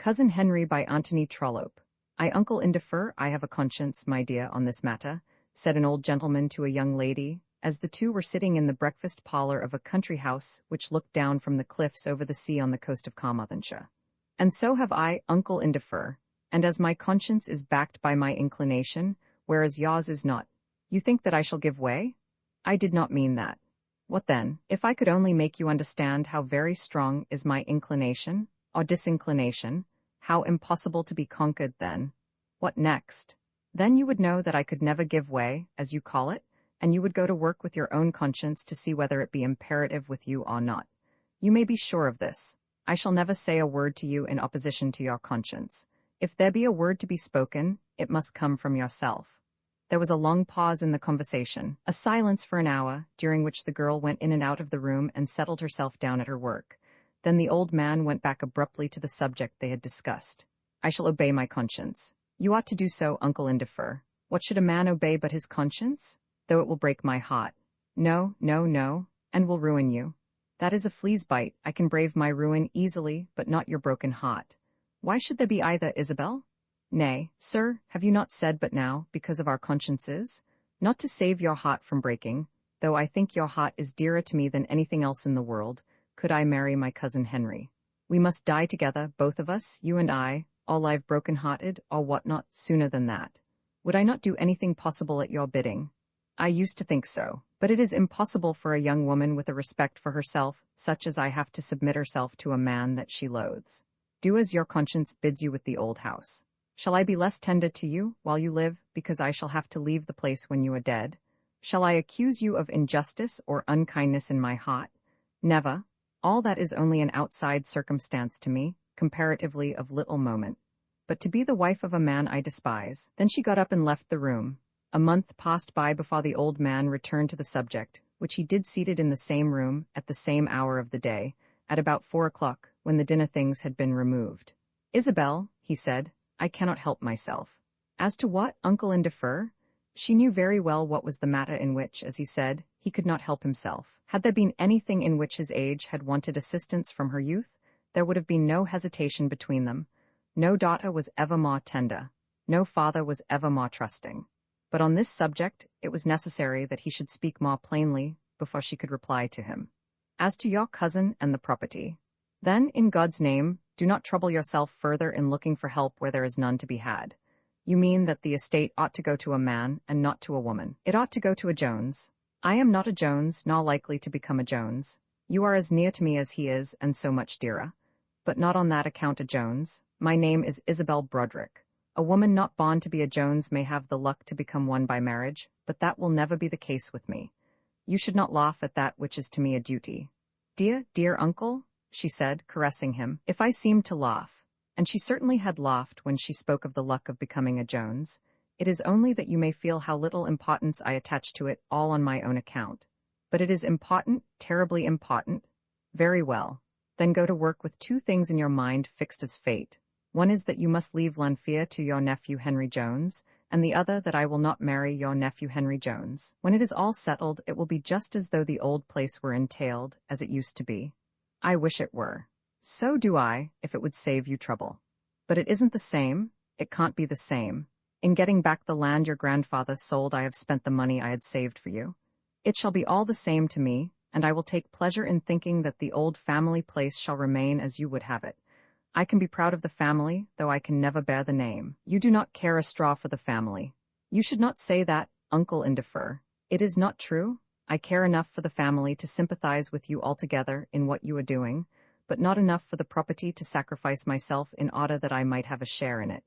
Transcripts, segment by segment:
Cousin Henry by Antony Trollope. I uncle in defer, I have a conscience, my dear, on this matter, said an old gentleman to a young lady, as the two were sitting in the breakfast parlour of a country house which looked down from the cliffs over the sea on the coast of Carmarthenshire. And so have I, uncle in defer, and as my conscience is backed by my inclination, whereas yours is not, you think that I shall give way? I did not mean that. What then, if I could only make you understand how very strong is my inclination, or disinclination, how impossible to be conquered then. What next? Then you would know that I could never give way, as you call it, and you would go to work with your own conscience to see whether it be imperative with you or not. You may be sure of this. I shall never say a word to you in opposition to your conscience. If there be a word to be spoken, it must come from yourself. There was a long pause in the conversation, a silence for an hour, during which the girl went in and out of the room and settled herself down at her work. Then the old man went back abruptly to the subject they had discussed. I shall obey my conscience. You ought to do so, uncle, and defer. What should a man obey but his conscience? Though it will break my heart. No, no, no, and will ruin you. That is a flea's bite. I can brave my ruin easily, but not your broken heart. Why should there be either, Isabel? Nay, sir, have you not said but now, because of our consciences? Not to save your heart from breaking, though I think your heart is dearer to me than anything else in the world, could I marry my cousin Henry. We must die together, both of us, you and I, all live broken-hearted, or what not, sooner than that. Would I not do anything possible at your bidding? I used to think so, but it is impossible for a young woman with a respect for herself, such as I have, to submit herself to a man that she loathes. Do as your conscience bids you with the old house. Shall I be less tender to you, while you live, because I shall have to leave the place when you are dead? Shall I accuse you of injustice or unkindness in my heart? Never. All that is only an outside circumstance to me, comparatively of little moment. But to be the wife of a man I despise. Then she got up and left the room. A month passed by before the old man returned to the subject, which he did seated in the same room, at the same hour of the day, at about 4 o'clock, when the dinner things had been removed. Isabel, he said, I cannot help myself. As to what, uncle, and defer? She knew very well what was the matter in which, as he said, he could not help himself. Had there been anything in which his age had wanted assistance from her youth, there would have been no hesitation between them. No daughter was ever more tender. No father was ever more trusting. But on this subject, it was necessary that he should speak more plainly before she could reply to him. As to your cousin and the property, then, in God's name, do not trouble yourself further in looking for help where there is none to be had. You mean that the estate ought to go to a man and not to a woman. It ought to go to a Jones. I am not a Jones, nor likely to become a Jones. You are as near to me as he is, and so much dearer. But not on that account a Jones. My name is Isabel Broderick. A woman not born to be a Jones may have the luck to become one by marriage, but that will never be the case with me. You should not laugh at that which is to me a duty. Dear, dear uncle, she said, caressing him, if I seemed to laugh, and she certainly had laughed when she spoke of the luck of becoming a Jones, it is only that you may feel how little importance I attach to it, all on my own account. But it is important, terribly important. Very well. Then go to work with 2 things in your mind fixed as fate. One is that you must leave Lanfear to your nephew Henry Jones, and the other that I will not marry your nephew Henry Jones. When it is all settled, it will be just as though the old place were entailed, as it used to be. I wish it were. So do I, if it would save you trouble. But it isn't the same. It can't be the same. In getting back the land your grandfather sold, I have spent the money I had saved for you. It shall be all the same to me, and I will take pleasure in thinking that the old family place shall remain as you would have it. I can be proud of the family, though I can never bear the name. You do not care a straw for the family. You should not say that, uncle, and defer. It is not true. I care enough for the family to sympathize with you altogether in what you are doing, but not enough for the property to sacrifice myself in order that I might have a share in it.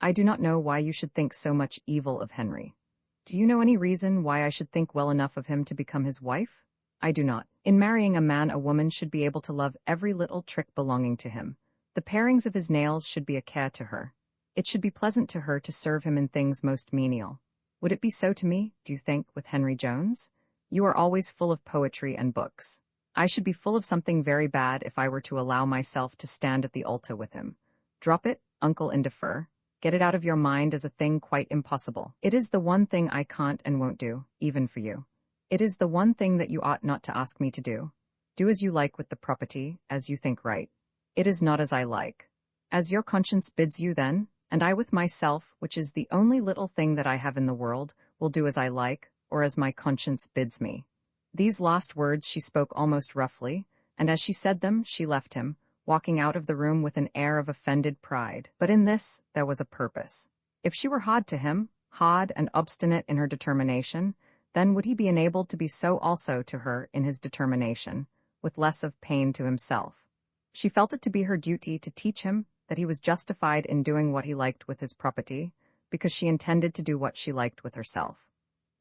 I do not know why you should think so much evil of Henry. Do you know any reason why I should think well enough of him to become his wife? I do not. In marrying a man, a woman should be able to love every little trick belonging to him. The parings of his nails should be a care to her. It should be pleasant to her to serve him in things most menial. Would it be so to me, do you think, with Henry Jones? You are always full of poetry and books. I should be full of something very bad if I were to allow myself to stand at the altar with him. Drop it, uncle, and defer. Get it out of your mind as a thing quite impossible. It is the one thing I can't and won't do, even for you. It is the one thing that you ought not to ask me to do. Do as you like with the property, as you think right. It is not as I like. As your conscience bids you then, and I with myself, which is the only little thing that I have in the world, will do as I like, or as my conscience bids me." These last words she spoke almost roughly, and as she said them, she left him, walking out of the room with an air of offended pride. But in this there was a purpose. If she were hard to him, hard and obstinate in her determination, then would he be enabled to be so also to her in his determination, with less of pain to himself. She felt it to be her duty to teach him that he was justified in doing what he liked with his property, because she intended to do what she liked with herself.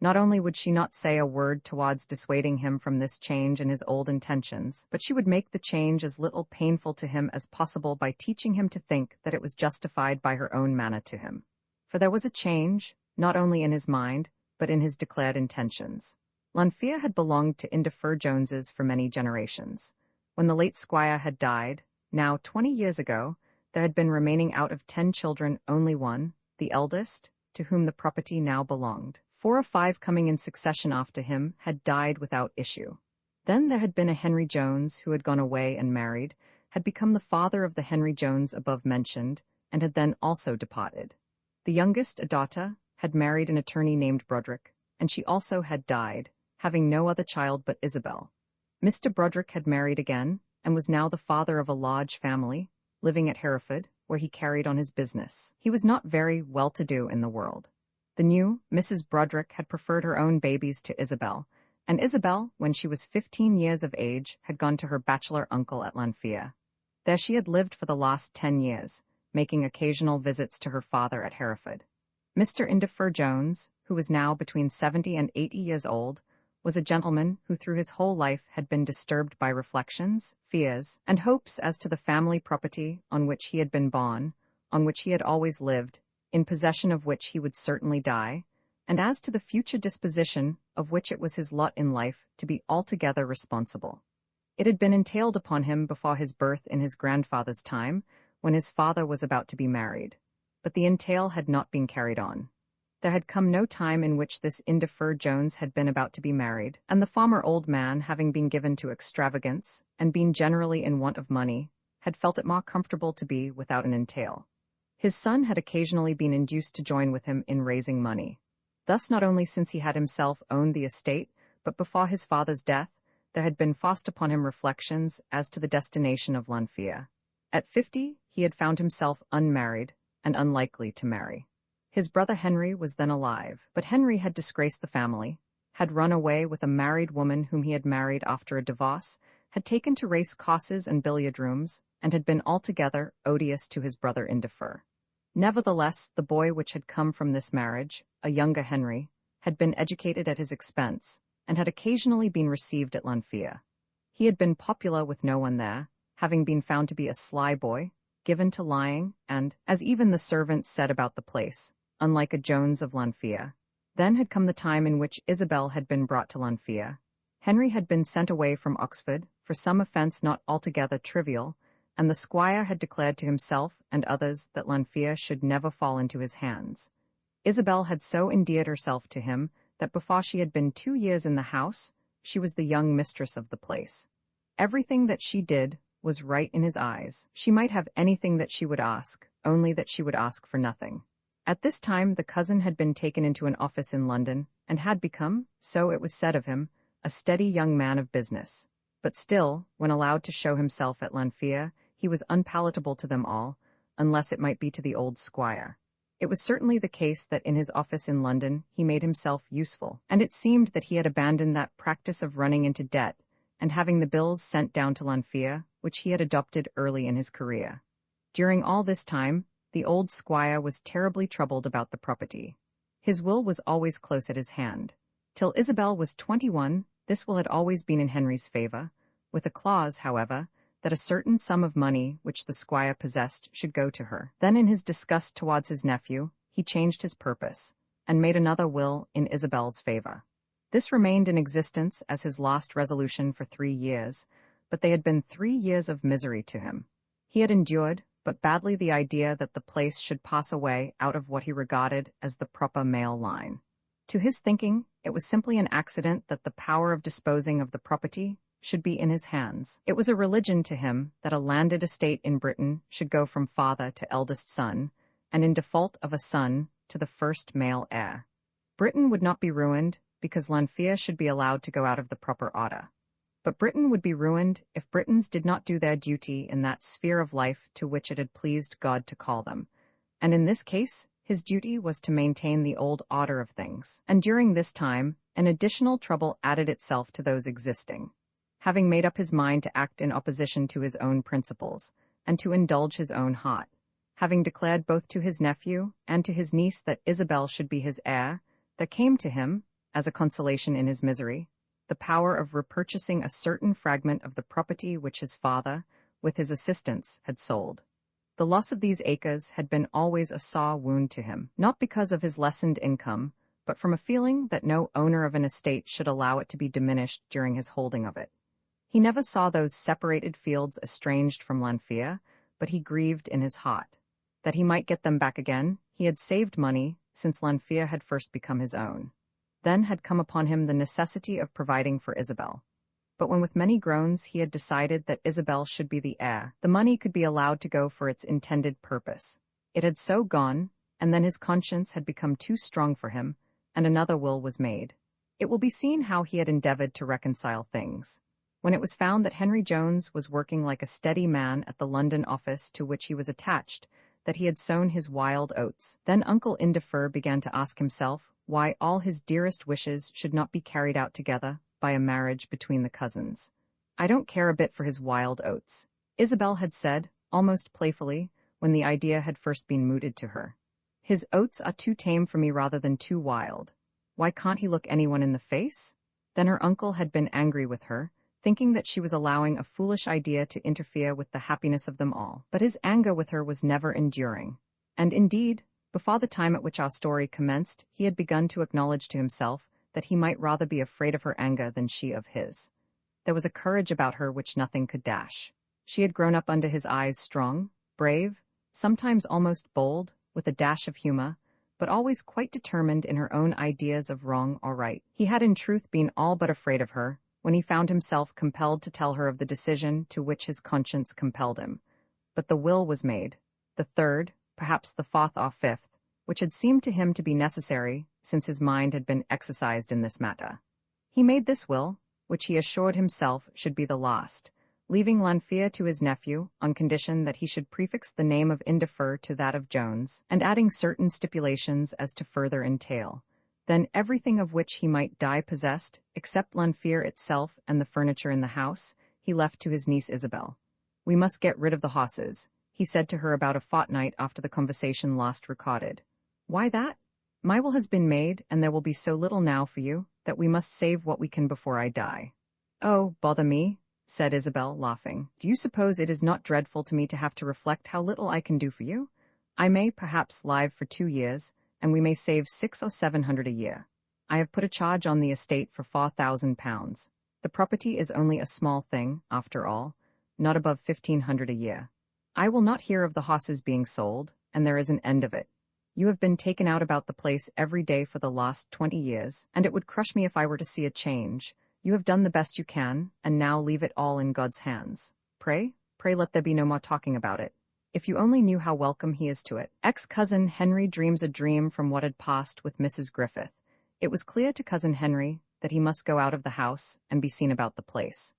Not only would she not say a word towards dissuading him from this change in his old intentions, but she would make the change as little painful to him as possible by teaching him to think that it was justified by her own manner to him. For there was a change, not only in his mind, but in his declared intentions. Lanfear had belonged to Indefer Joneses for many generations. When the late squire had died, now 20 years ago, there had been remaining out of 10 children only one, the eldest, to whom the property now belonged. 4 or 5 coming in succession after him had died without issue. Then there had been a Henry Jones who had gone away and married, had become the father of the Henry Jones above mentioned, and had then also departed. The youngest, a daughter, had married an attorney named Broderick, and she also had died, having no other child but Isabel. Mr. Broderick had married again, and was now the father of a large family, living at Hereford, where he carried on his business. He was not very well-to-do in the world. The new Mrs. Broderick had preferred her own babies to Isabel, and Isabel, when she was 15 years of age, had gone to her bachelor uncle at Lanfear. There she had lived for the last 10 years, making occasional visits to her father at Hereford. Mr. Indefer Jones, who was now between 70 and 80 years old, was a gentleman who through his whole life had been disturbed by reflections, fears, and hopes as to the family property on which he had been born, on which he had always lived, in possession of which he would certainly die, and as to the future disposition of which it was his lot in life to be altogether responsible. It had been entailed upon him before his birth in his grandfather's time, when his father was about to be married, but the entail had not been carried on. There had come no time in which this Indefer Jones had been about to be married, and the former old man, having been given to extravagance, and been generally in want of money, had felt it more comfortable to be without an entail. His son had occasionally been induced to join with him in raising money. Thus not only since he had himself owned the estate, but before his father's death, there had been forced upon him reflections as to the destination of Lanfear. At 50, he had found himself unmarried, and unlikely to marry. His brother Henry was then alive, but Henry had disgraced the family, had run away with a married woman whom he had married after a divorce, had taken to race courses and billiard rooms, and had been altogether odious to his brother Indefer. Nevertheless, the boy which had come from this marriage, a younger Henry, had been educated at his expense, and had occasionally been received at Lanfear. He had been popular with no one there, having been found to be a sly boy, given to lying, and, as even the servants said about the place, unlike a Jones of Lanfear. Then had come the time in which Isabel had been brought to Lanfear. Henry had been sent away from Oxford for some offence not altogether trivial, and the squire had declared to himself and others that Lanfear should never fall into his hands. Isabel had so endeared herself to him that before she had been 2 years in the house, she was the young mistress of the place. Everything that she did was right in his eyes. She might have anything that she would ask, only that she would ask for nothing. At this time the cousin had been taken into an office in London, and had become, so it was said of him, a steady young man of business. But still, when allowed to show himself at Lanfear, he was unpalatable to them all, unless it might be to the old squire. It was certainly the case that in his office in London he made himself useful, and it seemed that he had abandoned that practice of running into debt, and having the bills sent down to Lanfear, which he had adopted early in his career. During all this time, the old squire was terribly troubled about the property. His will was always close at his hand. Till Isabel was 21, this will had always been in Henry's favor, with a clause, however, that a certain sum of money which the squire possessed should go to her. Then in his disgust towards his nephew, he changed his purpose, and made another will in Isabel's favor. This remained in existence as his last resolution for 3 years, but they had been 3 years of misery to him. He had endured but badly the idea that the place should pass away out of what he regarded as the proper male line. To his thinking, it was simply an accident that the power of disposing of the property should be in his hands. It was a religion to him that a landed estate in Britain should go from father to eldest son, and in default of a son, to the first male heir. Britain would not be ruined because Lanfear should be allowed to go out of the proper order. But Britain would be ruined if Britons did not do their duty in that sphere of life to which it had pleased God to call them. And in this case, his duty was to maintain the old order of things. And during this time, an additional trouble added itself to those existing. Having made up his mind to act in opposition to his own principles, and to indulge his own heart, having declared both to his nephew and to his niece that Isabel should be his heir, there came to him, as a consolation in his misery, the power of repurchasing a certain fragment of the property which his father, with his assistance, had sold. The loss of these acres had been always a sore wound to him, not because of his lessened income, but from a feeling that no owner of an estate should allow it to be diminished during his holding of it. He never saw those separated fields estranged from Lanfear, but he grieved in his heart. That he might get them back again, he had saved money since Lanfear had first become his own. Then had come upon him the necessity of providing for Isabel. But when with many groans he had decided that Isabel should be the heir, the money could be allowed to go for its intended purpose. It had so gone, and then his conscience had become too strong for him, and another will was made. It will be seen how he had endeavored to reconcile things. When it was found that Henry Jones was working like a steady man at the London office to which he was attached, that he had sown his wild oats, then Uncle Indefer began to ask himself why all his dearest wishes should not be carried out together by a marriage between the cousins. "I don't care a bit for his wild oats," Isabel had said, almost playfully, when the idea had first been mooted to her. "His oats are too tame for me rather than too wild. Why can't he look anyone in the face?" Then her uncle had been angry with her, thinking that she was allowing a foolish idea to interfere with the happiness of them all. But his anger with her was never enduring. And indeed, before the time at which our story commenced, he had begun to acknowledge to himself that he might rather be afraid of her anger than she of his. There was a courage about her which nothing could dash. She had grown up under his eyes strong, brave, sometimes almost bold, with a dash of humor, but always quite determined in her own ideas of wrong or right. He had in truth been all but afraid of her, when he found himself compelled to tell her of the decision to which his conscience compelled him. But the will was made, the third, perhaps the fourth or fifth, which had seemed to him to be necessary, since his mind had been exercised in this matter. He made this will, which he assured himself should be the last, leaving Lanfear to his nephew on condition that he should prefix the name of Indefer to that of Jones, and adding certain stipulations as to further entail. Then everything of which he might die possessed, except Lanfear itself and the furniture in the house, he left to his niece Isabel. "We must get rid of the horses," he said to her about a fortnight after the conversation last recorded. "Why that? My will has been made, and there will be so little now for you, that we must save what we can before I die." "Oh, bother me," said Isabel, laughing. "Do you suppose it is not dreadful to me to have to reflect how little I can do for you? I may, perhaps, live for 2 years, and we may save 600 or 700 a year. I have put a charge on the estate for £4,000. The property is only a small thing, after all, not above 1,500 a year. I will not hear of the horses being sold, and there is an end of it. You have been taken out about the place every day for the last 20 years, and it would crush me if I were to see a change. You have done the best you can, and now leave it all in God's hands. Pray let there be no more talking about it. If you only knew how welcome he is to it." Ex-cousin Henry dreams a dream from what had passed with Mrs. Griffith. It was clear to cousin Henry that he must go out of the house and be seen about the place.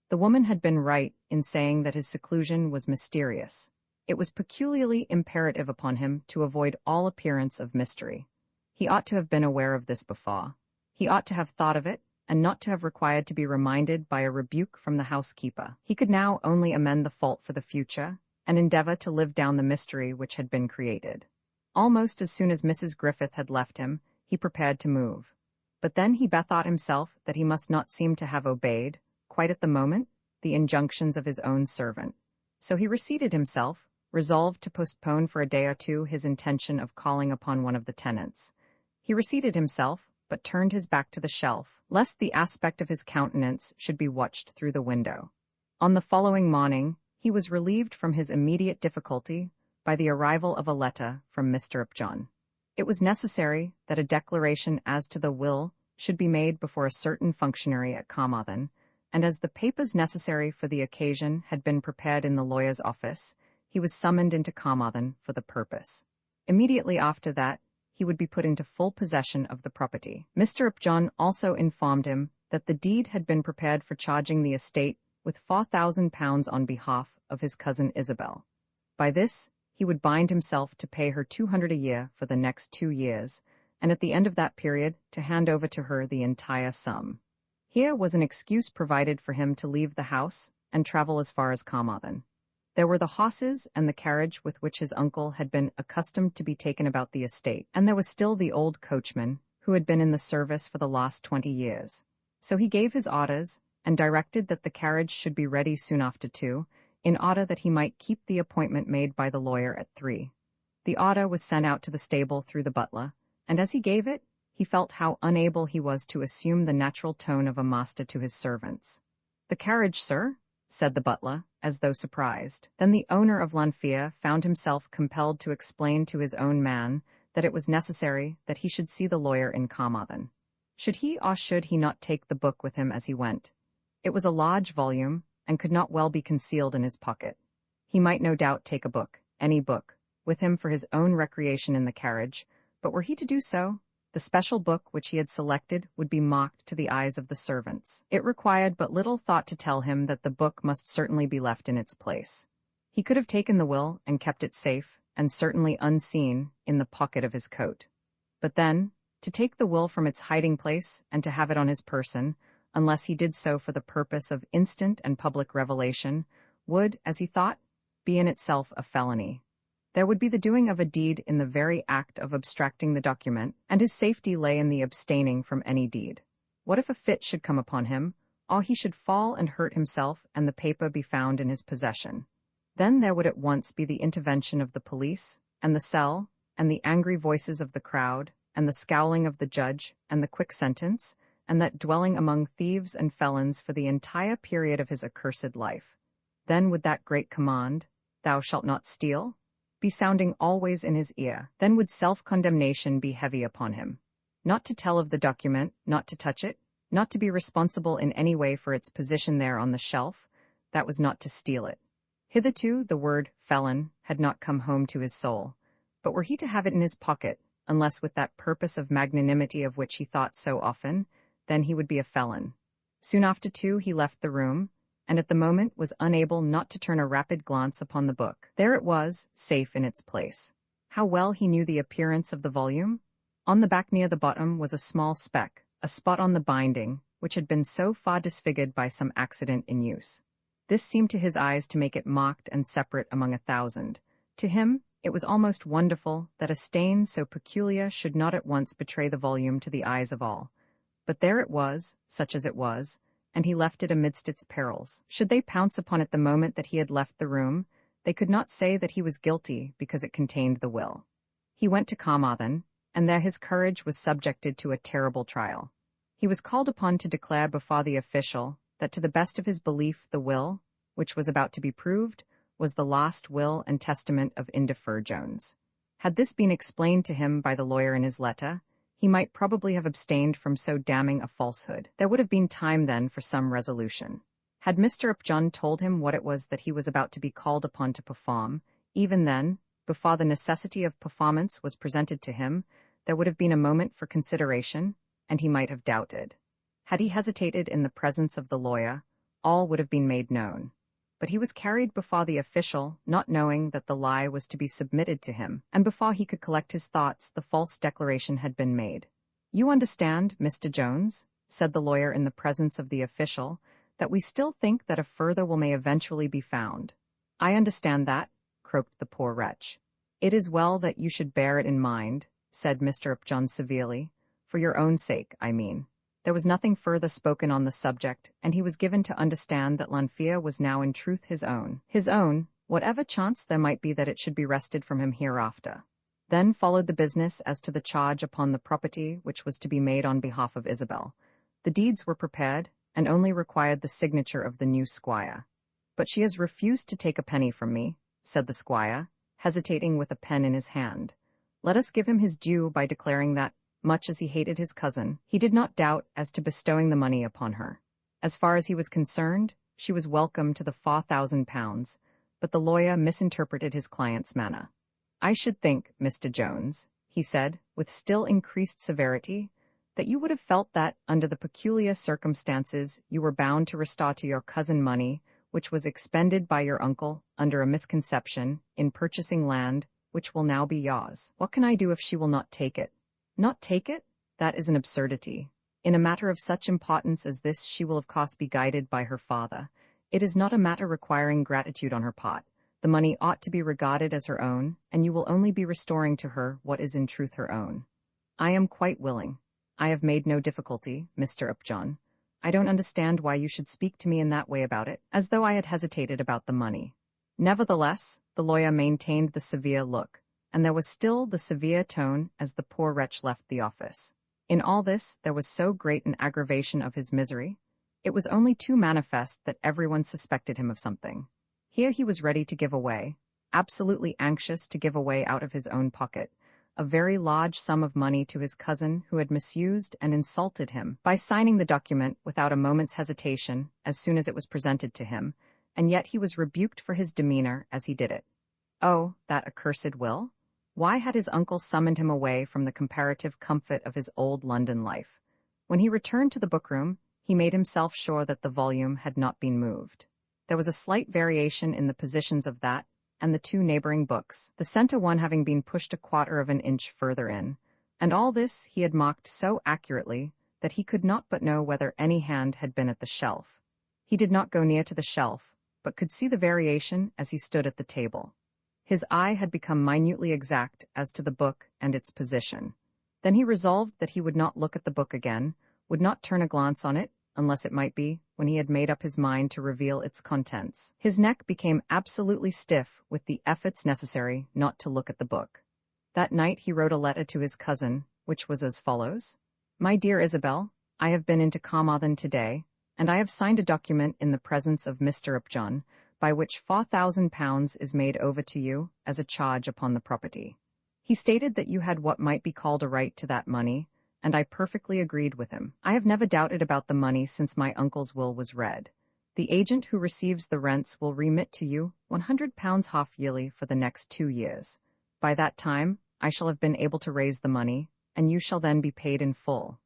The woman had been right in saying that his seclusion was mysterious. It was peculiarly imperative upon him to avoid all appearance of mystery. He ought to have been aware of this before. He ought to have thought of it, and not to have required to be reminded by a rebuke from the housekeeper. He could now only amend the fault for the future, and endeavor to live down the mystery which had been created. Almost as soon as Mrs. Griffith had left him, he prepared to move. But then he bethought himself that he must not seem to have obeyed, quite at the moment, the injunctions of his own servant. So he reseated himself, resolved to postpone for a day or two his intention of calling upon one of the tenants. He reseated himself, but turned his back to the shelf, lest the aspect of his countenance should be watched through the window. On the following morning, he was relieved from his immediate difficulty by the arrival of a letter from Mr. Upjohn. It was necessary that a declaration as to the will should be made before a certain functionary at Carmarthen, and as the papers necessary for the occasion had been prepared in the lawyer's office, he was summoned into Carmarthen for the purpose. Immediately after that, he would be put into full possession of the property. Mr. Upjohn also informed him that the deed had been prepared for charging the estate with £4,000 on behalf of his cousin Isabel. By this, he would bind himself to pay her £200 a year for the next 2 years, and at the end of that period to hand over to her the entire sum. Here was an excuse provided for him to leave the house and travel as far as Carmarthen. There were the horses and the carriage with which his uncle had been accustomed to be taken about the estate, and there was still the old coachman, who had been in the service for the last 20 years. So he gave his orders, and directed that the carriage should be ready soon after 2, in order that he might keep the appointment made by the lawyer at 3. The order was sent out to the stable through the butler, and as he gave it, he felt how unable he was to assume the natural tone of a master to his servants. "The carriage, sir?" said the butler, as though surprised. Then the owner of Lanfear found himself compelled to explain to his own man that it was necessary that he should see the lawyer in Carmarthen. Should he or should he not take the book with him as he went? It was a large volume, and could not well be concealed in his pocket. He might no doubt take a book, any book, with him for his own recreation in the carriage, but were he to do so, the special book which he had selected would be mocked to the eyes of the servants. It required but little thought to tell him that the book must certainly be left in its place. He could have taken the will and kept it safe, and certainly unseen, in the pocket of his coat. But then, to take the will from its hiding place and to have it on his person, unless he did so for the purpose of instant and public revelation, would, as he thought, be in itself a felony. There would be the doing of a deed in the very act of abstracting the document, and his safety lay in the abstaining from any deed. What if a fit should come upon him, or he should fall and hurt himself, and the paper be found in his possession? Then there would at once be the intervention of the police, and the cell, and the angry voices of the crowd, and the scowling of the judge, and the quick sentence, and that dwelling among thieves and felons for the entire period of his accursed life. Then would that great command, "Thou shalt not steal," be sounding always in his ear. Then would self-condemnation be heavy upon him. Not to tell of the document, not to touch it, not to be responsible in any way for its position there on the shelf, that was not to steal it. Hitherto the word felon had not come home to his soul, but were he to have it in his pocket, unless with that purpose of magnanimity of which he thought so often, then he would be a felon. Soon after 2 he left the room, and at the moment was unable not to turn a rapid glance upon the book. There it was, safe in its place. How well he knew the appearance of the volume! On the back near the bottom was a small speck, a spot on the binding, which had been so far disfigured by some accident in use. This seemed to his eyes to make it marked and separate among 1,000. To him, it was almost wonderful that a stain so peculiar should not at once betray the volume to the eyes of all. But there it was, such as it was, and he left it amidst its perils. Should they pounce upon it the moment that he had left the room, they could not say that he was guilty because it contained the will. He went to Carmarthen, and there his courage was subjected to a terrible trial. He was called upon to declare before the official that to the best of his belief the will, which was about to be proved, was the last will and testament of Indefer Jones. Had this been explained to him by the lawyer in his letter, he might probably have abstained from so damning a falsehood. There would have been time then for some resolution. Had Mr. Upjohn told him what it was that he was about to be called upon to perform, even then, before the necessity of performance was presented to him, there would have been a moment for consideration, and he might have doubted. Had he hesitated in the presence of the lawyer, all would have been made known. But he was carried before the official, not knowing that the lie was to be submitted to him, and before he could collect his thoughts the false declaration had been made. "You understand, Mr. Jones," said the lawyer in the presence of the official, "that we still think that a further will may eventually be found." "I understand that," croaked the poor wretch. "It is well that you should bear it in mind," said Mr. Upjohn severely. "For your own sake, I mean." There was nothing further spoken on the subject, and he was given to understand that Lanfear was now in truth his own. His own, whatever chance there might be that it should be wrested from him hereafter. Then followed the business as to the charge upon the property which was to be made on behalf of Isabel. The deeds were prepared, and only required the signature of the new squire. "But she has refused to take a penny from me," said the squire, hesitating with a pen in his hand. Let us give him his due by declaring that, much as he hated his cousin, he did not doubt as to bestowing the money upon her. As far as he was concerned, she was welcome to the £4,000, but the lawyer misinterpreted his client's manner. "I should think, Mr. Jones," he said, with still increased severity, "that you would have felt that, under the peculiar circumstances, you were bound to restore to your cousin money which was expended by your uncle, under a misconception, in purchasing land, which will now be yours. What can I do if she will not take it?" "Not take it? That is an absurdity. In a matter of such importance as this she will of course be guided by her father. It is not a matter requiring gratitude on her part. The money ought to be regarded as her own, and you will only be restoring to her what is in truth her own." "I am quite willing. I have made no difficulty, Mr. Upjohn. I don't understand why you should speak to me in that way about it, as though I had hesitated about the money." Nevertheless, the lawyer maintained the severe look, and there was still the severe tone as the poor wretch left the office. In all this there was so great an aggravation of his misery, it was only too manifest that everyone suspected him of something. Here he was ready to give away, absolutely anxious to give away out of his own pocket, a very large sum of money to his cousin who had misused and insulted him by signing the document without a moment's hesitation as soon as it was presented to him, and yet he was rebuked for his demeanor as he did it. Oh, that accursed will! Why had his uncle summoned him away from the comparative comfort of his old London life? When he returned to the bookroom, he made himself sure that the volume had not been moved. There was a slight variation in the positions of that and the two neighboring books, the center one having been pushed a quarter of an inch further in, and all this he had marked so accurately that he could not but know whether any hand had been at the shelf. He did not go near to the shelf, but could see the variation as he stood at the table. His eye had become minutely exact as to the book and its position. Then he resolved that he would not look at the book again, would not turn a glance on it, unless it might be when he had made up his mind to reveal its contents. His neck became absolutely stiff with the efforts necessary not to look at the book. That night he wrote a letter to his cousin, which was as follows: "My dear Isabel, I have been into Carmarthen today, and I have signed a document in the presence of Mr. Upjohn, by which £4,000 is made over to you as a charge upon the property." He stated that you had what might be called a right to that money, and I perfectly agreed with him. I have never doubted about the money since my uncle's will was read. The agent who receives the rents will remit to you £100 half yearly for the next 2 years. By that time, I shall have been able to raise the money, and you shall then be paid in full.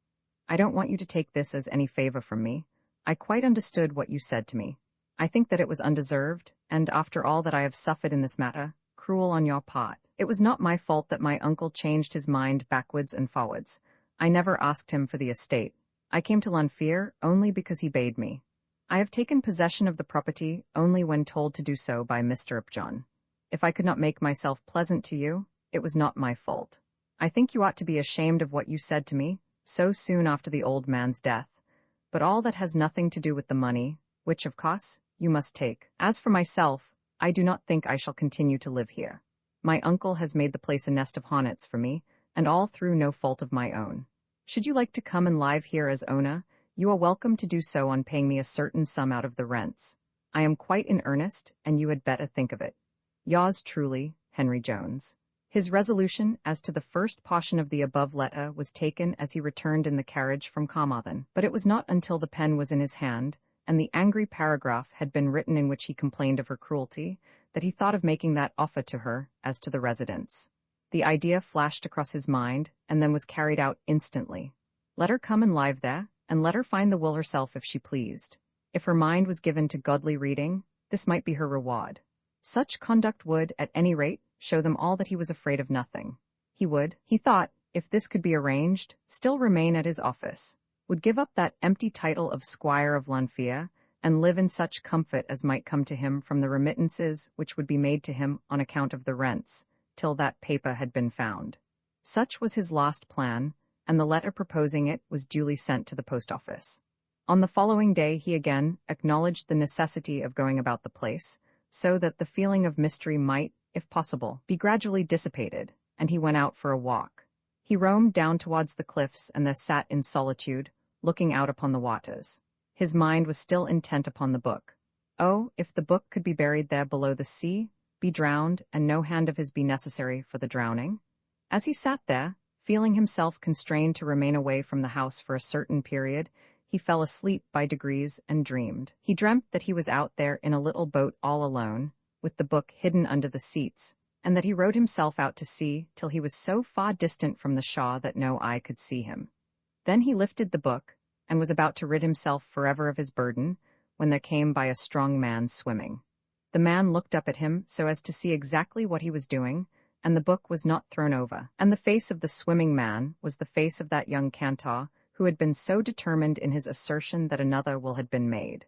I don't want you to take this as any favor from me. I quite understood what you said to me. I think that it was undeserved, and after all that I have suffered in this matter, cruel on your part. It was not my fault that my uncle changed his mind backwards and forwards. I never asked him for the estate. I came to Lanfear only because he bade me. I have taken possession of the property only when told to do so by Mr. Upjohn. If I could not make myself pleasant to you, it was not my fault. I think you ought to be ashamed of what you said to me so soon after the old man's death, but all that has nothing to do with the money, which, of course, you must take. As for myself, I do not think I shall continue to live here. My uncle has made the place a nest of hornets for me, and all through no fault of my own. Should you like to come and live here as owner, you are welcome to do so on paying me a certain sum out of the rents. I am quite in earnest, and you had better think of it. Yours truly, Henry Jones. His resolution as to the first portion of the above letter was taken as he returned in the carriage from Carmarthen, but it was not until the pen was in his hand, and the angry paragraph had been written in which he complained of her cruelty, that he thought of making that offer to her as to the residence. The idea flashed across his mind, and then was carried out instantly. Let her come and live there, and let her find the will herself if she pleased. If her mind was given to godly reading, this might be her reward. Such conduct would, at any rate, show them all that he was afraid of nothing. He would, he thought, if this could be arranged, still remain at his office, would give up that empty title of Squire of Lanfear, and live in such comfort as might come to him from the remittances which would be made to him on account of the rents, till that paper had been found. Such was his last plan, and the letter proposing it was duly sent to the post office. On the following day he again acknowledged the necessity of going about the place, so that the feeling of mystery might, if possible, be gradually dissipated, and he went out for a walk. He roamed down towards the cliffs and there sat in solitude, looking out upon the waters. His mind was still intent upon the book. Oh, if the book could be buried there below the sea, be drowned, and no hand of his be necessary for the drowning. As he sat there, feeling himself constrained to remain away from the house for a certain period, he fell asleep by degrees and dreamed. He dreamt that he was out there in a little boat all alone, with the book hidden under the seats, and that he rowed himself out to sea till he was so far distant from the shore that no eye could see him. Then he lifted the book, and was about to rid himself forever of his burden, when there came by a strong man swimming. The man looked up at him so as to see exactly what he was doing, and the book was not thrown over, and the face of the swimming man was the face of that young cantor who had been so determined in his assertion that another will had been made.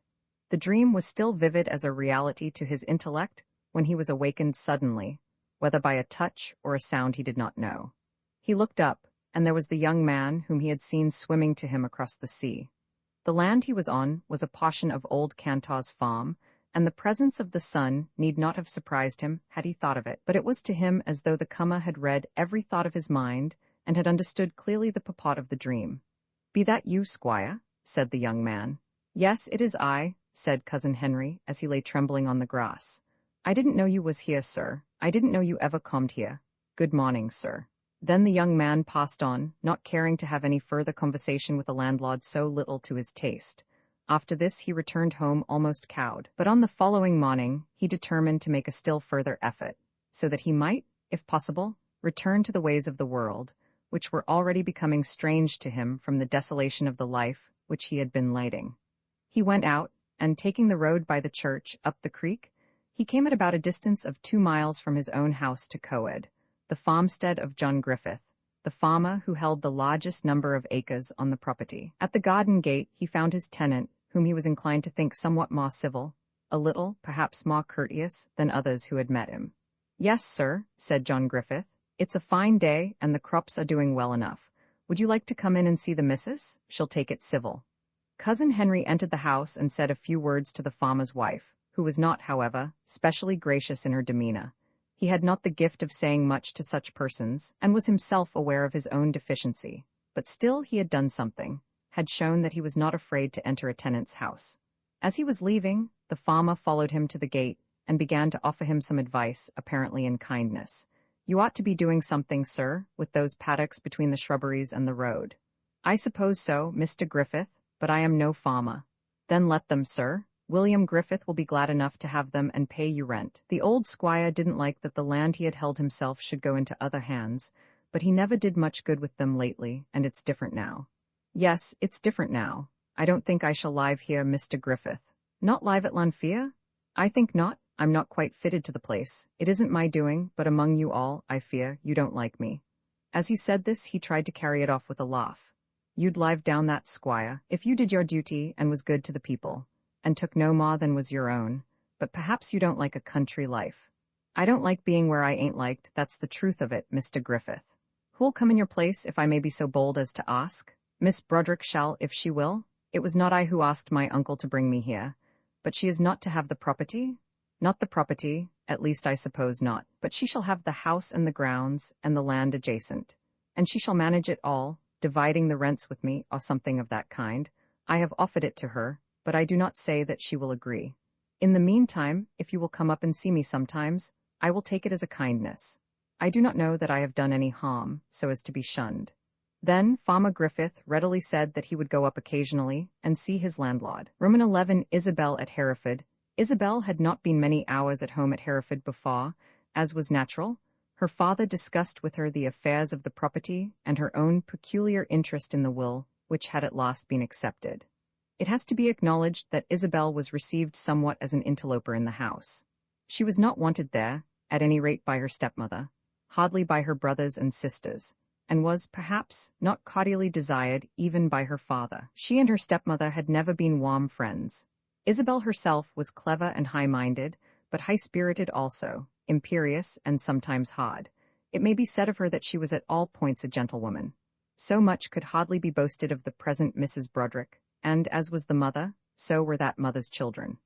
The dream was still vivid as a reality to his intellect when he was awakened suddenly, whether by a touch or a sound he did not know. He looked up, and there was the young man whom he had seen swimming to him across the sea. The land he was on was a portion of old Cantor's farm, and the presence of the sun need not have surprised him had he thought of it, but it was to him as though the comer had read every thought of his mind and had understood clearly the purport of the dream. "Be that you, squire?" said the young man. "Yes, it is I," said Cousin Henry, as he lay trembling on the grass. "I didn't know you was here, sir. I didn't know you ever comed here. Good morning, sir." Then the young man passed on, not caring to have any further conversation with a landlord so little to his taste. After this he returned home almost cowed, but on the following morning he determined to make a still further effort, so that he might, if possible, return to the ways of the world, which were already becoming strange to him from the desolation of the life which he had been leading. He went out, and taking the road by the church up the creek, he came at about a distance of 2 miles from his own house to Coed, the farmstead of John Griffith, the farmer who held the largest number of acres on the property. At the garden gate he found his tenant, whom he was inclined to think somewhat more civil, a little, perhaps more courteous, than others who had met him. "Yes, sir," said John Griffith. "It's a fine day, and the crops are doing well enough. Would you like to come in and see the missus? She'll take it civil." Cousin Henry entered the house and said a few words to the farmer's wife, who was not, however, specially gracious in her demeanor. He had not the gift of saying much to such persons, and was himself aware of his own deficiency, but still he had done something, had shown that he was not afraid to enter a tenant's house. As he was leaving, the farmer followed him to the gate, and began to offer him some advice, apparently in kindness. "You ought to be doing something, sir, with those paddocks between the shrubberies and the road." "I suppose so, Mr. Griffith, but I am no farmer." "Then let them, sir. William Griffith will be glad enough to have them and pay you rent." The old squire didn't like that the land he had held himself should go into other hands, but he never did much good with them lately, and it's different now. "Yes, it's different now. I don't think I shall live here, Mr. Griffith." "Not live at Lanfear?" "I think not. I'm not quite fitted to the place. It isn't my doing, but among you all, I fear, you don't like me." As he said this, he tried to carry it off with a laugh. "You'd live down that, squire, if you did your duty and was good to the people, and took no more than was your own, but perhaps you don't like a country life." "I don't like being where I ain't liked, that's the truth of it, Mr. Griffith." "Who'll come in your place, if I may be so bold as to ask?" "Miss Broderick shall, if she will. It was not I who asked my uncle to bring me here." "But she is not to have the property?" "Not the property, at least I suppose not, but she shall have the house and the grounds, and the land adjacent. And she shall manage it all, dividing the rents with me, or something of that kind. I have offered it to her, but I do not say that she will agree. In the meantime, if you will come up and see me sometimes, I will take it as a kindness. I do not know that I have done any harm, so as to be shunned." Then Farmer Griffith readily said that he would go up occasionally and see his landlord. Roman 11, Isabel at Hereford. Isabel had not been many hours at home at Hereford before, as was natural. Her father discussed with her the affairs of the property and her own peculiar interest in the will, which had at last been accepted. It has to be acknowledged that Isabel was received somewhat as an interloper in the house. She was not wanted there, at any rate by her stepmother, hardly by her brothers and sisters, and was, perhaps, not cordially desired even by her father. She and her stepmother had never been warm friends. Isabel herself was clever and high-minded, but high-spirited also, imperious and sometimes hard. It may be said of her that she was at all points a gentlewoman. So much could hardly be boasted of the present Mrs. Broderick, and as was the mother, so were that mother's children.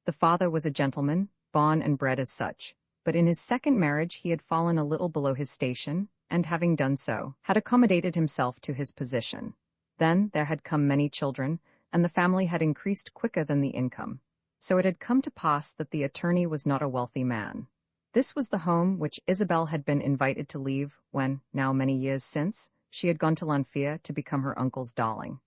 The father was a gentleman, born and bred as such, but in his second marriage he had fallen a little below his station, and having done so, had accommodated himself to his position. Then there had come many children, and the family had increased quicker than the income. So it had come to pass that the attorney was not a wealthy man. This was the home which Isabel had been invited to leave when, now many years since, she had gone to Lanfear to become her uncle's darling.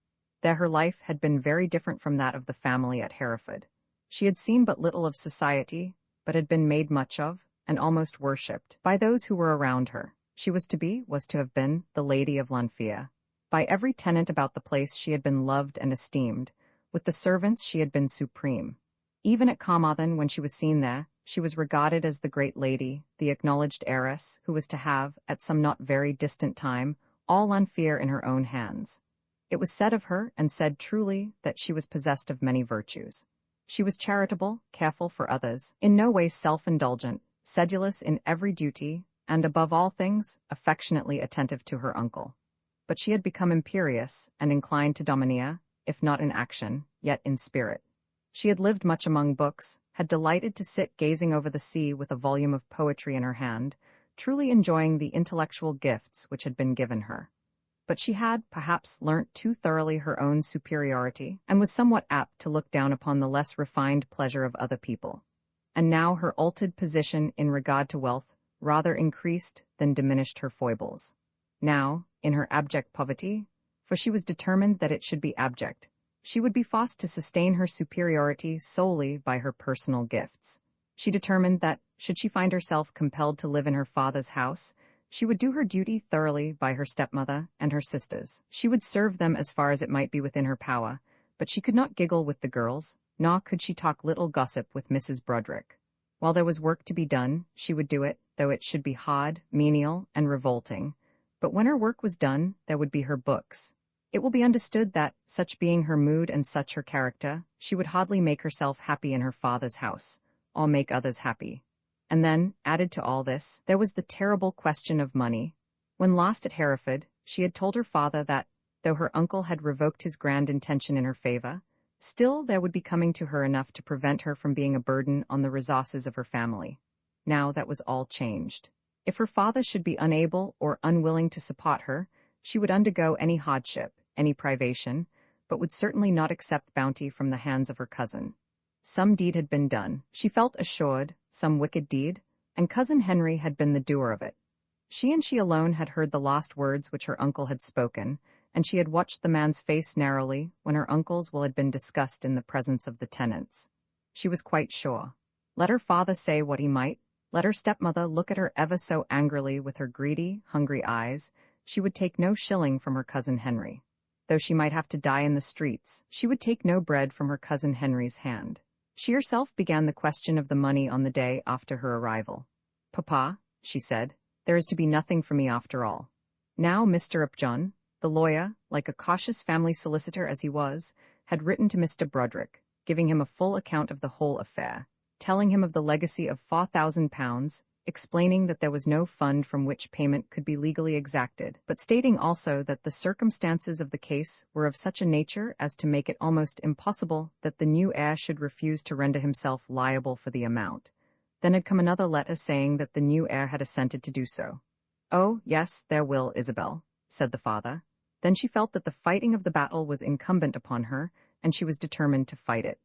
There her life had been very different from that of the family at Hereford. She had seen but little of society, but had been made much of, and almost worshipped, by those who were around her. She was to have been, the Lady of Lanfear. By every tenant about the place she had been loved and esteemed. With the servants she had been supreme. Even at Carmarthen, when she was seen there, she was regarded as the great lady, the acknowledged heiress, who was to have, at some not very distant time, all Lanfear in her own hands. It was said of her, and said truly, that she was possessed of many virtues. She was charitable, careful for others, in no way self-indulgent, sedulous in every duty, and above all things, affectionately attentive to her uncle. But she had become imperious, and inclined to domineer, if not in action, yet in spirit. She had lived much among books, had delighted to sit gazing over the sea with a volume of poetry in her hand, truly enjoying the intellectual gifts which had been given her. But she had, perhaps, learnt too thoroughly her own superiority, and was somewhat apt to look down upon the less refined pleasure of other people. And now her altered position in regard to wealth rather increased than diminished her foibles. Now, in her abject poverty, for she was determined that it should be abject, she would be forced to sustain her superiority solely by her personal gifts. She determined that, should she find herself compelled to live in her father's house, she would do her duty thoroughly by her stepmother and her sisters. She would serve them as far as it might be within her power, but she could not giggle with the girls, nor could she talk little gossip with Mrs. Broderick. While there was work to be done, she would do it, though it should be hard, menial, and revolting. But when her work was done, there would be her books. It will be understood that, such being her mood and such her character, she would hardly make herself happy in her father's house, or make others happy. And then, added to all this, there was the terrible question of money. When last at Hereford, she had told her father that, though her uncle had revoked his grand intention in her favor, still there would be coming to her enough to prevent her from being a burden on the resources of her family. Now that was all changed. If her father should be unable or unwilling to support her, she would undergo any hardship, any privation, but would certainly not accept bounty from the hands of her cousin. Some deed had been done, she felt assured, some wicked deed, and Cousin Henry had been the doer of it. She alone had heard the last words which her uncle had spoken, and she had watched the man's face narrowly when her uncle's will had been discussed in the presence of the tenants. She was quite sure. Let her father say what he might, let her stepmother look at her ever so angrily with her greedy, hungry eyes, she would take no shilling from her Cousin Henry. Though she might have to die in the streets, she would take no bread from her Cousin Henry's hand. She herself began the question of the money on the day after her arrival. "Papa," she said, "there is to be nothing for me after all." Now Mr. Upjohn, the lawyer, like a cautious family solicitor as he was, had written to Mr. Broderick, giving him a full account of the whole affair, telling him of the legacy of £4,000, explaining that there was no fund from which payment could be legally exacted, but stating also that the circumstances of the case were of such a nature as to make it almost impossible that the new heir should refuse to render himself liable for the amount. Then had come another letter saying that the new heir had assented to do so. "Oh, yes, there will, Isabel," said the father. Then she felt that the fighting of the battle was incumbent upon her, and she was determined to fight it.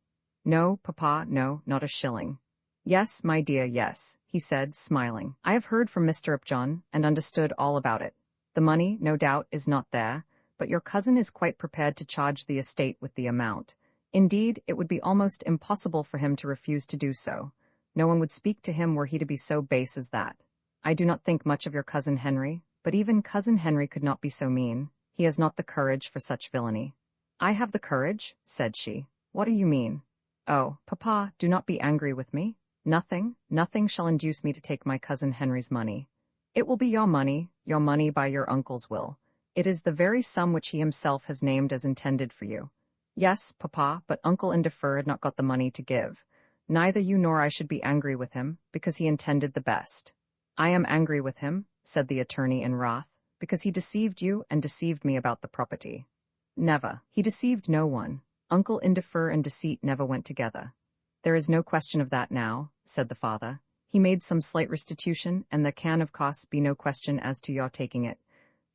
"No, papa, no, not a shilling." "Yes, my dear, yes," he said, smiling. "I have heard from Mr. Upjohn, and understood all about it. The money, no doubt, is not there, but your cousin is quite prepared to charge the estate with the amount. Indeed, it would be almost impossible for him to refuse to do so. No one would speak to him were he to be so base as that. I do not think much of your Cousin Henry, but even Cousin Henry could not be so mean. He has not the courage for such villainy." "I have the courage," said she. "What do you mean?" "Oh, papa, do not be angry with me. Nothing shall induce me to take my Cousin Henry's money. It will be your money by your uncle's will. It is the very sum which he himself has named as intended for you." "Yes, papa, but Uncle Indefer had not got the money to give. Neither you nor I should be angry with him, because he intended the best." "I am angry with him," said the attorney in wrath, "because he deceived you and deceived me about the property." "Never. He deceived no one. Uncle Indefer and deceit never went together." "There is no question of that now," said the father. "He made some slight restitution, and there can, of course, be no question as to your taking it."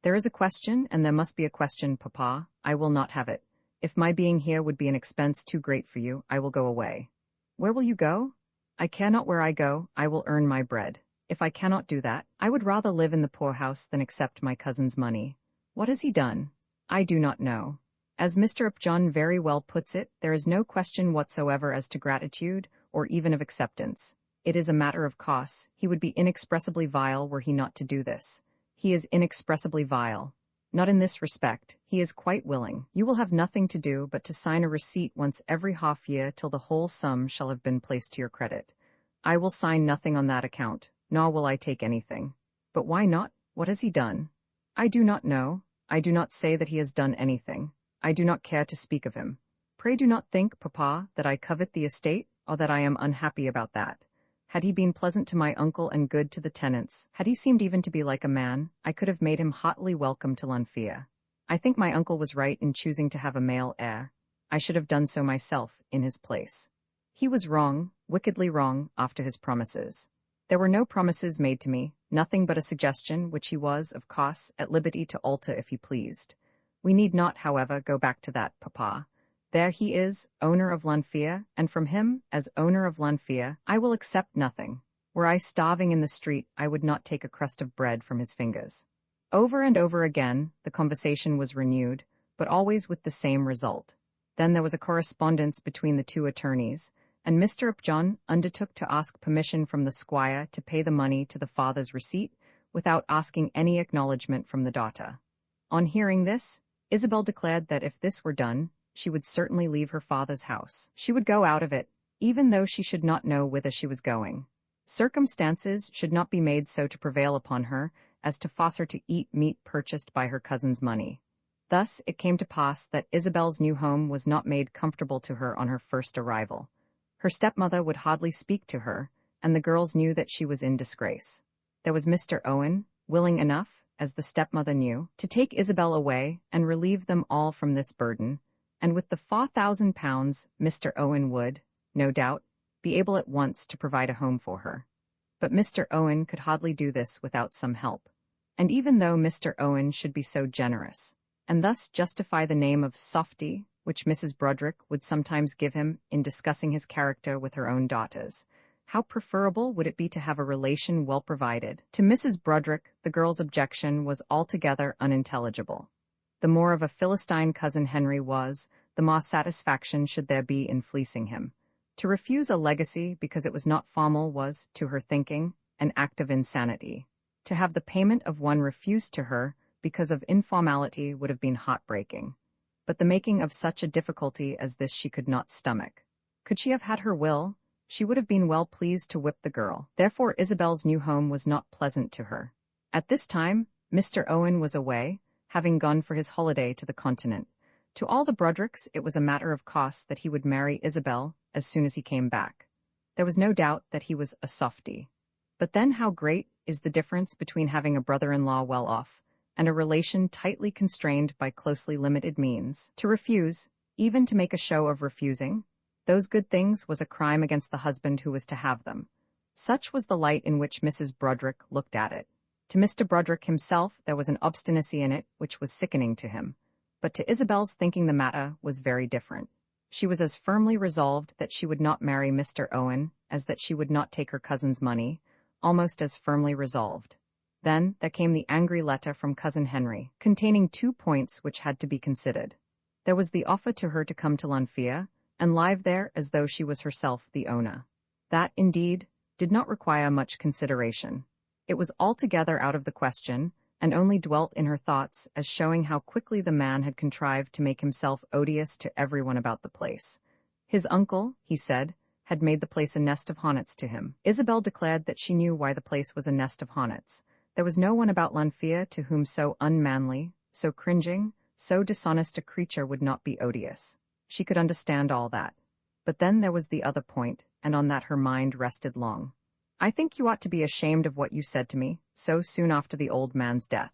"There is a question, and there must be a question, papa. I will not have it. If my being here would be an expense too great for you, I will go away." "Where will you go?" "I care not where I go, I will earn my bread. If I cannot do that, I would rather live in the poorhouse than accept my cousin's money." "What has he done?" "I do not know." As Mr. Upjohn very well puts it, there is no question whatsoever as to gratitude, or even of acceptance. It is a matter of costs. He would be inexpressibly vile were he not to do this. He is inexpressibly vile. Not in this respect, he is quite willing. You will have nothing to do but to sign a receipt once every half year till the whole sum shall have been placed to your credit. I will sign nothing on that account, nor will I take anything. But why not? What has he done? I do not know. I do not say that he has done anything. I do not care to speak of him. Pray do not think, papa, that I covet the estate, or that I am unhappy about that. Had he been pleasant to my uncle and good to the tenants, had he seemed even to be like a man, I could have made him heartily welcome to Lanfear. I think my uncle was right in choosing to have a male heir. I should have done so myself, in his place. He was wrong, wickedly wrong, after his promises. There were no promises made to me, nothing but a suggestion which he was, of course, at liberty to alter if he pleased. We need not, however, go back to that, papa. There he is, owner of Lanfear, and from him, as owner of Lanfear, I will accept nothing. Were I starving in the street, I would not take a crust of bread from his fingers. Over and over again, the conversation was renewed, but always with the same result. Then there was a correspondence between the two attorneys, and Mr. Upjohn undertook to ask permission from the squire to pay the money to the father's receipt, without asking any acknowledgment from the daughter. On hearing this, Isabel declared that if this were done, she would certainly leave her father's house. She would go out of it, even though she should not know whither she was going. Circumstances should not be made so to prevail upon her as to force her to eat meat purchased by her cousin's money. Thus it came to pass that Isabel's new home was not made comfortable to her on her first arrival. Her stepmother would hardly speak to her, and the girls knew that she was in disgrace. There was Mr. Owen, willing enough, as the stepmother knew, to take Isabel away and relieve them all from this burden, and with the £4,000 Mr. Owen would, no doubt, be able at once to provide a home for her. But Mr. Owen could hardly do this without some help. And even though Mr. Owen should be so generous, and thus justify the name of softy, which Mrs. Broderick would sometimes give him in discussing his character with her own daughters, how preferable would it be to have a relation well provided? To Mrs. Broderick, the girl's objection was altogether unintelligible. The more of a Philistine cousin Henry was, the more satisfaction should there be in fleecing him. To refuse a legacy because it was not formal was, to her thinking, an act of insanity. To have the payment of one refused to her because of informality would have been heartbreaking. But the making of such a difficulty as this she could not stomach. Could she have had her will, she would have been well pleased to whip the girl. Therefore Isabel's new home was not pleasant to her. At this time, Mr. Owen was away, having gone for his holiday to the continent. To all the Brodericks it was a matter of course that he would marry Isabel as soon as he came back. There was no doubt that he was a softy. But then how great is the difference between having a brother-in-law well off, and a relation tightly constrained by closely limited means. To refuse, even to make a show of refusing, those good things was a crime against the husband who was to have them. Such was the light in which Mrs. Broderick looked at it. To Mr. Broderick himself there was an obstinacy in it which was sickening to him. But to Isabel's thinking the matter was very different. She was as firmly resolved that she would not marry Mr. Owen as that she would not take her cousin's money, almost as firmly resolved. Then there came the angry letter from Cousin Henry, containing 2 points which had to be considered. There was the offer to her to come to Lanfear, and live there as though she was herself the owner. That, indeed, did not require much consideration. It was altogether out of the question, and only dwelt in her thoughts as showing how quickly the man had contrived to make himself odious to everyone about the place. His uncle, he said, had made the place a nest of hornets to him. Isabel declared that she knew why the place was a nest of hornets. There was no one about Lanfear to whom so unmanly, so cringing, so dishonest a creature would not be odious. She could understand all that. But then there was the other point, and on that her mind rested long. I think you ought to be ashamed of what you said to me, so soon after the old man's death.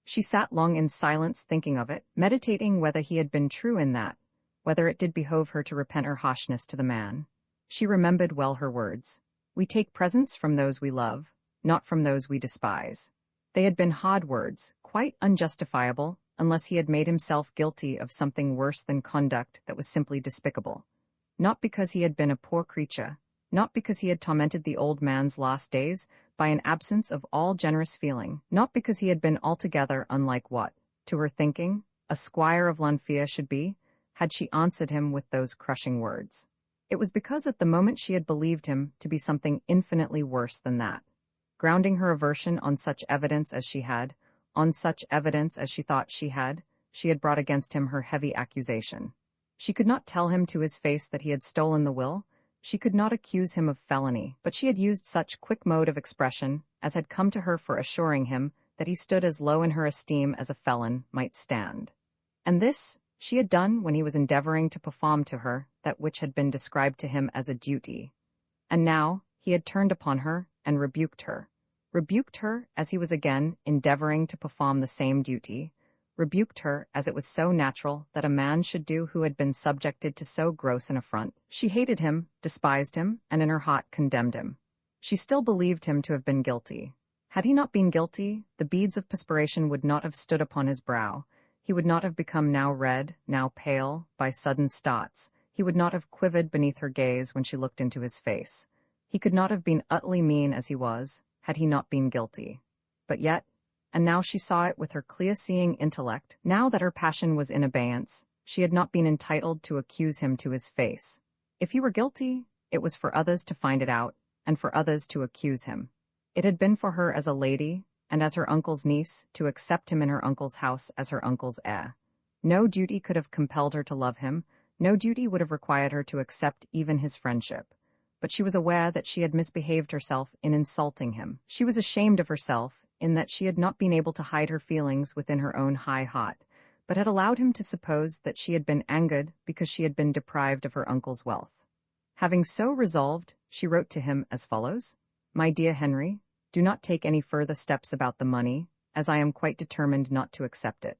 She sat long in silence thinking of it, meditating whether he had been true in that, whether it did behove her to repent her harshness to the man. She remembered well her words. We take presents from those we love, not from those we despise. They had been hard words, quite unjustifiable, unless he had made himself guilty of something worse than conduct that was simply despicable. Not because he had been a poor creature, not because he had tormented the old man's last days by an absence of all generous feeling, not because he had been altogether unlike what, to her thinking, a squire of Lanfear should be, had she answered him with those crushing words. It was because at the moment she had believed him to be something infinitely worse than that. Grounding her aversion on such evidence as she had, on such evidence as she thought she had brought against him her heavy accusation. She could not tell him to his face that he had stolen the will, she could not accuse him of felony, but she had used such quick mode of expression as had come to her for assuring him that he stood as low in her esteem as a felon might stand. And this she had done when he was endeavoring to perform to her that which had been described to him as a duty. And now he had turned upon her and rebuked her as he was again endeavoring to perform the same duty, rebuked her as it was so natural that a man should do who had been subjected to so gross an affront. She hated him, despised him, and in her heart condemned him. She still believed him to have been guilty. Had he not been guilty, the beads of perspiration would not have stood upon his brow. He would not have become now red, now pale, by sudden starts. He would not have quivered beneath her gaze when she looked into his face. He could not have been utterly mean as he was, had he not been guilty. But yet, and now she saw it with her clear-seeing intellect, now that her passion was in abeyance, she had not been entitled to accuse him to his face. If he were guilty, it was for others to find it out, and for others to accuse him. It had been for her as a lady, and as her uncle's niece, to accept him in her uncle's house as her uncle's heir. No duty could have compelled her to love him, no duty would have required her to accept even his friendship. But she was aware that she had misbehaved herself in insulting him. She was ashamed of herself in that she had not been able to hide her feelings within her own high heart, but had allowed him to suppose that she had been angered because she had been deprived of her uncle's wealth. Having so resolved, she wrote to him as follows: "My dear Henry, do not take any further steps about the money, as I am quite determined not to accept it.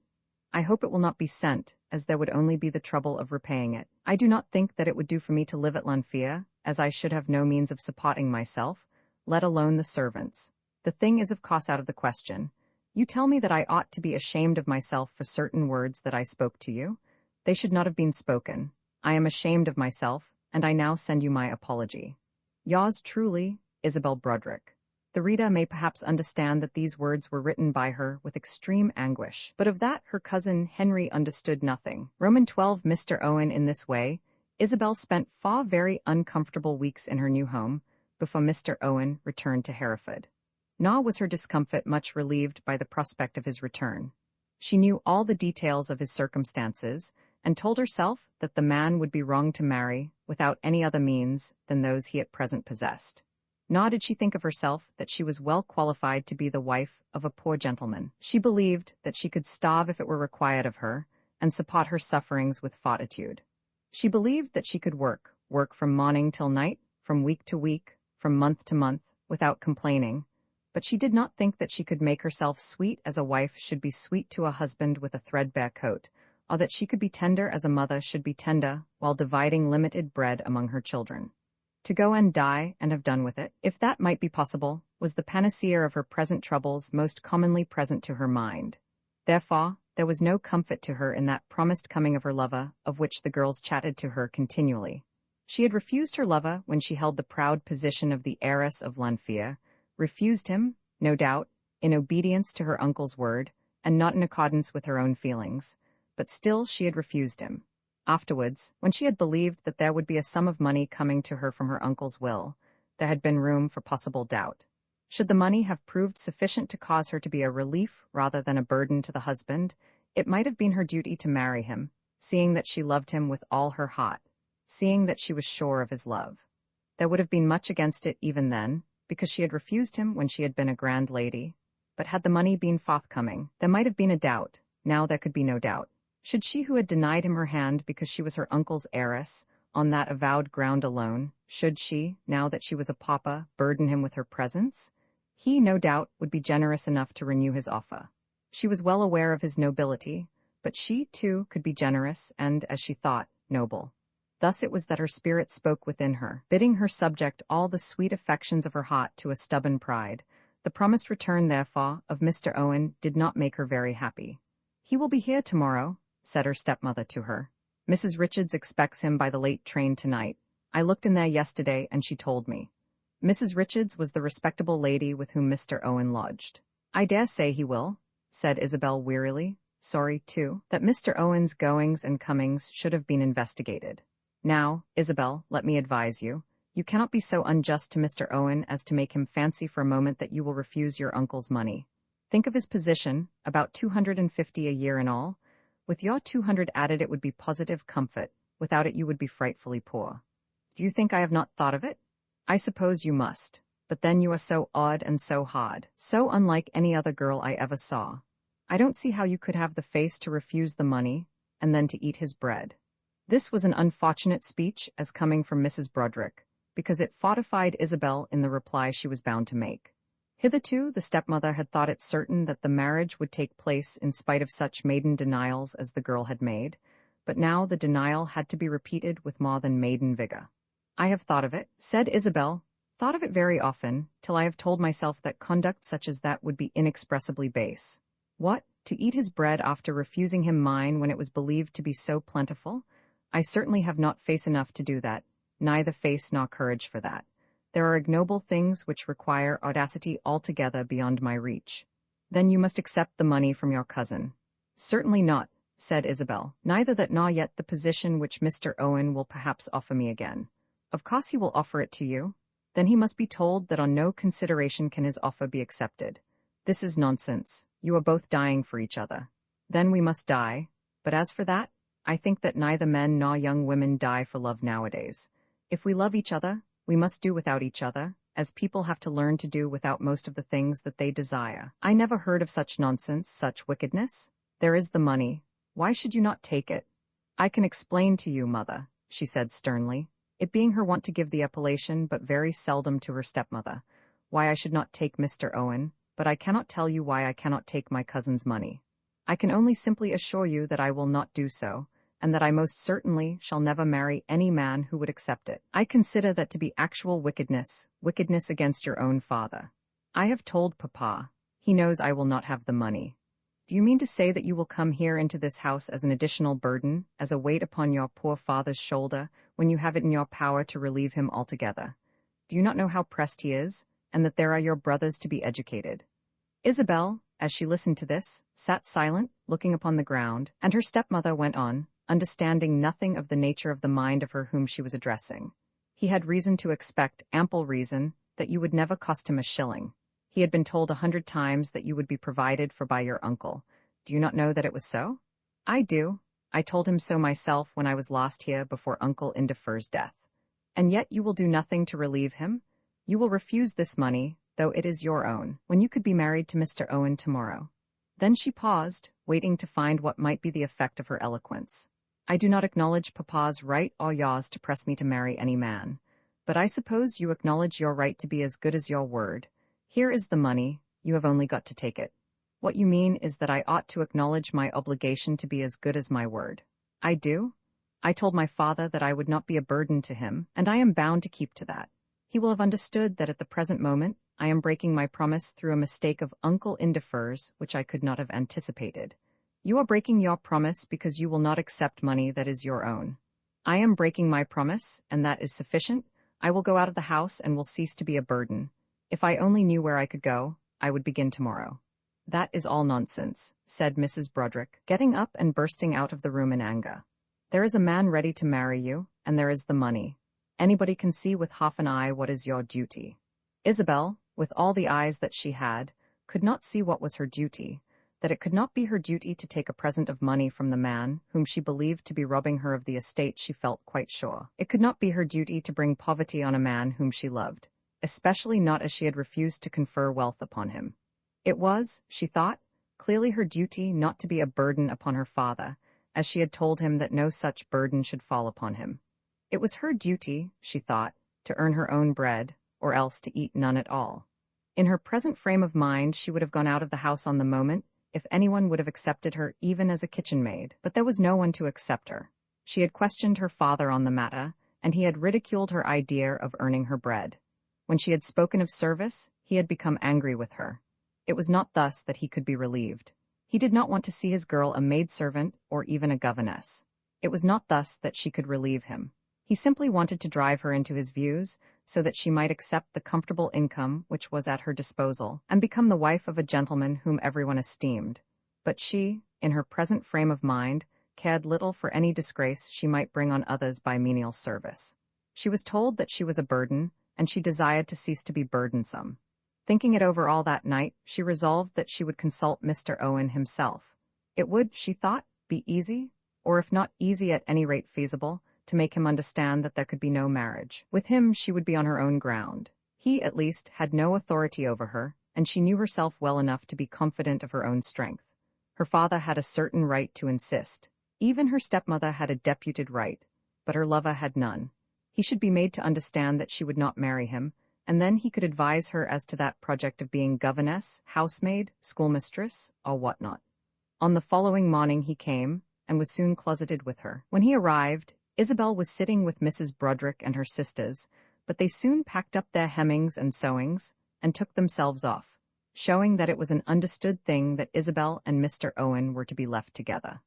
I hope it will not be sent, as there would only be the trouble of repaying it. I do not think that it would do for me to live at Lanfear, as I should have no means of supporting myself, let alone the servants. The thing is of course out of the question. You tell me that I ought to be ashamed of myself for certain words that I spoke to you. They should not have been spoken. I am ashamed of myself, and I now send you my apology. Yours truly, Isabel Broderick." The reader may perhaps understand that these words were written by her with extreme anguish, but of that her cousin Henry understood nothing. Roman 12 Mr. Owen in this way, Isabel spent 4 very uncomfortable weeks in her new home before Mr. Owen returned to Hereford. Nor was her discomfort much relieved by the prospect of his return. She knew all the details of his circumstances, and told herself that the man would be wrong to marry without any other means than those he at present possessed. Nor did she think of herself that she was well qualified to be the wife of a poor gentleman. She believed that she could starve if it were required of her, and support her sufferings with fortitude. She believed that she could work from morning till night, from week to week, from month to month, without complaining, but she did not think that she could make herself sweet as a wife should be sweet to a husband with a threadbare coat, or that she could be tender as a mother should be tender while dividing limited bread among her children. To go and die and have done with it, if that might be possible, was the panacea of her present troubles most commonly present to her mind. Therefore, there was no comfort to her in that promised coming of her lover, of which the girls chatted to her continually. She had refused her lover when she held the proud position of the heiress of Lanfear, refused him, no doubt, in obedience to her uncle's word, and not in accordance with her own feelings, but still she had refused him. Afterwards, when she had believed that there would be a sum of money coming to her from her uncle's will, there had been room for possible doubt. Should the money have proved sufficient to cause her to be a relief rather than a burden to the husband, it might have been her duty to marry him, seeing that she loved him with all her heart, seeing that she was sure of his love. There would have been much against it even then, because she had refused him when she had been a grand lady, but had the money been forthcoming, there might have been a doubt. Now there could be no doubt. Should she who had denied him her hand because she was her uncle's heiress, on that avowed ground alone, should she, now that she was a pauper, burden him with her presence? He, no doubt, would be generous enough to renew his offer. She was well aware of his nobility, but she, too, could be generous and, as she thought, noble. Thus it was that her spirit spoke within her, bidding her subject all the sweet affections of her heart to a stubborn pride. The promised return, therefore, of Mr. Owen did not make her very happy. "He will be here tomorrow," said her stepmother to her. "Mrs. Richards expects him by the late train tonight. I looked in there yesterday and she told me." Mrs. Richards was the respectable lady with whom Mr. Owen lodged. "I dare say he will," said Isabel wearily. sorry, too, that Mr. Owen's goings and comings should have been investigated. Now, Isabel, let me advise you. You cannot be so unjust to Mr. Owen as to make him fancy for a moment that you will refuse your uncle's money. Think of his position, about 250 a year in all. With your 200 added it would be positive comfort, without it you would be frightfully poor. Do you think I have not thought of it? I suppose you must. But then you are so odd and so hard, so unlike any other girl I ever saw. I don't see how you could have the face to refuse the money, and then to eat his bread. This was an unfortunate speech as coming from Mrs. Broderick, because it fortified Isabel in the reply she was bound to make. Hitherto the stepmother had thought it certain that the marriage would take place in spite of such maiden denials as the girl had made, but now the denial had to be repeated with more than maiden vigor. I have thought of it, said Isabel, thought of it very often, till I have told myself that conduct such as that would be inexpressibly base. What, to eat his bread after refusing him mine when it was believed to be so plentiful? I certainly have not face enough to do that, neither face nor courage for that. There are ignoble things which require audacity altogether beyond my reach. Then you must accept the money from your cousin. Certainly not, said Isabel, neither that nor yet the position which Mr. Owen will perhaps offer me again. Of course he will offer it to you. Then he must be told that on no consideration can his offer be accepted. This is nonsense. You are both dying for each other. Then we must die. But as for that, I think that neither men nor young women die for love nowadays. If we love each other, we must do without each other, as people have to learn to do without most of the things that they desire. I never heard of such nonsense, such wickedness. There is the money. Why should you not take it? I can explain to you, mother, she said sternly, it being her wont to give the appellation but very seldom to her stepmother, why I should not take Mr. Owen, but I cannot tell you why I cannot take my cousin's money. I can only simply assure you that I will not do so, and that I most certainly shall never marry any man who would accept it. I consider that to be actual wickedness, wickedness against your own father. I have told Papa. He knows I will not have the money. Do you mean to say that you will come here into this house as an additional burden, as a weight upon your poor father's shoulder, when you have it in your power to relieve him altogether? Do you not know how pressed he is, and that there are your brothers to be educated? Isabel, as she listened to this, sat silent, looking upon the ground, and her stepmother went on, understanding nothing of the nature of the mind of her whom she was addressing. He had reason to expect, ample reason, that you would never cost him a shilling. He had been told 100 times that you would be provided for by your uncle. Do you not know that it was so? I do. I told him so myself when I was lost here before Uncle Indefer's death. And yet you will do nothing to relieve him? You will refuse this money, though it is your own, when you could be married to Mr. Owen tomorrow. Then she paused, waiting to find what might be the effect of her eloquence. I do not acknowledge Papa's right or yours to press me to marry any man. But I suppose you acknowledge your right to be as good as your word. Here is the money, you have only got to take it. What you mean is that I ought to acknowledge my obligation to be as good as my word. I do. I told my father that I would not be a burden to him, and I am bound to keep to that. He will have understood that at the present moment I am breaking my promise through a mistake of Uncle Indefer's which I could not have anticipated. You are breaking your promise because you will not accept money that is your own. I am breaking my promise, and that is sufficient. I will go out of the house and will cease to be a burden. If I only knew where I could go, I would begin tomorrow. That is all nonsense, said Mrs. Broderick, getting up and bursting out of the room in anger. There is a man ready to marry you, and there is the money. Anybody can see with half an eye what is your duty. Isabel, with all the eyes that she had, could not see what was her duty, that it could not be her duty to take a present of money from the man whom she believed to be robbing her of the estate she felt quite sure. It could not be her duty to bring poverty on a man whom she loved, especially not as she had refused to confer wealth upon him. It was, she thought, clearly her duty not to be a burden upon her father, as she had told him that no such burden should fall upon him. It was her duty, she thought, to earn her own bread, or else to eat none at all. In her present frame of mind she would have gone out of the house on the moment, if anyone would have accepted her even as a kitchen maid, but there was no one to accept her. She had questioned her father on the matter, and he had ridiculed her idea of earning her bread. When she had spoken of service, he had become angry with her. It was not thus that he could be relieved. He did not want to see his girl a maidservant or even a governess. It was not thus that she could relieve him. He simply wanted to drive her into his views, so that she might accept the comfortable income which was at her disposal, and become the wife of a gentleman whom everyone esteemed. But she, in her present frame of mind, cared little for any disgrace she might bring on others by menial service. She was told that she was a burden, and she desired to cease to be burdensome. Thinking it over all that night, she resolved that she would consult Mr. Owen himself. It would, she thought, be easy, or if not easy at any rate feasible, to make him understand that there could be no marriage. With him she would be on her own ground. He, at least, had no authority over her, and she knew herself well enough to be confident of her own strength. Her father had a certain right to insist. Even her stepmother had a deputed right, but her lover had none. He should be made to understand that she would not marry him, and then he could advise her as to that project of being governess, housemaid, schoolmistress, or what not. On the following morning he came, and was soon closeted with her. When he arrived, Isabel was sitting with Mrs. Broderick and her sisters, but they soon packed up their hemmings and sewings, and took themselves off, showing that it was an understood thing that Isabel and Mr. Owen were to be left together.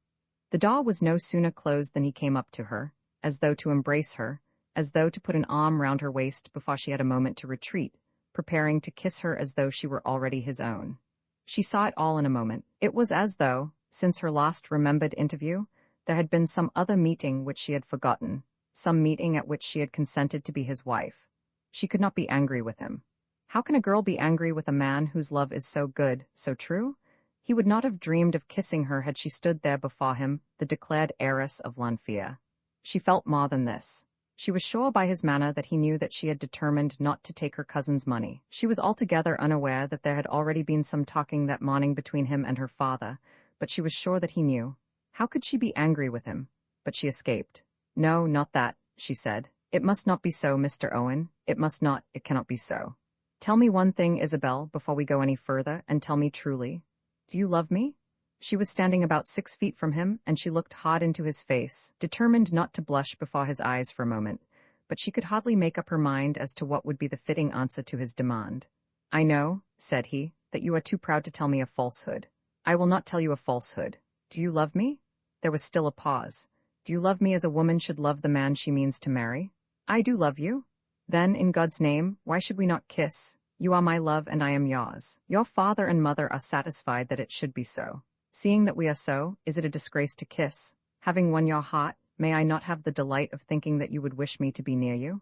The door was no sooner closed than he came up to her, as though to embrace her, as though to put an arm round her waist before she had a moment to retreat, preparing to kiss her as though she were already his own. She saw it all in a moment. It was as though, since her last remembered interview, there had been some other meeting which she had forgotten, some meeting at which she had consented to be his wife. She could not be angry with him. How can a girl be angry with a man whose love is so good, so true? He would not have dreamed of kissing her had she stood there before him, the declared heiress of Lanfear. She felt more than this. She was sure by his manner that he knew that she had determined not to take her cousin's money. She was altogether unaware that there had already been some talking that morning between him and her father, but she was sure that he knew. How could she be angry with him? But she escaped. "No, not that," she said. "It must not be so, Mr. Owen. It must not, it cannot be so. Tell me one thing, Isabel, before we go any further, and tell me truly. Do you love me?" She was standing about 6 feet from him, and she looked hard into his face, determined not to blush before his eyes for a moment, but she could hardly make up her mind as to what would be the fitting answer to his demand. "I know," said he, "that you are too proud to tell me a falsehood. I will not tell you a falsehood. Do you love me?" There was still a pause. "Do you love me as a woman should love the man she means to marry?" "I do love you." "Then, in God's name, why should we not kiss? You are my love and I am yours. Your father and mother are satisfied that it should be so. Seeing that we are so, is it a disgrace to kiss? Having won your heart, may I not have the delight of thinking that you would wish me to be near you?"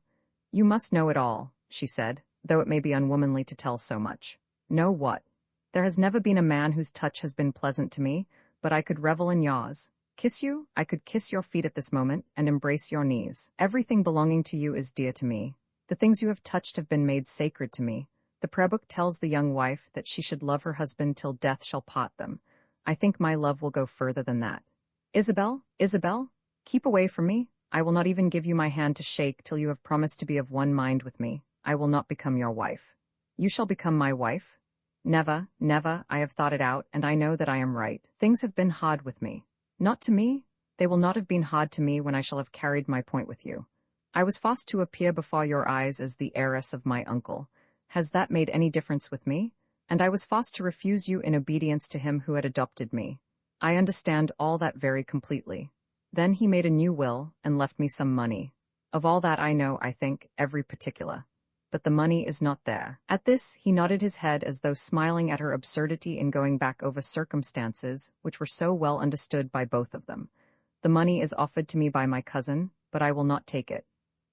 "You must know it all," she said, "though it may be unwomanly to tell so much." "Know what?" "There has never been a man whose touch has been pleasant to me, but I could revel in yours. Kiss you? I could kiss your feet at this moment, and embrace your knees. Everything belonging to you is dear to me. The things you have touched have been made sacred to me. The prayer book tells the young wife that she should love her husband till death shall part them. I think my love will go further than that. Isabel, Isabel, keep away from me. I will not even give you my hand to shake till you have promised to be of one mind with me. I will not become your wife." "You shall become my wife?" "Never, never. I have thought it out, and I know that I am right. Things have been hard with me." "Not to me. They will not have been hard to me when I shall have carried my point with you. I was forced to appear before your eyes as the heiress of my uncle. Has that made any difference with me? And I was forced to refuse you in obedience to him who had adopted me. I understand all that very completely. Then he made a new will, and left me some money. Of all that I know, I think, every particular. But the money is not there." At this, he nodded his head as though smiling at her absurdity in going back over circumstances which were so well understood by both of them. "The money is offered to me by my cousin, but I will not take it.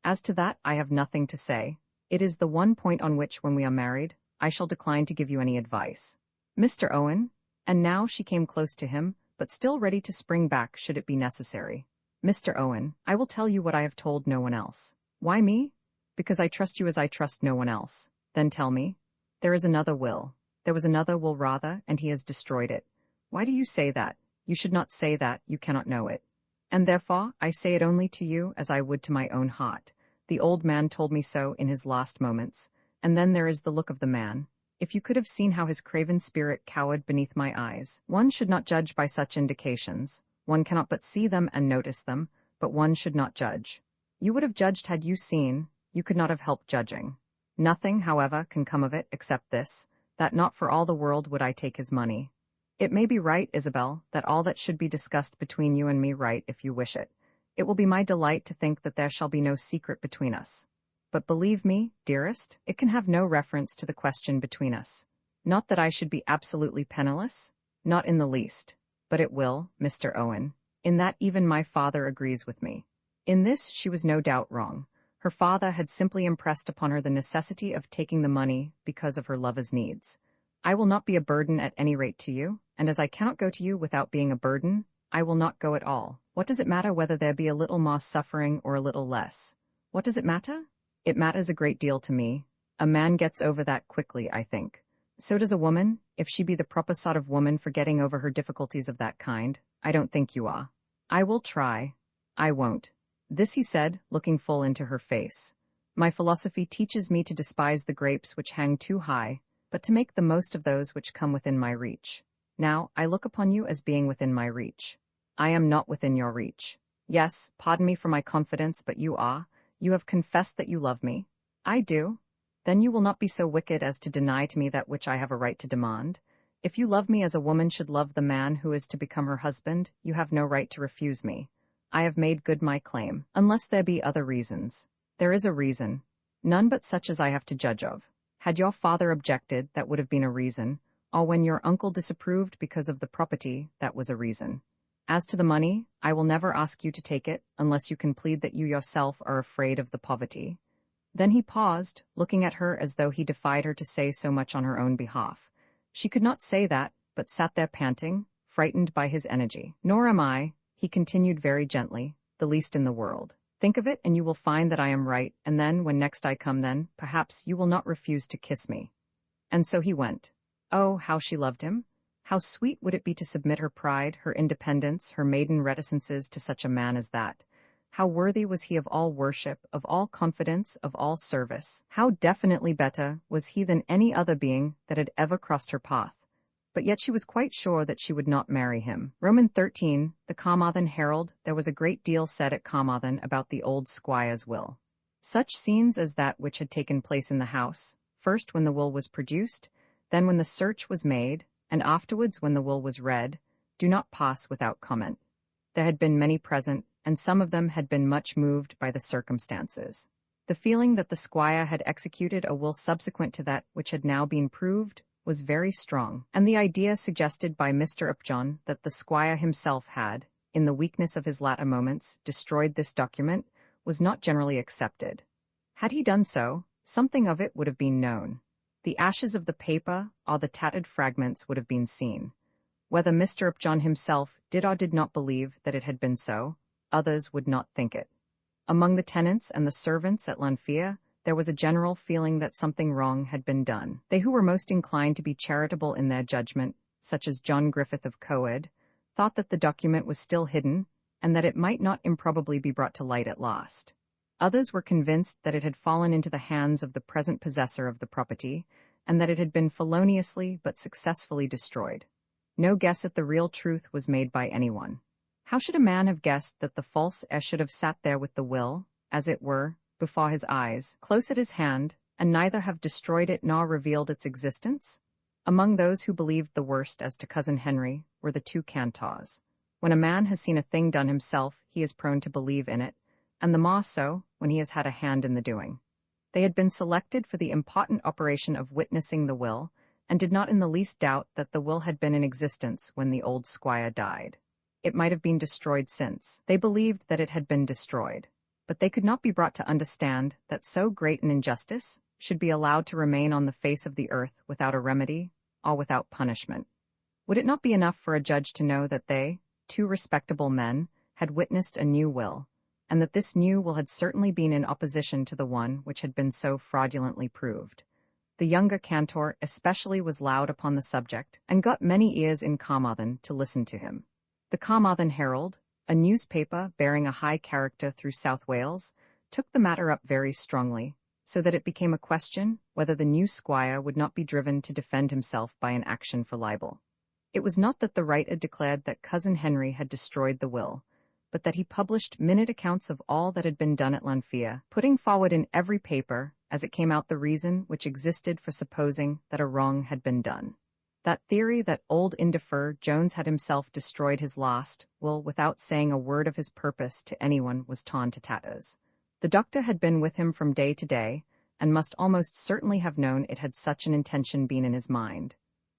As to that, I have nothing to say. It is the one point on which, when we are married, I shall decline to give you any advice. Mr. Owen," and now she came close to him, but still ready to spring back should it be necessary. "Mr. Owen, I will tell you what I have told no one else." "Why me?" "Because I trust you as I trust no one else." "Then tell me." "There is another will. There was another will rather, and he has destroyed it." "Why do you say that? You should not say that, you cannot know it." "And therefore, I say it only to you as I would to my own heart. The old man told me so in his last moments. And then there is the look of the man. If you could have seen how his craven spirit cowered beneath my eyes. One should not judge by such indications. One cannot but see them and notice them, but one should not judge. You would have judged had you seen. You could not have helped judging. Nothing, however, can come of it except this, that not for all the world would I take his money. It may be right, Isabel, that all that should be discussed between you and me right if you wish it. It will be my delight to think that there shall be no secret between us. But believe me, dearest, it can have no reference to the question between us. Not that I should be absolutely penniless. Not in the least. But it will, Mr. Owen. In that even my father agrees with me. In this she was no doubt wrong. Her father had simply impressed upon her the necessity of taking the money because of her lover's needs. I will not be a burden at any rate to you, and as I cannot go to you without being a burden, I will not go at all. What does it matter whether there be a little more suffering or a little less? What does it matter? It matters a great deal to me. A man gets over that quickly, I think. So does a woman, if she be the proper sort of woman for getting over her difficulties of that kind. I don't think you are. I will try. I won't. This he said, looking full into her face. My philosophy teaches me to despise the grapes which hang too high, but to make the most of those which come within my reach. Now, I look upon you as being within my reach. I am not within your reach. Yes, pardon me for my confidence, but you are. You have confessed that you love me. I do. Then you will not be so wicked as to deny to me that which I have a right to demand. If you love me as a woman should love the man who is to become her husband, you have no right to refuse me. I have made good my claim, unless there be other reasons. There is a reason. None but such as I have to judge of. Had your father objected, that would have been a reason, or when your uncle disapproved because of the property, that was a reason. As to the money, I will never ask you to take it, unless you can plead that you yourself are afraid of the poverty. Then he paused, looking at her as though he defied her to say so much on her own behalf. She could not say that, but sat there panting, frightened by his energy. Nor am I, he continued very gently, the least in the world. Think of it and you will find that I am right, and then, when next I come then, perhaps you will not refuse to kiss me. And so he went. Oh, how she loved him! How sweet would it be to submit her pride, her independence, her maiden reticences to such a man as that! How worthy was he of all worship, of all confidence, of all service! How definitely better was he than any other being that had ever crossed her path! But yet she was quite sure that she would not marry him. Roman 13, the Carmarthen Herald. There was a great deal said at Carmarthen about the old squire's will. Such scenes as that which had taken place in the house, first when the will was produced, then when the search was made, and afterwards when the will was read, do not pass without comment. There had been many present, and some of them had been much moved by the circumstances. The feeling that the squire had executed a will subsequent to that which had now been proved was very strong, and the idea suggested by Mr. Upjohn that the squire himself had, in the weakness of his latter moments, destroyed this document, was not generally accepted. Had he done so, something of it would have been known. The ashes of the paper or the tattered fragments would have been seen. Whether Mr. Upjohn himself did or did not believe that it had been so, others would not think it. Among the tenants and the servants at Lanfear, there was a general feeling that something wrong had been done. They who were most inclined to be charitable in their judgment, such as John Griffith of Coed, thought that the document was still hidden, and that it might not improbably be brought to light at last. Others were convinced that it had fallen into the hands of the present possessor of the property, and that it had been feloniously but successfully destroyed. No guess at the real truth was made by anyone. How should a man have guessed that the false heir should have sat there with the will, as it were, before his eyes, close at his hand, and neither have destroyed it nor revealed its existence? Among those who believed the worst as to Cousin Henry were the two cantors. When a man has seen a thing done himself, he is prone to believe in it, and the more so when he has had a hand in the doing. They had been selected for the important operation of witnessing the will, and did not in the least doubt that the will had been in existence when the old squire died. It might have been destroyed since. They believed that it had been destroyed. But they could not be brought to understand that so great an injustice should be allowed to remain on the face of the earth without a remedy, or without punishment. Would it not be enough for a judge to know that they, two respectable men, had witnessed a new will, and that this new will had certainly been in opposition to the one which had been so fraudulently proved? The younger cantor especially was loud upon the subject, and got many ears in Carmarthen to listen to him. The Carmarthen Herald, a newspaper bearing a high character through South Wales, took the matter up very strongly, so that it became a question whether the new squire would not be driven to defend himself by an action for libel. It was not that the writer declared that Cousin Henry had destroyed the will, but that he published minute accounts of all that had been done at Lanfear, putting forward in every paper, as it came out, the reason which existed for supposing that a wrong had been done. That theory that old Indefer Jones had himself destroyed his last will without saying a word of his purpose to anyone was torn to tatters. The doctor had been with him from day to day, and must almost certainly have known it had such an intention been in his mind.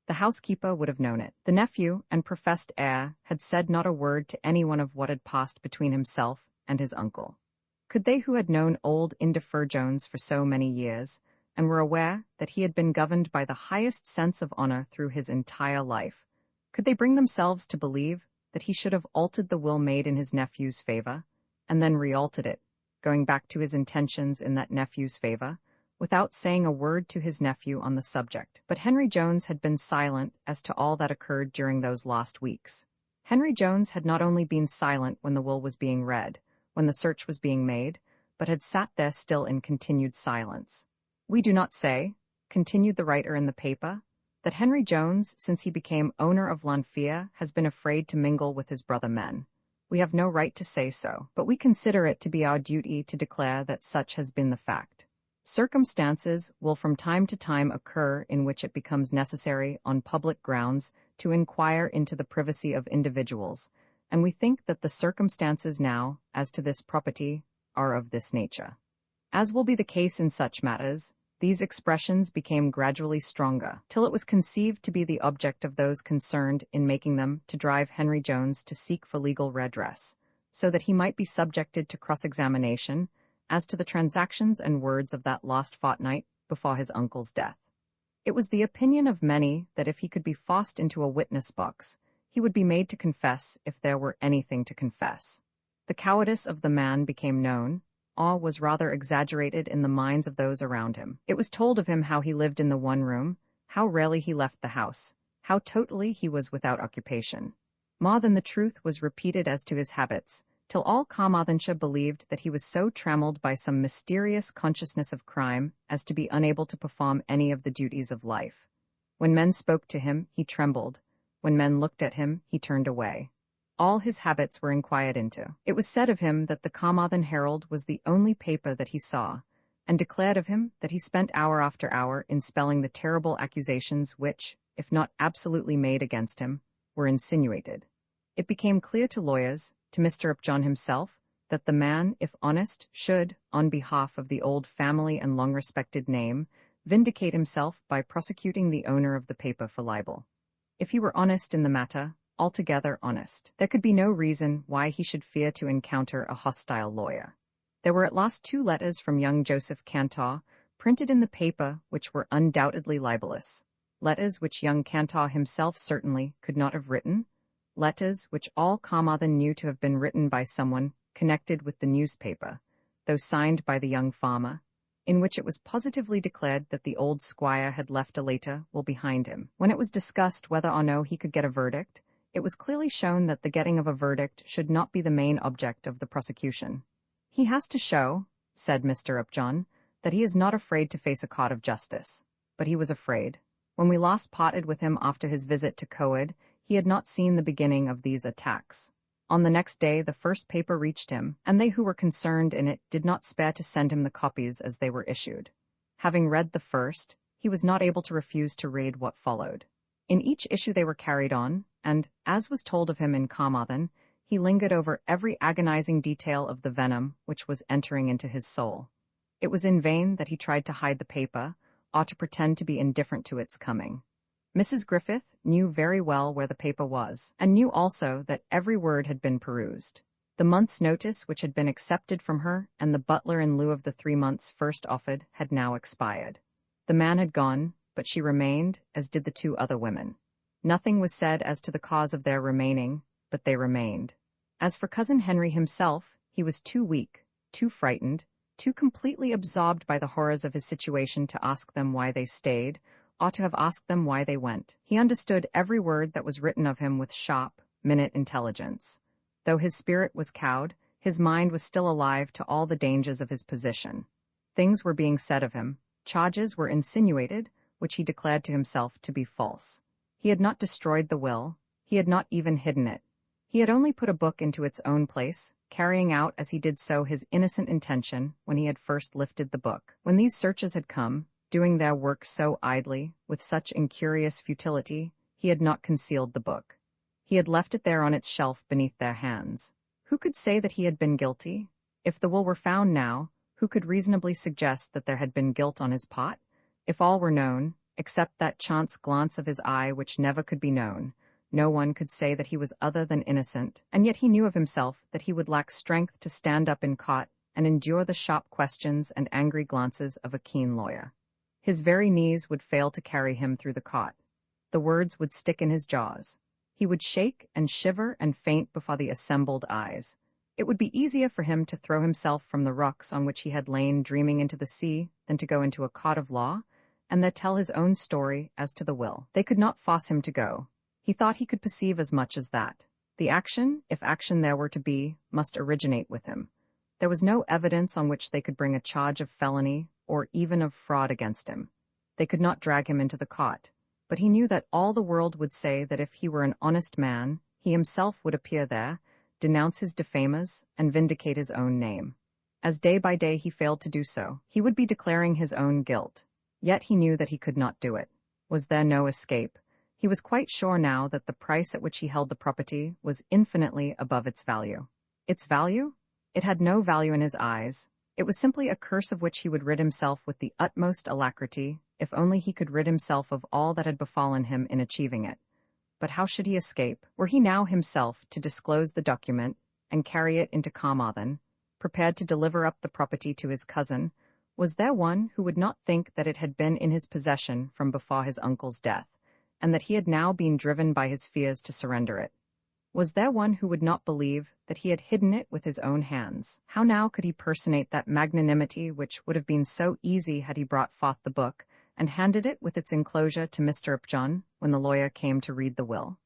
The housekeeper would have known it. The nephew and professed heir had said not a word to anyone of what had passed between himself and his uncle. Could they who had known old Indefer Jones for so many years, and were aware that he had been governed by the highest sense of honor through his entire life, could they bring themselves to believe that he should have altered the will made in his nephew's favor, and then re-altered it, going back to his intentions in that nephew's favor, without saying a word to his nephew on the subject? But Henry Jones had been silent as to all that occurred during those last weeks. Henry Jones had not only been silent when the will was being read, when the search was being made, but had sat there still in continued silence. We do not say, continued the writer in the paper, that Henry Jones, since he became owner of Lanfear, has been afraid to mingle with his brother men. We have no right to say so, but we consider it to be our duty to declare that such has been the fact. Circumstances will from time to time occur in which it becomes necessary, on public grounds, to inquire into the privacy of individuals, and we think that the circumstances now, as to this property, are of this nature. As will be the case in such matters, these expressions became gradually stronger, till it was conceived to be the object of those concerned in making them to drive Henry Jones to seek for legal redress, so that he might be subjected to cross-examination as to the transactions and words of that last fortnight before his uncle's death. It was the opinion of many that if he could be forced into a witness box, he would be made to confess if there were anything to confess. The cowardice of the man became known, or was rather exaggerated in the minds of those around him. It was told of him how he lived in the one room, how rarely he left the house, how totally he was without occupation. More than the truth was repeated as to his habits, till all Carmarthenshire believed that he was so trammelled by some mysterious consciousness of crime as to be unable to perform any of the duties of life. When men spoke to him, he trembled. When men looked at him, he turned away. All his habits were inquired into. It was said of him that the Carmarthen Herald was the only paper that he saw, and declared of him that he spent hour after hour in spelling the terrible accusations which, if not absolutely made against him, were insinuated. It became clear to lawyers, to Mr. Upjohn himself, that the man, if honest, should, on behalf of the old family and long-respected name, vindicate himself by prosecuting the owner of the paper for libel. If he were honest in the matter, altogether honest, there could be no reason why he should fear to encounter a hostile lawyer. There were at last 2 letters from young Joseph Cantor, printed in the paper, which were undoubtedly libelous. Letters which young Cantor himself certainly could not have written, letters which all Carmarthen knew to have been written by someone connected with the newspaper, though signed by the young farmer, in which it was positively declared that the old squire had left a later will behind him. When it was discussed whether or no he could get a verdict, it was clearly shown that the getting of a verdict should not be the main object of the prosecution. He has to show, said Mr. Upjohn, that he is not afraid to face a court of justice. But he was afraid. When we last parted with him after his visit to Coed, he had not seen the beginning of these attacks. On the next day the first paper reached him, and they who were concerned in it did not spare to send him the copies as they were issued. Having read the first, he was not able to refuse to read what followed. In each issue they were carried on, and, as was told of him in Carmarthen, he lingered over every agonizing detail of the venom which was entering into his soul. It was in vain that he tried to hide the paper, or to pretend to be indifferent to its coming. Mrs. Griffith knew very well where the paper was, and knew also that every word had been perused. The month's notice which had been accepted from her, and the butler in lieu of the 3 months first offered, had now expired. The man had gone, but she remained, as did the 2 other women. Nothing was said as to the cause of their remaining, but they remained. As for Cousin Henry himself, he was too weak, too frightened, too completely absorbed by the horrors of his situation to ask them why they stayed, or to have asked them why they went. He understood every word that was written of him with sharp, minute intelligence. Though his spirit was cowed, his mind was still alive to all the dangers of his position. Things were being said of him, charges were insinuated, which he declared to himself to be false. He had not destroyed the will, he had not even hidden it. He had only put a book into its own place, carrying out as he did so his innocent intention when he had first lifted the book. When these searches had come, doing their work so idly, with such incurious futility, he had not concealed the book. He had left it there on its shelf beneath their hands. Who could say that he had been guilty? If the will were found now, who could reasonably suggest that there had been guilt on his part? If all were known, except that chance glance of his eye which never could be known. No one could say that he was other than innocent, and yet he knew of himself that he would lack strength to stand up in court and endure the sharp questions and angry glances of a keen lawyer. His very knees would fail to carry him through the court. The words would stick in his jaws. He would shake and shiver and faint before the assembled eyes. It would be easier for him to throw himself from the rocks on which he had lain dreaming into the sea than to go into a court of law, and there tell his own story as to the will. They could not force him to go. He thought he could perceive as much as that. The action, if action there were to be, must originate with him. There was no evidence on which they could bring a charge of felony or even of fraud against him. They could not drag him into the court, but he knew that all the world would say that if he were an honest man, he himself would appear there, denounce his defamers, and vindicate his own name. As day by day he failed to do so, he would be declaring his own guilt. Yet he knew that he could not do it. Was there no escape? He was quite sure now that the price at which he held the property was infinitely above its value. Its value? It had no value in his eyes. It was simply a curse of which he would rid himself with the utmost alacrity, if only he could rid himself of all that had befallen him in achieving it. But how should he escape? Were he now himself to disclose the document and carry it into Carmarthen, prepared to deliver up the property to his cousin, was there one who would not think that it had been in his possession from before his uncle's death, and that he had now been driven by his fears to surrender it? Was there one who would not believe that he had hidden it with his own hands? How now could he personate that magnanimity which would have been so easy had he brought forth the book, and handed it with its enclosure to Mr. Upjohn when the lawyer came to read the will?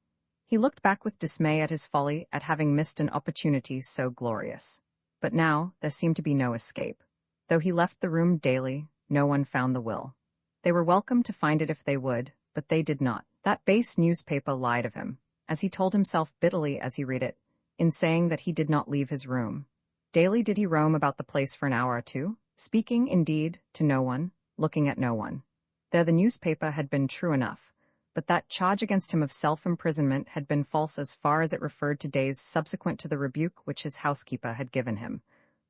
He looked back with dismay at his folly at having missed an opportunity so glorious. But now there seemed to be no escape. Though he left the room daily, no one found the will. They were welcome to find it if they would, but they did not. That base newspaper lied of him, as he told himself bitterly as he read it, in saying that he did not leave his room. Daily did he roam about the place for an hour or two, speaking, indeed, to no one, looking at no one. There the newspaper had been true enough, but that charge against him of self-imprisonment had been false as far as it referred to days subsequent to the rebuke which his housekeeper had given him.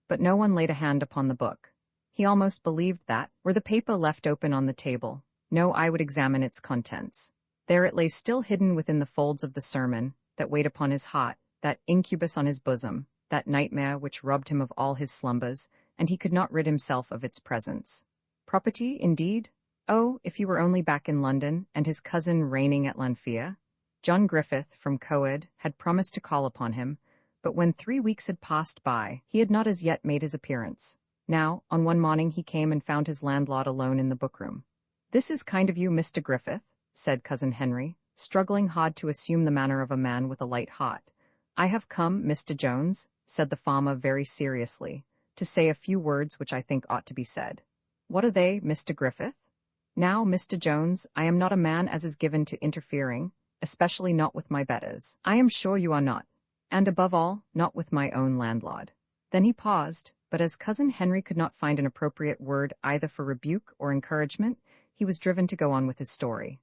But no one laid a hand upon the book. He almost believed that, were the paper left open on the table, no eye would examine its contents. There it lay still hidden within the folds of the sermon that weighed upon his heart, that incubus on his bosom, that nightmare which robbed him of all his slumbers, and he could not rid himself of its presence. Property, indeed? Oh, if he were only back in London, and his cousin reigning at Lanfear. John Griffith, from Coed, had promised to call upon him, but when 3 weeks had passed by, he had not as yet made his appearance. Now, on one morning he came and found his landlord alone in the bookroom. "This is kind of you, Mr. Griffith," said Cousin Henry, struggling hard to assume the manner of a man with a light heart. "I have come, Mr. Jones," said the farmer very seriously, "to say a few words which I think ought to be said." "What are they, Mr. Griffith?" "Now, Mr. Jones, I am not a man as is given to interfering, especially not with my betters. I am sure you are not, and above all, not with my own landlord." Then he paused, but as Cousin Henry could not find an appropriate word either for rebuke or encouragement, he was driven to go on with his story.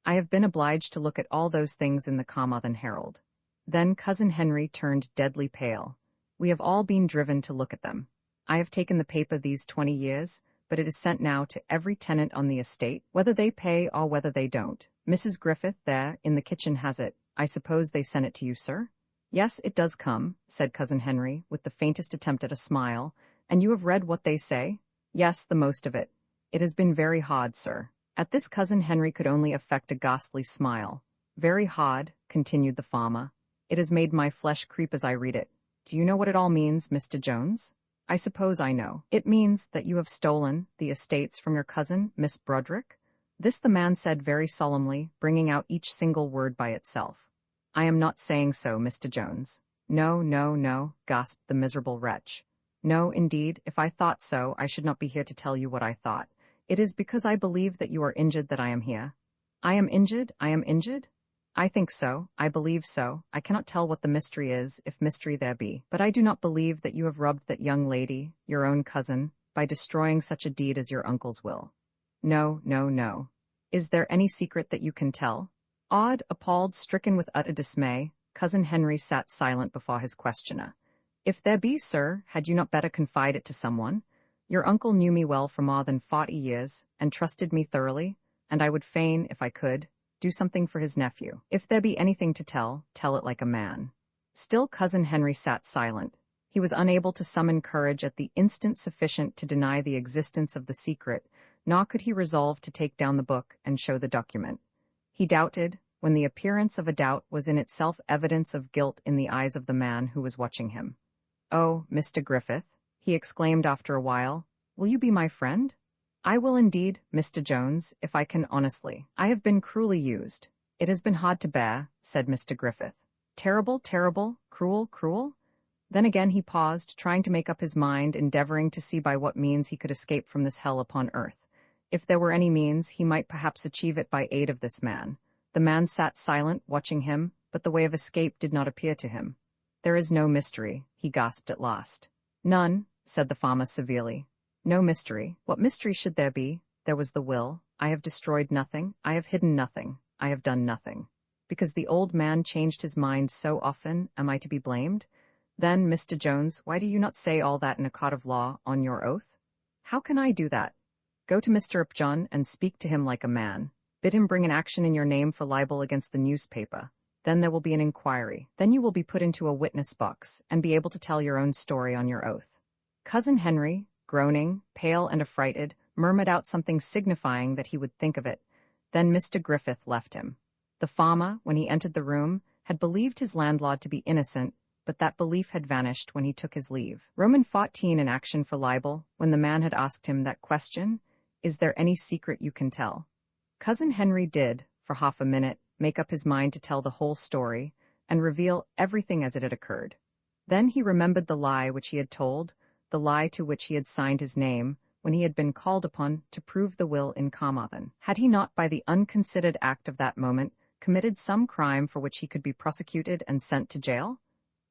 "I have been obliged to look at all those things in the Carmarthen Herald." Then Cousin Henry turned deadly pale. "We have all been driven to look at them. I have taken the paper these 20 years, but it is sent now to every tenant on the estate, whether they pay or whether they don't. Mrs. Griffith there in the kitchen has it. I suppose they sent it to you, sir?" "Yes, it does come," said Cousin Henry, with the faintest attempt at a smile. "And you have read what they say?" "Yes, the most of it. It has been very hard, sir." At this Cousin Henry could only affect a ghastly smile. "Very hard," continued the farmer. "It has made my flesh creep as I read it. Do you know what it all means, Mr. Jones?" "I suppose I know. It means that you have stolen the estates from your cousin, Miss Broderick?" This the man said very solemnly, bringing out each single word by itself. "I am not saying so, Mr. Jones." "No, no, no," gasped the miserable wretch. "No, indeed, if I thought so, I should not be here to tell you what I thought. It is because I believe that you are injured that I am here." "I am injured? I am injured?" "I think so, I believe so. I cannot tell what the mystery is, if mystery there be. But I do not believe that you have robbed that young lady, your own cousin, by destroying such a deed as your uncle's will." "No, no, no." "Is there any secret that you can tell?" Awed, appalled, stricken with utter dismay, Cousin Henry sat silent before his questioner. "If there be, sir, had you not better confide it to someone? Your uncle knew me well for more than 40 years, and trusted me thoroughly, and I would fain, if I could, do something for his nephew. If there be anything to tell, tell it like a man." Still Cousin Henry sat silent. He was unable to summon courage at the instant sufficient to deny the existence of the secret, nor could he resolve to take down the book and show the document. He doubted, when the appearance of a doubt was in itself evidence of guilt in the eyes of the man who was watching him. "Oh, Mr. Griffith," he exclaimed after a while, "will you be my friend?" "I will indeed, Mr. Jones, if I can honestly. I have been cruelly used. It has been hard to bear," said Mr. Griffith. "Terrible, terrible, cruel, cruel?" Then again he paused, trying to make up his mind, endeavoring to see by what means he could escape from this hell upon earth. If there were any means, he might perhaps achieve it by aid of this man. The man sat silent, watching him, but the way of escape did not appear to him. "There is no mystery," he gasped at last. "None," said the farmer severely. "No mystery. What mystery should there be? There was the will. I have destroyed nothing. I have hidden nothing. I have done nothing. Because the old man changed his mind so often, am I to be blamed? Then, Mr. Jones, why do you not say all that in a court of law, on your oath?" "How can I do that?" "Go to Mr. Upjohn and speak to him like a man. Bid him bring an action in your name for libel against the newspaper. Then there will be an inquiry. Then you will be put into a witness box, and be able to tell your own story on your oath." Cousin Henry, groaning, pale and affrighted, murmured out something signifying that he would think of it. Then Mr. Griffith left him. The farmer, when he entered the room, had believed his landlord to be innocent, but that belief had vanished when he took his leave. Roman 14 in action for libel, when the man had asked him that question, "Is there any secret you can tell?" Cousin Henry did, for half a minute, make up his mind to tell the whole story, and reveal everything as it had occurred. Then he remembered the lie which he had told, the lie to which he had signed his name, when he had been called upon to prove the will in Carmarthen. Had he not, by the unconsidered act of that moment, committed some crime for which he could be prosecuted and sent to jail?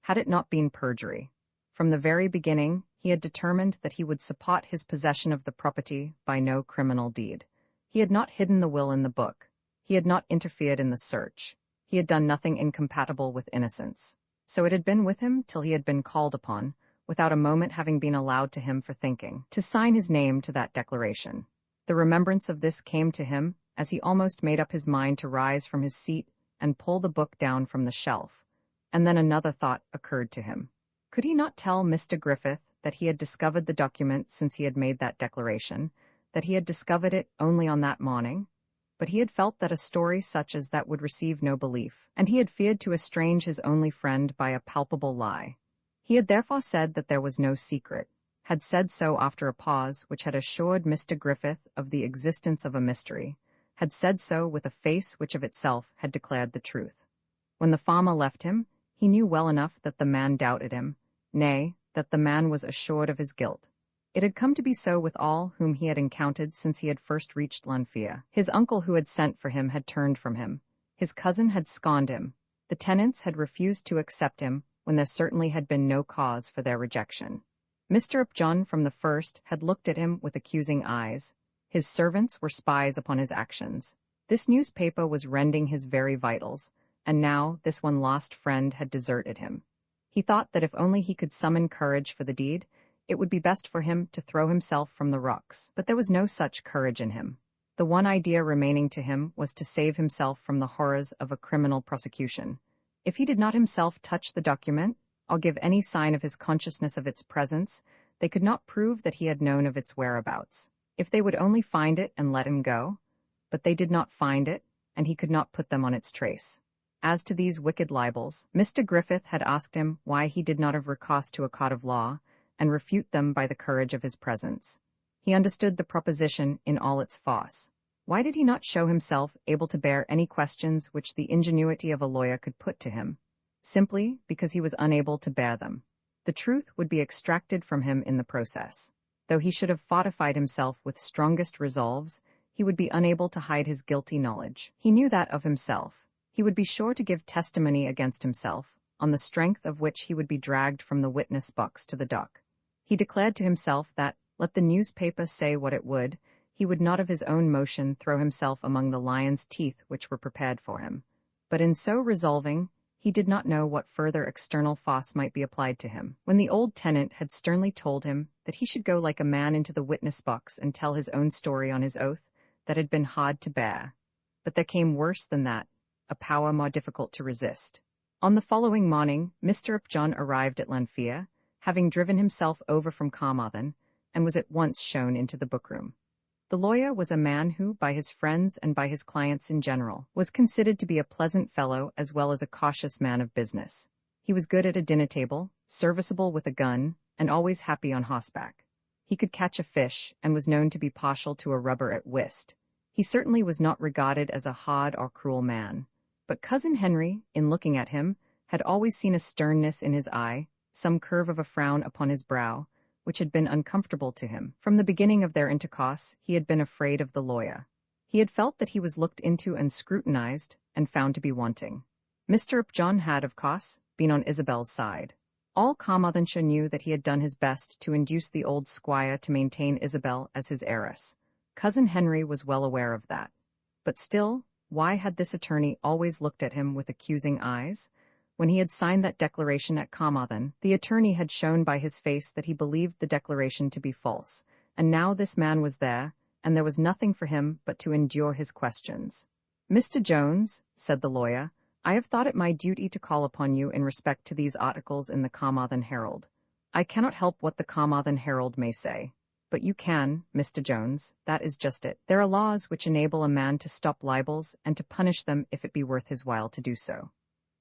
Had it not been perjury? From the very beginning, he had determined that he would support his possession of the property by no criminal deed. He had not hidden the will in the book. He had not interfered in the search. He had done nothing incompatible with innocence. So it had been with him till he had been called upon, without a moment having been allowed to him for thinking, to sign his name to that declaration. The remembrance of this came to him as he almost made up his mind to rise from his seat and pull the book down from the shelf. And then another thought occurred to him. Could he not tell Mr. Griffith that he had discovered the document since he had made that declaration, that he had discovered it only on that morning? But he had felt that a story such as that would receive no belief, and he had feared to estrange his only friend by a palpable lie. He had therefore said that there was no secret, had said so after a pause which had assured Mr. Griffith of the existence of a mystery, had said so with a face which of itself had declared the truth. When the farmer left him, he knew well enough that the man doubted him, nay, that the man was assured of his guilt. It had come to be so with all whom he had encountered since he had first reached Lanfear. His uncle who had sent for him had turned from him. His cousin had scorned him. The tenants had refused to accept him when there certainly had been no cause for their rejection. Mr. Upjohn from the first had looked at him with accusing eyes. His servants were spies upon his actions. This newspaper was rending his very vitals, and now this one lost friend had deserted him. He thought that if only he could summon courage for the deed, it would be best for him to throw himself from the rocks. But there was no such courage in him. The one idea remaining to him was to save himself from the horrors of a criminal prosecution. If he did not himself touch the document, or give any sign of his consciousness of its presence, they could not prove that he had known of its whereabouts. If they would only find it and let him go. But they did not find it, and he could not put them on its trace. As to these wicked libels, Mr. Griffith had asked him why he did not have recourse to a court of law, and refute them by the courage of his presence. He understood the proposition in all its force. Why did he not show himself able to bear any questions which the ingenuity of a lawyer could put to him? Simply because he was unable to bear them. The truth would be extracted from him in the process. Though he should have fortified himself with strongest resolves, he would be unable to hide his guilty knowledge. He knew that of himself. He would be sure to give testimony against himself, on the strength of which he would be dragged from the witness box to the dock. He declared to himself that, let the newspaper say what it would, he would not of his own motion throw himself among the lion's teeth which were prepared for him. But in so resolving, he did not know what further external force might be applied to him. When the old tenant had sternly told him that he should go like a man into the witness box and tell his own story on his oath, that had been hard to bear. But there came worse than that, a power more difficult to resist. On the following morning, Mr. Upjohn arrived at Lanfear, having driven himself over from Carmarthen, and was at once shown into the bookroom. The lawyer was a man who, by his friends and by his clients in general, was considered to be a pleasant fellow as well as a cautious man of business. He was good at a dinner table, serviceable with a gun, and always happy on horseback. He could catch a fish, and was known to be partial to a rubber at whist. He certainly was not regarded as a hard or cruel man. But Cousin Henry, in looking at him, had always seen a sternness in his eye, some curve of a frown upon his brow, which had been uncomfortable to him. From the beginning of their intercourse, he had been afraid of the lawyer. He had felt that he was looked into and scrutinized, and found to be wanting. Mr. Upjohn had, of course, been on Isabel's side. All Carmarthenshire knew that he had done his best to induce the old squire to maintain Isabel as his heiress. Cousin Henry was well aware of that. But still, why had this attorney always looked at him with accusing eyes? When he had signed that declaration at Carmarthen, the attorney had shown by his face that he believed the declaration to be false, and now this man was there, and there was nothing for him but to endure his questions. "Mr. Jones," said the lawyer, "I have thought it my duty to call upon you in respect to these articles in the Carmarthen Herald. I cannot help what the Carmarthen Herald may say. But you can, Mr. Jones, that is just it. There are laws which enable a man to stop libels and to punish them if it be worth his while to do so."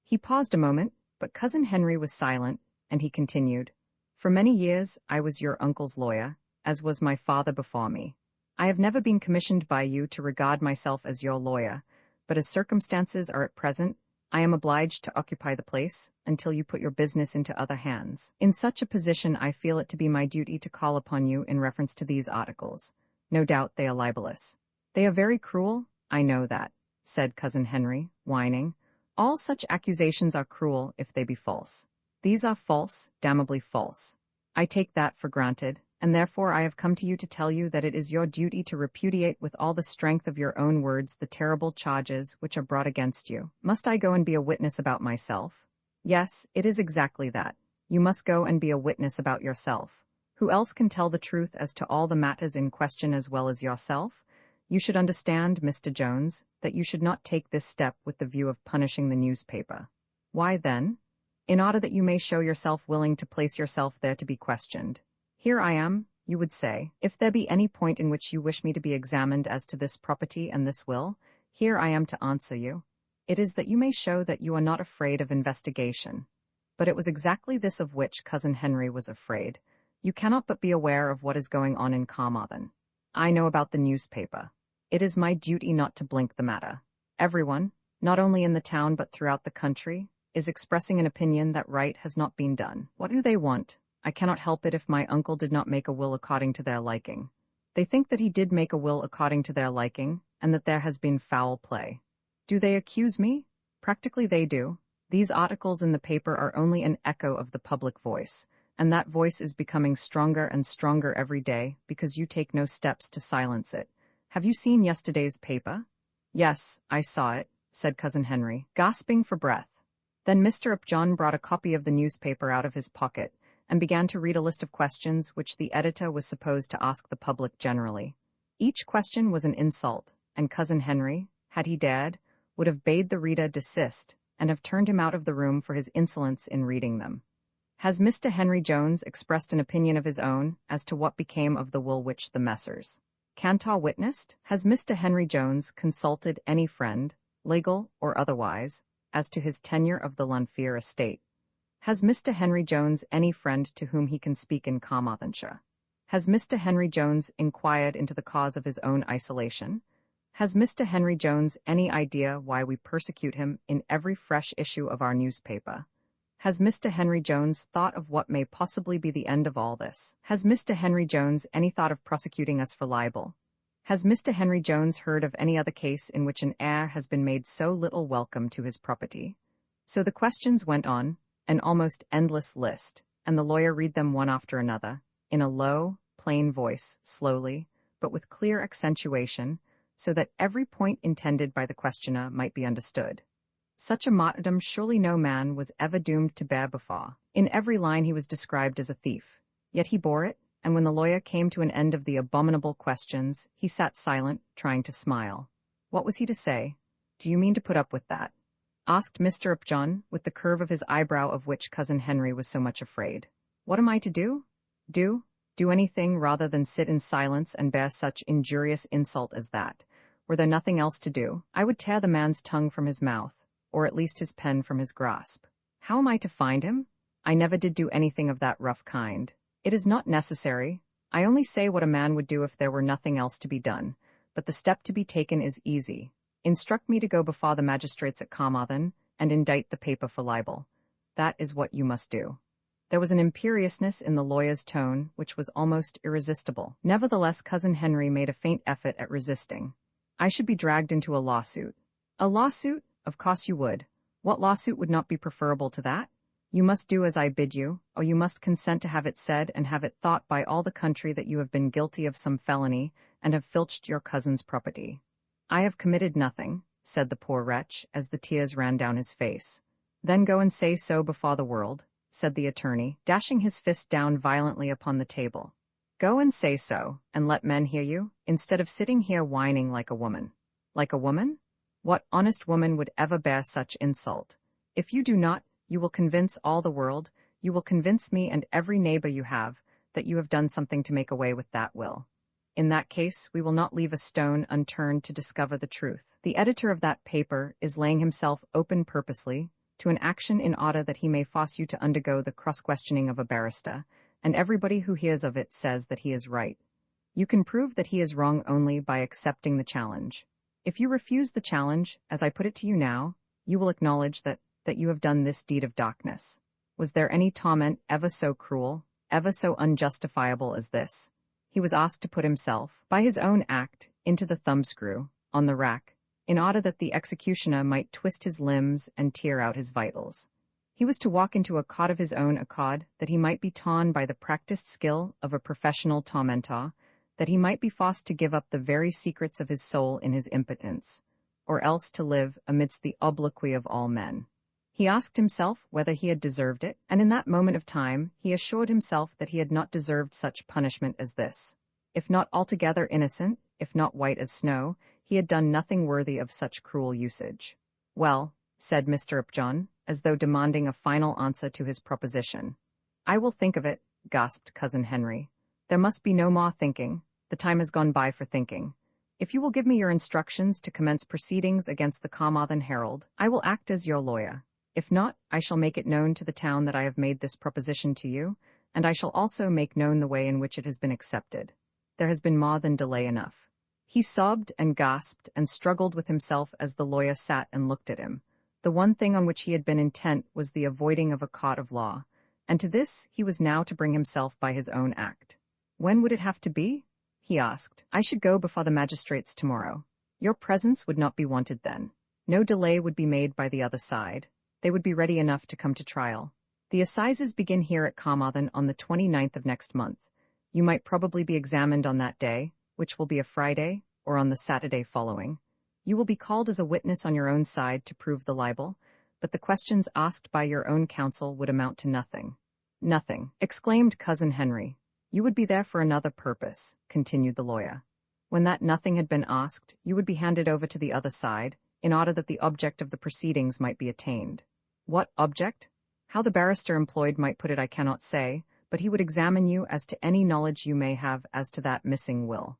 He paused a moment, but Cousin Henry was silent, and he continued, "For many years I was your uncle's lawyer, as was my father before me. I have never been commissioned by you to regard myself as your lawyer, but as circumstances are at present, I am obliged to occupy the place until you put your business into other hands. In such a position I feel it to be my duty to call upon you in reference to these articles. No doubt they are libelous." "They are very cruel, I know that," said Cousin Henry, whining. "All such accusations are cruel if they be false. These are false, damnably false. I take that for granted, and therefore I have come to you to tell you that it is your duty to repudiate with all the strength of your own words the terrible charges which are brought against you." "Must I go and be a witness about myself?" "Yes, it is exactly that. You must go and be a witness about yourself. Who else can tell the truth as to all the matters in question as well as yourself? You should understand, Mr. Jones, that you should not take this step with the view of punishing the newspaper." "Why then?" "In order that you may show yourself willing to place yourself there to be questioned. Here I am, you would say. If there be any point in which you wish me to be examined as to this property and this will, here I am to answer you. It is that you may show that you are not afraid of investigation." But it was exactly this of which Cousin Henry was afraid. "You cannot but be aware of what is going on in Carmarthen. I know about the newspaper. It is my duty not to blink the matter. Everyone, not only in the town but throughout the country, is expressing an opinion that right has not been done. What do they want? I cannot help it if my uncle did not make a will according to their liking. They think that he did make a will according to their liking, and that there has been foul play. Do they accuse me? Practically they do. These articles in the paper are only an echo of the public voice, and that voice is becoming stronger and stronger every day because you take no steps to silence it. Have you seen yesterday's paper?" "Yes, I saw it," said Cousin Henry, gasping for breath. Then Mr. Upjohn brought a copy of the newspaper out of his pocket, and began to read a list of questions which the editor was supposed to ask the public generally. Each question was an insult, and Cousin Henry, had he dared, would have bade the reader desist, and have turned him out of the room for his insolence in reading them. "Has Mr. Henry Jones expressed an opinion of his own as to what became of the will which the Messrs. Cantor witnessed? Has Mr. Henry Jones consulted any friend, legal or otherwise, as to his tenure of the Lanfear estate? Has Mr. Henry Jones any friend to whom he can speak in Carmarthenshire? Has Mr. Henry Jones inquired into the cause of his own isolation? Has Mr. Henry Jones any idea why we persecute him in every fresh issue of our newspaper? Has Mr. Henry Jones thought of what may possibly be the end of all this? Has Mr. Henry Jones any thought of prosecuting us for libel? Has Mr. Henry Jones heard of any other case in which an heir has been made so little welcome to his property?" So the questions went on, an almost endless list, and the lawyer read them one after another, in a low, plain voice, slowly, but with clear accentuation, so that every point intended by the questioner might be understood. Such a martyrdom surely no man was ever doomed to bear before. In every line he was described as a thief, yet he bore it, and when the lawyer came to an end of the abominable questions, he sat silent, trying to smile. What was he to say? "Do you mean to put up with that?" asked Mr. Upjohn, with the curve of his eyebrow of which Cousin Henry was so much afraid. "What am I to do? Do anything rather than sit in silence and bear such injurious insult as that. Were there nothing else to do, I would tear the man's tongue from his mouth, or at least his pen from his grasp. How am I to find him? I never did do anything of that rough kind. It is not necessary. I only say what a man would do if there were nothing else to be done, but the step to be taken is easy. Instruct me to go before the magistrates at Carmarthen, and indict the paper for libel. That is what you must do." There was an imperiousness in the lawyer's tone which was almost irresistible. Nevertheless, Cousin Henry made a faint effort at resisting. "I should be dragged into a lawsuit." "A lawsuit? Of course you would. What lawsuit would not be preferable to that? You must do as I bid you, or you must consent to have it said and have it thought by all the country that you have been guilty of some felony, and have filched your cousin's property." "I have committed nothing," said the poor wretch, as the tears ran down his face. "Then go and say so before the world," said the attorney, dashing his fist down violently upon the table. "Go and say so, and let men hear you, instead of sitting here whining like a woman." "Like a woman? What honest woman would ever bear such insult? If you do not, you will convince all the world, you will convince me and every neighbor you have, that you have done something to make away with that will. In that case, we will not leave a stone unturned to discover the truth. The editor of that paper is laying himself open purposely to an action in order that he may force you to undergo the cross-questioning of a barrister, and everybody who hears of it says that he is right. You can prove that he is wrong only by accepting the challenge. If you refuse the challenge, as I put it to you now, you will acknowledge that you have done this deed of darkness. Was there any torment ever so cruel, ever so unjustifiable as this? He was asked to put himself, by his own act, into the thumbscrew, on the rack, in order that the executioner might twist his limbs and tear out his vitals. He was to walk into a cot of his own accord, that he might be torn by the practiced skill of a professional tormentor, that he might be forced to give up the very secrets of his soul in his impotence, or else to live amidst the obloquy of all men. He asked himself whether he had deserved it, and in that moment of time he assured himself that he had not deserved such punishment as this. If not altogether innocent, if not white as snow, he had done nothing worthy of such cruel usage. "Well," said Mr. Upjohn, as though demanding a final answer to his proposition. "I will think of it," gasped Cousin Henry. "There must be no more thinking. The time has gone by for thinking. If you will give me your instructions to commence proceedings against the Carmarthen Herald, I will act as your lawyer. If not, I shall make it known to the town that I have made this proposition to you, and I shall also make known the way in which it has been accepted. There has been more than delay enough." He sobbed and gasped and struggled with himself as the lawyer sat and looked at him. The one thing on which he had been intent was the avoiding of a court of law, and to this he was now to bring himself by his own act. "When would it have to be?" he asked. "I should go before the magistrates tomorrow. Your presence would not be wanted then. No delay would be made by the other side. They would be ready enough to come to trial. The assizes begin here at Carmarthen on the 29th of next month. You might probably be examined on that day, which will be a Friday, or on the Saturday following. You will be called as a witness on your own side to prove the libel, but the questions asked by your own counsel would amount to nothing." "Nothing," exclaimed Cousin Henry. "You would be there for another purpose," continued the lawyer. "When that nothing had been asked, you would be handed over to the other side, in order that the object of the proceedings might be attained." "What object?" How the barrister employed might put it I cannot say, but he would examine you as to any knowledge you may have as to that missing will.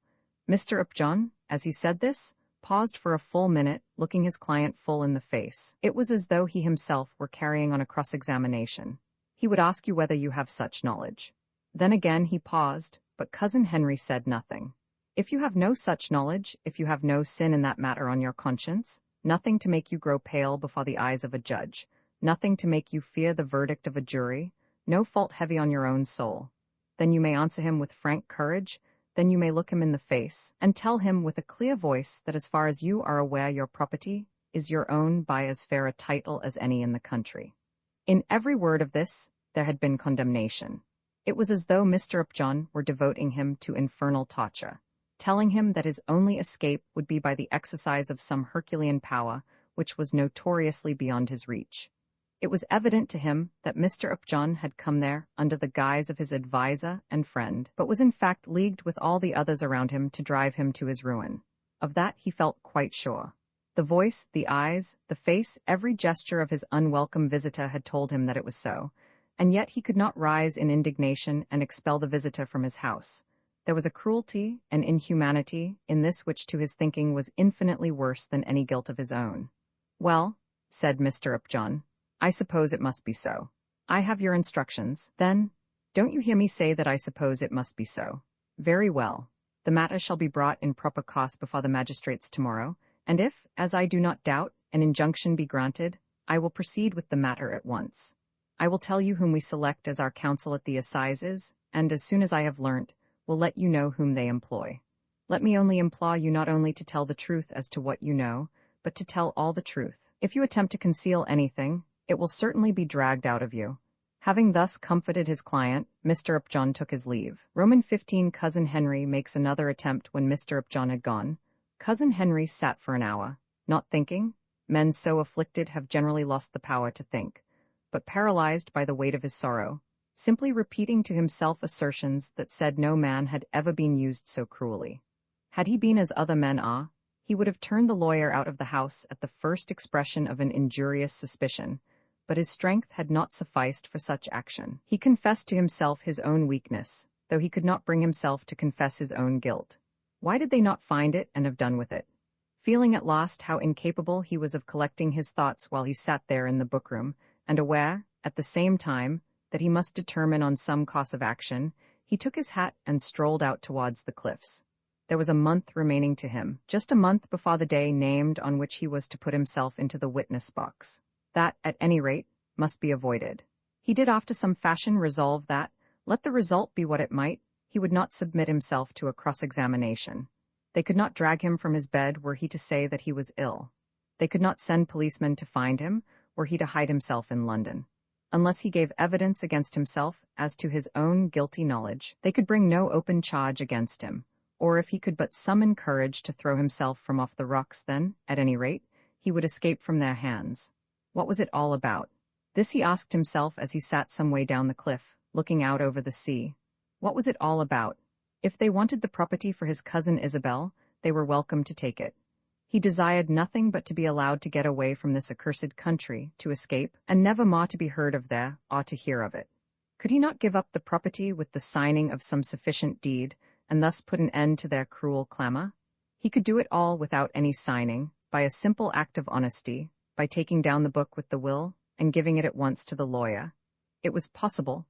Mr. Upjohn, as he said this, paused for a full minute, looking his client full in the face. It was as though he himself were carrying on a cross-examination. "He would ask you whether you have such knowledge." Then again he paused, but Cousin Henry said nothing. "If you have no such knowledge, if you have no sin in that matter on your conscience, nothing to make you grow pale before the eyes of a judge, nothing to make you fear the verdict of a jury, no fault heavy on your own soul, then you may answer him with frank courage, then you may look him in the face, and tell him with a clear voice that as far as you are aware your property is your own by as fair a title as any in the country." In every word of this there had been condemnation. It was as though Mr. Upjohn were devoting him to infernal torture, telling him that his only escape would be by the exercise of some Herculean power which was notoriously beyond his reach. It was evident to him that Mr. Upjohn had come there under the guise of his adviser and friend, but was in fact leagued with all the others around him to drive him to his ruin. Of that he felt quite sure. The voice, the eyes, the face, every gesture of his unwelcome visitor had told him that it was so, and yet he could not rise in indignation and expel the visitor from his house. There was a cruelty, an inhumanity, in this which to his thinking was infinitely worse than any guilt of his own. "Well," said Mr. Upjohn, "I suppose it must be so. I have your instructions, then. Don't you hear me say that I suppose it must be so? Very well. The matter shall be brought in proper cause before the magistrates tomorrow, and if, as I do not doubt, an injunction be granted, I will proceed with the matter at once. I will tell you whom we select as our counsel at the assizes, and as soon as I have learnt, will let you know whom they employ. Let me only implore you not only to tell the truth as to what you know, but to tell all the truth. If you attempt to conceal anything, it will certainly be dragged out of you." Having thus comforted his client, Mr. Upjohn took his leave. Roman 15 Cousin Henry makes another attempt. When Mr. Upjohn had gone, Cousin Henry sat for an hour, not thinking. Men so afflicted have generally lost the power to think, but paralyzed by the weight of his sorrow, simply repeating to himself assertions that said no man had ever been used so cruelly. Had he been as other men are, he would have turned the lawyer out of the house at the first expression of an injurious suspicion, but his strength had not sufficed for such action. He confessed to himself his own weakness, though he could not bring himself to confess his own guilt. Why did they not find it and have done with it? Feeling at last how incapable he was of collecting his thoughts while he sat there in the bookroom, and aware, at the same time, that he must determine on some course of action, he took his hat and strolled out towards the cliffs. There was a month remaining to him, just a month before the day named on which he was to put himself into the witness box. That, at any rate, must be avoided. He did after some fashion resolve that, let the result be what it might, he would not submit himself to a cross-examination. They could not drag him from his bed were he to say that he was ill. They could not send policemen to find him were he to hide himself in London. Unless he gave evidence against himself as to his own guilty knowledge, they could bring no open charge against him, or if he could but summon courage to throw himself from off the rocks, then, at any rate, he would escape from their hands. What was it all about? This he asked himself as he sat some way down the cliff, looking out over the sea. What was it all about? If they wanted the property for his cousin Isabel, they were welcome to take it. He desired nothing but to be allowed to get away from this accursed country, to escape, and never more to be heard of there, or to hear of it. Could he not give up the property with the signing of some sufficient deed, and thus put an end to their cruel clamor? He could do it all without any signing, by a simple act of honesty, by taking down the book with the will, and giving it at once to the lawyer. It was possible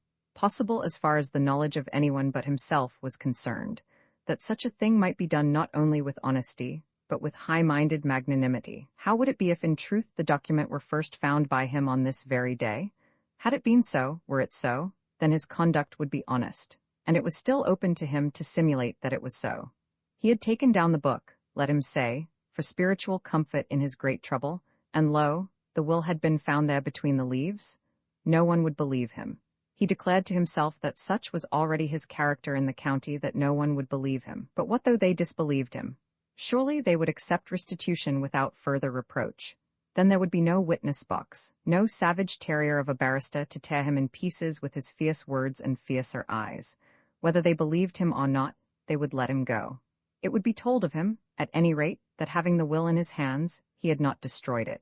as far as the knowledge of anyone but himself was concerned, that such a thing might be done not only with honesty, but with high-minded magnanimity. How would it be if in truth the document were first found by him on this very day? Had it been so, were it so, then his conduct would be honest, and it was still open to him to simulate that it was so. He had taken down the book, let him say, for spiritual comfort in his great trouble, and lo, the will had been found there between the leaves. No one would believe him. He declared to himself that such was already his character in the county that no one would believe him. But what though they disbelieved him? Surely they would accept restitution without further reproach. Then there would be no witness box, no savage terrier of a barrister to tear him in pieces with his fierce words and fiercer eyes. Whether they believed him or not, they would let him go. It would be told of him, at any rate, that having the will in his hands, he had not destroyed it.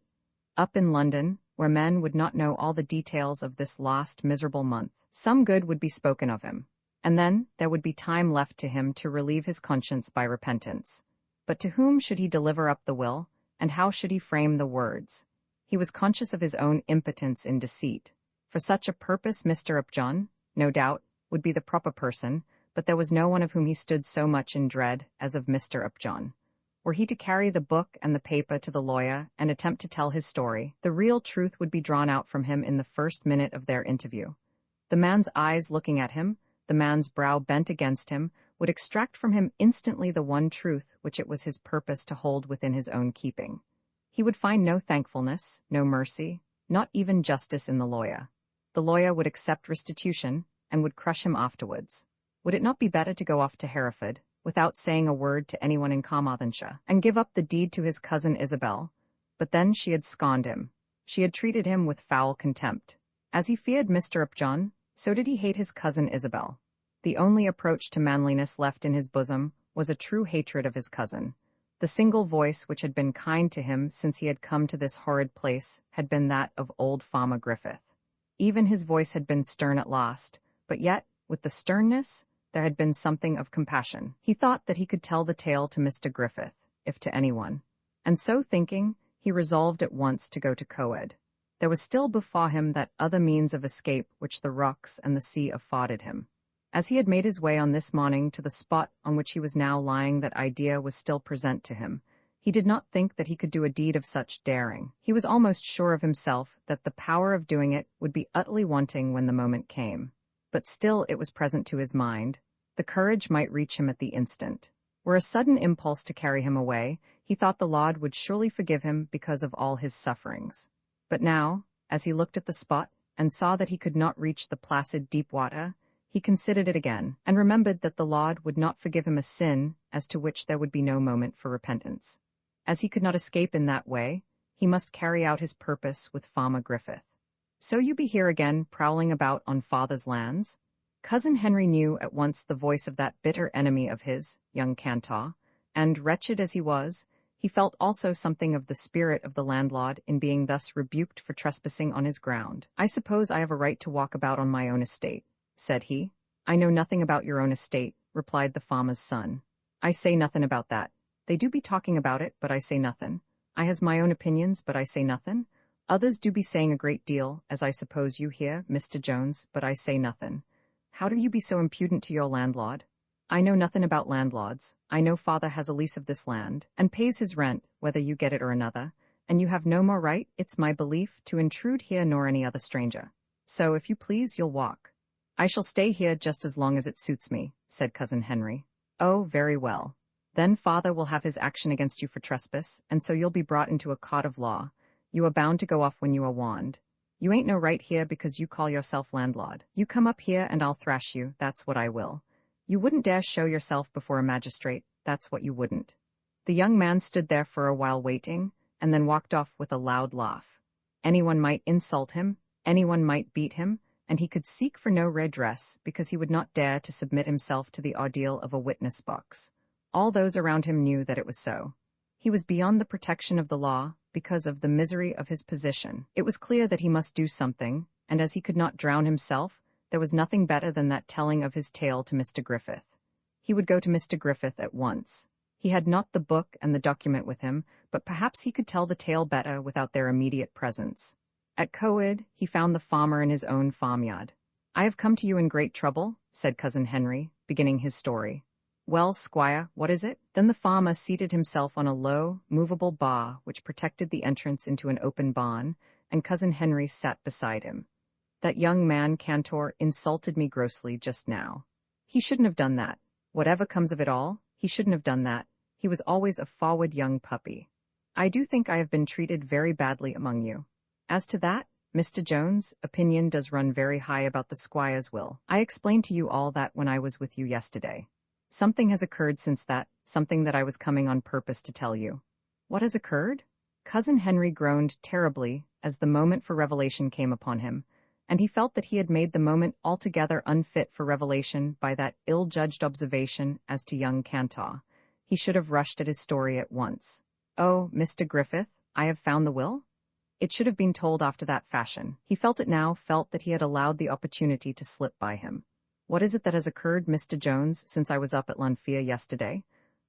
Up in London, where men would not know all the details of this last miserable month, some good would be spoken of him, and then there would be time left to him to relieve his conscience by repentance. But to whom should he deliver up the will, and how should he frame the words? He was conscious of his own impotence in deceit. For such a purpose Mr. Upjohn, no doubt, would be the proper person, but there was no one of whom he stood so much in dread as of Mr. Upjohn. Were he to carry the book and the paper to the lawyer and attempt to tell his story, the real truth would be drawn out from him in the first minute of their interview. The man's eyes looking at him, the man's brow bent against him, would extract from him instantly the one truth which it was his purpose to hold within his own keeping. He would find no thankfulness, no mercy, not even justice in the lawyer. The lawyer would accept restitution, and would crush him afterwards. Would it not be better to go off to Hereford, without saying a word to anyone in Carmarthenshire, and give up the deed to his cousin Isabel? But then she had scorned him. She had treated him with foul contempt. As he feared Mr. Upjohn, so did he hate his cousin Isabel. The only approach to manliness left in his bosom was a true hatred of his cousin. The single voice which had been kind to him since he had come to this horrid place had been that of old Farmer Griffith. Even his voice had been stern at last, but yet, with the sternness, there had been something of compassion. He thought that he could tell the tale to Mr. Griffith, if to anyone. And so thinking, he resolved at once to go to Coed. There was still before him that other means of escape which the rocks and the sea afforded him. As he had made his way on this morning to the spot on which he was now lying, that idea was still present to him. He did not think that he could do a deed of such daring. He was almost sure of himself that the power of doing it would be utterly wanting when the moment came. But still it was present to his mind. The courage might reach him at the instant. Were a sudden impulse to carry him away, he thought the Lord would surely forgive him because of all his sufferings. But now, as he looked at the spot, and saw that he could not reach the placid deep water, he considered it again, and remembered that the Lord would not forgive him a sin as to which there would be no moment for repentance. As he could not escape in that way, he must carry out his purpose with Farmer Griffith. "So you be here again, prowling about on father's lands?" Cousin Henry knew at once the voice of that bitter enemy of his, young Cantor, and, wretched as he was, he felt also something of the spirit of the landlord in being thus rebuked for trespassing on his ground. "I suppose I have a right to walk about on my own estate," said he. "I know nothing about your own estate," replied the farmer's son. "I say nothing about that. They do be talking about it, but I say nothing. I has my own opinions, but I say nothing. Others do be saying a great deal, as I suppose you hear, Mr. Jones, but I say nothing. How do you be so impudent to your landlord?" "I know nothing about landlords. I know father has a lease of this land, and pays his rent, whether you get it or another, and you have no more right, it's my belief, to intrude here nor any other stranger. So, if you please, you'll walk." "I shall stay here just as long as it suits me," said Cousin Henry. "Oh, very well. Then father will have his action against you for trespass, and so you'll be brought into a court of law. You are bound to go off when you are warned. You ain't no right here because you call yourself landlord. You come up here and I'll thrash you, that's what I will. You wouldn't dare show yourself before a magistrate, that's what you wouldn't." The young man stood there for a while waiting, and then walked off with a loud laugh. Anyone might insult him, anyone might beat him, and he could seek for no redress because he would not dare to submit himself to the ordeal of a witness box. All those around him knew that it was so. He was beyond the protection of the law because of the misery of his position. It was clear that he must do something, and as he could not drown himself, there was nothing better than that telling of his tale to Mr. Griffith. He would go to Mr. Griffith at once. He had not the book and the document with him, but perhaps he could tell the tale better without their immediate presence. At Coed, he found the farmer in his own farmyard. "I have come to you in great trouble," said Cousin Henry, beginning his story. "Well, squire, what is it?" Then the farmer seated himself on a low, movable bar which protected the entrance into an open barn, and Cousin Henry sat beside him. "That young man, Cantor, insulted me grossly just now. He shouldn't have done that. Whatever comes of it all, he shouldn't have done that. He was always a forward young puppy. I do think I have been treated very badly among you. As to that, Mr. Jones, opinion does run very high about the squire's will. I explained to you all that when I was with you yesterday. Something has occurred since that, something that I was coming on purpose to tell you." "What has occurred?" Cousin Henry groaned terribly as the moment for revelation came upon him, and he felt that he had made the moment altogether unfit for revelation by that ill-judged observation as to young Cantor. He should have rushed at his story at once. "Oh, Mr. Griffith, I have found the will?" It should have been told after that fashion. He felt it now, felt that he had allowed the opportunity to slip by him. "What is it that has occurred, Mr. Jones, since I was up at Lanfear yesterday?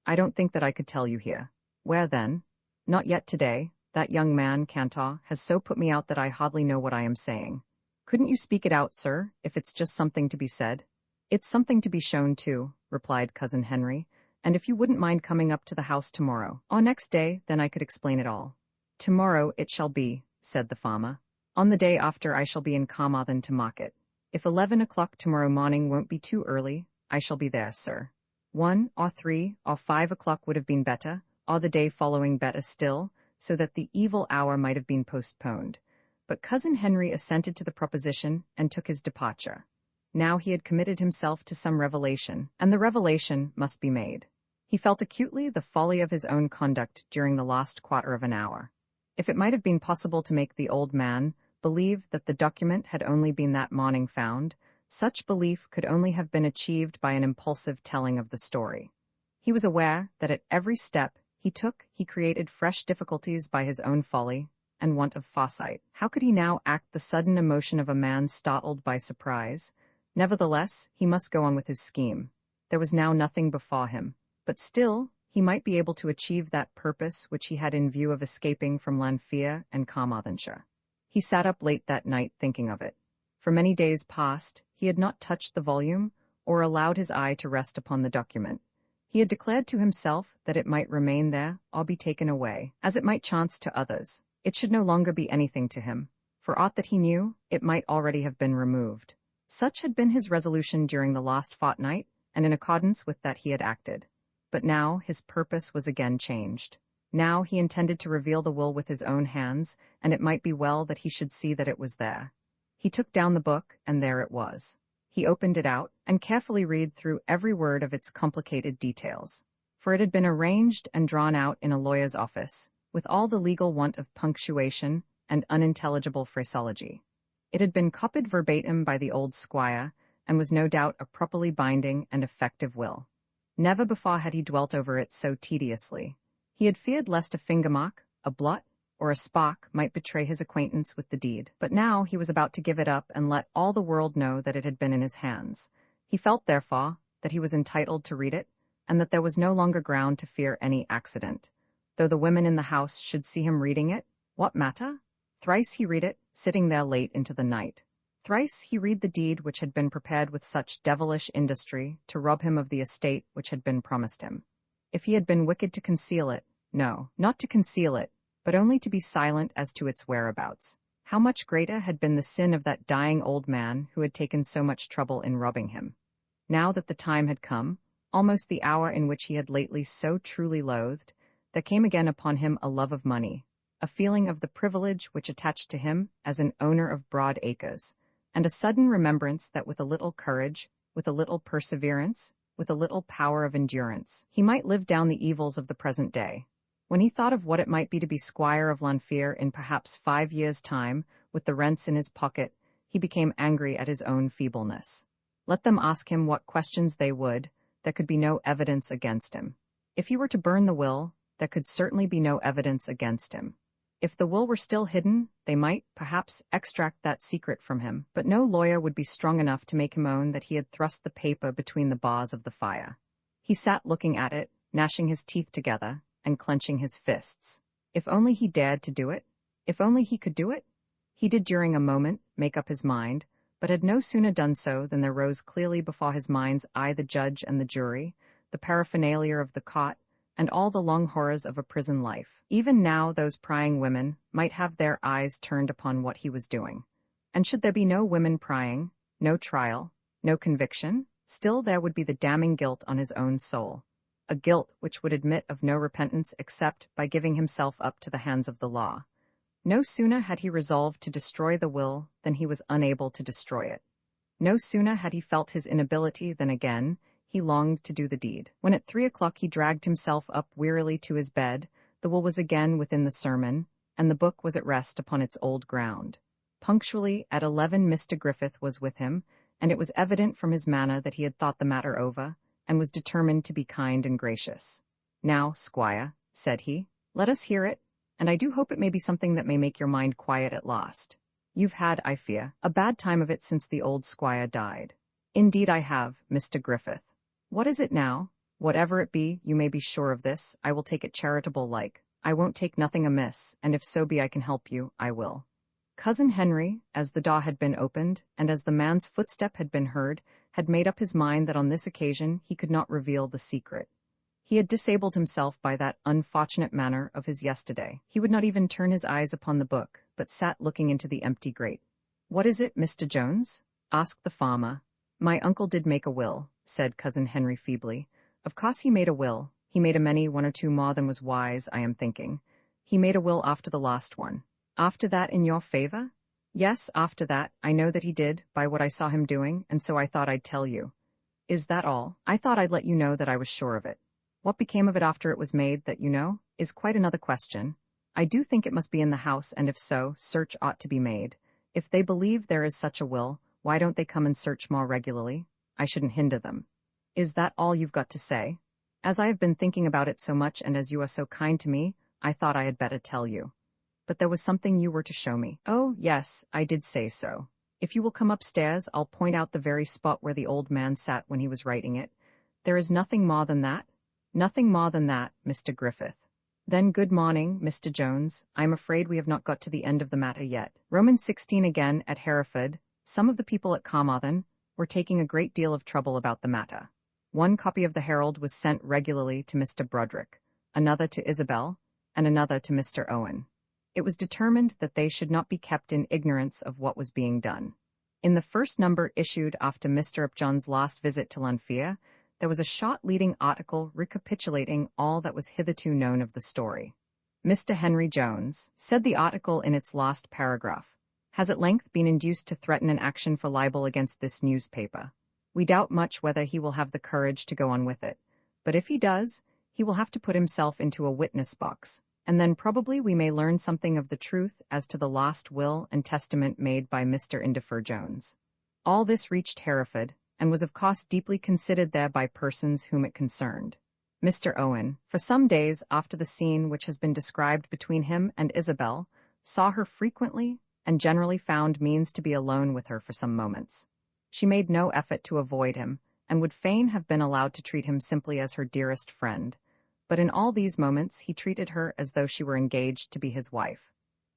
I don't think that I could tell you here." "Where then?" "Not yet today. That young man, Cantor, has so put me out that I hardly know what I am saying." "Couldn't you speak it out, sir, if it's just something to be said?" "It's something to be shown, too," replied Cousin Henry, "and if you wouldn't mind coming up to the house tomorrow, or next day, then I could explain it all." "Tomorrow it shall be," said the farmer. "On the day after I shall be in Carmarthen to market. If 11 o'clock tomorrow morning won't be too early, I shall be there, sir. 1 or 3 or 5 o'clock would have been better, or the day following better still, so that the evil hour might have been postponed." But Cousin Henry assented to the proposition and took his departure. Now he had committed himself to some revelation, and the revelation must be made. He felt acutely the folly of his own conduct during the last quarter of an hour. If it might have been possible to make the old man believe that the document had only been that morning found, such belief could only have been achieved by an impulsive telling of the story. He was aware that at every step he took, he created fresh difficulties by his own folly and want of foresight. How could he now act the sudden emotion of a man startled by surprise? Nevertheless, he must go on with his scheme. There was now nothing before him, but still, he might be able to achieve that purpose which he had in view of escaping from Lanfear and Carmarthenshire. He sat up late that night thinking of it. For many days past, he had not touched the volume or allowed his eye to rest upon the document. He had declared to himself that it might remain there or be taken away, as it might chance to others. It should no longer be anything to him. For aught that he knew, it might already have been removed. Such had been his resolution during the last fortnight, and in accordance with that he had acted. But now his purpose was again changed. Now he intended to reveal the will with his own hands, and it might be well that he should see that it was there. He took down the book, and there it was. He opened it out, and carefully read through every word of its complicated details. For it had been arranged and drawn out in a lawyer's office, with all the legal want of punctuation and unintelligible phraseology. It had been copied verbatim by the old squire, and was no doubt a properly binding and effective will. Never before had he dwelt over it so tediously. He had feared lest a finger-mark, a blot, or a spark might betray his acquaintance with the deed. But now he was about to give it up and let all the world know that it had been in his hands. He felt, therefore, that he was entitled to read it, and that there was no longer ground to fear any accident. Though the women in the house should see him reading it, what matter? Thrice he read it, sitting there late into the night. Thrice he read the deed which had been prepared with such devilish industry to rob him of the estate which had been promised him. If he had been wicked to conceal it, no, not to conceal it, but only to be silent as to its whereabouts. How much greater had been the sin of that dying old man who had taken so much trouble in robbing him. Now that the time had come, almost the hour in which he had lately so truly loathed, there came again upon him a love of money, a feeling of the privilege which attached to him as an owner of broad acres, and a sudden remembrance that with a little courage, with a little perseverance, with a little power of endurance, he might live down the evils of the present day. When he thought of what it might be to be squire of Lanfear in perhaps 5 years' time, with the rents in his pocket, he became angry at his own feebleness. Let them ask him what questions they would, there could be no evidence against him. If he were to burn the will, there could certainly be no evidence against him. If the will were still hidden, they might, perhaps, extract that secret from him, but no lawyer would be strong enough to make him own that he had thrust the paper between the bars of the fire. He sat looking at it, gnashing his teeth together, and clenching his fists. If only he dared to do it? If only he could do it? He did during a moment make up his mind, but had no sooner done so than there rose clearly before his mind's eye the judge and the jury, the paraphernalia of the court, and all the long horrors of a prison life. Even now those prying women might have their eyes turned upon what he was doing. And should there be no women prying, no trial, no conviction, still there would be the damning guilt on his own soul. A guilt which would admit of no repentance except by giving himself up to the hands of the law. No sooner had he resolved to destroy the will than he was unable to destroy it. No sooner had he felt his inability than again he longed to do the deed. When at 3 o'clock he dragged himself up wearily to his bed, the will was again within the sermon, and the book was at rest upon its old ground. Punctually at 11 Mr. Griffith was with him, and it was evident from his manner that he had thought the matter over, and was determined to be kind and gracious. "Now, squire," said he, "let us hear it, and I do hope it may be something that may make your mind quiet at last. You've had, I fear, a bad time of it since the old squire died." "Indeed I have, Mr. Griffith." "What is it now? Whatever it be, you may be sure of this, I will take it charitable like. I won't take nothing amiss, and if so be I can help you, I will." Cousin Henry, as the door had been opened, and as the man's footstep had been heard, had made up his mind that on this occasion he could not reveal the secret. He had disabled himself by that unfortunate manner of his yesterday. He would not even turn his eyes upon the book, but sat looking into the empty grate. "What is it, Mr. Jones?" asked the farmer. "My uncle did make a will," said Cousin Henry feebly. "Of course he made a will. He made a many, 1 or 2 more than was wise, I am thinking. He made a will after the last one." "After that in your favor?" "Yes, after that. I know that he did, by what I saw him doing, and so I thought I'd tell you." "Is that all?" "I thought I'd let you know that I was sure of it. What became of it after it was made, that you know, is quite another question. I do think it must be in the house, and if so, search ought to be made. If they believe there is such a will, why don't they come and search more regularly? I shouldn't hinder them. Is that all you've got to say? As I have been thinking about it so much and as you are so kind to me, I thought I had better tell you. But there was something you were to show me. Oh, yes, I did say so. If you will come upstairs, I'll point out the very spot where the old man sat when he was writing it. There is nothing more than that? Nothing more than that, Mr. Griffith. Then good morning, Mr. Jones. I am afraid we have not got to the end of the matter yet. Roman 16 again at Hereford. Some of the people at Carmarthen were taking a great deal of trouble about the matter. One copy of the Herald was sent regularly to Mr. Broderick, another to Isabel, and another to Mr. Owen. It was determined that they should not be kept in ignorance of what was being done. In the first number issued after Mr. Upjohn's last visit to Lanfear, there was a short-leading article recapitulating all that was hitherto known of the story. Mr. Henry Jones, said the article in its last paragraph, has at length been induced to threaten an action for libel against this newspaper. We doubt much whether he will have the courage to go on with it, but if he does, he will have to put himself into a witness box, and then probably we may learn something of the truth as to the last will and testament made by Mr. Indefer Jones. All this reached Hereford, and was of course deeply considered there by persons whom it concerned. Mr. Owen, for some days after the scene which has been described between him and Isabel, saw her frequently and generally found means to be alone with her for some moments. She made no effort to avoid him, and would fain have been allowed to treat him simply as her dearest friend, but in all these moments he treated her as though she were engaged to be his wife.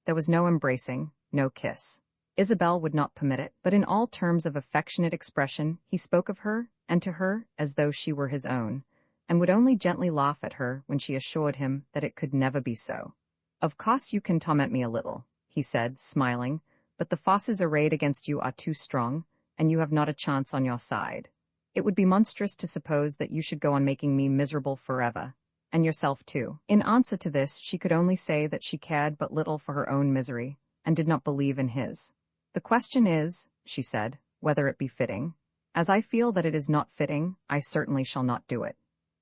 There was no embracing, no kiss. Isabel would not permit it, but in all terms of affectionate expression he spoke of her and to her as though she were his own, and would only gently laugh at her when she assured him that it could never be so. Of course you can torment me a little, he said, smiling, but the forces arrayed against you are too strong, and you have not a chance on your side. It would be monstrous to suppose that you should go on making me miserable forever, and yourself too. In answer to this she could only say that she cared but little for her own misery, and did not believe in his. The question is, she said, whether it be fitting. As I feel that it is not fitting, I certainly shall not do it.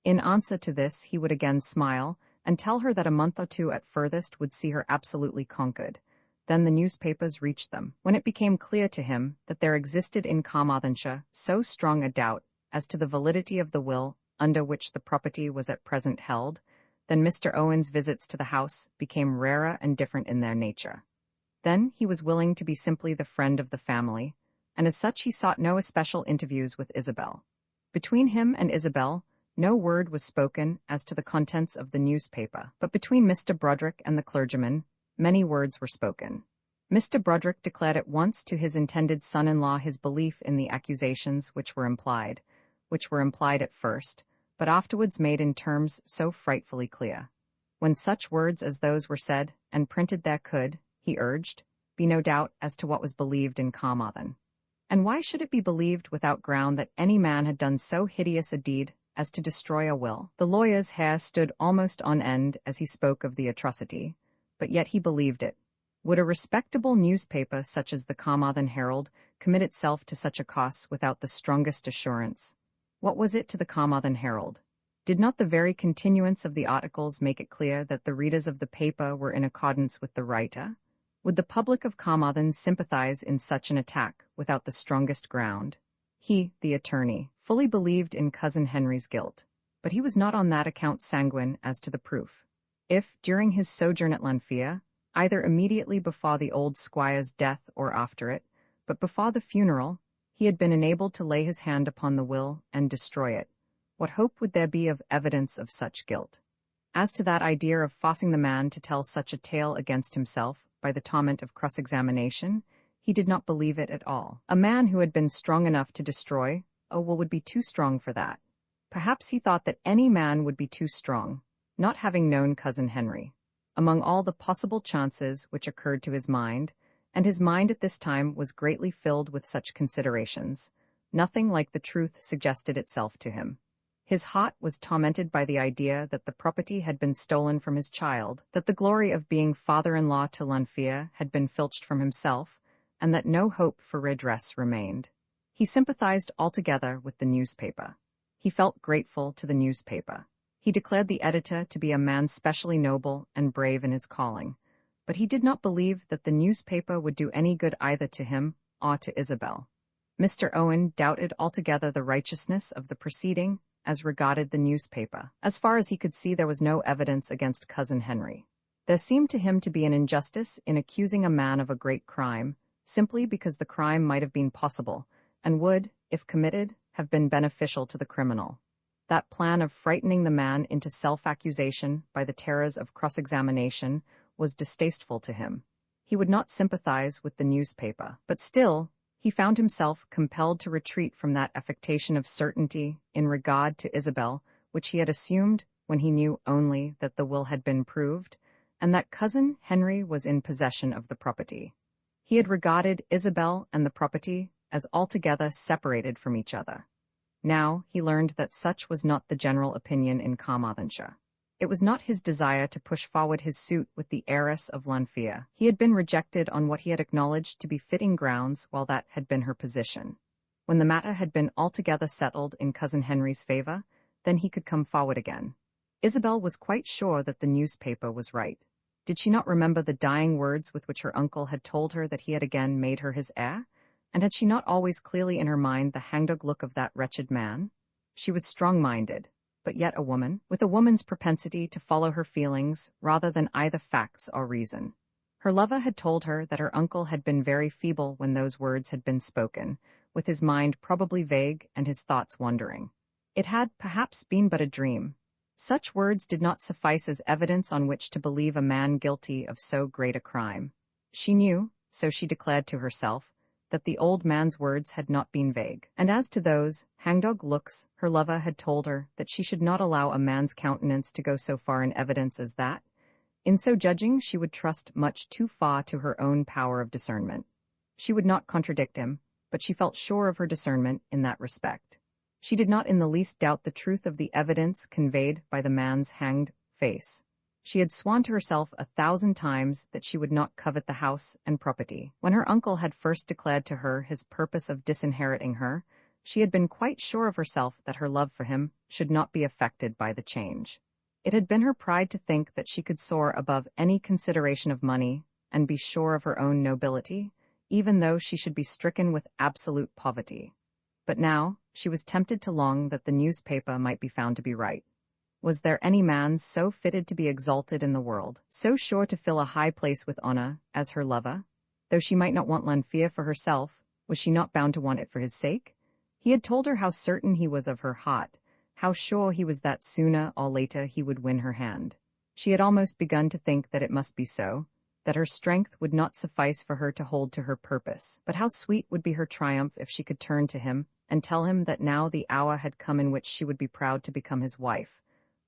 In answer to this he would again smile, and tell her that a month or two at furthest would see her absolutely conquered. Then the newspapers reached them. When it became clear to him that there existed in Carmarthenshire so strong a doubt as to the validity of the will under which the property was at present held, then Mr. Owen's visits to the house became rarer and different in their nature. Then he was willing to be simply the friend of the family, and as such he sought no especial interviews with Isabel. Between him and Isabel, no word was spoken as to the contents of the newspaper, but between Mr. Broderick and the clergyman, many words were spoken. Mr. Broderick declared at once to his intended son-in-law his belief in the accusations which were implied at first, but afterwards made in terms so frightfully clear. When such words as those were said and printed there could, he urged, be no doubt as to what was believed in Carmarthen. And why should it be believed without ground that any man had done so hideous a deed as to destroy a will? The lawyer's hair stood almost on end as he spoke of the atrocity, but yet he believed it. Would a respectable newspaper such as the Carmarthen Herald commit itself to such a cause without the strongest assurance? What was it to the Carmarthen Herald? Did not the very continuance of the articles make it clear that the readers of the paper were in accordance with the writer? Would the public of Carmarthen sympathize in such an attack without the strongest ground? He, the attorney, fully believed in Cousin Henry's guilt, but he was not on that account sanguine as to the proof. If, during his sojourn at Lanfear, either immediately before the old squire's death or after it, but before the funeral, he had been enabled to lay his hand upon the will and destroy it, what hope would there be of evidence of such guilt? As to that idea of forcing the man to tell such a tale against himself by the torment of cross-examination, he did not believe it at all. A man who had been strong enough to destroy, would be too strong for that. Perhaps he thought that any man would be too strong, not having known Cousin Henry. Among all the possible chances which occurred to his mind, and his mind at this time was greatly filled with such considerations, nothing like the truth suggested itself to him. His heart was tormented by the idea that the property had been stolen from his child, that the glory of being father-in-law to Lanfear had been filched from himself, and that no hope for redress remained. He sympathized altogether with the newspaper. He felt grateful to the newspaper. He declared the editor to be a man specially noble and brave in his calling, but he did not believe that the newspaper would do any good either to him or to Isabel. Mr. Owen doubted altogether the righteousness of the proceeding as regarded the newspaper. As far as he could see, there was no evidence against Cousin Henry. There seemed to him to be an injustice in accusing a man of a great crime, simply because the crime might have been possible, and would, if committed, have been beneficial to the criminal. That plan of frightening the man into self-accusation by the terrors of cross-examination was distasteful to him. He would not sympathize with the newspaper, but still, he found himself compelled to retreat from that affectation of certainty in regard to Isabel, which he had assumed when he knew only that the will had been proved, and that Cousin Henry was in possession of the property. He had regarded Isabel and the property as altogether separated from each other. Now he learned that such was not the general opinion in Carmarthenshire. It was not his desire to push forward his suit with the heiress of Lanfear. He had been rejected on what he had acknowledged to be fitting grounds while that had been her position. When the matter had been altogether settled in Cousin Henry's favor, then he could come forward again. Isabel was quite sure that the newspaper was right. Did she not remember the dying words with which her uncle had told her that he had again made her his heir? And had she not always clearly in her mind the hangdog look of that wretched man? She was strong-minded, but yet a woman, with a woman's propensity to follow her feelings rather than either facts or reason. Her lover had told her that her uncle had been very feeble when those words had been spoken, with his mind probably vague and his thoughts wandering. It had perhaps been but a dream. Such words did not suffice as evidence on which to believe a man guilty of so great a crime. She knew, so she declared to herself, that the old man's words had not been vague. And as to those hangdog looks, her lover had told her that she should not allow a man's countenance to go so far in evidence as that. In so judging, she would trust much too far to her own power of discernment. She would not contradict him, but she felt sure of her discernment in that respect. She did not in the least doubt the truth of the evidence conveyed by the man's hanged face. She had sworn to herself 1,000 times that she would not covet the house and property. When her uncle had first declared to her his purpose of disinheriting her, she had been quite sure of herself that her love for him should not be affected by the change. It had been her pride to think that she could soar above any consideration of money and be sure of her own nobility, even though she should be stricken with absolute poverty. But now she was tempted to long that the newspaper might be found to be right. Was there any man so fitted to be exalted in the world, so sure to fill a high place with honor, as her lover? Though she might not want Lanfear for herself, was she not bound to want it for his sake? He had told her how certain he was of her heart, how sure he was that sooner or later he would win her hand. She had almost begun to think that it must be so, that her strength would not suffice for her to hold to her purpose. But how sweet would be her triumph if she could turn to him and tell him that now the hour had come in which she would be proud to become his wife.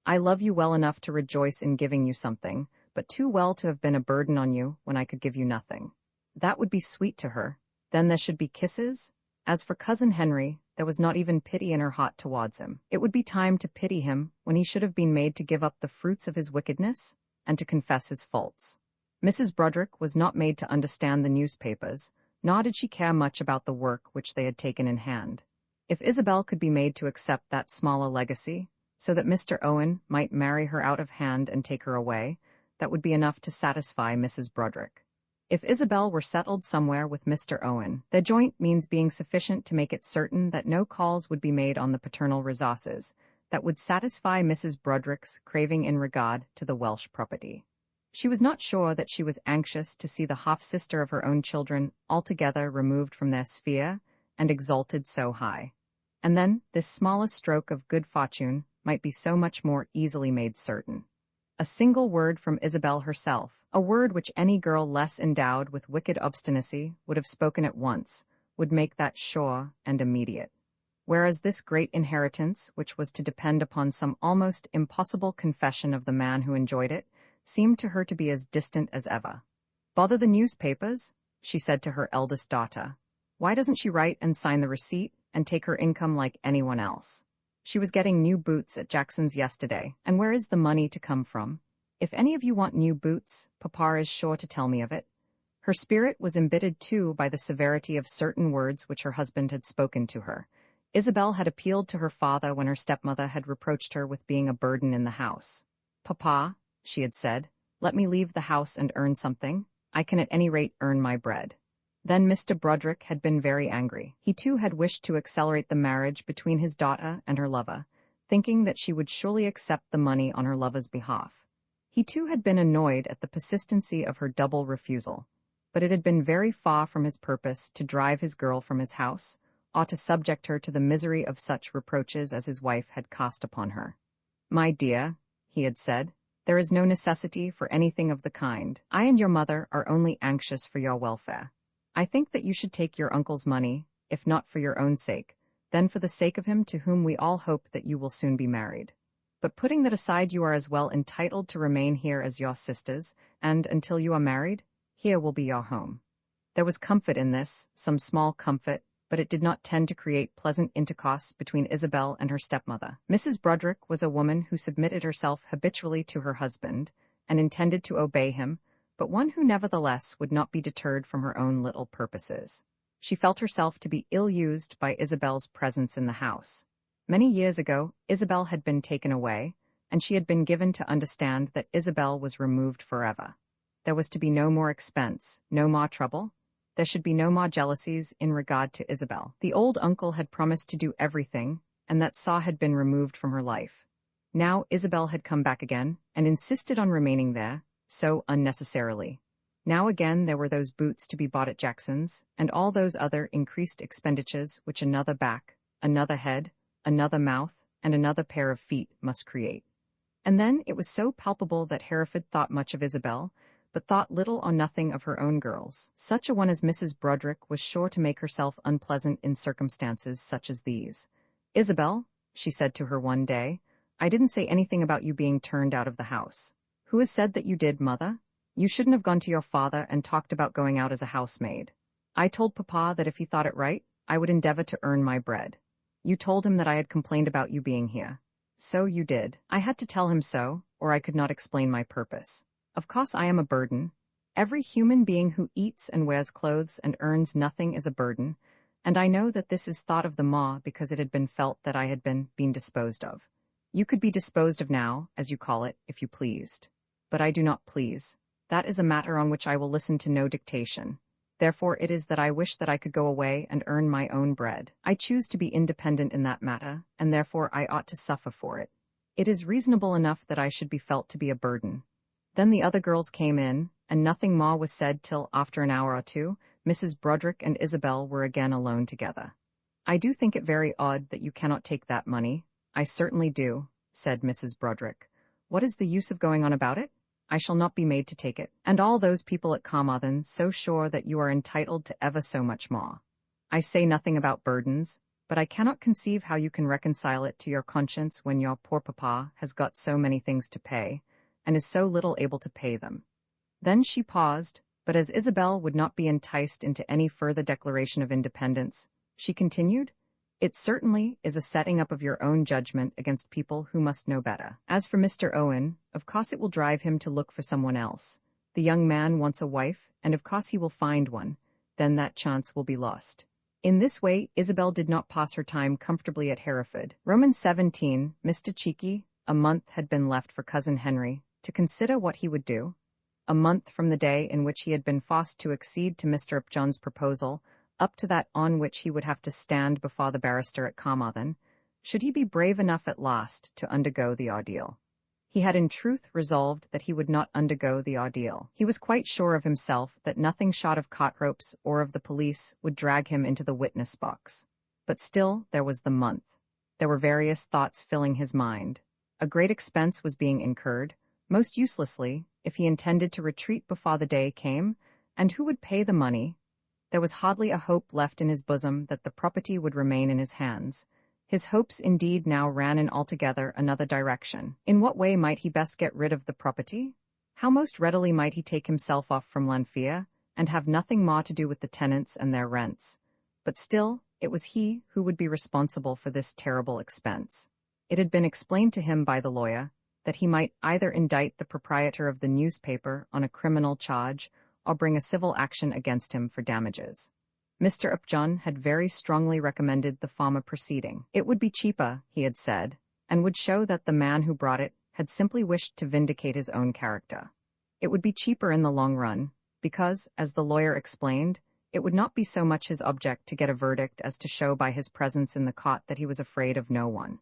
I love you well enough to rejoice in giving you something, but too well to have been a burden on you when I could give you nothing. That would be sweet to her. Then there should be kisses. As for Cousin Henry, there was not even pity in her heart towards him. It would be time to pity him when he should have been made to give up the fruits of his wickedness and to confess his faults. Mrs. Broderick was not made to understand the newspapers, nor did she care much about the work which they had taken in hand. If Isabel could be made to accept that smaller legacy, so that Mr. Owen might marry her out of hand and take her away, that would be enough to satisfy Mrs. Broderick. If Isabel were settled somewhere with Mr. Owen, their joint means being sufficient to make it certain that no calls would be made on the paternal resources, that would satisfy Mrs. Broderick's craving in regard to the Welsh property. She was not sure that she was anxious to see the half-sister of her own children altogether removed from their sphere and exalted so high. And then this smallest stroke of good fortune might be so much more easily made certain. A single word from Isabel herself, a word which any girl less endowed with wicked obstinacy would have spoken at once, would make that sure and immediate. Whereas this great inheritance, which was to depend upon some almost impossible confession of the man who enjoyed it, seemed to her to be as distant as ever. "Bother the newspapers," she said to her eldest daughter. "Why doesn't she write and sign the receipt and take her income like anyone else? She was getting new boots at Jackson's yesterday, and where is the money to come from? If any of you want new boots, Papa is sure to tell me of it." Her spirit was embittered too by the severity of certain words which her husband had spoken to her. Isabel had appealed to her father when her stepmother had reproached her with being a burden in the house. "Papa," she had said, "let me leave the house and earn something. I can at any rate earn my bread." Then Mr. Broderick had been very angry. He too had wished to accelerate the marriage between his daughter and her lover, thinking that she would surely accept the money on her lover's behalf. He too had been annoyed at the persistency of her double refusal, but it had been very far from his purpose to drive his girl from his house, or to subject her to the misery of such reproaches as his wife had cast upon her. "My dear," he had said, "there is no necessity for anything of the kind. I and your mother are only anxious for your welfare. I think that you should take your uncle's money, if not for your own sake, then for the sake of him to whom we all hope that you will soon be married. But putting that aside, you are as well entitled to remain here as your sisters, and until you are married, here will be your home." There was comfort in this, some small comfort, but it did not tend to create pleasant intercourse between Isabel and her stepmother. Mrs. Broderick was a woman who submitted herself habitually to her husband, and intended to obey him, but one who nevertheless would not be deterred from her own little purposes. She felt herself to be ill-used by Isabel's presence in the house. Many years ago, Isabel had been taken away, and she had been given to understand that Isabel was removed forever. There was to be no more expense, no more trouble. There should be no more jealousies in regard to Isabel. The old uncle had promised to do everything, and that saw had been removed from her life. Now Isabel had come back again, and insisted on remaining there, so unnecessarily. Now again there were those boots to be bought at Jackson's, and all those other increased expenditures which another back, another head, another mouth, and another pair of feet must create. And then it was so palpable that Hereford thought much of Isabel, but thought little or nothing of her own girls. Such a one as Mrs. Broderick was sure to make herself unpleasant in circumstances such as these. "Isabel," she said to her one day, "I didn't say anything about you being turned out of the house." "Who has said that you did, mother? You shouldn't have gone to your father and talked about going out as a housemaid. I told papa that if he thought it right, I would endeavor to earn my bread. You told him that I had complained about you being here. So you did. I had to tell him so, or I could not explain my purpose. Of course I am a burden. Every human being who eats and wears clothes and earns nothing is a burden, and I know that this is thought of the more because it had been felt that I had been disposed of. You could be disposed of now, as you call it, if you pleased. But I do not please. That is a matter on which I will listen to no dictation. Therefore it is that I wish that I could go away and earn my own bread. I choose to be independent in that matter, and therefore I ought to suffer for it. It is reasonable enough that I should be felt to be a burden." Then the other girls came in, and nothing more was said till, after an hour or two, Mrs. Broderick and Isabel were again alone together. "I do think it very odd that you cannot take that money. I certainly do," said Mrs. Broderick. "What is the use of going on about it? I shall not be made to take it. And all those people at Carmarthen so sure that you are entitled to ever so much more. I say nothing about burdens, but I cannot conceive how you can reconcile it to your conscience when your poor papa has got so many things to pay, and is so little able to pay them." Then she paused, but as Isabel would not be enticed into any further declaration of independence, she continued, "It certainly is a setting up of your own judgment against people who must know better. As for Mr. Owen, of course it will drive him to look for someone else. The young man wants a wife, and of course he will find one. Then that chance will be lost." In this way Isabel did not pass her time comfortably at Hereford. Romans 17, Mr. Cheeky, a month had been left for Cousin Henry to consider what he would do. A month from the day in which he had been forced to accede to Mr. Upjohn's proposal, up to that on which he would have to stand before the barrister at Carmarthen, should he be brave enough at last to undergo the ordeal. He had in truth resolved that he would not undergo the ordeal. He was quite sure of himself that nothing short of cart ropes or of the police would drag him into the witness box. But still there was the month. There were various thoughts filling his mind. A great expense was being incurred, most uselessly, if he intended to retreat before the day came, and who would pay the money? There was hardly a hope left in his bosom that the property would remain in his hands. His hopes indeed now ran in altogether another direction. In what way might he best get rid of the property? How most readily might he take himself off from Lanfear, and have nothing more to do with the tenants and their rents? But still, it was he who would be responsible for this terrible expense. It had been explained to him by the lawyer that he might either indict the proprietor of the newspaper on a criminal charge or bring a civil action against him for damages. Mr. Upjohn had very strongly recommended the farmer proceeding. It would be cheaper, he had said, and would show that the man who brought it had simply wished to vindicate his own character. It would be cheaper in the long run, because, as the lawyer explained, it would not be so much his object to get a verdict as to show by his presence in the court that he was afraid of no one.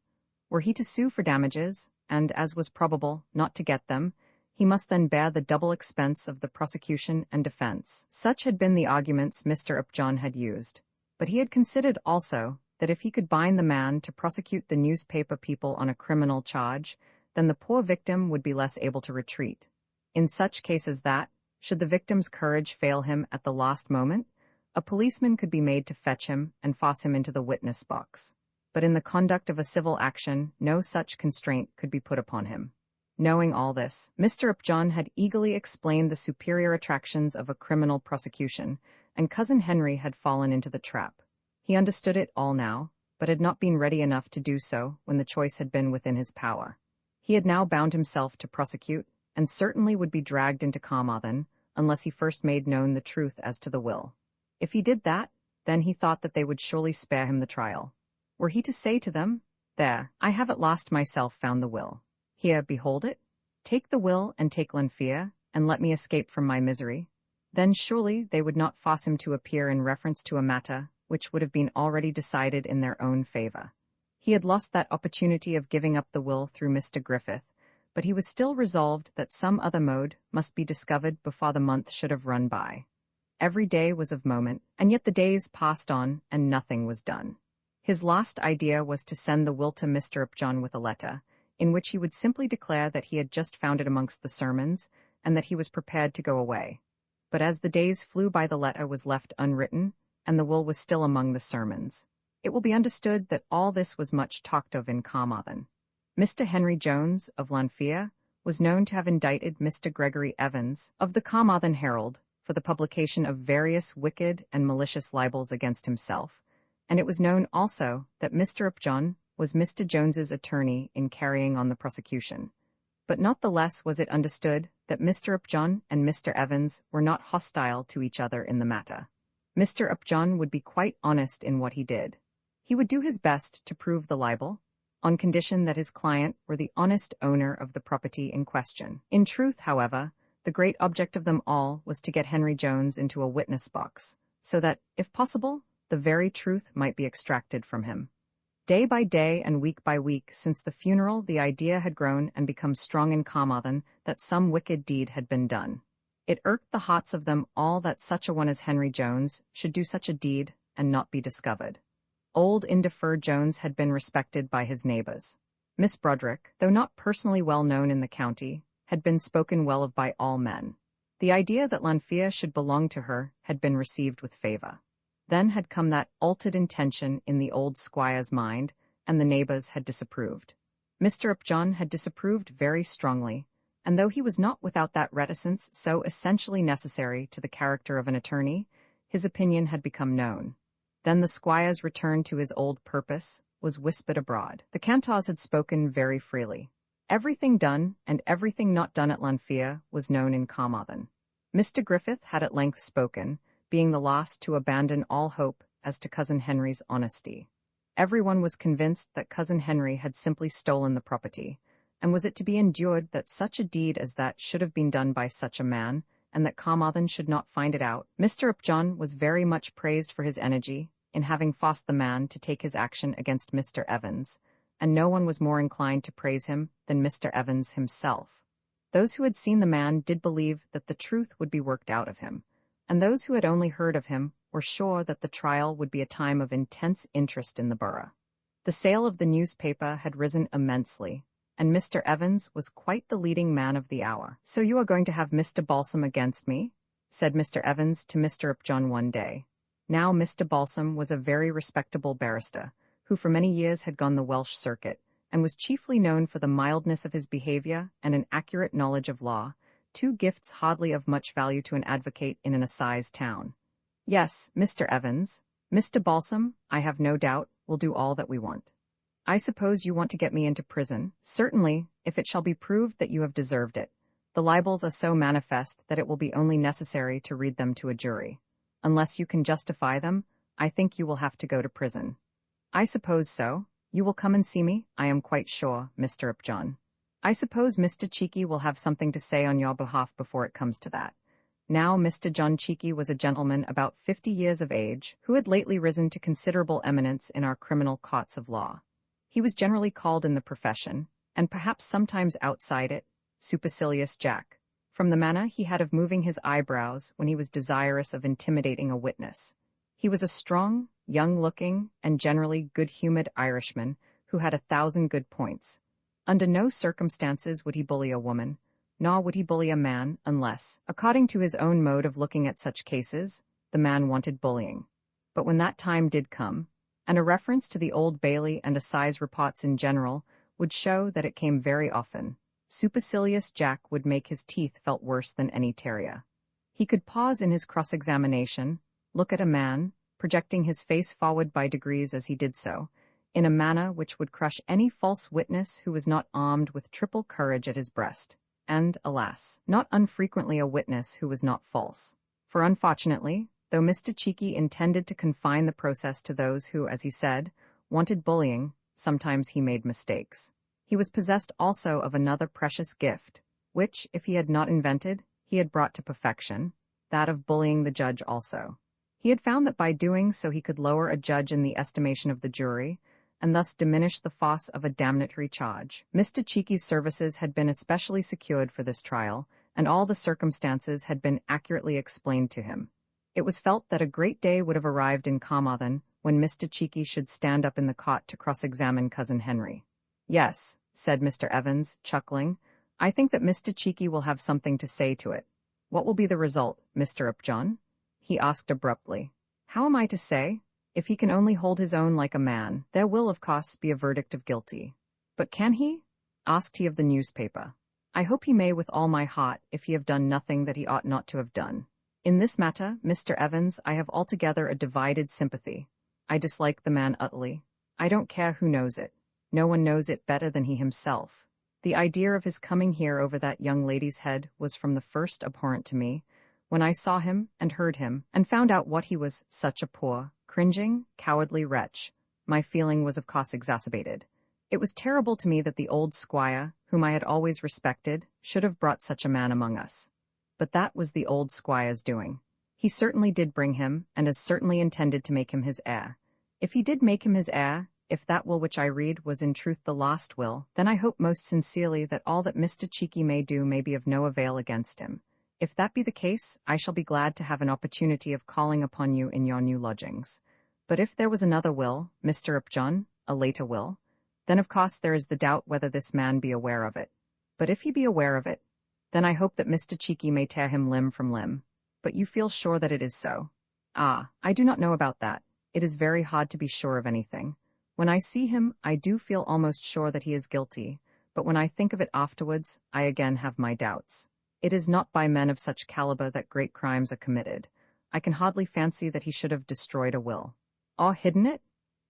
Were he to sue for damages, and, as was probable, not to get them, he must then bear the double expense of the prosecution and defense. Such had been the arguments Mr. Upjohn had used, but he had considered also that if he could bind the man to prosecute the newspaper people on a criminal charge, then the poor victim would be less able to retreat. In such case as that, should the victim's courage fail him at the last moment, a policeman could be made to fetch him and force him into the witness box. But in the conduct of a civil action, no such constraint could be put upon him. Knowing all this, Mr. Upjohn had eagerly explained the superior attractions of a criminal prosecution, and Cousin Henry had fallen into the trap. He understood it all now, but had not been ready enough to do so when the choice had been within his power. He had now bound himself to prosecute, and certainly would be dragged into Carmarthen, unless he first made known the truth as to the will. If he did that, then he thought that they would surely spare him the trial. Were he to say to them, "There, I have at last myself found the will. Here, behold it. Take the will and take Lanfear, and let me escape from my misery," then surely they would not force him to appear in reference to a matter which would have been already decided in their own favor. He had lost that opportunity of giving up the will through Mr. Griffith, but he was still resolved that some other mode must be discovered before the month should have run by. Every day was of moment, and yet the days passed on and nothing was done. His last idea was to send the will to Mr. Upjohn with a letter, in which he would simply declare that he had just found it amongst the sermons, and that he was prepared to go away. But as the days flew by, the letter was left unwritten, and the will was still among the sermons. It will be understood that all this was much talked of in Carmarthen. Mr. Henry Jones, of Lanfear, was known to have indicted Mr. Gregory Evans, of the Carmarthen Herald, for the publication of various wicked and malicious libels against himself, and it was known also that Mr. Upjohn was Mr. Jones's attorney in carrying on the prosecution. But not the less was it understood that Mr. Upjohn and Mr. Evans were not hostile to each other in the matter. Mr. Upjohn would be quite honest in what he did. He would do his best to prove the libel, on condition that his client were the honest owner of the property in question. In truth, however, the great object of them all was to get Henry Jones into a witness box, so that, if possible, the very truth might be extracted from him. Day by day and week by week since the funeral, the idea had grown and become strong in Carmarthen that some wicked deed had been done. It irked the hearts of them all that such a one as Henry Jones should do such a deed and not be discovered. Old Indefer Jones had been respected by his neighbors. Miss Broderick, though not personally well known in the county, had been spoken well of by all men. The idea that Lanfear should belong to her had been received with favor. Then had come that altered intention in the old squire's mind, and the neighbors had disapproved. Mr. Upjohn had disapproved very strongly, and though he was not without that reticence so essentially necessary to the character of an attorney, his opinion had become known. Then the squire's return to his old purpose was whispered abroad. The cantors had spoken very freely. Everything done and everything not done at Lanfear was known in Carmarthen. Mr. Griffith had at length spoken, being the last to abandon all hope as to Cousin Henry's honesty. Everyone was convinced that Cousin Henry had simply stolen the property, and was it to be endured that such a deed as that should have been done by such a man, and that Carmarthen should not find it out? Mr. Upjohn was very much praised for his energy in having forced the man to take his action against Mr. Evans, and no one was more inclined to praise him than Mr. Evans himself. Those who had seen the man did believe that the truth would be worked out of him, and those who had only heard of him were sure that the trial would be a time of intense interest in the borough. The sale of the newspaper had risen immensely, and Mr. Evans was quite the leading man of the hour. "So you are going to have Mr. Balsam against me?" said Mr. Evans to Mr. Upjohn one day. Now Mr. Balsam was a very respectable barrister, who for many years had gone the Welsh circuit, and was chiefly known for the mildness of his behavior and an accurate knowledge of law, two gifts hardly of much value to an advocate in an assize town. "Yes, Mr. Evans, Mr. Balsam, I have no doubt, will do all that we want. I suppose you want to get me into prison?" "Certainly, if it shall be proved that you have deserved it. The libels are so manifest that it will be only necessary to read them to a jury." Unless you can justify them, I think you will have to go to prison. I suppose so. You will come and see me, I am quite sure, Mr. Upjohn. I suppose Mr. Cheeky will have something to say on your behalf before it comes to that. Now Mr. John Cheeky was a gentleman about 50 years of age, who had lately risen to considerable eminence in our criminal courts of law. He was generally called in the profession, and perhaps sometimes outside it, Supercilious Jack, from the manner he had of moving his eyebrows when he was desirous of intimidating a witness. He was a strong, young-looking, and generally good-humored Irishman who had 1,000 good points. Under no circumstances would he bully a woman, nor would he bully a man unless, according to his own mode of looking at such cases, the man wanted bullying. But when that time did come, and a reference to the Old Bailey and assize reports in general would show that it came very often, Supercilious Jack would make his teeth felt worse than any terrier. He could pause in his cross-examination, look at a man, projecting his face forward by degrees as he did so, in a manner which would crush any false witness who was not armed with triple courage at his breast, and, alas, not unfrequently a witness who was not false. For unfortunately, though Mr. Cheeky intended to confine the process to those who, as he said, wanted bullying, sometimes he made mistakes. He was possessed also of another precious gift, which, if he had not invented, he had brought to perfection, that of bullying the judge also. He had found that by doing so he could lower a judge in the estimation of the jury, and thus diminish the force of a damnatory charge. Mr. Cheeky's services had been especially secured for this trial, and all the circumstances had been accurately explained to him. It was felt that a great day would have arrived in Carmarthen when Mr. Cheeky should stand up in the court to cross-examine Cousin Henry. "Yes," said Mr. Evans, chuckling, "I think that Mr. Cheeky will have something to say to it." "What will be the result, Mr. Upjohn?" he asked abruptly. "How am I to say? If he can only hold his own like a man, there will, of course, be a verdict of guilty. But can he?" asked he of the newspaper. "I hope he may with all my heart if he have done nothing that he ought not to have done. In this matter, Mr. Evans, I have altogether a divided sympathy. I dislike the man utterly. I don't care who knows it. No one knows it better than he himself. The idea of his coming here over that young lady's head was from the first abhorrent to me. When I saw him and heard him, and found out what he was, such a poor, cringing, cowardly wretch, my feeling was of course exacerbated. It was terrible to me that the old squire, whom I had always respected, should have brought such a man among us. But that was the old squire's doing. He certainly did bring him, and as certainly intended to make him his heir. If he did make him his heir, if that will which I read was in truth the last will, then I hope most sincerely that all that Mr. Cheeky may do may be of no avail against him. If that be the case, I shall be glad to have an opportunity of calling upon you in your new lodgings. But if there was another will, Mr. Upjohn, a later will, then of course there is the doubt whether this man be aware of it. But if he be aware of it, then I hope that Mr. Cheeky may tear him limb from limb. But you feel sure that it is so?" "Ah, I do not know about that. It is very hard to be sure of anything. When I see him, I do feel almost sure that he is guilty, but when I think of it afterwards, I again have my doubts. It is not by men of such caliber that great crimes are committed. I can hardly fancy that he should have destroyed a will. Or hidden it?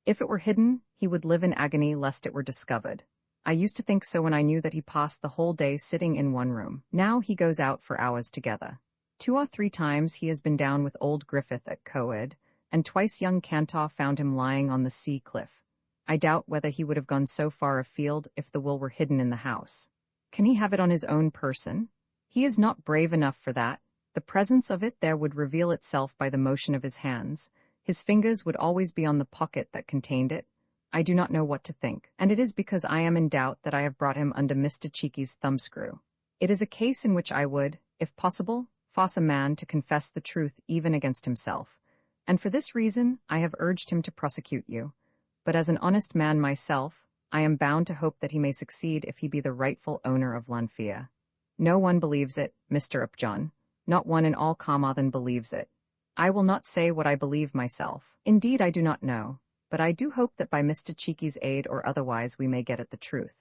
If it were hidden, he would live in agony lest it were discovered. I used to think so when I knew that he passed the whole day sitting in one room. Now he goes out for hours together. 2 or 3 times he has been down with old Griffith at Coed, and twice young Cantor found him lying on the sea cliff. I doubt whether he would have gone so far afield if the will were hidden in the house. Can he have it on his own person? He is not brave enough for that. The presence of it there would reveal itself by the motion of his hands. His fingers would always be on the pocket that contained it. I do not know what to think, and it is because I am in doubt that I have brought him under Mr. Cheeky's thumbscrew. It is a case in which I would, if possible, force a man to confess the truth even against himself, and for this reason I have urged him to prosecute you. But as an honest man myself, I am bound to hope that he may succeed if he be the rightful owner of Lanfear. No one believes it, Mr. Upjohn. Not one in all Carmarthen believes it. I will not say what I believe myself. Indeed, I do not know, but I do hope that by Mr. Cheeky's aid or otherwise we may get at the truth.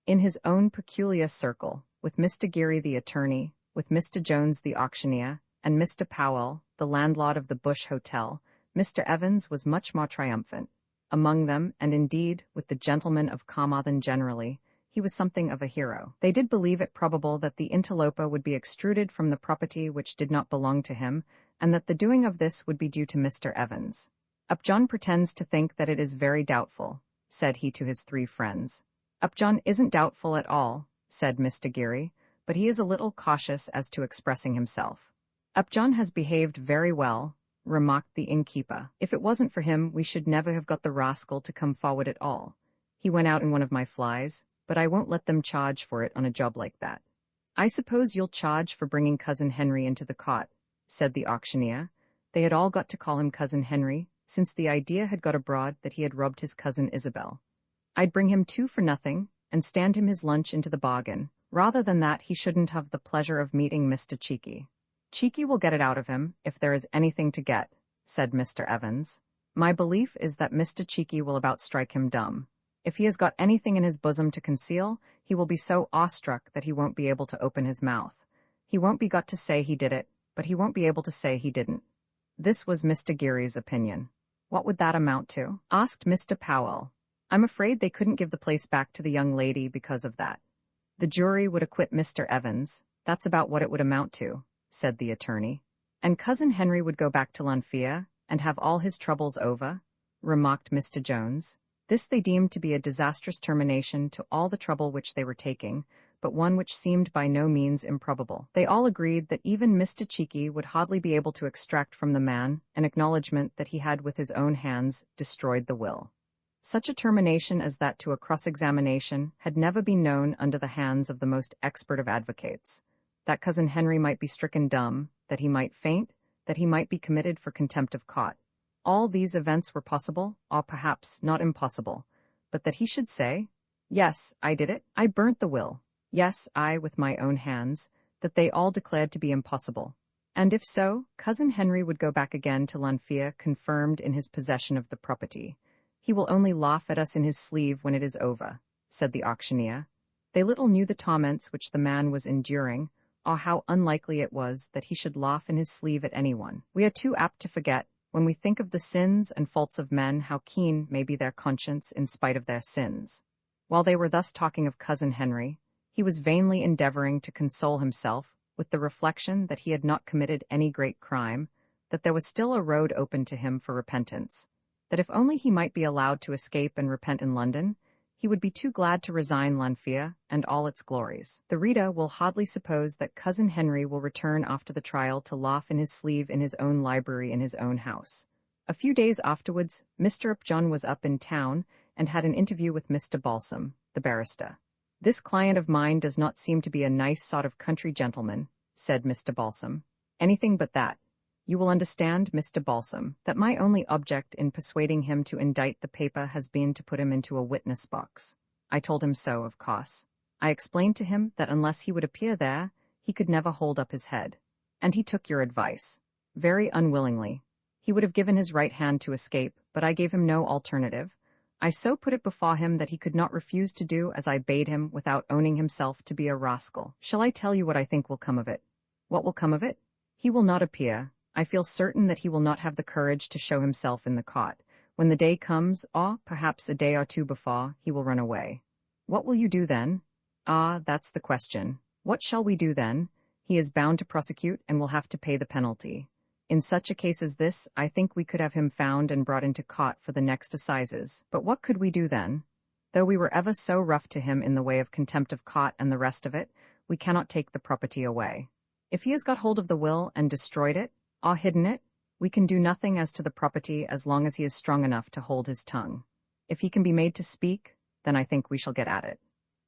In his own peculiar circle, with Mr. Geary the attorney, with Mr. Jones the auctioneer, and Mr. Powell, the landlord of the Bush Hotel, Mr. Evans was much more triumphant. Among them, and indeed with the gentlemen of Carmarthen generally, he was something of a hero. They did believe it probable that the interloper would be extruded from the property which did not belong to him, and that the doing of this would be due to Mr. Evans. Upjohn pretends to think that it is very doubtful, said he to his 3 friends. Upjohn isn't doubtful at all, said Mr. Geary, but he is a little cautious as to expressing himself. Upjohn has behaved very well, remarked the innkeeper. If it wasn't for him, we should never have got the rascal to come forward at all. He went out in one of my flies, but I won't let them charge for it on a job like that. I suppose you'll charge for bringing Cousin Henry into the cot, said the auctioneer. They had all got to call him Cousin Henry, since the idea had got abroad that he had robbed his cousin Isabel. I'd bring him 2 for nothing, and stand him his lunch into the bargain. Rather than that, he shouldn't have the pleasure of meeting Mr. Cheeky. Cheeky will get it out of him, if there is anything to get, said Mr. Evans. My belief is that Mr. Cheeky will about strike him dumb. If he has got anything in his bosom to conceal, he will be so awestruck that he won't be able to open his mouth. He won't be got to say he did it, but he won't be able to say he didn't. This was Mr. Geary's opinion. What would that amount to? Asked Mr. Powell. I'm afraid they couldn't give the place back to the young lady because of that. The jury would acquit Mr. Evans. That's about what it would amount to, said the attorney. And Cousin Henry would go back to Lanfear and have all his troubles over, remarked Mr. Jones. This they deemed to be a disastrous termination to all the trouble which they were taking, but one which seemed by no means improbable. They all agreed that even Mr. Cheeky would hardly be able to extract from the man an acknowledgment that he had with his own hands destroyed the will. Such a termination as that to a cross-examination had never been known under the hands of the most expert of advocates. That Cousin Henry might be stricken dumb, that he might faint, that he might be committed for contempt of court. All these events were possible, or perhaps not impossible, but that he should say, "Yes, I did it. I burnt the will. Yes, I, with my own hands," that they all declared to be impossible. And if so, Cousin Henry would go back again to Lanfear confirmed in his possession of the property. He will only laugh at us in his sleeve when it is over, said the auctioneer. They little knew the torments which the man was enduring, or how unlikely it was that he should laugh in his sleeve at anyone. We are too apt to forget, when we think of the sins and faults of men, how keen may be their conscience in spite of their sins. While they were thus talking of Cousin Henry, he was vainly endeavoring to console himself with the reflection that he had not committed any great crime, that there was still a road open to him for repentance, that if only he might be allowed to escape and repent in London, he would be too glad to resign Lanfear and all its glories. The reader will hardly suppose that Cousin Henry will return after the trial to laugh in his sleeve in his own library in his own house. A few days afterwards, Mr. Upjohn was up in town and had an interview with Mr. Balsam, the barrister. This client of mine does not seem to be a nice sort of country gentleman, said Mr. Balsam. Anything but that. You will understand, Mr. Balsam, that my only object in persuading him to indict the paper has been to put him into a witness box. I told him so, of course. I explained to him that unless he would appear there, he could never hold up his head. And he took your advice. Very unwillingly. He would have given his right hand to escape, but I gave him no alternative. I so put it before him that he could not refuse to do as I bade him without owning himself to be a rascal. Shall I tell you what I think will come of it? What will come of it? He will not appear. I feel certain that he will not have the courage to show himself in the court. When the day comes, or perhaps a day or two before, he will run away. What will you do then? Ah, that's the question. What shall we do then? He is bound to prosecute and will have to pay the penalty. In such a case as this, I think we could have him found and brought into court for the next assizes. But what could we do then? Though we were ever so rough to him in the way of contempt of court and the rest of it, we cannot take the property away. If he has got hold of the will and destroyed it, or hidden it, we can do nothing as to the property as long as he is strong enough to hold his tongue. If he can be made to speak, then I think we shall get at it.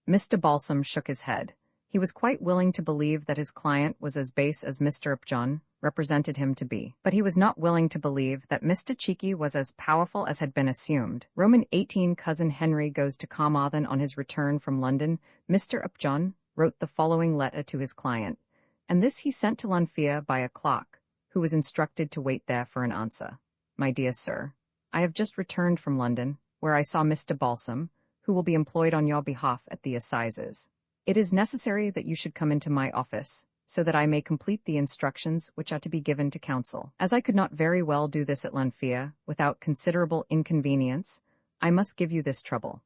Mr. Balsam shook his head. He was quite willing to believe that his client was as base as Mr. Upjohn represented him to be, but he was not willing to believe that Mr. Cheeky was as powerful as had been assumed. Roman 18 Cousin Henry goes to Carmarthen on his return from London. Mr. Upjohn wrote the following letter to his client, and this he sent to Lanfear by a clerk, who was instructed to wait there for an answer. My dear sir, I have just returned from London, where I saw Mr. Balsam, who will be employed on your behalf at the assizes. It is necessary that you should come into my office, so that I may complete the instructions which are to be given to counsel. As I could not very well do this at Lanfear without considerable inconvenience, I must give you this trouble.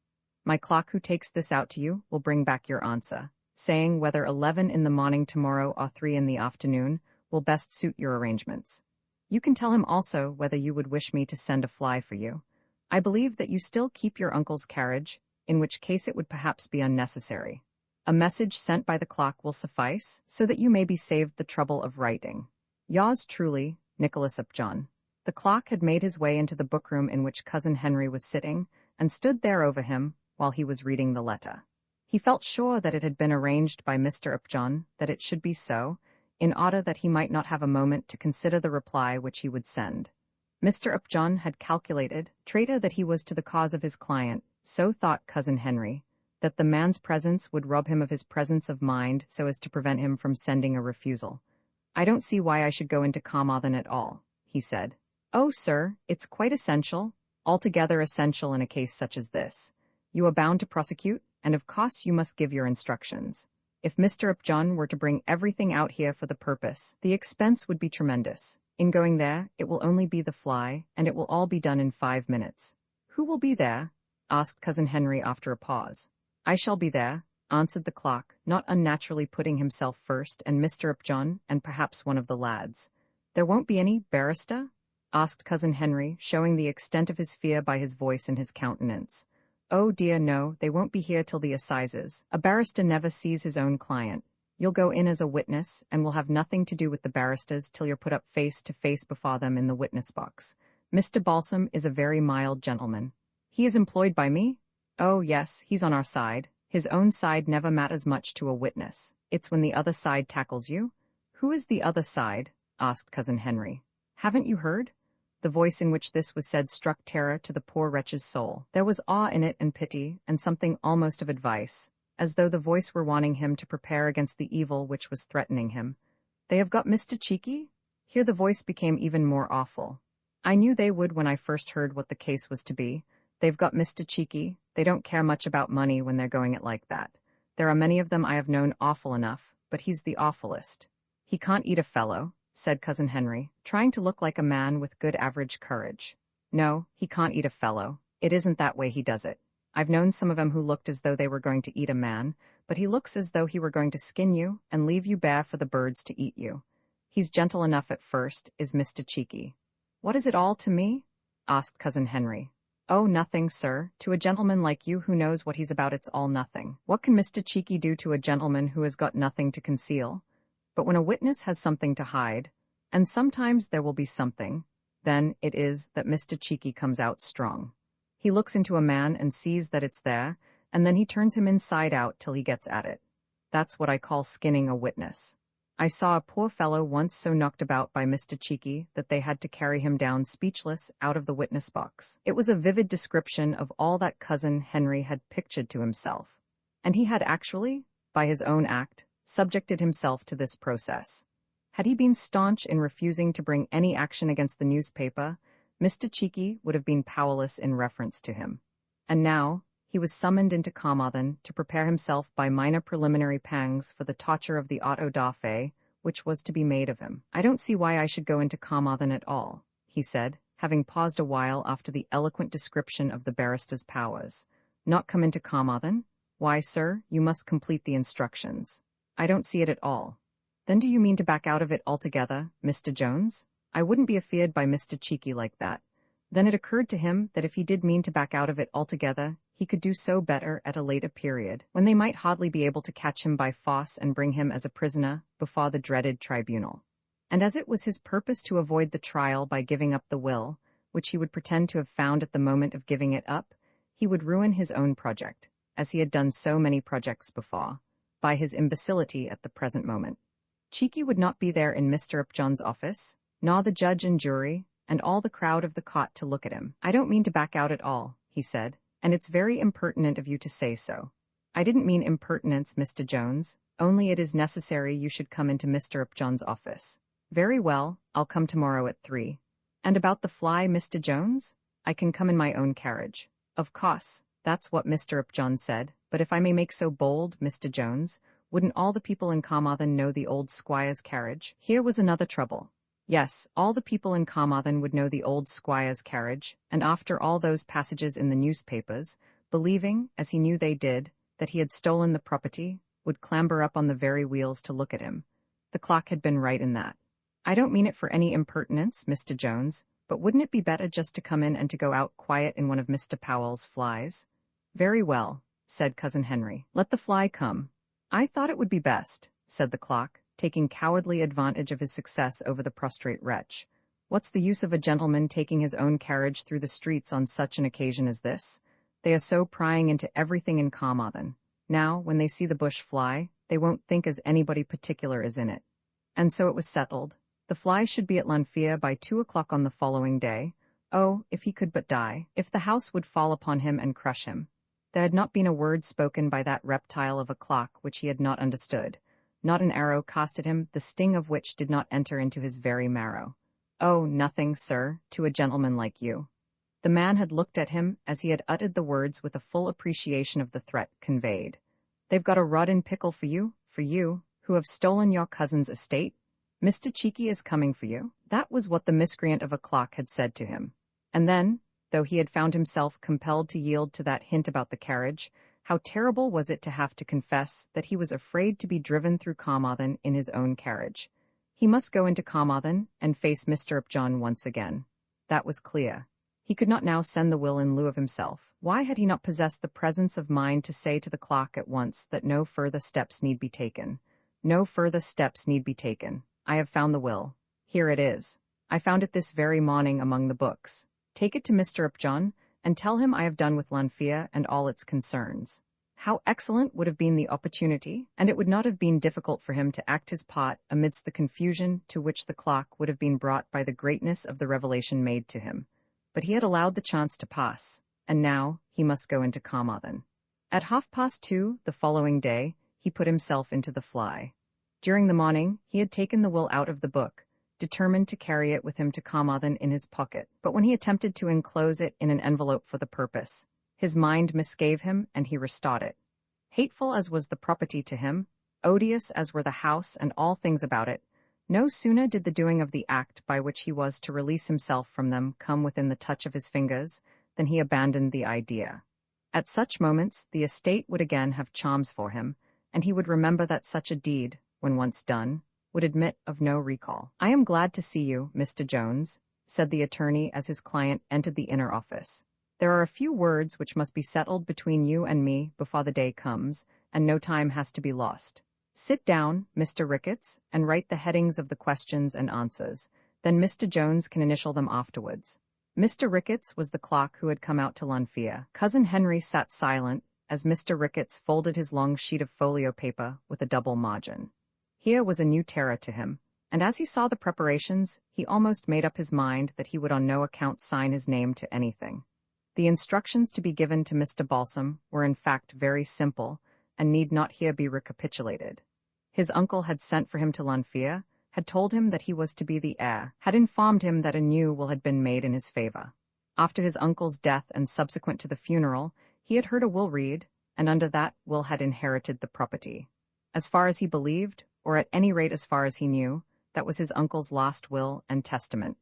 My clerk who takes this out to you will bring back your answer, saying whether 11 in the morning tomorrow or 3 in the afternoon will best suit your arrangements. You can tell him also whether you would wish me to send a fly for you. I believe that you still keep your uncle's carriage, in which case it would perhaps be unnecessary. A message sent by the clock will suffice, so that you may be saved the trouble of writing. Yours truly, Nicholas Upjohn. The clock had made his way into the bookroom in which Cousin Henry was sitting, and stood there over him while he was reading the letter. He felt sure that it had been arranged by Mr. Upjohn that it should be so, in order that he might not have a moment to consider the reply which he would send. Mr. Upjohn had calculated, traitor that he was to the cause of his client, so thought Cousin Henry, that the man's presence would rob him of his presence of mind so as to prevent him from sending a refusal. I don't see why I should go into Carmarthen at all, he said. Oh, sir, it's quite essential, altogether essential in a case such as this. You are bound to prosecute, and of course you must give your instructions. If Mr. Upjohn were to bring everything out here for the purpose, the expense would be tremendous. In going there, it will only be the fly, and it will all be done in 5 minutes. Who will be there? Asked Cousin Henry after a pause. I shall be there, answered the clock, not unnaturally putting himself first, and Mr. Upjohn, and perhaps one of the lads. There won't be any barrister? Asked Cousin Henry, showing the extent of his fear by his voice and his countenance. Oh dear no, they won't be here till the assizes. A barrister never sees his own client. You'll go in as a witness, and will have nothing to do with the barristers till you're put up face to face before them in the witness box. Mr. Balsam is a very mild gentleman. He is employed by me? Oh yes, he's on our side. His own side never matters much to a witness. It's when the other side tackles you. Who is the other side? Asked Cousin Henry. Haven't you heard? The voice in which this was said struck terror to the poor wretch's soul. There was awe in it and pity, and something almost of advice, as though the voice were warning him to prepare against the evil which was threatening him. They have got Mr. Cheeky? Here the voice became even more awful. I knew they would when I first heard what the case was to be. They've got Mr. Cheeky. They don't care much about money when they're going it like that. There are many of them I have known awful enough, but he's the awfulest. He can't eat a fellow, said Cousin Henry, trying to look like a man with good average courage. No, he can't eat a fellow. It isn't that way he does it. I've known some of 'em who looked as though they were going to eat a man, but he looks as though he were going to skin you and leave you bare for the birds to eat you. He's gentle enough at first, is Mr. Cheeky. What is it all to me? Asked Cousin Henry. Oh, nothing, sir. To a gentleman like you who knows what he's about, it's all nothing. What can Mr. Cheeky do to a gentleman who has got nothing to conceal? But when a witness has something to hide, and sometimes there will be something, then it is that Mr. Cheeky comes out strong. He looks into a man and sees that it's there, and then he turns him inside out till he gets at it. That's what I call skinning a witness. I saw a poor fellow once so knocked about by Mr. Cheeky that they had to carry him down speechless out of the witness box. It was a vivid description of all that Cousin Henry had pictured to himself, and he had actually, by his own act, subjected himself to this process. Had he been staunch in refusing to bring any action against the newspaper, Mr. Cheeky would have been powerless in reference to him. And now, he was summoned into Carmarthen to prepare himself by minor preliminary pangs for the torture of the auto da fe, which was to be made of him. I don't see why I should go into Carmarthen at all, he said, having paused a while after the eloquent description of the barrister's powers. Not come into Carmarthen? Why, sir, you must complete the instructions. I don't see it at all. Then do you mean to back out of it altogether, Mr. Jones? I wouldn't be afeared by Mr. Cheeky like that. Then it occurred to him that if he did mean to back out of it altogether, he could do so better at a later period, when they might hardly be able to catch him by force and bring him as a prisoner before the dreaded tribunal. And as it was his purpose to avoid the trial by giving up the will, which he would pretend to have found at the moment of giving it up, he would ruin his own project, as he had done so many projects before, by his imbecility at the present moment. Cheeky would not be there in Mr. Upjohn's office, nor the judge and jury, and all the crowd of the court to look at him. I don't mean to back out at all, he said, and it's very impertinent of you to say so. I didn't mean impertinence, Mr. Jones, only it is necessary you should come into Mr. Upjohn's office. Very well, I'll come tomorrow at 3. And about the fly, Mr. Jones? I can come in my own carriage. Of course, that's what Mr. Upjohn said, but if I may make so bold, Mr. Jones, wouldn't all the people in Carmarthen know the old squire's carriage? Here was another trouble. Yes, all the people in Carmarthen would know the old squire's carriage, and after all those passages in the newspapers, believing, as he knew they did, that he had stolen the property, would clamber up on the very wheels to look at him. The clock had been right in that. I don't mean it for any impertinence, Mr. Jones, but wouldn't it be better just to come in and to go out quiet in one of Mr. Powell's flies? Very well, said Cousin Henry. Let the fly come. I thought it would be best, said the clock, taking cowardly advantage of his success over the prostrate wretch. What's the use of a gentleman taking his own carriage through the streets on such an occasion as this? They are so prying into everything in Carmarthen. Now, when they see the bush fly, they won't think as anybody particular is in it. And so it was settled. The fly should be at Lanfear by 2 o'clock on the following day. Oh, if he could but die, if the house would fall upon him and crush him. There had not been a word spoken by that reptile of a clock which he had not understood, not an arrow cast at him, the sting of which did not enter into his very marrow. Oh, nothing, sir, to a gentleman like you. The man had looked at him as he had uttered the words with a full appreciation of the threat conveyed. They've got a rod in pickle for you, who have stolen your cousin's estate. Mr. Cheeky is coming for you. That was what the miscreant of a clock had said to him. And then, though he had found himself compelled to yield to that hint about the carriage, how terrible was it to have to confess that he was afraid to be driven through Carmarthen in his own carriage. He must go into Carmarthen and face Mr. Upjohn once again. That was clear. He could not now send the will in lieu of himself. Why had he not possessed the presence of mind to say to the clock at once that no further steps need be taken? No further steps need be taken. I have found the will. Here it is. I found it this very morning among the books. Take it to Mr. Upjohn, and tell him I have done with Lanfear and all its concerns. How excellent would have been the opportunity, and it would not have been difficult for him to act his part amidst the confusion to which the clock would have been brought by the greatness of the revelation made to him. But he had allowed the chance to pass, and now he must go into Carmarthen. At 2:30 the following day, he put himself into the fly. During the morning, he had taken the will out of the book, determined to carry it with him to Carmarthen in his pocket, but when he attempted to enclose it in an envelope for the purpose, his mind misgave him and he restaught it. Hateful as was the property to him, odious as were the house and all things about it, no sooner did the doing of the act by which he was to release himself from them come within the touch of his fingers, than he abandoned the idea. At such moments the estate would again have charms for him, and he would remember that such a deed, when once done, would admit of no recall. I am glad to see you, Mr. Jones, said the attorney as his client entered the inner office. There are a few words which must be settled between you and me before the day comes, and no time has to be lost. Sit down, Mr. Ricketts, and write the headings of the questions and answers. Then Mr. Jones can initial them afterwards. Mr. Ricketts was the clock who had come out to Lanfear. Cousin Henry sat silent as Mr. Ricketts folded his long sheet of folio paper with a double margin. Here was a new terror to him, and as he saw the preparations, he almost made up his mind that he would on no account sign his name to anything. The instructions to be given to Mr. Balsam were in fact very simple, and need not here be recapitulated. His uncle had sent for him to Lanfear, had told him that he was to be the heir, had informed him that a new will had been made in his favor. After his uncle's death and subsequent to the funeral, he had heard a will read, and under that will had inherited the property. As far as he believed, or at any rate as far as he knew, that was his uncle's last will and testament.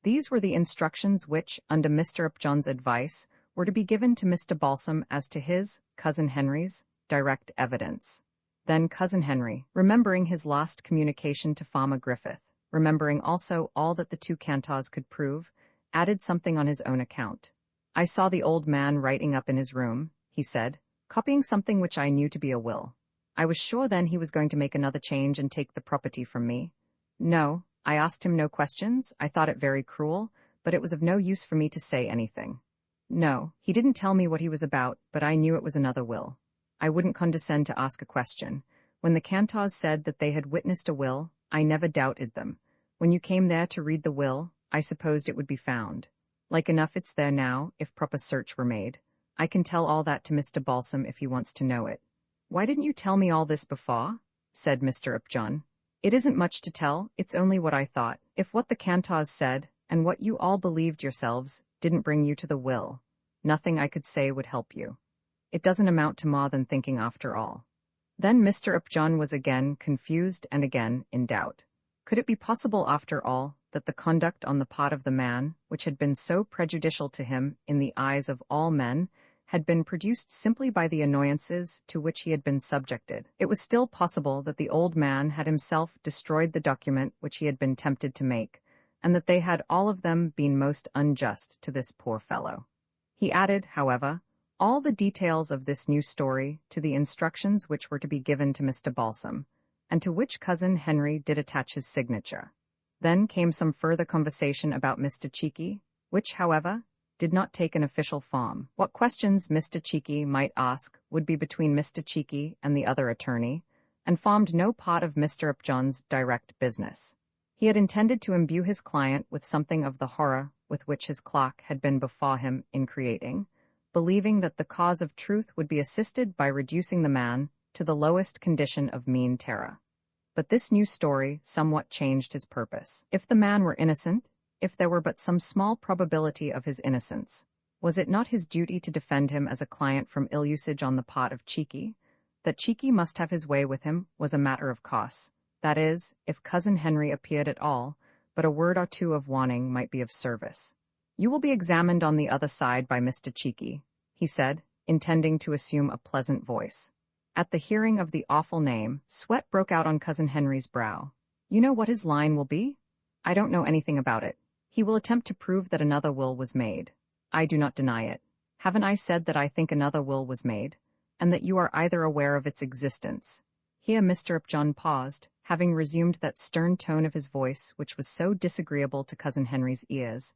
These were the instructions which, under Mr. Upjohn's advice, were to be given to Mr. Balsam as to his, Cousin Henry's, direct evidence. Then Cousin Henry, remembering his last communication to Farmer Griffith, remembering also all that the two cantors could prove, added something on his own account. I saw the old man writing up in his room, he said, copying something which I knew to be a will. I was sure then he was going to make another change and take the property from me. No, I asked him no questions, I thought it very cruel, but it was of no use for me to say anything. No, he didn't tell me what he was about, but I knew it was another will. I wouldn't condescend to ask a question. When the cantors said that they had witnessed a will, I never doubted them. When you came there to read the will, I supposed it would be found. Like enough it's there now, if proper search were made. I can tell all that to Mr. Balsam if he wants to know it. Why didn't you tell me all this before? Said Mr. Upjohn. It isn't much to tell, it's only what I thought. If what the cantors said, and what you all believed yourselves, didn't bring you to the will, nothing I could say would help you. It doesn't amount to more than thinking after all. Then Mr. Upjohn was again confused and again in doubt. Could it be possible after all that the conduct on the part of the man, which had been so prejudicial to him in the eyes of all men, had been produced simply by the annoyances to which he had been subjected. It was still possible that the old man had himself destroyed the document which he had been tempted to make, and that they had all of them been most unjust to this poor fellow. He added, however, all the details of this new story to the instructions which were to be given to Mr. Balsam, and to which Cousin Henry did attach his signature. Then came some further conversation about Mr. Cheeky, which, however, did not take an official form. What questions Mr. Cheeky might ask would be between Mr. Cheeky and the other attorney, and formed no part of Mr. Upjohn's direct business. He had intended to imbue his client with something of the horror with which his clock had been before him in creating, believing that the cause of truth would be assisted by reducing the man to the lowest condition of mean terror. But this new story somewhat changed his purpose. If the man were innocent, if there were but some small probability of his innocence, was it not his duty to defend him as a client from ill usage on the part of Cheeky? That Cheeky must have his way with him was a matter of course. That is, if Cousin Henry appeared at all, but a word or two of warning might be of service. "You will be examined on the other side by Mr. Cheeky," he said, intending to assume a pleasant voice. At the hearing of the awful name, sweat broke out on Cousin Henry's brow. "You know what his line will be?" "I don't know anything about it. He will attempt to prove that another will was made." "I do not deny it. Haven't I said that I think another will was made, and that you are either aware of its existence?" Here Mr. Upjohn paused, having resumed that stern tone of his voice which was so disagreeable to Cousin Henry's ears.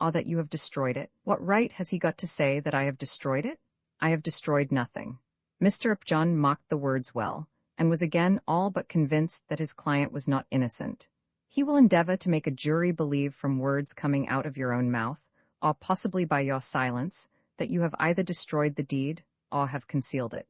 "Or that you have destroyed it? What right has he got to say that I have destroyed it? I have destroyed nothing." Mr. Upjohn mocked the words well, and was again all but convinced that his client was not innocent. "He will endeavor to make a jury believe from words coming out of your own mouth, or possibly by your silence, that you have either destroyed the deed, or have concealed it."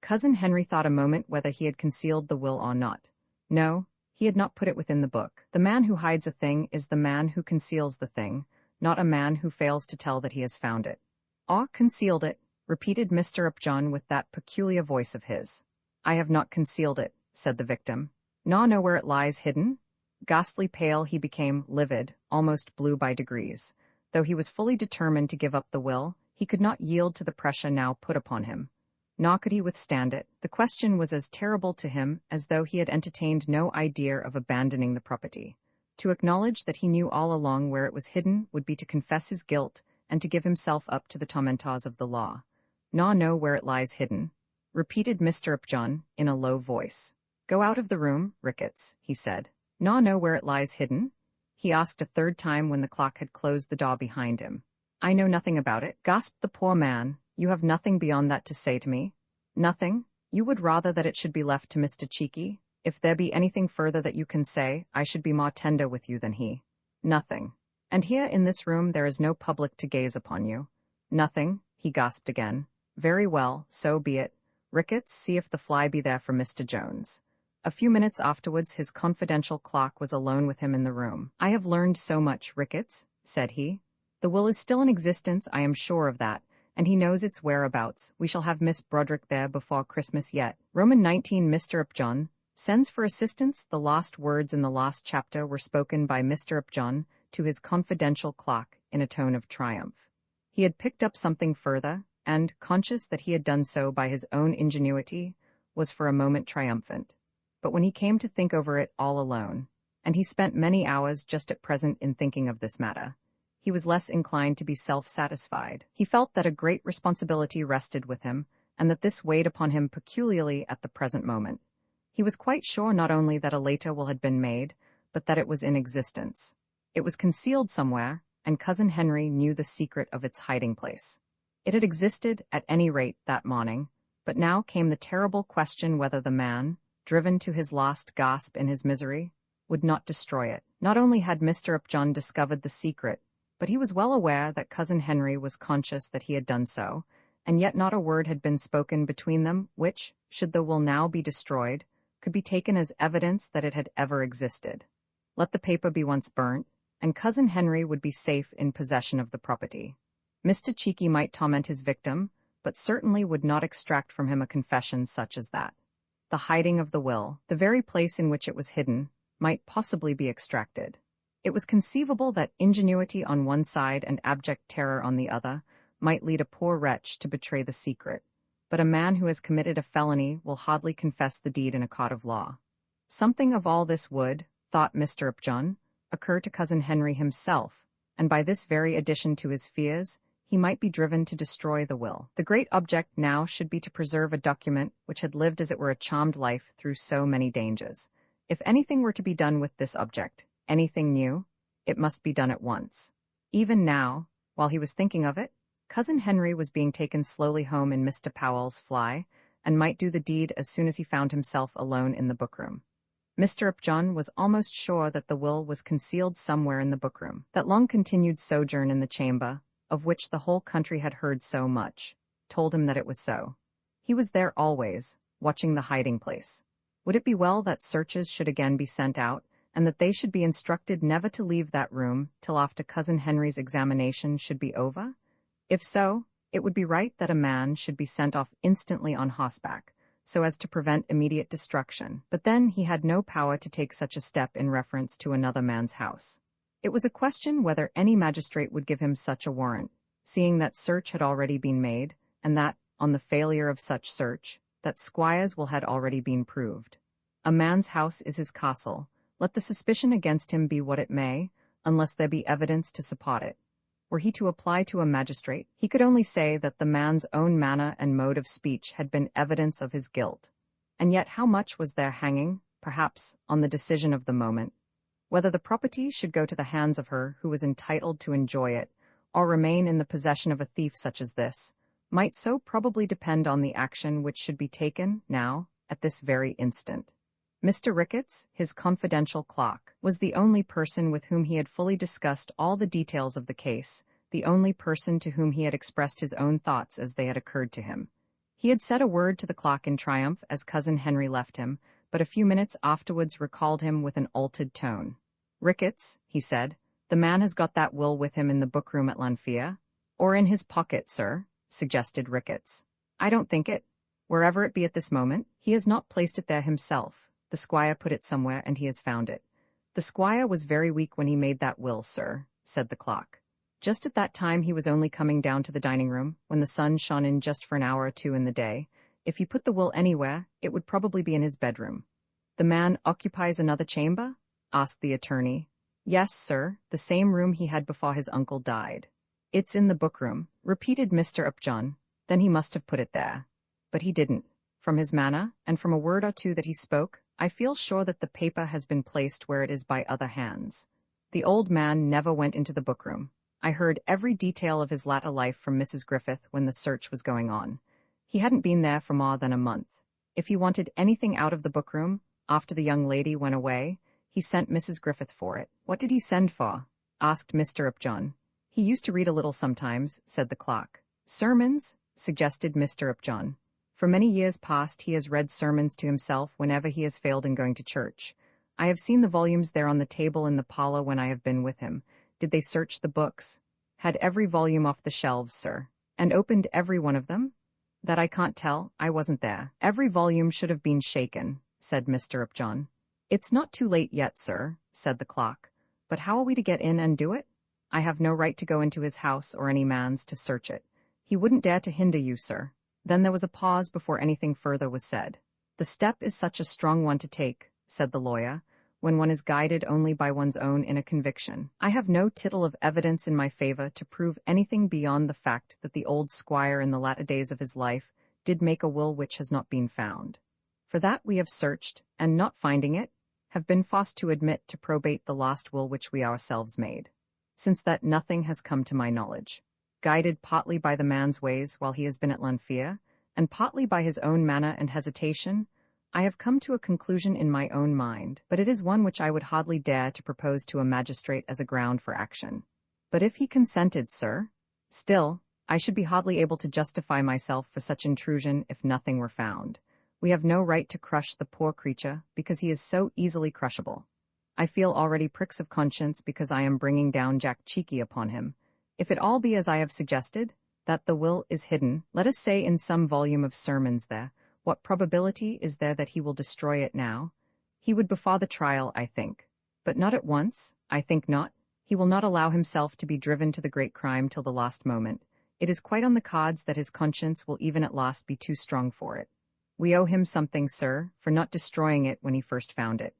Cousin Henry thought a moment whether he had concealed the will or not. No, he had not put it within the book. The man who hides a thing is the man who conceals the thing, not a man who fails to tell that he has found it. "Or concealed it," repeated Mr. Upjohn with that peculiar voice of his. "I have not concealed it," said the victim. "Nor know where it lies hidden?" Ghastly pale, he became livid, almost blue by degrees. Though he was fully determined to give up the will, he could not yield to the pressure now put upon him. Nor could he withstand it. The question was as terrible to him as though he had entertained no idea of abandoning the property. To acknowledge that he knew all along where it was hidden would be to confess his guilt and to give himself up to the tormentors of the law. "Nor know where it lies hidden," repeated Mr. Upjohn in a low voice. "Go out of the room, Ricketts," he said. "Nor know where it lies hidden?" he asked a third time when the clock had closed the door behind him. "I know nothing about it," gasped the poor man. "You have nothing beyond that to say to me?" "Nothing? You would rather that it should be left to Mr. Cheeky? If there be anything further that you can say, I should be more tender with you than he." "Nothing. And here in this room there is no public to gaze upon you." "Nothing," he gasped again. "Very well, so be it. Ricketts, see if the fly be there for Mr. Jones." A few minutes afterwards his confidential clock was alone with him in the room. "I have learned so much, Ricketts," said he. "The will is still in existence, I am sure of that, and he knows its whereabouts. We shall have Miss Broderick there before Christmas yet." Roman 19 Mr. Upjohn sends for assistance. The last words in the last chapter were spoken by Mr. Upjohn to his confidential clock in a tone of triumph. He had picked up something further, and, conscious that he had done so by his own ingenuity, was for a moment triumphant. But when he came to think over it all alone, and he spent many hours just at present in thinking of this matter, he was less inclined to be self-satisfied. He felt that a great responsibility rested with him, and that this weighed upon him peculiarly at the present moment. He was quite sure not only that a later will had been made, but that it was in existence. It was concealed somewhere, and Cousin Henry knew the secret of its hiding place. It had existed, at any rate, that morning, but now came the terrible question whether the man, driven to his last gasp in his misery, would not destroy it. Not only had Mr. Upjohn discovered the secret, but he was well aware that Cousin Henry was conscious that he had done so, and yet not a word had been spoken between them which, should the will now be destroyed, could be taken as evidence that it had ever existed. Let the paper be once burnt, and Cousin Henry would be safe in possession of the property. Mr. Cheeky might torment his victim, but certainly would not extract from him a confession such as that. The hiding of the will, the very place in which it was hidden, might possibly be extracted. It was conceivable that ingenuity on one side and abject terror on the other might lead a poor wretch to betray the secret, but a man who has committed a felony will hardly confess the deed in a court of law. Something of all this would, thought Mr. Upjohn, occur to Cousin Henry himself, and by this very addition to his fears, he might be driven to destroy the will. The great object now should be to preserve a document which had lived as it were a charmed life through so many dangers. If anything were to be done with this object, anything new, it must be done at once. Even now, while he was thinking of it, Cousin Henry was being taken slowly home in Mr. Powell's fly, and might do the deed as soon as he found himself alone in the bookroom. Mr. Upjohn was almost sure that the will was concealed somewhere in the bookroom. That long-continued sojourn in the chamber, of which the whole country had heard so much, told him that it was so. He was there always, watching the hiding-place. Would it be well that searchers should again be sent out, and that they should be instructed never to leave that room till after Cousin Henry's examination should be over? If so, it would be right that a man should be sent off instantly on horseback, so as to prevent immediate destruction. But then he had no power to take such a step in reference to another man's house. It was a question whether any magistrate would give him such a warrant, seeing that search had already been made, and that, on the failure of such search, that Squire's will had already been proved. A man's house is his castle, let the suspicion against him be what it may, unless there be evidence to support it. Were he to apply to a magistrate, he could only say that the man's own manner and mode of speech had been evidence of his guilt. And yet how much was there hanging, perhaps, on the decision of the moment? Whether the property should go to the hands of her who was entitled to enjoy it, or remain in the possession of a thief such as this, might so probably depend on the action which should be taken, now, at this very instant. Mr. Ricketts, his confidential clerk, was the only person with whom he had fully discussed all the details of the case, the only person to whom he had expressed his own thoughts as they had occurred to him. He had said a word to the clerk in triumph as Cousin Henry left him, but a few minutes afterwards recalled him with an altered tone. "Ricketts," he said, "the man has got that will with him in the bookroom at Lanfear." "Or in his pocket, sir," suggested Ricketts. "I don't think it. Wherever it be at this moment, he has not placed it there himself. The squire put it somewhere, and he has found it." "The squire was very weak when he made that will, sir," said the clerk. "Just at that time he was only coming down to the dining-room, when the sun shone in just for an hour or two in the day. If he put the will anywhere, it would probably be in his bedroom." "The man occupies another chamber?" asked the attorney. "Yes, sir, the same room he had before his uncle died." "It's in the bookroom," repeated Mr. Upjohn. "Then he must have put it there." "But he didn't. From his manner, and from a word or two that he spoke, I feel sure that the paper has been placed where it is by other hands. The old man never went into the bookroom. I heard every detail of his latter life from Mrs. Griffith when the search was going on. He hadn't been there for more than a month. If he wanted anything out of the bookroom, after the young lady went away, he sent Mrs. Griffith for it." "What did he send for?" asked Mr. Upjohn. "He used to read a little sometimes," said the clerk. "Sermons?" suggested Mr. Upjohn. "For many years past he has read sermons to himself whenever he has failed in going to church. I have seen the volumes there on the table in the parlor when I have been with him. Did they search the books?" "Had every volume off the shelves, sir." "And opened every one of them?" "That I can't tell, I wasn't there." "Every volume should have been shaken," said Mr. Upjohn. "It's not too late yet, sir," said the clerk. "But how are we to get in and do it?" "I have no right to go into his house or any man's to search it." "He wouldn't dare to hinder you, sir." Then there was a pause before anything further was said. "The step is such a strong one to take," said the lawyer, "when one is guided only by one's own inner conviction. I have no tittle of evidence in my favor to prove anything beyond the fact that the old squire in the latter days of his life did make a will which has not been found. For that we have searched, and not finding it, have been forced to admit to probate the lost will which we ourselves made. Since that nothing has come to my knowledge. Guided partly by the man's ways while he has been at Lanfear, and partly by his own manner and hesitation, I have come to a conclusion in my own mind, but it is one which I would hardly dare to propose to a magistrate as a ground for action. But if he consented, sir, still, I should be hardly able to justify myself for such intrusion if nothing were found. We have no right to crush the poor creature, because he is so easily crushable. I feel already pricks of conscience because I am bringing down Jack Cheeky upon him. If it all be as I have suggested, that the will is hidden, let us say in some volume of sermons there, what probability is there that he will destroy it now? He would before the trial, I think. But not at once, I think not. He will not allow himself to be driven to the great crime till the last moment. It is quite on the cards that his conscience will even at last be too strong for it. We owe him something, sir, for not destroying it when he first found it.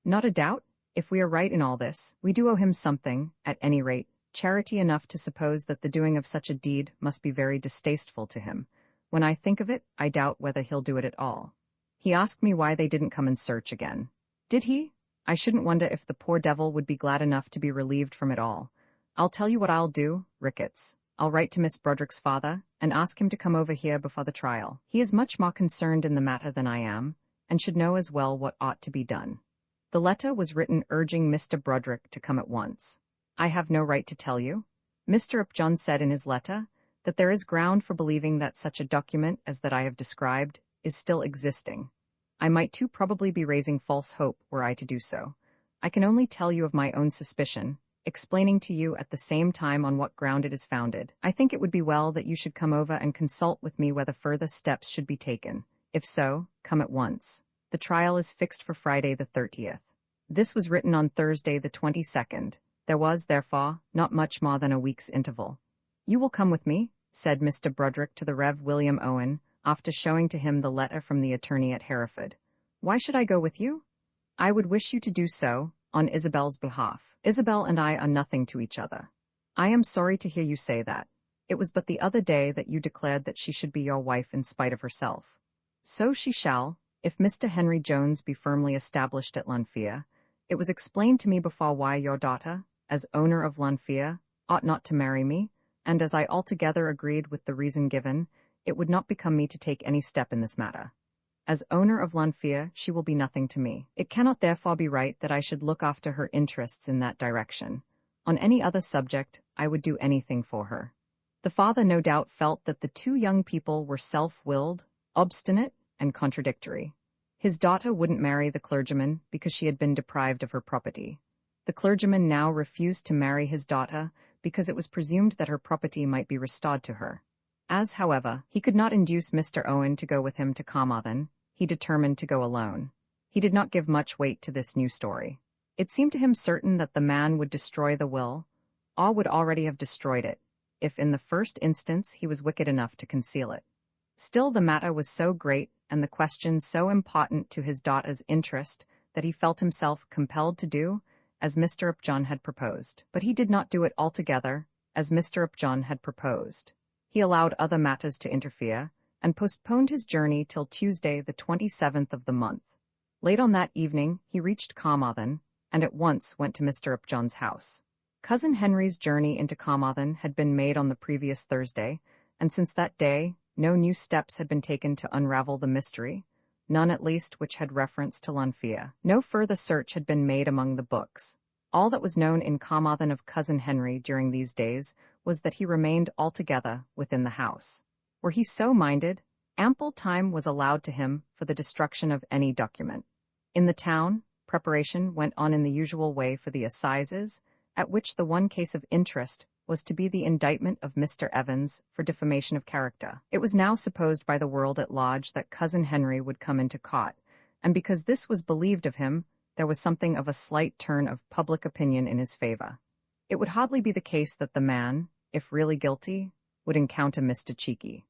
Not a doubt, if we are right in all this, we do owe him something, at any rate, charity enough to suppose that the doing of such a deed must be very distasteful to him. When I think of it, I doubt whether he'll do it at all. He asked me why they didn't come and search again. Did he? I shouldn't wonder if the poor devil would be glad enough to be relieved from it all. I'll tell you what I'll do, Ricketts. I'll write to Miss Broderick's father, and ask him to come over here before the trial. He is much more concerned in the matter than I am, and should know as well what ought to be done. The letter was written urging Mr. Broderick to come at once. I have no right to tell you, Mr. Upjohn said in his letter, that there is ground for believing that such a document as that I have described is still existing. I might too probably be raising false hope were I to do so. I can only tell you of my own suspicion, explaining to you at the same time on what ground it is founded. I think it would be well that you should come over and consult with me whether further steps should be taken. If so, come at once. The trial is fixed for Friday the 30th. This was written on Thursday the 22nd. There was, therefore, not much more than a week's interval. You will come with me, said Mr. Broderick to the Rev. William Owen, after showing to him the letter from the attorney at Hereford. Why should I go with you? I would wish you to do so, on Isabel's behalf. Isabel and I are nothing to each other. I am sorry to hear you say that. It was but the other day that you declared that she should be your wife in spite of herself. So she shall, if Mr. Henry Jones be firmly established at Lanfear. It was explained to me before why your daughter, as owner of Lanfear, ought not to marry me, and as I altogether agreed with the reason given, it would not become me to take any step in this matter. As owner of Lanfear, she will be nothing to me. It cannot therefore be right that I should look after her interests in that direction. On any other subject, I would do anything for her. The father no doubt felt that the two young people were self-willed, obstinate, and contradictory. His daughter wouldn't marry the clergyman because she had been deprived of her property. The clergyman now refused to marry his daughter because it was presumed that her property might be restored to her. As, however, he could not induce Mr. Owen to go with him to Carmarthen, he determined to go alone. He did not give much weight to this new story. It seemed to him certain that the man would destroy the will, or would already have destroyed it, if in the first instance he was wicked enough to conceal it. Still the matter was so great, and the question so important to his daughter's interest, that he felt himself compelled to do as Mr. Upjohn had proposed. But he did not do it altogether as Mr. Upjohn had proposed. He allowed other matters to interfere, and postponed his journey till Tuesday the 27th of the month. Late on that evening he reached Carmarthen, and at once went to Mr. Upjohn's house. Cousin Henry's journey into Carmarthen had been made on the previous Thursday, and since that day no new steps had been taken to unravel the mystery, none at least which had reference to Lanfear. No further search had been made among the books. All that was known in Carmarthen of Cousin Henry during these days was that he remained altogether within the house. Were he so minded, ample time was allowed to him for the destruction of any document. In the town, preparation went on in the usual way for the assizes, at which the one case of interest was to be the indictment of Mr. Evans for defamation of character. It was now supposed by the world at large that Cousin Henry would come into court, and because this was believed of him, there was something of a slight turn of public opinion in his favor. It would hardly be the case that the man, if really guilty, would encounter Mr. Cheeky.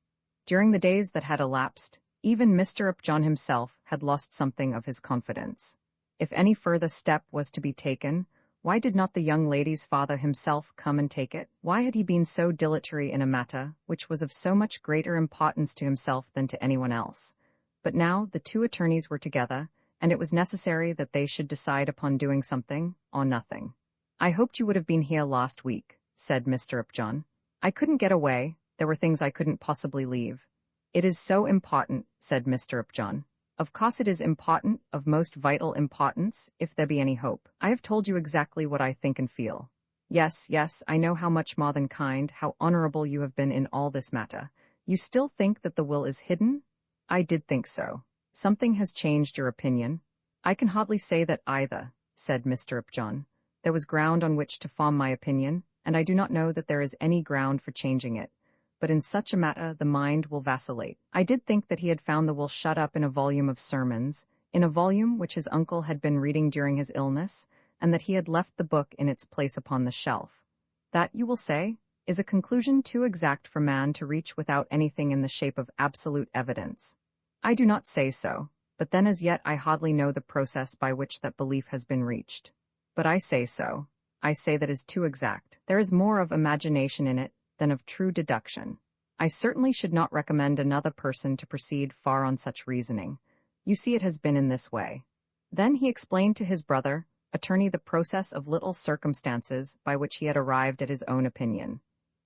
During the days that had elapsed, even Mr. Upjohn himself had lost something of his confidence. If any further step was to be taken, why did not the young lady's father himself come and take it? Why had he been so dilatory in a matter which was of so much greater importance to himself than to anyone else? But now the two attorneys were together, and it was necessary that they should decide upon doing something or nothing. "I hoped you would have been here last week," said Mr. Upjohn. "I couldn't get away. There were things I couldn't possibly leave." "It is so important," said Mr. Upjohn. "Of course it is important, of most vital importance, if there be any hope. I have told you exactly what I think and feel. Yes, yes, I know how much more than kind, how honorable you have been in all this matter. You still think that the will is hidden? I did think so. Something has changed your opinion." "I can hardly say that either," said Mr. Upjohn. "There was ground on which to form my opinion, and I do not know that there is any ground for changing it. But in such a matter the mind will vacillate. I did think that he had found the will shut up in a volume of sermons, in a volume which his uncle had been reading during his illness, and that he had left the book in its place upon the shelf. That, you will say, is a conclusion too exact for man to reach without anything in the shape of absolute evidence. I do not say so, but then as yet I hardly know the process by which that belief has been reached. But I say so. I say that is too exact. There is more of imagination in it than of true deduction. I certainly should not recommend another person to proceed far on such reasoning. You see, it has been in this way. Then he explained to his brother, attorney, the process of little circumstances by which he had arrived at his own opinion.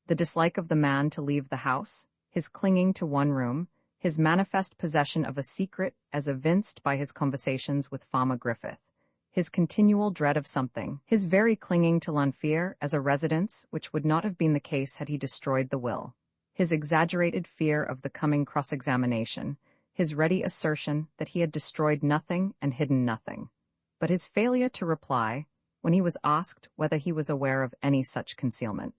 The dislike of the man to leave the house, his clinging to one room, his manifest possession of a secret as evinced by his conversations with Farmer Griffith, his continual dread of something, his very clinging to Lanfear as a residence which would not have been the case had he destroyed the will, his exaggerated fear of the coming cross-examination, his ready assertion that he had destroyed nothing and hidden nothing, but his failure to reply when he was asked whether he was aware of any such concealment.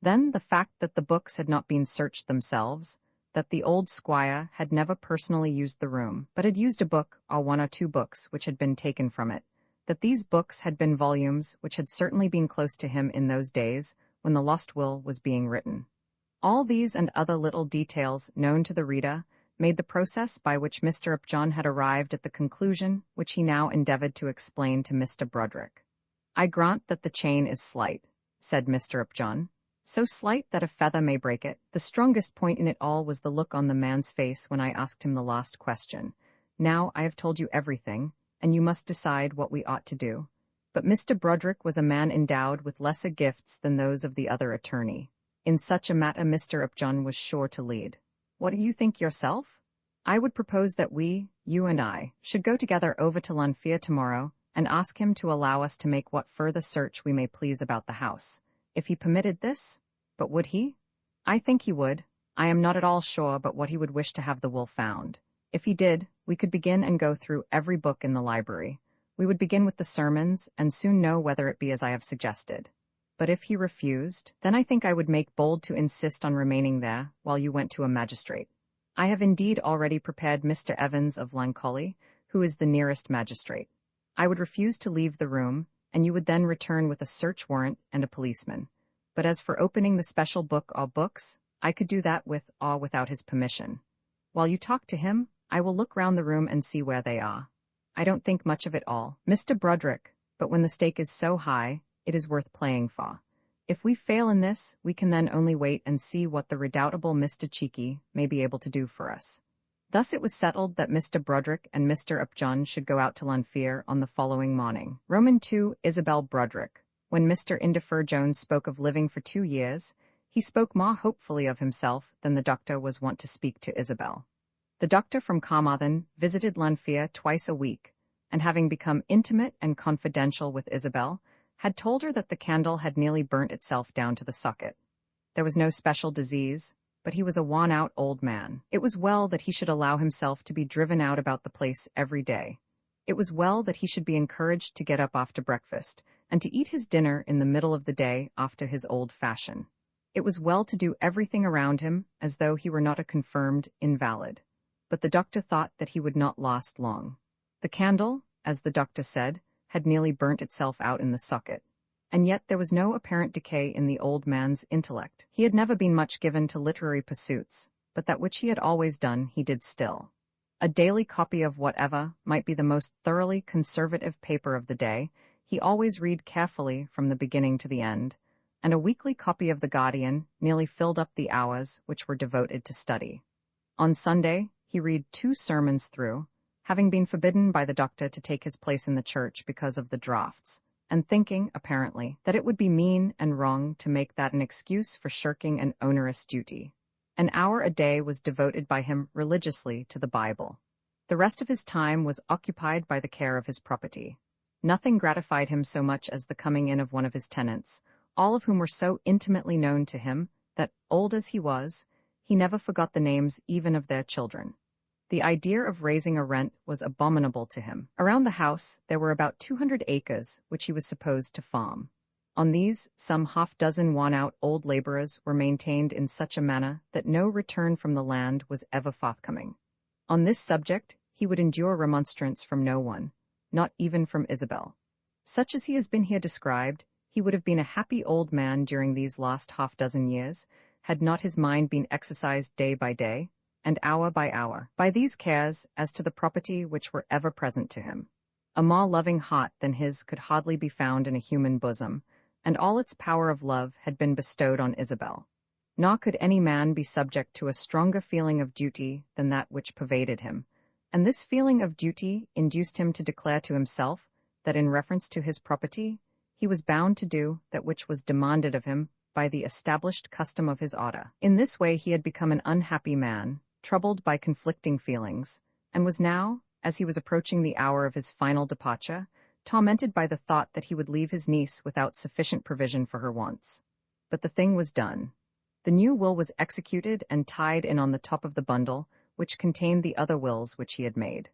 Then the fact that the books had not been searched themselves, that the old squire had never personally used the room, but had used a book or one or two books which had been taken from it, that these books had been volumes which had certainly been close to him in those days when the lost will was being written. All these and other little details known to the reader made the process by which Mr. Upjohn had arrived at the conclusion which he now endeavored to explain to Mr. Broderick. "I grant that the chain is slight," said Mr. Upjohn, "so slight that a feather may break it. The strongest point in it all was the look on the man's face when I asked him the last question. Now I have told you everything, and you must decide what we ought to do." But Mr. Broderick was a man endowed with lesser gifts than those of the other attorney. In such a matter Mr. Upjohn was sure to lead. "What do you think yourself? I would propose that we, you and I, should go together over to Lanfear tomorrow and ask him to allow us to make what further search we may please about the house. If he permitted this? But would he? I think he would. I am not at all sure but what he would wish to have the will found. If he did, we could begin and go through every book in the library. We would begin with the sermons and soon know whether it be as I have suggested. But if he refused, then I think I would make bold to insist on remaining there while you went to a magistrate. I have indeed already prepared Mr. Evans of Lancolly, who is the nearest magistrate. I would refuse to leave the room, and you would then return with a search warrant and a policeman. But as for opening the special book or books, I could do that with or without his permission. While you talk to him, I will look round the room and see where they are. I don't think much of it all, Mr. Broderick, but when the stake is so high, it is worth playing for. If we fail in this, we can then only wait and see what the redoubtable Mr. Cheeky may be able to do for us." Thus it was settled that Mr. Broderick and Mr. Upjohn should go out to Lanfear on the following morning. II. Isabel Broderick. When Mr. Indefer Jones spoke of living for 2 years, he spoke more hopefully of himself than the doctor was wont to speak to Isabel. The doctor from Carmarthen visited Lanfear twice a week, and having become intimate and confidential with Isabel, had told her that the candle had nearly burnt itself down to the socket. There was no special disease, but he was a worn-out old man. It was well that he should allow himself to be driven out about the place every day. It was well that he should be encouraged to get up after breakfast, and to eat his dinner in the middle of the day after his old fashion. It was well to do everything around him as though he were not a confirmed invalid. But the doctor thought that he would not last long. The candle, as the doctor said, had nearly burnt itself out in the socket. And yet there was no apparent decay in the old man's intellect. He had never been much given to literary pursuits, but that which he had always done he did still. A daily copy of whatever might be the most thoroughly conservative paper of the day, he always read carefully from the beginning to the end, and a weekly copy of The Guardian nearly filled up the hours which were devoted to study. On Sunday he read 2 sermons through, having been forbidden by the doctor to take his place in the church because of the draughts, and thinking, apparently, that it would be mean and wrong to make that an excuse for shirking an onerous duty. An hour a day was devoted by him religiously to the Bible. The rest of his time was occupied by the care of his property. Nothing gratified him so much as the coming in of one of his tenants, all of whom were so intimately known to him that, old as he was, he never forgot the names even of their children. The idea of raising a rent was abominable to him. Around the house there were about 200 acres which he was supposed to farm. On these, some half-dozen worn-out old laborers were maintained in such a manner that no return from the land was ever forthcoming. On this subject he would endure remonstrance from no one, not even from Isabel. Such as he has been here described, He would have been a happy old man during these last half-dozen years, had not his mind been exercised day by day, and hour by hour, by these cares as to the property which were ever present to him. A more loving heart than his could hardly be found in a human bosom, and all its power of love had been bestowed on Isabel. Nor could any man be subject to a stronger feeling of duty than that which pervaded him, and this feeling of duty induced him to declare to himself that in reference to his property, he was bound to do that which was demanded of him by the established custom of his order. In this way he had become an unhappy man, troubled by conflicting feelings, and was now, as he was approaching the hour of his final departure, tormented by the thought that he would leave his niece without sufficient provision for her wants. But the thing was done. The new will was executed and tied in on the top of the bundle, which contained the other wills which he had made.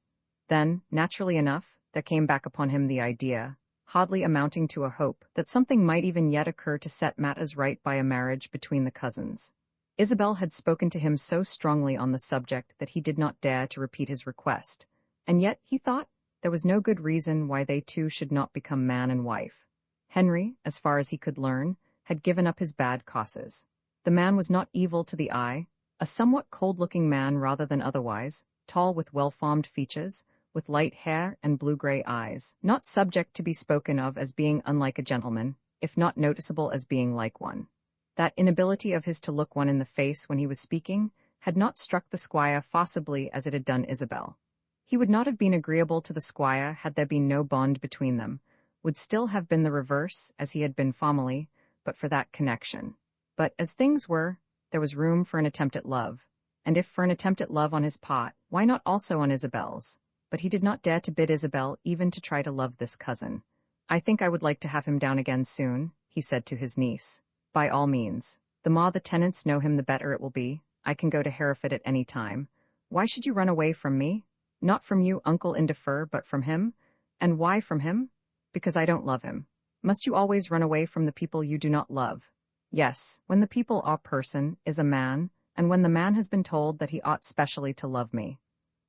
Then, naturally enough, there came back upon him the idea, hardly amounting to a hope, that something might even yet occur to set matters right by a marriage between the cousins. Isabel had spoken to him so strongly on the subject that he did not dare to repeat his request, and yet, he thought, there was no good reason why they two should not become man and wife. Henry, as far as he could learn, had given up his bad causes. The man was not evil to the eye, a somewhat cold-looking man rather than otherwise, tall with well-formed features, with light hair and blue-gray eyes, not subject to be spoken of as being unlike a gentleman, if not noticeable as being like one. That inability of his to look one in the face when he was speaking had not struck the squire forcibly as it had done Isabel. He would not have been agreeable to the squire had there been no bond between them, would still have been the reverse, as he had been formerly, but for that connection. But, as things were, there was room for an attempt at love, and if for an attempt at love on his part, why not also on Isabel's? But he did not dare to bid Isabel even to try to love this cousin. "I think I would like to have him down again soon," he said to his niece. "By all means. The more the tenants know him the better it will be. I can go to Hereford at any time. Why should you run away from me? Not from you, Uncle Indefer, but from him. And why from him? Because I don't love him. Must you always run away from the people you do not love? Yes, when the people or person is a man, and when the man has been told that he ought specially to love me."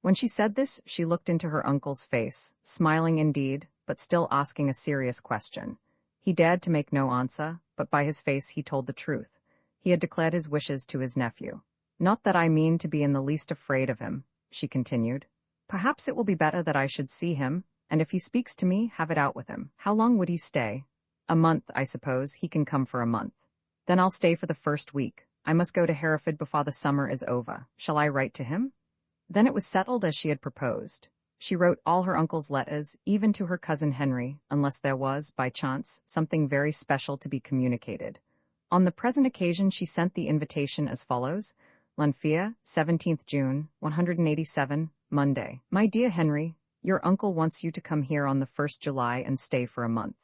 When she said this, she looked into her uncle's face, smiling indeed, but still asking a serious question. He dared to make no answer, but by his face he told the truth. He had declared his wishes to his nephew. "Not that I mean to be in the least afraid of him," she continued. "Perhaps it will be better that I should see him, and if he speaks to me, have it out with him. How long would he stay? A month, I suppose. He can come for a month. Then I'll stay for the first week. I must go to Hereford before the summer is over. Shall I write to him?" Then it was settled as she had proposed. She wrote all her uncle's letters, even to her cousin Henry, unless there was, by chance, something very special to be communicated. On the present occasion she sent the invitation as follows: Lanfear, 17th June, 187, Monday. "My dear Henry, your uncle wants you to come here on the 1st July and stay for a month.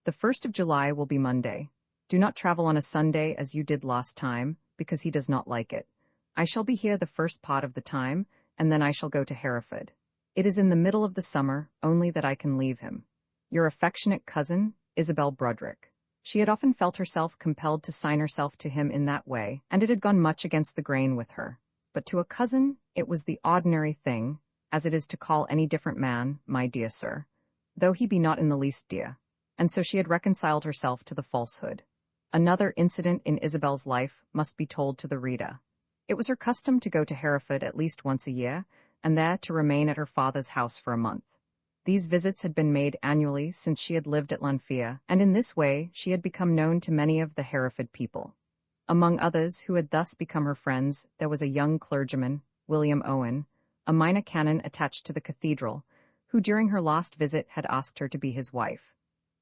The 1st of July will be Monday. Do not travel on a Sunday as you did last time, because he does not like it. I shall be here the first part of the time, and then I shall go to Hereford. It is in the middle of the summer, only that I can leave him. Your affectionate cousin, Isabel Broderick." She had often felt herself compelled to sign herself to him in that way, and it had gone much against the grain with her. But to a cousin, it was the ordinary thing, as it is to call any different man, "my dear sir," though he be not in the least dear. And so she had reconciled herself to the falsehood. Another incident in Isabel's life must be told to the reader. It was her custom to go to Hereford at least once a year, and there to remain at her father's house for a month. These visits had been made annually since she had lived at Lanfear, and in this way she had become known to many of the Hereford people. Among others who had thus become her friends, there was a young clergyman, William Owen, a minor canon attached to the cathedral, who during her last visit had asked her to be his wife.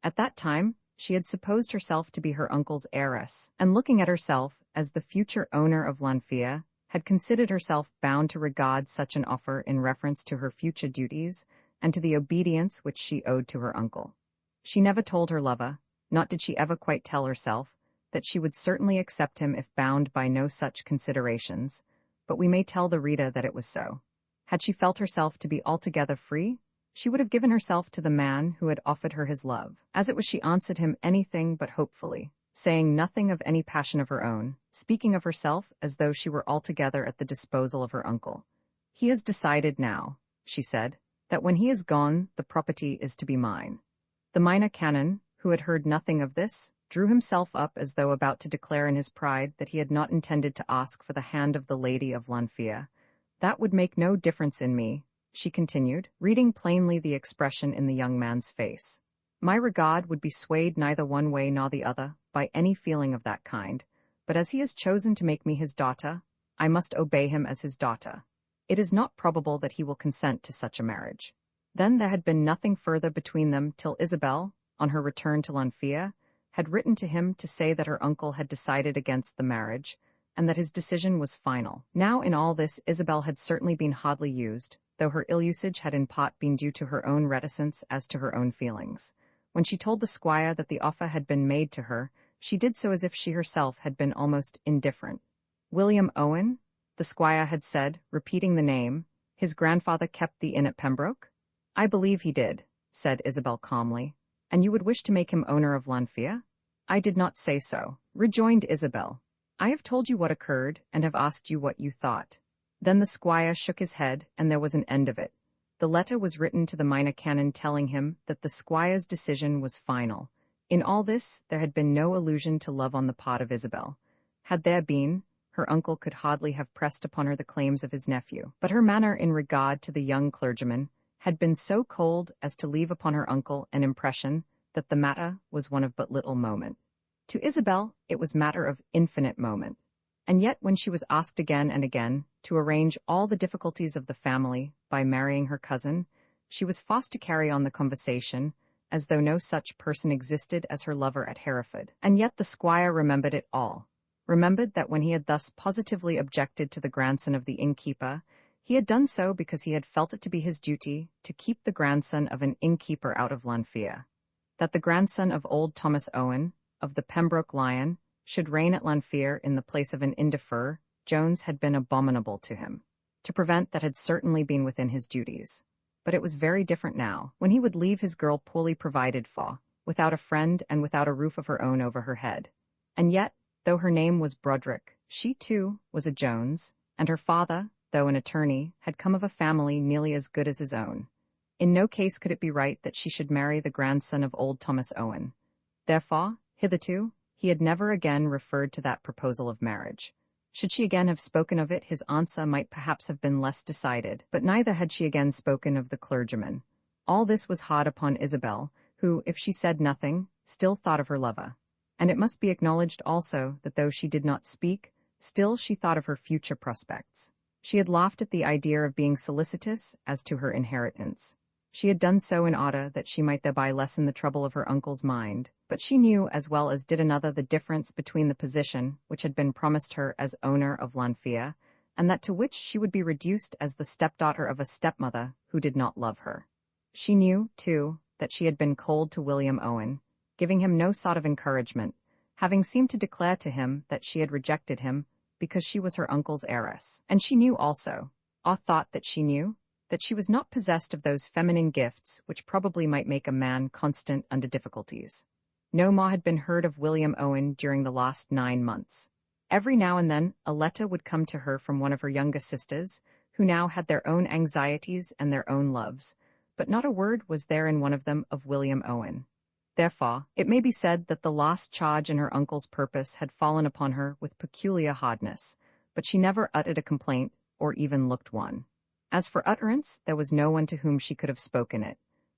At that time, she had supposed herself to be her uncle's heiress, and looking at herself as the future owner of Lanfear, had considered herself bound to regard such an offer in reference to her future duties and to the obedience which she owed to her uncle. She never told her lover, not did she ever quite tell herself, that she would certainly accept him if bound by no such considerations, but we may tell the reader that it was so. Had she felt herself to be altogether free, she would have given herself to the man who had offered her his love. As it was, she answered him anything but hopefully, saying nothing of any passion of her own, speaking of herself as though she were altogether at the disposal of her uncle. "He has decided now," she said, "that when he is gone, the property is to be mine." The minor canon, who had heard nothing of this, drew himself up as though about to declare in his pride that he had not intended to ask for the hand of the lady of Lanfia. "That would make no difference in me," she continued, reading plainly the expression in the young man's face. "My regard would be swayed neither one way nor the other by any feeling of that kind, but as he has chosen to make me his daughter, I must obey him as his daughter. It is not probable that he will consent to such a marriage." Then there had been nothing further between them till Isabel, on her return to Lanfia, had written to him to say that her uncle had decided against the marriage, and that his decision was final. Now in all this Isabel had certainly been hardly used, though her ill-usage had in part been due to her own reticence as to her own feelings. When she told the squire that the offer had been made to her, she did so as if she herself had been almost indifferent. "William Owen?" the squire had said, repeating the name. "His grandfather kept the inn at Pembroke?" "I believe he did," said Isabel calmly. "And you would wish to make him owner of Lanfia?" "I did not say so," rejoined Isabel. "I have told you what occurred, and have asked you what you thought." Then the squire shook his head, and there was an end of it. The letter was written to the minor canon telling him that the squire's decision was final. In all this, there had been no allusion to love on the part of Isabel. Had there been, her uncle could hardly have pressed upon her the claims of his nephew. But her manner in regard to the young clergyman had been so cold as to leave upon her uncle an impression that the matter was one of but little moment. To Isabel, it was matter of infinite moment. And yet when she was asked again and again to arrange all the difficulties of the family by marrying her cousin, she was forced to carry on the conversation as though no such person existed as her lover at Hereford. And yet the squire remembered it all, remembered that when he had thus positively objected to the grandson of the innkeeper, he had done so because he had felt it to be his duty to keep the grandson of an innkeeper out of Lanfia. That the grandson of old Thomas Owen, of the Pembroke Lion, should reign at Lanfia in the place of an Indefer, Jones had been abominable to him. To prevent that had certainly been within his duties. But it was very different now, when he would leave his girl poorly provided for, without a friend and without a roof of her own over her head. And yet, though her name was Broderick, she too was a Jones, and her father, though an attorney, had come of a family nearly as good as his own. In no case could it be right that she should marry the grandson of old Thomas Owen. Therefore, hitherto, he had never again referred to that proposal of marriage. Should she again have spoken of it, his answer might perhaps have been less decided, but neither had she again spoken of the clergyman. All this was hard upon Isabel, who, if she said nothing, still thought of her lover. And it must be acknowledged also that though she did not speak, still she thought of her future prospects. She had laughed at the idea of being solicitous as to her inheritance. She had done so in order that she might thereby lessen the trouble of her uncle's mind, but she knew as well as did another the difference between the position which had been promised her as owner of Lanfia, and that to which she would be reduced as the stepdaughter of a stepmother who did not love her. She knew, too, that she had been cold to William Owen, giving him no sort of encouragement, having seemed to declare to him that she had rejected him because she was her uncle's heiress. And she knew also, or thought that she knew, that she was not possessed of those feminine gifts which probably might make a man constant under difficulties. No more had been heard of William Owen during the last 9 months. Every now and then a letter would come to her from one of her younger sisters, who now had their own anxieties and their own loves, but not a word was there in one of them of William Owen. Therefore, it may be said that the last charge in her uncle's purpose had fallen upon her with peculiar hardness, but she never uttered a complaint, or even looked one. As for utterance, there was no one to whom she could have spoken it.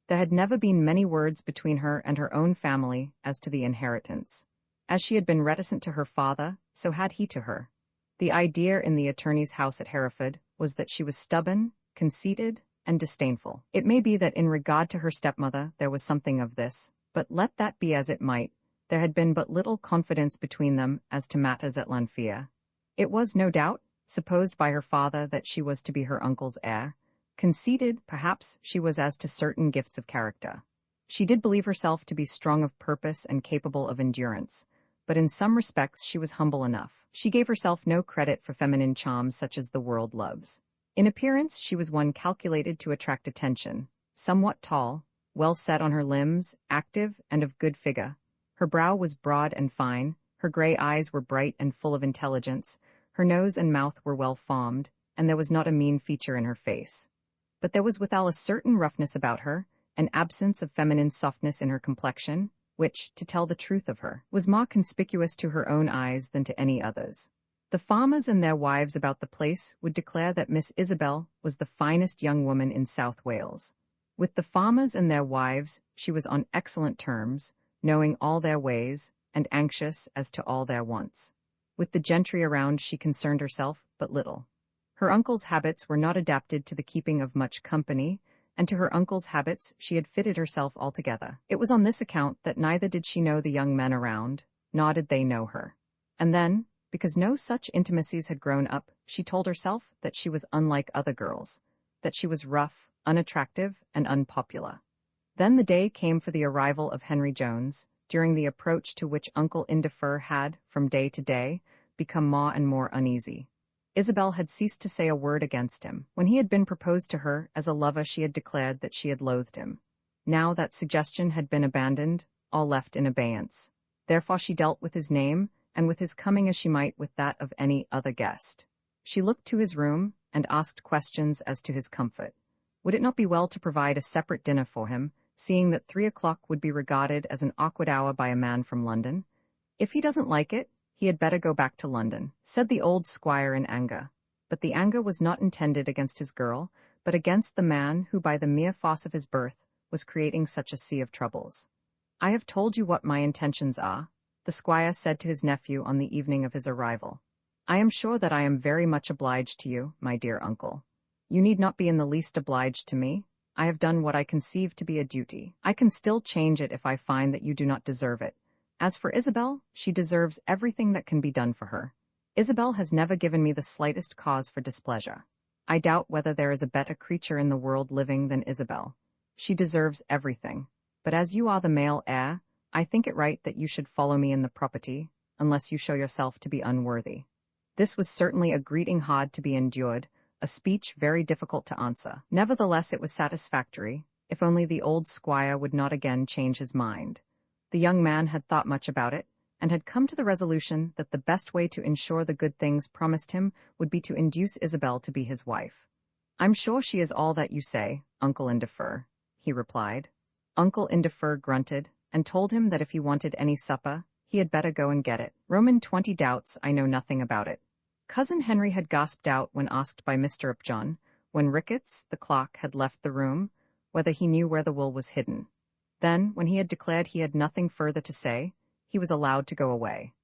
There had never been many words between her and her own family as to the inheritance. As she had been reticent to her father, so had he to her. The idea in the attorney's house at Hereford was that she was stubborn, conceited, and disdainful. It may be that in regard to her stepmother there was something of this, but let that be as it might, there had been but little confidence between them as to matters at Lanfia. It was, no doubt, supposed by her father that she was to be her uncle's heir. Conceited, perhaps, she was as to certain gifts of character. She did believe herself to be strong of purpose and capable of endurance, but in some respects she was humble enough. She gave herself no credit for feminine charms such as the world loves. In appearance she was one calculated to attract attention, somewhat tall, well set on her limbs, active, and of good figure. Her brow was broad and fine, her grey eyes were bright and full of intelligence, her nose and mouth were well formed, and there was not a mean feature in her face. But there was withal a certain roughness about her, an absence of feminine softness in her complexion, which, to tell the truth of her, was more conspicuous to her own eyes than to any others. The farmers and their wives about the place would declare that Miss Isabel was the finest young woman in South Wales. With the farmers and their wives, she was on excellent terms, knowing all their ways, and anxious as to all their wants. With the gentry around she concerned herself but little. Her uncle's habits were not adapted to the keeping of much company, and to her uncle's habits she had fitted herself altogether. It was on this account that neither did she know the young men around, nor did they know her. And then, because no such intimacies had grown up, she told herself that she was unlike other girls, that she was rough, unattractive, and unpopular. Then the day came for the arrival of Henry Jones, during the approach to which Uncle Indefer had, from day to day, become more and more uneasy. Isabel had ceased to say a word against him. When he had been proposed to her as a lover she had declared that she had loathed him. Now that suggestion had been abandoned, all left in abeyance. Therefore she dealt with his name, and with his coming as she might with that of any other guest. She looked to his room, and asked questions as to his comfort. Would it not be well to provide a separate dinner for him, seeing that 3 o'clock would be regarded as an awkward hour by a man from London? If he doesn't like it, he had better go back to London, said the old squire in anger. But the anger was not intended against his girl, but against the man who by the mere force of his birth was creating such a sea of troubles. I have told you what my intentions are, the squire said to his nephew on the evening of his arrival. I am sure that I am very much obliged to you, my dear uncle. You need not be in the least obliged to me. I have done what I conceive to be a duty. I can still change it if I find that you do not deserve it. As for Isabel, she deserves everything that can be done for her. Isabel has never given me the slightest cause for displeasure. I doubt whether there is a better creature in the world living than Isabel. She deserves everything. But as you are the male heir, I think it right that you should follow me in the property, unless you show yourself to be unworthy. This was certainly a greeting hard to be endured, a speech very difficult to answer. Nevertheless it was satisfactory, if only the old squire would not again change his mind. The young man had thought much about it, and had come to the resolution that the best way to ensure the good things promised him would be to induce Isabel to be his wife. I'm sure she is all that you say, Uncle Indefer, he replied. Uncle Indefer grunted, and told him that if he wanted any supper, he had better go and get it. Roman 20 doubts I know nothing about it. Cousin Henry had gasped out when asked by Mr. Upjohn, when Ricketts, the clock, had left the room, whether he knew where the will was hidden. Then, when he had declared he had nothing further to say, he was allowed to go away.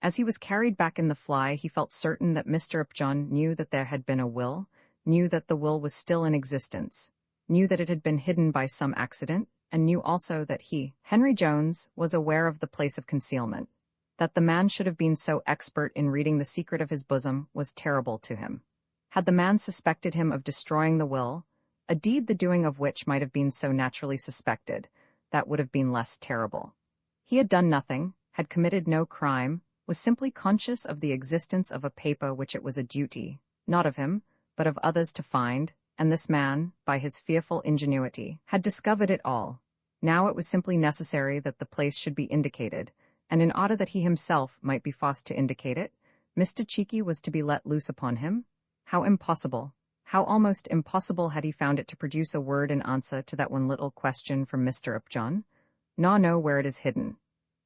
As he was carried back in the fly, he felt certain that Mr. Upjohn knew that there had been a will, knew that the will was still in existence, knew that it had been hidden by some accident, and knew also that he, Henry Jones, was aware of the place of concealment. That the man should have been so expert in reading the secret of his bosom was terrible to him. Had the man suspected him of destroying the will, a deed the doing of which might have been so naturally suspected, that would have been less terrible. He had done nothing, had committed no crime, was simply conscious of the existence of a paper which it was a duty, not of him, but of others to find, and this man, by his fearful ingenuity, had discovered it all. Now it was simply necessary that the place should be indicated, and in order that he himself might be forced to indicate it, Mr. Cheeky was to be let loose upon him. How impossible, how almost impossible had he found it to produce a word in answer to that one little question from Mr. Upjohn, nor know where it is hidden.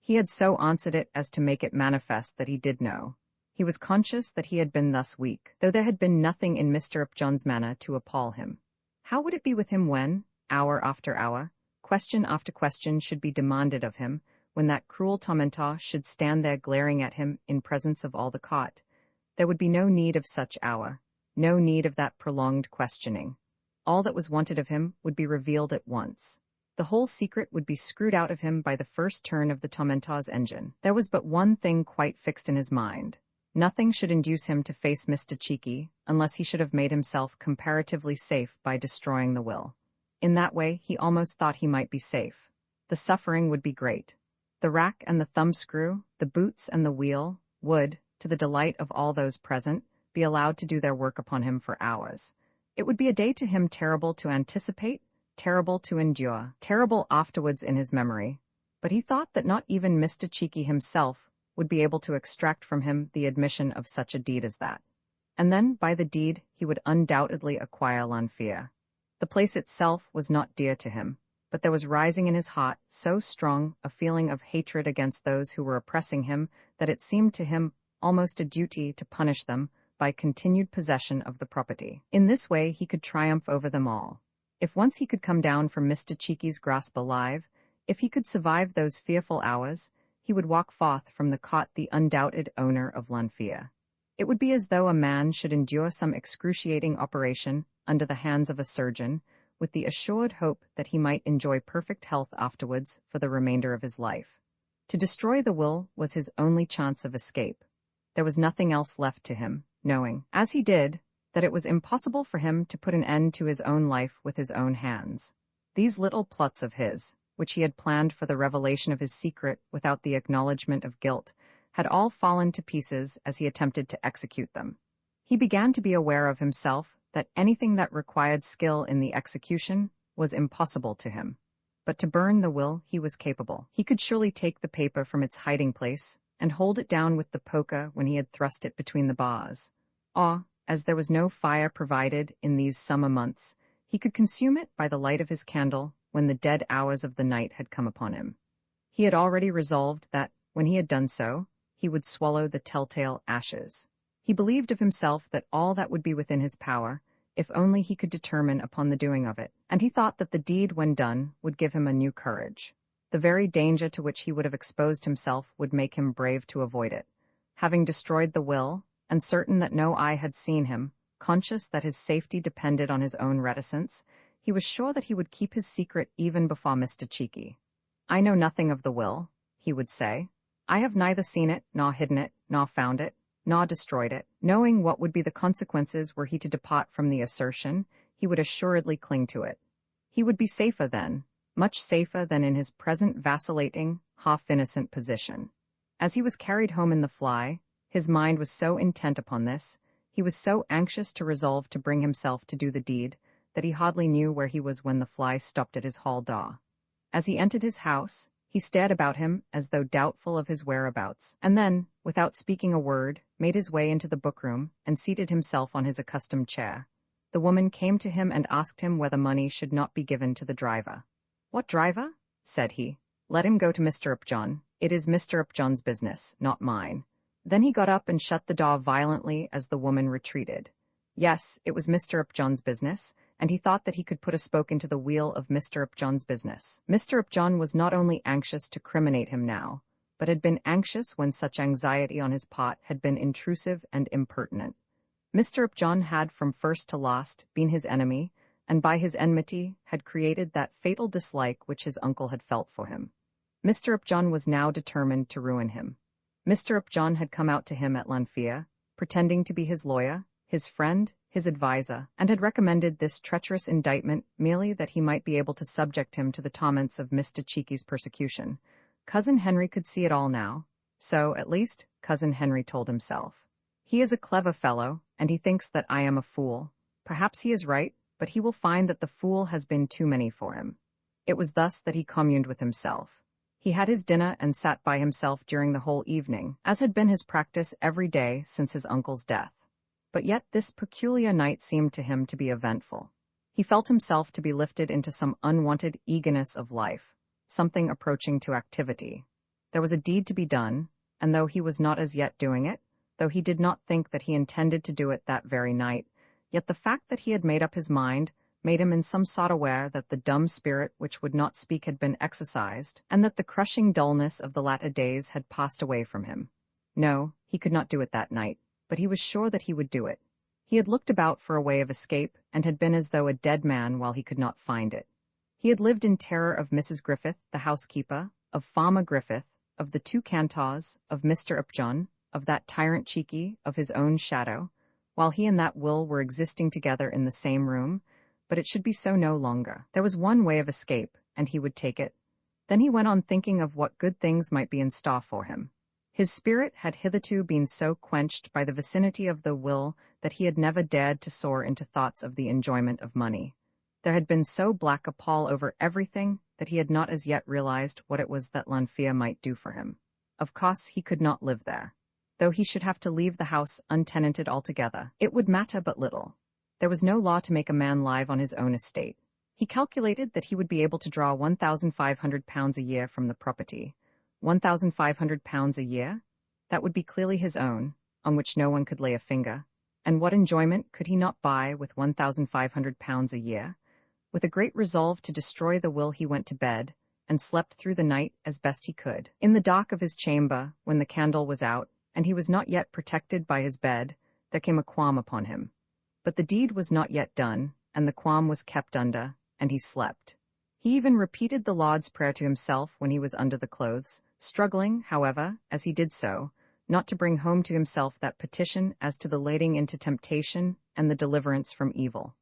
He had so answered it as to make it manifest that he did know. He was conscious that he had been thus weak, though there had been nothing in Mr. Upjohn's manner to appall him. How would it be with him when, hour after hour, question after question should be demanded of him, when that cruel tormentor should stand there glaring at him in presence of all the court? There would be no need of such hour, no need of that prolonged questioning. All that was wanted of him would be revealed at once. The whole secret would be screwed out of him by the first turn of the tormentor's engine. There was but one thing quite fixed in his mind. Nothing should induce him to face Mr. Cheeky, unless he should have made himself comparatively safe by destroying the will. In that way he almost thought he might be safe. The suffering would be great. The rack and the thumbscrew, the boots and the wheel, would, to the delight of all those present, be allowed to do their work upon him for hours. It would be a day to him terrible to anticipate, terrible to endure, terrible afterwards in his memory. But he thought that not even Mr. Cheeky himself would be able to extract from him the admission of such a deed as that. And then, by the deed, he would undoubtedly acquire Lanfear. The place itself was not dear to him. but there was rising in his heart so strong a feeling of hatred against those who were oppressing him that it seemed to him almost a duty to punish them by continued possession of the property. In this way he could triumph over them all. If once he could come down from Mr. Cheeky's grasp alive, if he could survive those fearful hours, he would walk forth from the cot the undoubted owner of Lanfear. It would be as though a man should endure some excruciating operation under the hands of a surgeon, with the assured hope that he might enjoy perfect health afterwards for the remainder of his life. To destroy the will was his only chance of escape. There was nothing else left to him, knowing, as he did, that it was impossible for him to put an end to his own life with his own hands. These little plots of his, which he had planned for the revelation of his secret without the acknowledgement of guilt, had all fallen to pieces as he attempted to execute them. He began to be aware of himself that anything that required skill in the execution was impossible to him. But to burn the will he was capable. He could surely take the paper from its hiding place and hold it down with the poker when he had thrust it between the bars. Or, as there was no fire provided in these summer months, he could consume it by the light of his candle when the dead hours of the night had come upon him. He had already resolved that, when he had done so, he would swallow the telltale ashes. He believed of himself that all that would be within his power, if only he could determine upon the doing of it, and he thought that the deed, when done, would give him a new courage. The very danger to which he would have exposed himself would make him brave to avoid it. Having destroyed the will, and certain that no eye had seen him, conscious that his safety depended on his own reticence, he was sure that he would keep his secret even before Mr. Cheeky. "I know nothing of the will," he would say. "I have neither seen it, nor hidden it, nor found it, nor destroyed it." Knowing what would be the consequences were he to depart from the assertion, he would assuredly cling to it. He would be safer then, much safer than in his present vacillating, half-innocent position. As he was carried home in the fly, his mind was so intent upon this, he was so anxious to resolve to bring himself to do the deed, that he hardly knew where he was when the fly stopped at his hall door. As he entered his house, he stared about him as though doubtful of his whereabouts, and then, without speaking a word, made his way into the book-room and seated himself on his accustomed chair. The woman came to him and asked him whether money should not be given to the driver. "What driver?" said he. "Let him go to Mr. Upjohn. It is Mr. Upjohn's business, not mine." Then he got up and shut the door violently as the woman retreated. Yes, it was Mr. Upjohn's business, and he thought that he could put a spoke into the wheel of Mr. Upjohn's business. Mr. Upjohn was not only anxious to criminate him now, but had been anxious when such anxiety on his part had been intrusive and impertinent. Mr. Upjohn had from first to last been his enemy, and by his enmity had created that fatal dislike which his uncle had felt for him. Mr. Upjohn was now determined to ruin him. Mr. Upjohn had come out to him at Lanfear, pretending to be his lawyer, his friend, his adviser, and had recommended this treacherous indictment merely that he might be able to subject him to the torments of Mr. Cheeky's persecution. Cousin Henry could see it all now. So, at least, Cousin Henry told himself. He is a clever fellow, and he thinks that I am a fool. Perhaps he is right, but he will find that the fool has been too many for him. It was thus that he communed with himself. He had his dinner and sat by himself during the whole evening, as had been his practice every day since his uncle's death. But yet this peculiar night seemed to him to be eventful. He felt himself to be lifted into some unwonted eagerness of life, something approaching to activity. There was a deed to be done, and though he was not as yet doing it, though he did not think that he intended to do it that very night, yet the fact that he had made up his mind made him in some sort aware that the dumb spirit which would not speak had been exercised, and that the crushing dullness of the latter days had passed away from him. No, he could not do it that night, but he was sure that he would do it. He had looked about for a way of escape, and had been as though a dead man while he could not find it. He had lived in terror of Mrs. Griffith, the housekeeper, of Farmer Griffith, of the two cantors, of Mr. Upjohn, of that tyrant Cheeky, of his own shadow, while he and that Will were existing together in the same room, but it should be so no longer. There was one way of escape, and he would take it. Then he went on thinking of what good things might be in store for him. His spirit had hitherto been so quenched by the vicinity of the Will that he had never dared to soar into thoughts of the enjoyment of money. There had been so black a pall over everything that he had not as yet realized what it was that Lanfear might do for him. Of course he could not live there. Though he should have to leave the house untenanted altogether, it would matter but little. There was no law to make a man live on his own estate. He calculated that he would be able to draw £1,500 a year from the property. £1,500 a year? That would be clearly his own, on which no one could lay a finger. And what enjoyment could he not buy with £1,500 a year? With a great resolve to destroy the will, he went to bed, and slept through the night as best he could. In the dark of his chamber, when the candle was out, and he was not yet protected by his bed, there came a qualm upon him. But the deed was not yet done, and the qualm was kept under, and he slept. He even repeated the Lord's Prayer to himself when he was under the clothes, struggling, however, as he did so, not to bring home to himself that petition as to the lading into temptation and the deliverance from evil.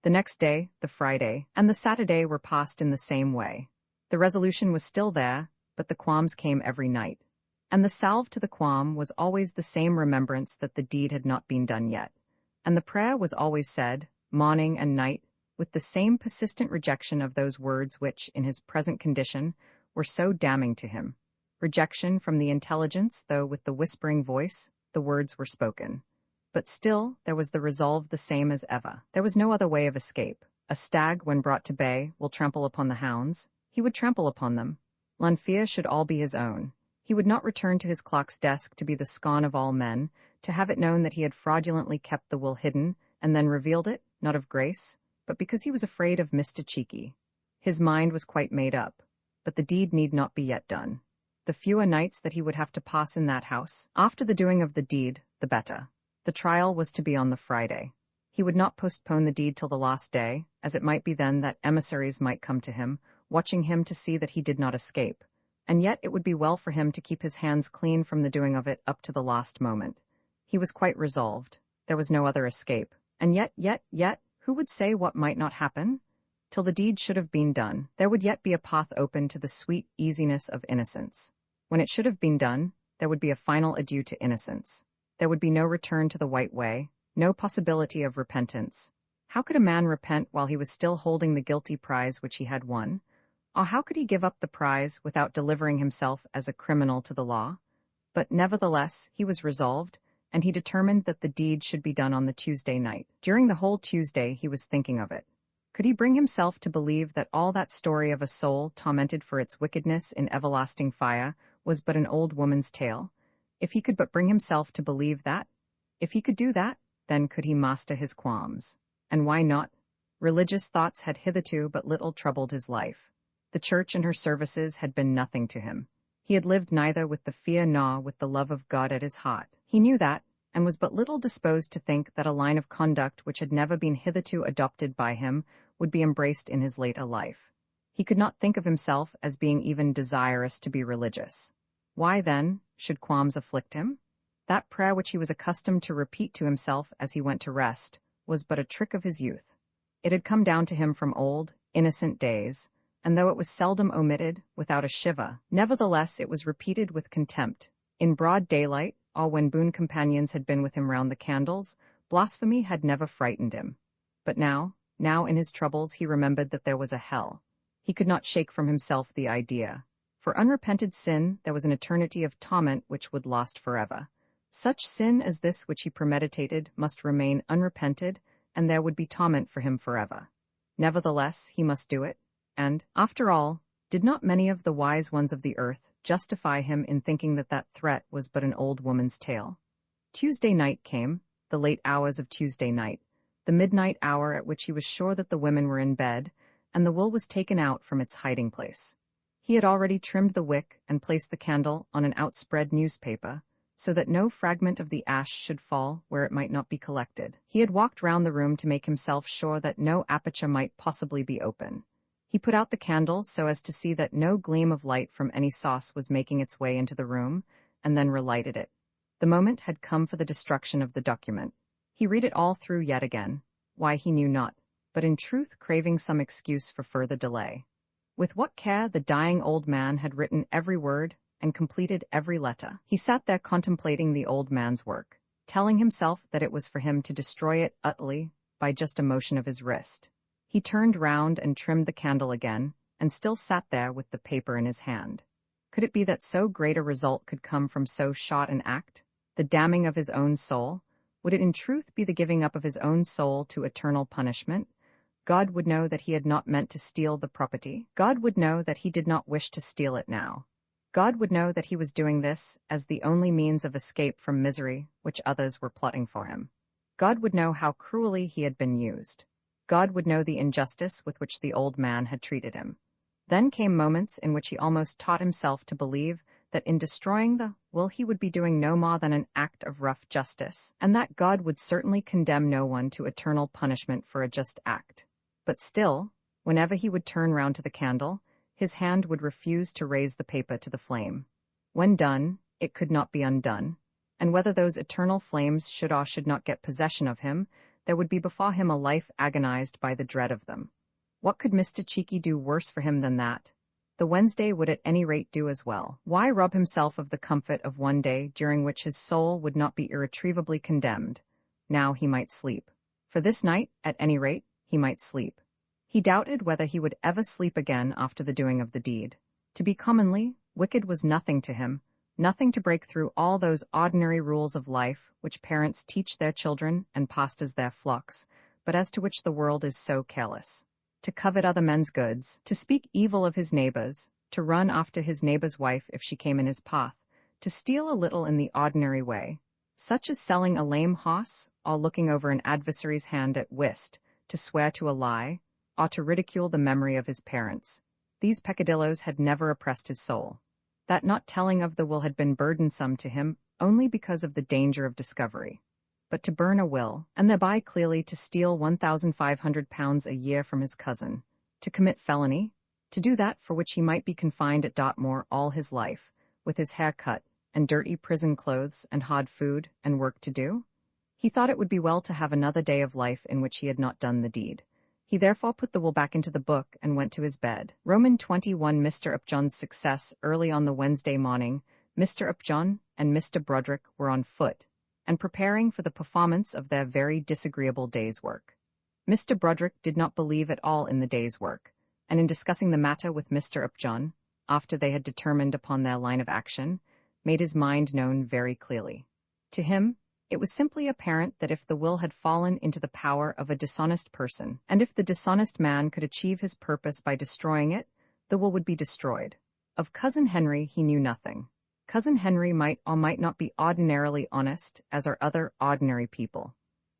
The next day, the Friday, and the Saturday were passed in the same way. The resolution was still there, but the qualms came every night. And the salve to the qualm was always the same remembrance that the deed had not been done yet. And the prayer was always said, morning and night, with the same persistent rejection of those words which, in his present condition, were so damning to him. Rejection from the intelligence, though with the whispering voice, the words were spoken. But still, there was the resolve the same as ever. There was no other way of escape. A stag, when brought to bay, will trample upon the hounds. He would trample upon them. Lanfear should all be his own. He would not return to his clock's desk to be the scorn of all men, to have it known that he had fraudulently kept the will hidden, and then revealed it, not of grace, but because he was afraid of Mr. Cheeky. His mind was quite made up, but the deed need not be yet done. The fewer nights that he would have to pass in that house, after the doing of the deed, the better. The trial was to be on the Friday. He would not postpone the deed till the last day, as it might be then that emissaries might come to him, watching him to see that he did not escape. And yet it would be well for him to keep his hands clean from the doing of it up to the last moment. He was quite resolved. There was no other escape. And yet, who would say what might not happen? Till the deed should have been done, there would yet be a path open to the sweet easiness of innocence. When it should have been done, there would be a final adieu to innocence. There would be no return to the white way, no possibility of repentance. How could a man repent while he was still holding the guilty prize which he had won? Or how could he give up the prize without delivering himself as a criminal to the law? But nevertheless, he was resolved, and he determined that the deed should be done on the Tuesday night. During the whole Tuesday he was thinking of it. Could he bring himself to believe that all that story of a soul tormented for its wickedness in everlasting fire was but an old woman's tale? If he could but bring himself to believe that, if he could do that, then could he master his qualms. And why not? Religious thoughts had hitherto but little troubled his life. The church and her services had been nothing to him. He had lived neither with the fear nor with the love of God at his heart. He knew that, and was but little disposed to think that a line of conduct which had never been hitherto adopted by him would be embraced in his later life. He could not think of himself as being even desirous to be religious. Why, then, should qualms afflict him? That prayer which he was accustomed to repeat to himself as he went to rest was but a trick of his youth. It had come down to him from old, innocent days, and though it was seldom omitted, without a shiver, nevertheless it was repeated with contempt. In broad daylight, or when boon companions had been with him round the candles, blasphemy had never frightened him. But now in his troubles he remembered that there was a hell. He could not shake from himself the idea. For unrepented sin there was an eternity of torment which would last forever. Such sin as this which he premeditated must remain unrepented, and there would be torment for him forever. Nevertheless, he must do it, and, after all, did not many of the wise ones of the earth justify him in thinking that that threat was but an old woman's tale? Tuesday night came, the late hours of Tuesday night, the midnight hour at which he was sure that the women were in bed, and the will was taken out from its hiding place. He had already trimmed the wick and placed the candle on an outspread newspaper, so that no fragment of the ash should fall where it might not be collected. He had walked round the room to make himself sure that no aperture might possibly be open. He put out the candle so as to see that no gleam of light from any sauce was making its way into the room, and then relighted it. The moment had come for the destruction of the document. He read it all through yet again, why he knew not, but in truth craving some excuse for further delay. With what care the dying old man had written every word and completed every letter. He sat there contemplating the old man's work, telling himself that it was for him to destroy it utterly by just a motion of his wrist. He turned round and trimmed the candle again, and still sat there with the paper in his hand. Could it be that so great a result could come from so short an act? The damning of his own soul? Would it in truth be the giving up of his own soul to eternal punishment? God would know that he had not meant to steal the property. God would know that he did not wish to steal it now. God would know that he was doing this as the only means of escape from misery which others were plotting for him. God would know how cruelly he had been used. God would know the injustice with which the old man had treated him. Then came moments in which he almost taught himself to believe that in destroying the will he would be doing no more than an act of rough justice, and that God would certainly condemn no one to eternal punishment for a just act. But still, whenever he would turn round to the candle, his hand would refuse to raise the paper to the flame. When done, it could not be undone, and whether those eternal flames should or should not get possession of him, there would be before him a life agonized by the dread of them. What could Mr. Cheeky do worse for him than that? The Wednesday would at any rate do as well. Why rob himself of the comfort of one day during which his soul would not be irretrievably condemned? Now he might sleep. For this night, at any rate, he might sleep. He doubted whether he would ever sleep again after the doing of the deed. To be commonly wicked was nothing to him, nothing to break through all those ordinary rules of life which parents teach their children and pastors their flocks, but as to which the world is so careless. To covet other men's goods, to speak evil of his neighbors, to run after his neighbor's wife if she came in his path, to steal a little in the ordinary way, such as selling a lame horse, or looking over an adversary's hand at whist, to swear to a lie, or to ridicule the memory of his parents. These peccadilloes had never oppressed his soul. That not telling of the will had been burdensome to him only because of the danger of discovery. But to burn a will, and thereby clearly to steal £1,500 a year from his cousin, to commit felony, to do that for which he might be confined at Dartmoor all his life, with his hair cut, and dirty prison clothes, and hard food, and work to do? He thought it would be well to have another day of life in which he had not done the deed. He therefore put the will back into the book and went to his bed. Roman 21. Mr. Upjohn's success. Early on the Wednesday morning, Mr. Upjohn and Mr. Broderick were on foot, and preparing for the performance of their very disagreeable day's work. Mr. Broderick did not believe at all in the day's work, and in discussing the matter with Mr. Upjohn, after they had determined upon their line of action, made his mind known very clearly. To him, it was simply apparent that if the will had fallen into the power of a dishonest person, and if the dishonest man could achieve his purpose by destroying it, the will would be destroyed. Of Cousin Henry he knew nothing. Cousin Henry might or might not be ordinarily honest, as are other ordinary people.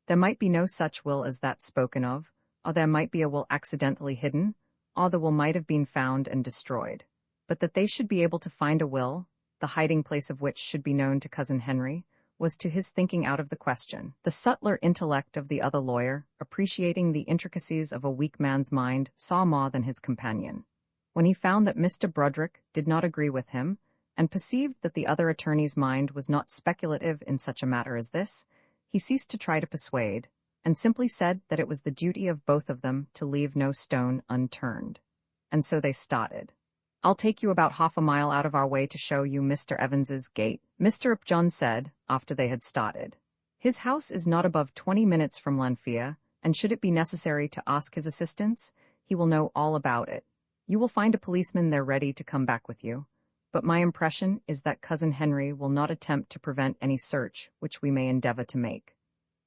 There might be no such will as that spoken of, or there might be a will accidentally hidden, or the will might have been found and destroyed. But that they should be able to find a will, the hiding place of which should be known to Cousin Henry, was to his thinking out of the question. The subtler intellect of the other lawyer, appreciating the intricacies of a weak man's mind, saw more than his companion. When he found that Mr. Broderick did not agree with him, and perceived that the other attorney's mind was not speculative in such a matter as this, he ceased to try to persuade, and simply said that it was the duty of both of them to leave no stone unturned. And so they started. "I'll take you about half a mile out of our way to show you Mr. Evans's gate," Mr. Upjohn said, after they had started. "His house is not above 20 minutes from Lanfear, and should it be necessary to ask his assistance, he will know all about it. You will find a policeman there ready to come back with you. But my impression is that Cousin Henry will not attempt to prevent any search which we may endeavor to make."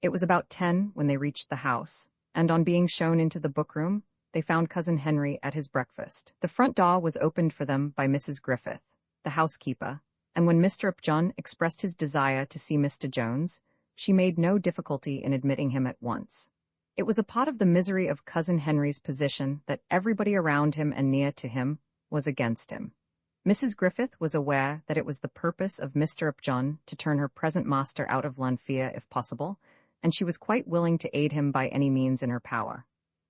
It was about 10 when they reached the house, and on being shown into the book-room, they found Cousin Henry at his breakfast. The front door was opened for them by Mrs. Griffith, the housekeeper, and when Mr. Upjohn expressed his desire to see Mr. Jones, she made no difficulty in admitting him at once. It was a part of the misery of Cousin Henry's position that everybody around him and near to him was against him. Mrs. Griffith was aware that it was the purpose of Mr. Upjohn to turn her present master out of Lanfear if possible, and she was quite willing to aid him by any means in her power.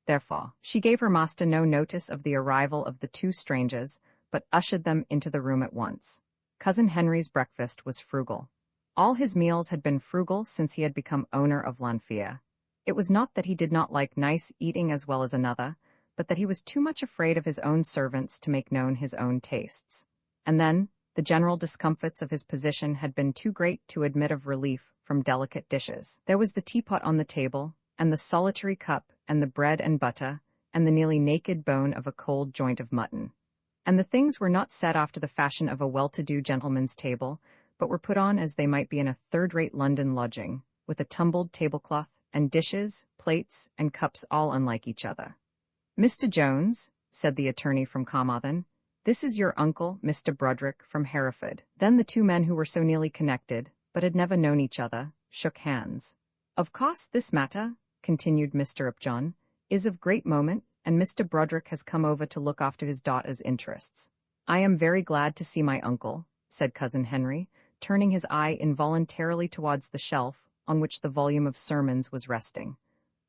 Therefore, she gave her master no notice of the arrival of the two strangers, but ushered them into the room at once. Cousin Henry's breakfast was frugal. All his meals had been frugal since he had become owner of Lanfear. It was not that he did not like nice eating as well as another, but that he was too much afraid of his own servants to make known his own tastes. And then, the general discomforts of his position had been too great to admit of relief from delicate dishes. There was the teapot on the table, and the solitary cup, and the bread and butter, and the nearly naked bone of a cold joint of mutton. And the things were not set after the fashion of a well-to-do gentleman's table, but were put on as they might be in a third-rate London lodging, with a tumbled tablecloth and dishes, plates, and cups all unlike each other. "Mr. Jones," said the attorney from Carmarthen, "this is your uncle, Mr. Broderick, from Hereford." Then the two men who were so nearly connected, but had never known each other, shook hands. "Of course this matter," continued Mr. Upjohn, "is of great moment, and Mr. Broderick has come over to look after his daughter's interests." "I am very glad to see my uncle," said Cousin Henry, turning his eye involuntarily towards the shelf on which the volume of sermons was resting.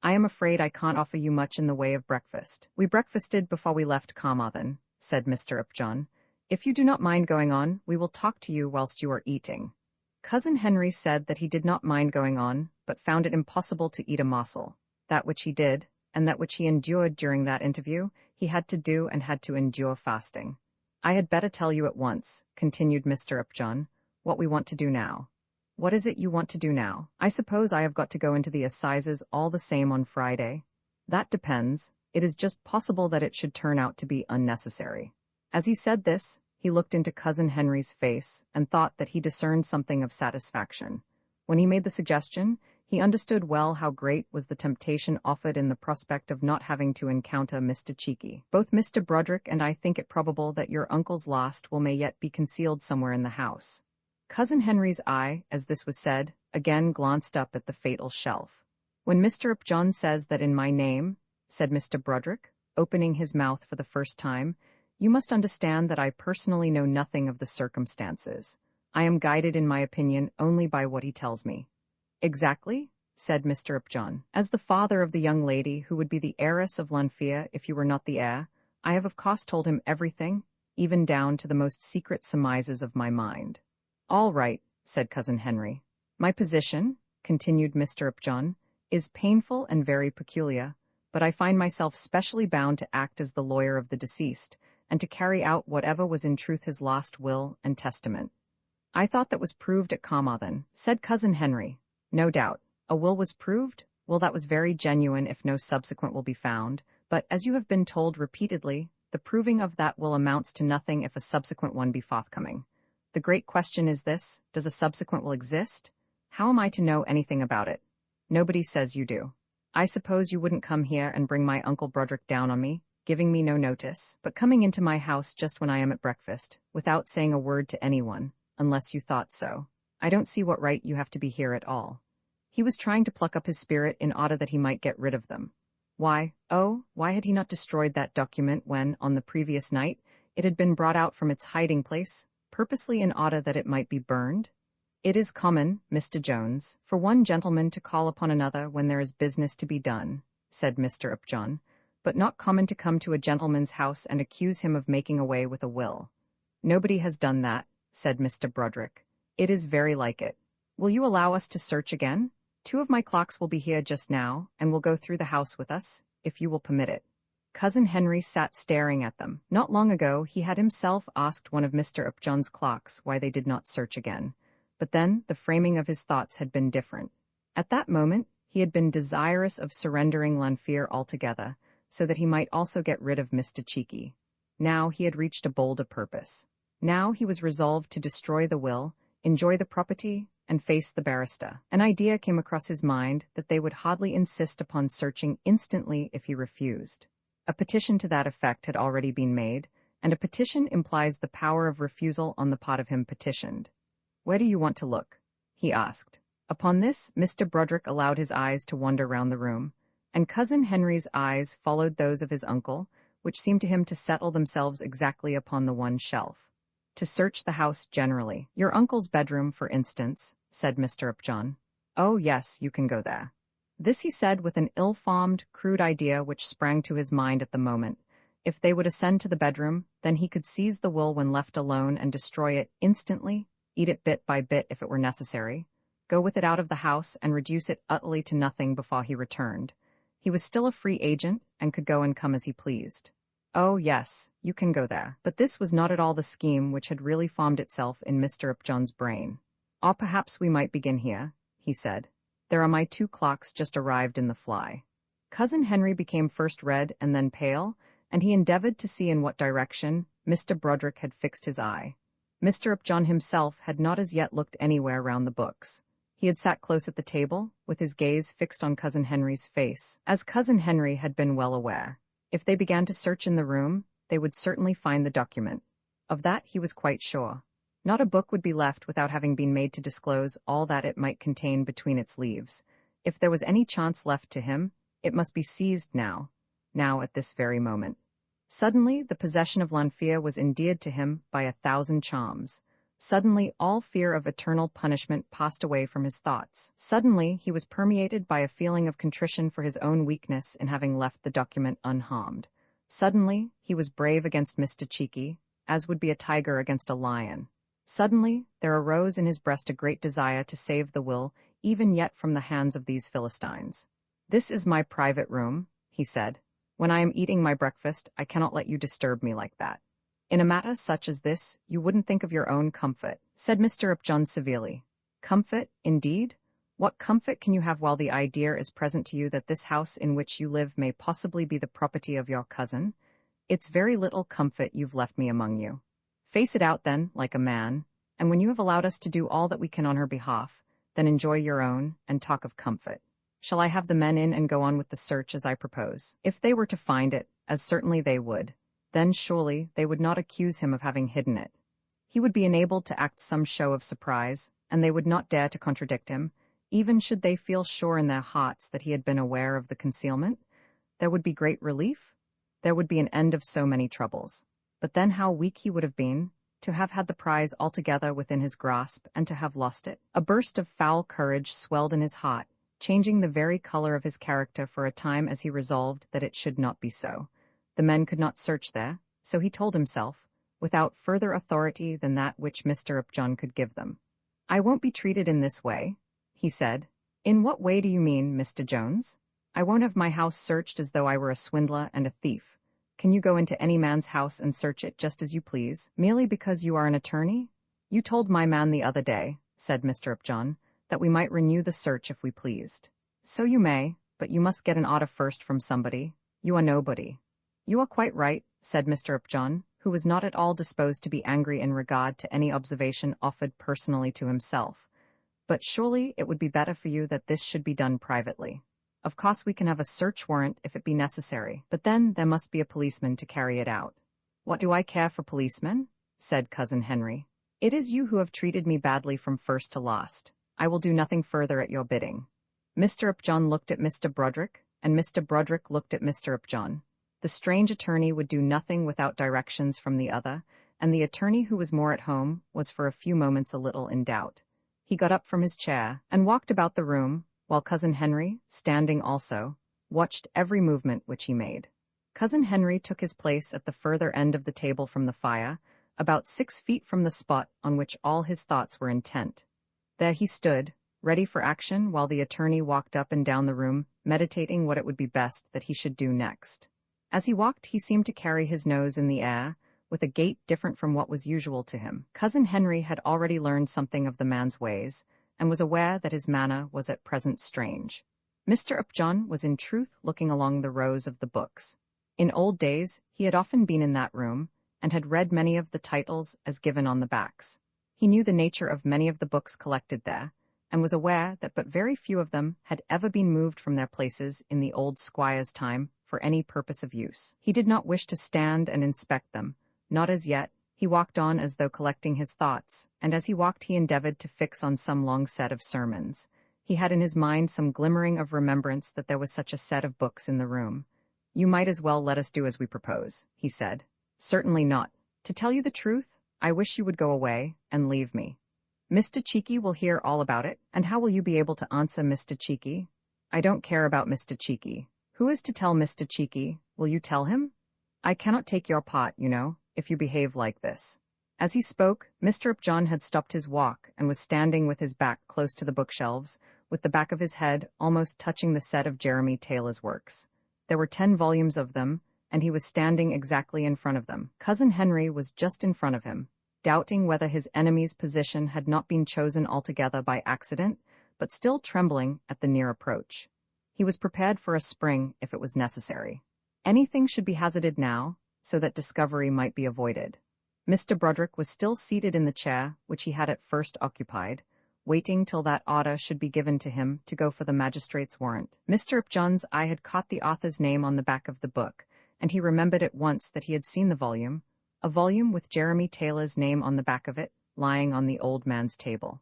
"I am afraid I can't offer you much in the way of breakfast. We breakfasted before we left Carmarthen," said Mr. Upjohn. "If you do not mind going on, we will talk to you whilst you are eating." Cousin Henry said that he did not mind going on, but found it impossible to eat a morsel. That which he did, and that which he endured during that interview, he had to do and had to endure fasting. "I had better tell you at once," continued Mr. Upjohn, "what we want to do now." "What is it you want to do now? I suppose I have got to go into the assizes all the same on Friday." "That depends. It is just possible that it should turn out to be unnecessary." As he said this, he looked into Cousin Henry's face and thought that he discerned something of satisfaction. When he made the suggestion, he understood well how great was the temptation offered in the prospect of not having to encounter Mr. Cheeky. "Both Mr. Broderick and I think it probable that your uncle's last will may yet be concealed somewhere in the house." Cousin Henry's eye, as this was said, again glanced up at the fatal shelf. "When Mr. Upjohn says that in my name," said Mr. Broderick, opening his mouth for the first time, "you must understand that I personally know nothing of the circumstances. I am guided in my opinion only by what he tells me." "Exactly," said Mr. Upjohn. "As the father of the young lady who would be the heiress of Lanfear if you were not the heir, I have of course told him everything, even down to the most secret surmises of my mind." "All right," said Cousin Henry. "My position," continued Mr. Upjohn, "is painful and very peculiar, but I find myself specially bound to act as the lawyer of the deceased, and to carry out whatever was in truth his last will and testament." "I thought that was proved at Carmarthen," said Cousin Henry. "No doubt. A will was proved? Well, that was very genuine if no subsequent will be found, but, as you have been told repeatedly, the proving of that will amounts to nothing if a subsequent one be forthcoming. The great question is this: does a subsequent will exist? How am I to know anything about it? Nobody says you do. I suppose you wouldn't come here and bring my Uncle Broderick down on me, giving me no notice, but coming into my house just when I am at breakfast, without saying a word to anyone, unless you thought so. I don't see what right you have to be here at all." He was trying to pluck up his spirit in order that he might get rid of them. Why had he not destroyed that document when, on the previous night, it had been brought out from its hiding place, purposely in order that it might be burned? "It is common, Mr. Jones, for one gentleman to call upon another when there is business to be done," said Mr. Upjohn, "but not common to come to a gentleman's house and accuse him of making away with a will." "Nobody has done that," said Mr. Broderick. "It is very like it. Will you allow us to search again? 2 of my clocks will be here just now, and will go through the house with us, if you will permit it." Cousin Henry sat staring at them. Not long ago he had himself asked one of Mr. Upjohn's clocks why they did not search again, but then the framing of his thoughts had been different. At that moment he had been desirous of surrendering Lanfear altogether, so that he might also get rid of Mr. Cheeky. Now he had reached a bolder purpose. Now he was resolved to destroy the will, enjoy the property, and face the barrister. An idea came across his mind that they would hardly insist upon searching instantly if he refused. A petition to that effect had already been made, and a petition implies the power of refusal on the part of him petitioned. "Where do you want to look?" he asked. Upon this, Mr. Broderick allowed his eyes to wander round the room, and Cousin Henry's eyes followed those of his uncle, which seemed to him to settle themselves exactly upon the one shelf. "To search the house generally. Your uncle's bedroom, for instance," said Mr. Upjohn. "Oh, yes, you can go there." This he said with an ill-formed, crude idea which sprang to his mind at the moment. If they would ascend to the bedroom, then he could seize the will when left alone and destroy it instantly, eat it bit by bit if it were necessary, go with it out of the house and reduce it utterly to nothing before he returned. He was still a free agent and could go and come as he pleased. "Oh, yes, you can go there." But this was not at all the scheme which had really formed itself in Mr. Upjohn's brain. "Or perhaps we might begin here," he said. "There are my 2 clocks just arrived in the fly." Cousin Henry became first red and then pale, and he endeavored to see in what direction Mr. Broderick had fixed his eye. Mr. Upjohn himself had not as yet looked anywhere round the books. He had sat close at the table, with his gaze fixed on Cousin Henry's face. As Cousin Henry had been well aware, if they began to search in the room, they would certainly find the document. Of that he was quite sure. Not a book would be left without having been made to disclose all that it might contain between its leaves. If there was any chance left to him, it must be seized now at this very moment. Suddenly, the possession of Lanfear was endeared to him by 1,000 charms. Suddenly, all fear of eternal punishment passed away from his thoughts. Suddenly, he was permeated by a feeling of contrition for his own weakness in having left the document unharmed. Suddenly, he was brave against Mr. Cheeky, as would be a tiger against a lion. Suddenly, there arose in his breast a great desire to save the will, even yet from the hands of these Philistines. "This is my private room," he said. "When I am eating my breakfast, I cannot let you disturb me like that." "In a matter such as this, you wouldn't think of your own comfort," said Mr. Upjohn severely. "Comfort, indeed? What comfort can you have while the idea is present to you that this house in which you live may possibly be the property of your cousin? It's very little comfort you've left me among you. Face it out, then, like a man, and when you have allowed us to do all that we can on her behalf, then enjoy your own, and talk of comfort. Shall I have the men in and go on with the search as I propose? If they were to find it, as certainly they would, then surely they would not accuse him of having hidden it. He would be enabled to act some show of surprise, and they would not dare to contradict him, even should they feel sure in their hearts that he had been aware of the concealment. There would be great relief. There would be an end of so many troubles. But then how weak he would have been, to have had the prize altogether within his grasp and to have lost it. A burst of foul courage swelled in his heart, changing the very color of his character for a time as he resolved that it should not be so. The men could not search there, so he told himself, without further authority than that which Mr. Upjohn could give them. "I won't be treated in this way," he said. "In what way do you mean, Mr. Jones? I won't have my house searched as though I were a swindler and a thief. Can you go into any man's house and search it just as you please, merely because you are an attorney? You told my man the other day," said Mr. Upjohn, "that we might renew the search if we pleased. So you may, but you must get an order first from somebody. You are nobody." "You are quite right," said Mr. Upjohn, who was not at all disposed to be angry in regard to any observation offered personally to himself. "But surely it would be better for you that this should be done privately. Of course we can have a search warrant if it be necessary, but then there must be a policeman to carry it out." "What do I care for policemen?" said Cousin Henry. "It is you who have treated me badly from first to last. I will do nothing further at your bidding." Mr. Upjohn looked at Mr. Broderick, and Mr. Broderick looked at Mr. Upjohn. The strange attorney would do nothing without directions from the other, and the attorney who was more at home was for a few moments a little in doubt. He got up from his chair and walked about the room, while Cousin Henry, standing also, watched every movement which he made. Cousin Henry took his place at the further end of the table from the fire, about 6 feet from the spot on which all his thoughts were intent. There he stood, ready for action, while the attorney walked up and down the room, meditating what it would be best that he should do next. As he walked, he seemed to carry his nose in the air, with a gait different from what was usual to him. Cousin Henry had already learned something of the man's ways, and was aware that his manner was at present strange. Mr. Upjohn was in truth looking along the rows of the books. In old days, he had often been in that room, and had read many of the titles as given on the backs. He knew the nature of many of the books collected there, and was aware that but very few of them had ever been moved from their places in the old squire's time for any purpose of use. He did not wish to stand and inspect them, not as yet. He walked on as though collecting his thoughts, and as he walked he endeavored to fix on some long set of sermons. He had in his mind some glimmering of remembrance that there was such a set of books in the room. "You might as well let us do as we propose," he said. "Certainly not. To tell you the truth, I wish you would go away and leave me. Mr. Cheeky will hear all about it, and how will you be able to answer Mr. Cheeky?" "I don't care about Mr. Cheeky." "Who is to tell Mr. Cheeky? Will you tell him?" "I cannot take your part, you know, if you behave like this." As he spoke, Mr. Upjohn had stopped his walk and was standing with his back close to the bookshelves, with the back of his head almost touching the set of Jeremy Taylor's works. There were 10 volumes of them, and he was standing exactly in front of them. Cousin Henry was just in front of him, doubting whether his enemy's position had not been chosen altogether by accident, but still trembling at the near approach. He was prepared for a spring if it was necessary. Anything should be hazarded now, so that discovery might be avoided. Mr. Broderick was still seated in the chair which he had at first occupied, waiting till that order should be given to him to go for the magistrate's warrant. Mr. Upjohn's eye had caught the author's name on the back of the book, and he remembered at once that he had seen the volume, a volume with Jeremy Taylor's name on the back of it, lying on the old man's table.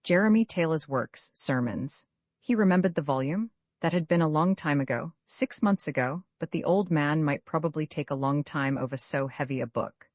Jeremy Taylor's works, sermons. He remembered the volume. That had been a long time ago, 6 months ago, but the old man might probably take a long time over so heavy a book.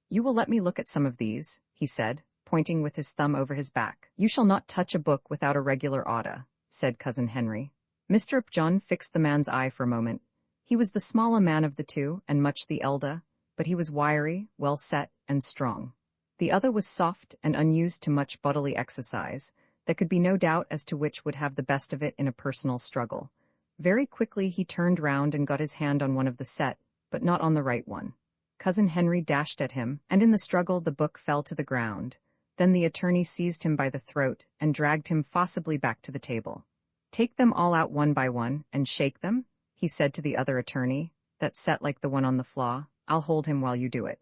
"You will let me look at some of these," he said, pointing with his thumb over his back. "You shall not touch a book without a regular order," said Cousin Henry. Mr. Upjohn fixed the man's eye for a moment. He was the smaller man of the two, and much the elder, but he was wiry, well set, and strong. The other was soft and unused to much bodily exercise. There could be no doubt as to which would have the best of it in a personal struggle. Very quickly he turned round and got his hand on one of the set, but not on the right one. Cousin Henry dashed at him, and in the struggle the book fell to the ground. Then the attorney seized him by the throat and dragged him forcibly back to the table. "Take them all out one by one, and shake them," he said to the other attorney, that sat like the one on the floor. "I'll hold him while you do it."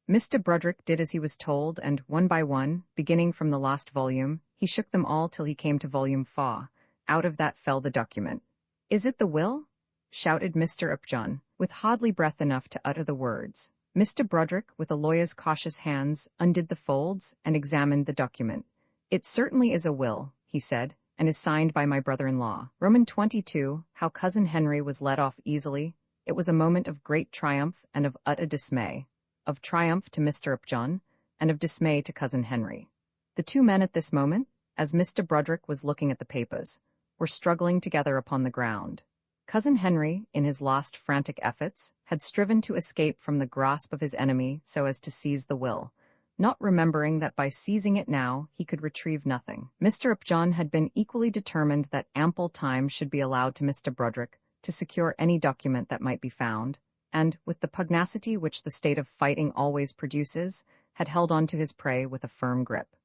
Mr. Broderick did as he was told, and one by one, beginning from the last volume, he shook them all till he came to volume 4. Out of that fell the document. "Is it the will?" shouted Mr. Upjohn, with hardly breath enough to utter the words. Mr. Broderick, with a lawyer's cautious hands, undid the folds and examined the document. "It certainly is a will," he said, "and is signed by my brother-in-law." Roman 22, how Cousin Henry was let off easily. It was a moment of great triumph and of utter dismay. Of triumph to Mr. Upjohn, and of dismay to Cousin Henry. The two men at this moment, as Mr. Broderick was looking at the papers, were struggling together upon the ground. Cousin Henry, in his last frantic efforts, had striven to escape from the grasp of his enemy so as to seize the will, not remembering that by seizing it now he could retrieve nothing. Mr. Upjohn had been equally determined that ample time should be allowed to Mr. Broderick to secure any document that might be found, and, with the pugnacity which the state of fighting always produces, had held on to his prey with a firm grip.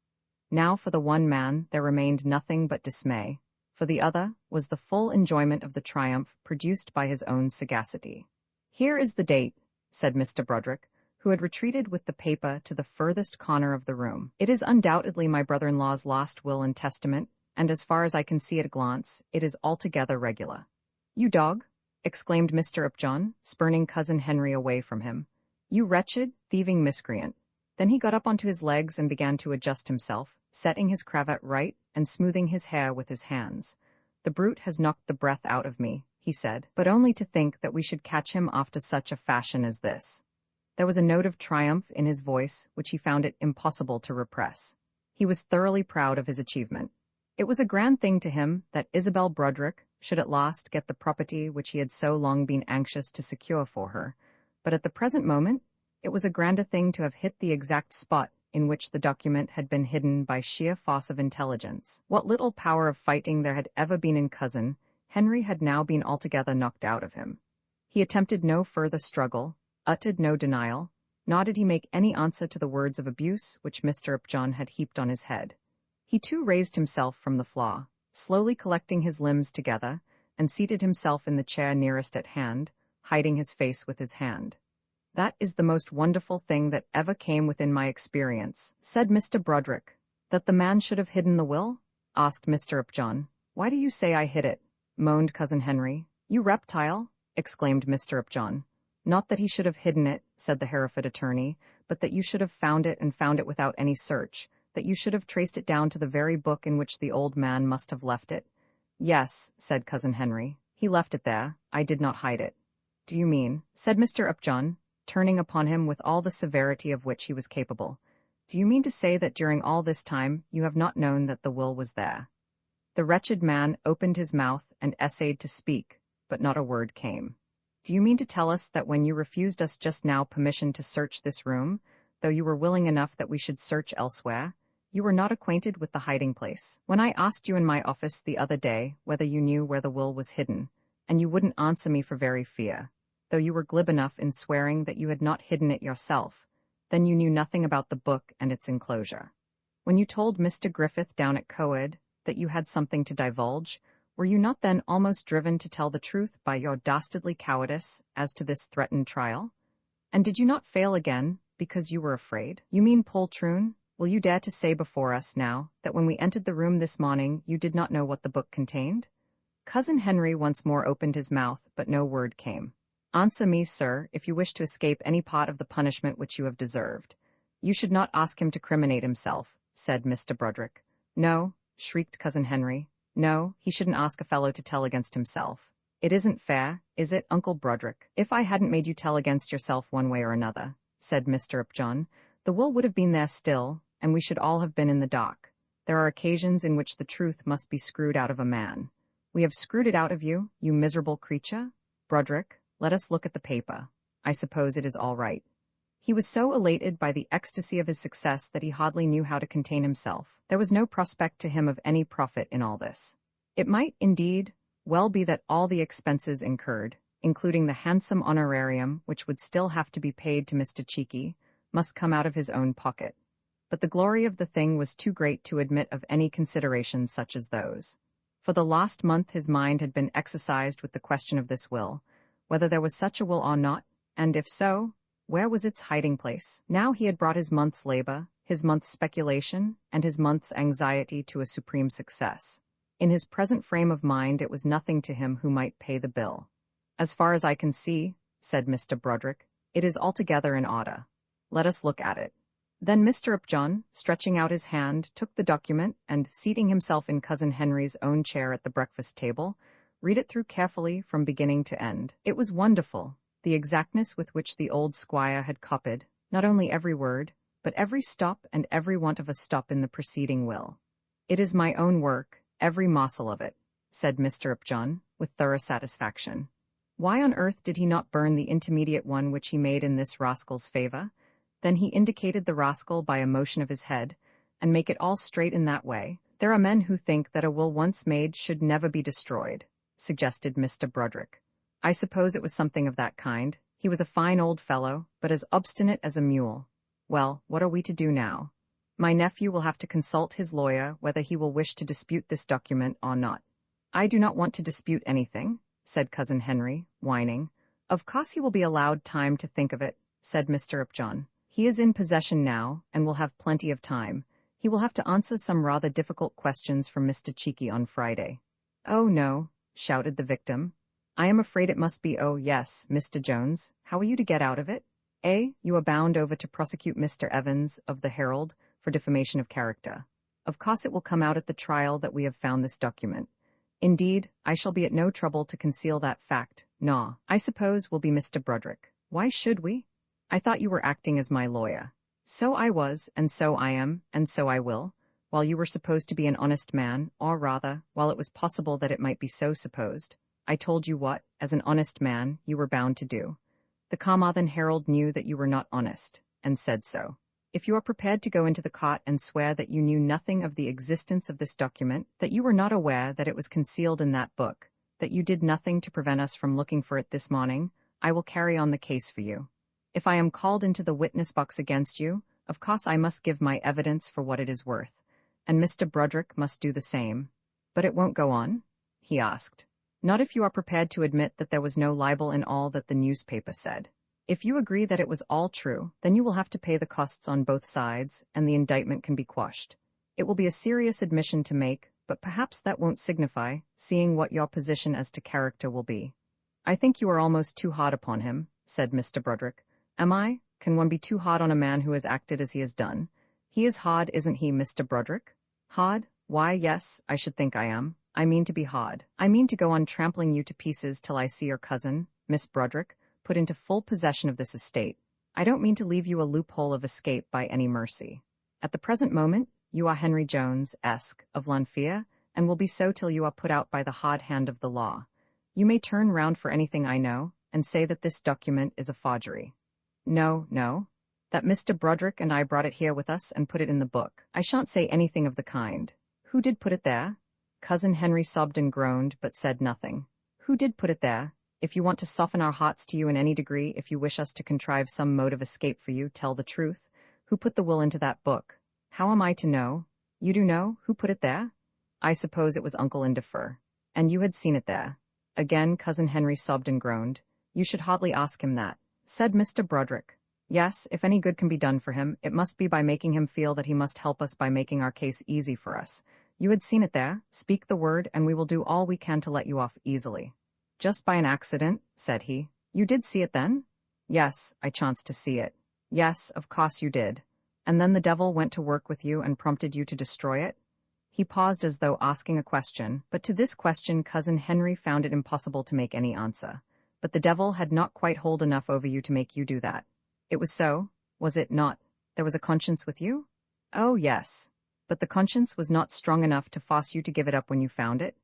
Now for the one man there remained nothing but dismay. For the other was the full enjoyment of the triumph produced by his own sagacity. "Here is the date," said Mr. Broderick, who had retreated with the paper to the furthest corner of the room. "It is undoubtedly my brother-in-law's last will and testament, and as far as I can see at a glance, it is altogether regular." "You dog!" exclaimed Mr. Upjohn, spurning Cousin Henry away from him. "You wretched, thieving miscreant." Then he got up onto his legs and began to adjust himself, setting his cravat right and smoothing his hair with his hands. "The brute has knocked the breath out of me," he said, "but only to think that we should catch him after such a fashion as this." There was a note of triumph in his voice which he found it impossible to repress. He was thoroughly proud of his achievement. It was a grand thing to him that Isabel Broderick should at last get the property which he had so long been anxious to secure for her, but at the present moment it was a grander thing to have hit the exact spot in which the document had been hidden by sheer force of intelligence. What little power of fighting there had ever been in Cousin Henry had now been altogether knocked out of him. He attempted no further struggle, uttered no denial, nor did he make any answer to the words of abuse which Mr. Upjohn had heaped on his head. He too raised himself from the floor, slowly collecting his limbs together, and seated himself in the chair nearest at hand, hiding his face with his hand. "That is the most wonderful thing that ever came within my experience," said Mr. Broderick. "That the man should have hidden the will?" asked Mr. Upjohn. "Why do you say I hid it?" moaned Cousin Henry. "You reptile!" exclaimed Mr. Upjohn. "Not that he should have hidden it," said the Hereford attorney, "but that you should have found it and found it without any search, that you should have traced it down to the very book in which the old man must have left it." "Yes," said Cousin Henry, "he left it there. I did not hide it." "Do you mean," said Mr. Upjohn, turning upon him with all the severity of which he was capable, "do you mean to say that during all this time you have not known that the will was there?" The wretched man opened his mouth and essayed to speak, but not a word came. "Do you mean to tell us that when you refused us just now permission to search this room, though you were willing enough that we should search elsewhere, you were not acquainted with the hiding place? When I asked you in my office the other day whether you knew where the will was hidden, and you wouldn't answer me for very fear, though you were glib enough in swearing that you had not hidden it yourself, then you knew nothing about the book and its enclosure. When you told Mr. Griffith down at Coed that you had something to divulge, were you not then almost driven to tell the truth by your dastardly cowardice as to this threatened trial? And did you not fail again because you were afraid?" "You mean poltroon," Will you dare to say before us now that when we entered the room this morning you did not know what the book contained? Cousin Henry once more opened his mouth, but no word came. Answer me, sir, if you wish to escape any part of the punishment which you have deserved. You should not ask him to criminate himself, said Mr. Broderick. No, shrieked Cousin Henry. No, he shouldn't ask a fellow to tell against himself. It isn't fair, is it, Uncle Broderick? If I hadn't made you tell against yourself one way or another, said Mr. Upjohn, the will would have been there still, and we should all have been in the dock. There are occasions in which the truth must be screwed out of a man. We have screwed it out of you, you miserable creature. Broderick, let us look at the paper. I suppose it is all right. He was so elated by the ecstasy of his success that he hardly knew how to contain himself. There was no prospect to him of any profit in all this. It might, indeed, well be that all the expenses incurred, including the handsome honorarium which would still have to be paid to Mr. Cheeky, must come out of his own pocket. But the glory of the thing was too great to admit of any considerations such as those. For the last month his mind had been exercised with the question of this will, whether there was such a will or not, and if so, where was its hiding place? Now he had brought his month's labor, his month's speculation, and his month's anxiety to a supreme success. In his present frame of mind it was nothing to him who might pay the bill. As far as I can see, said Mr. Broderick, it is altogether in order. Let us look at it. Then Mr. Upjohn, stretching out his hand, took the document, and, seating himself in Cousin Henry's own chair at the breakfast table, read it through carefully from beginning to end. It was wonderful, the exactness with which the old squire had copied, not only every word, but every stop and every want of a stop in the preceding will. It is my own work, every morsel of it, said Mr. Upjohn, with thorough satisfaction. Why on earth did he not burn the intermediate one which he made in this rascal's favor? Then he indicated the rascal by a motion of his head, and make it all straight in that way. There are men who think that a will once made should never be destroyed, suggested Mr. Broderick. I suppose it was something of that kind. He was a fine old fellow, but as obstinate as a mule. Well, what are we to do now? My nephew will have to consult his lawyer whether he will wish to dispute this document or not. I do not want to dispute anything, said Cousin Henry, whining. Of course he will be allowed time to think of it, said Mr. Upjohn. He is in possession now, and will have plenty of time. He will have to answer some rather difficult questions from Mr. Cheeky on Friday. Oh no, shouted the victim. I am afraid it must be. Oh yes, Mr. Jones, how are you to get out of it? You are bound over to prosecute Mr. Evans, of the Herald, for defamation of character. Of course it will come out at the trial that we have found this document. Indeed, I shall be at no trouble to conceal that fact. No, I suppose will be Mr. Broderick. Why should we? I thought you were acting as my lawyer. So I was, and so I am, and so I will, while you were supposed to be an honest man, or rather, while it was possible that it might be so supposed. I told you what, as an honest man, you were bound to do. The Carmarthen Herald knew that you were not honest, and said so. If you are prepared to go into the court and swear that you knew nothing of the existence of this document, that you were not aware that it was concealed in that book, that you did nothing to prevent us from looking for it this morning, I will carry on the case for you. If I am called into the witness box against you, of course I must give my evidence for what it is worth, and Mr. Broderick must do the same. But it won't go on? He asked. Not if you are prepared to admit that there was no libel in all that the newspaper said. If you agree that it was all true, then you will have to pay the costs on both sides, and the indictment can be quashed. It will be a serious admission to make, but perhaps that won't signify, seeing what your position as to character will be. I think you are almost too hard upon him, said Mr. Broderick. Am I? Can one be too hard on a man who has acted as he has done? He is hard, isn't he, Mr. Broderick? Hard? Why, yes, I should think I am. I mean to be hard. I mean to go on trampling you to pieces till I see your cousin, Miss Broderick, put into full possession of this estate. I don't mean to leave you a loophole of escape by any mercy. At the present moment, you are Henry Jones, Esq., of Lanfear, and will be so till you are put out by the hard hand of the law. You may turn round for anything I know, and say that this document is a forgery. No, that Mr. Broderick and I brought it here with us and put it in the book. I shan't say anything of the kind. Who did put it there? Cousin Henry sobbed and groaned, but said nothing. Who did put it there? If you want to soften our hearts to you in any degree, if you wish us to contrive some mode of escape for you, tell the truth. Who put the will into that book? How am I to know? You do know? Who put it there? I suppose it was Uncle Indefer. And you had seen it there. Again Cousin Henry sobbed and groaned. You should hardly ask him that, said Mr. Broderick. Yes, if any good can be done for him, it must be by making him feel that he must help us by making our case easy for us. You had seen it there. Speak the word, and we will do all we can to let you off easily. Just by an accident, said he. You did see it then? Yes, I chanced to see it. Yes, of course you did. And then the devil went to work with you and prompted you to destroy it? He paused as though asking a question, but to this question Cousin Henry found it impossible to make any answer. But the devil had not quite hold enough over you to make you do that. It was so, was it not? There was a conscience with you? Oh, yes. But the conscience was not strong enough to force you to give it up when you found it?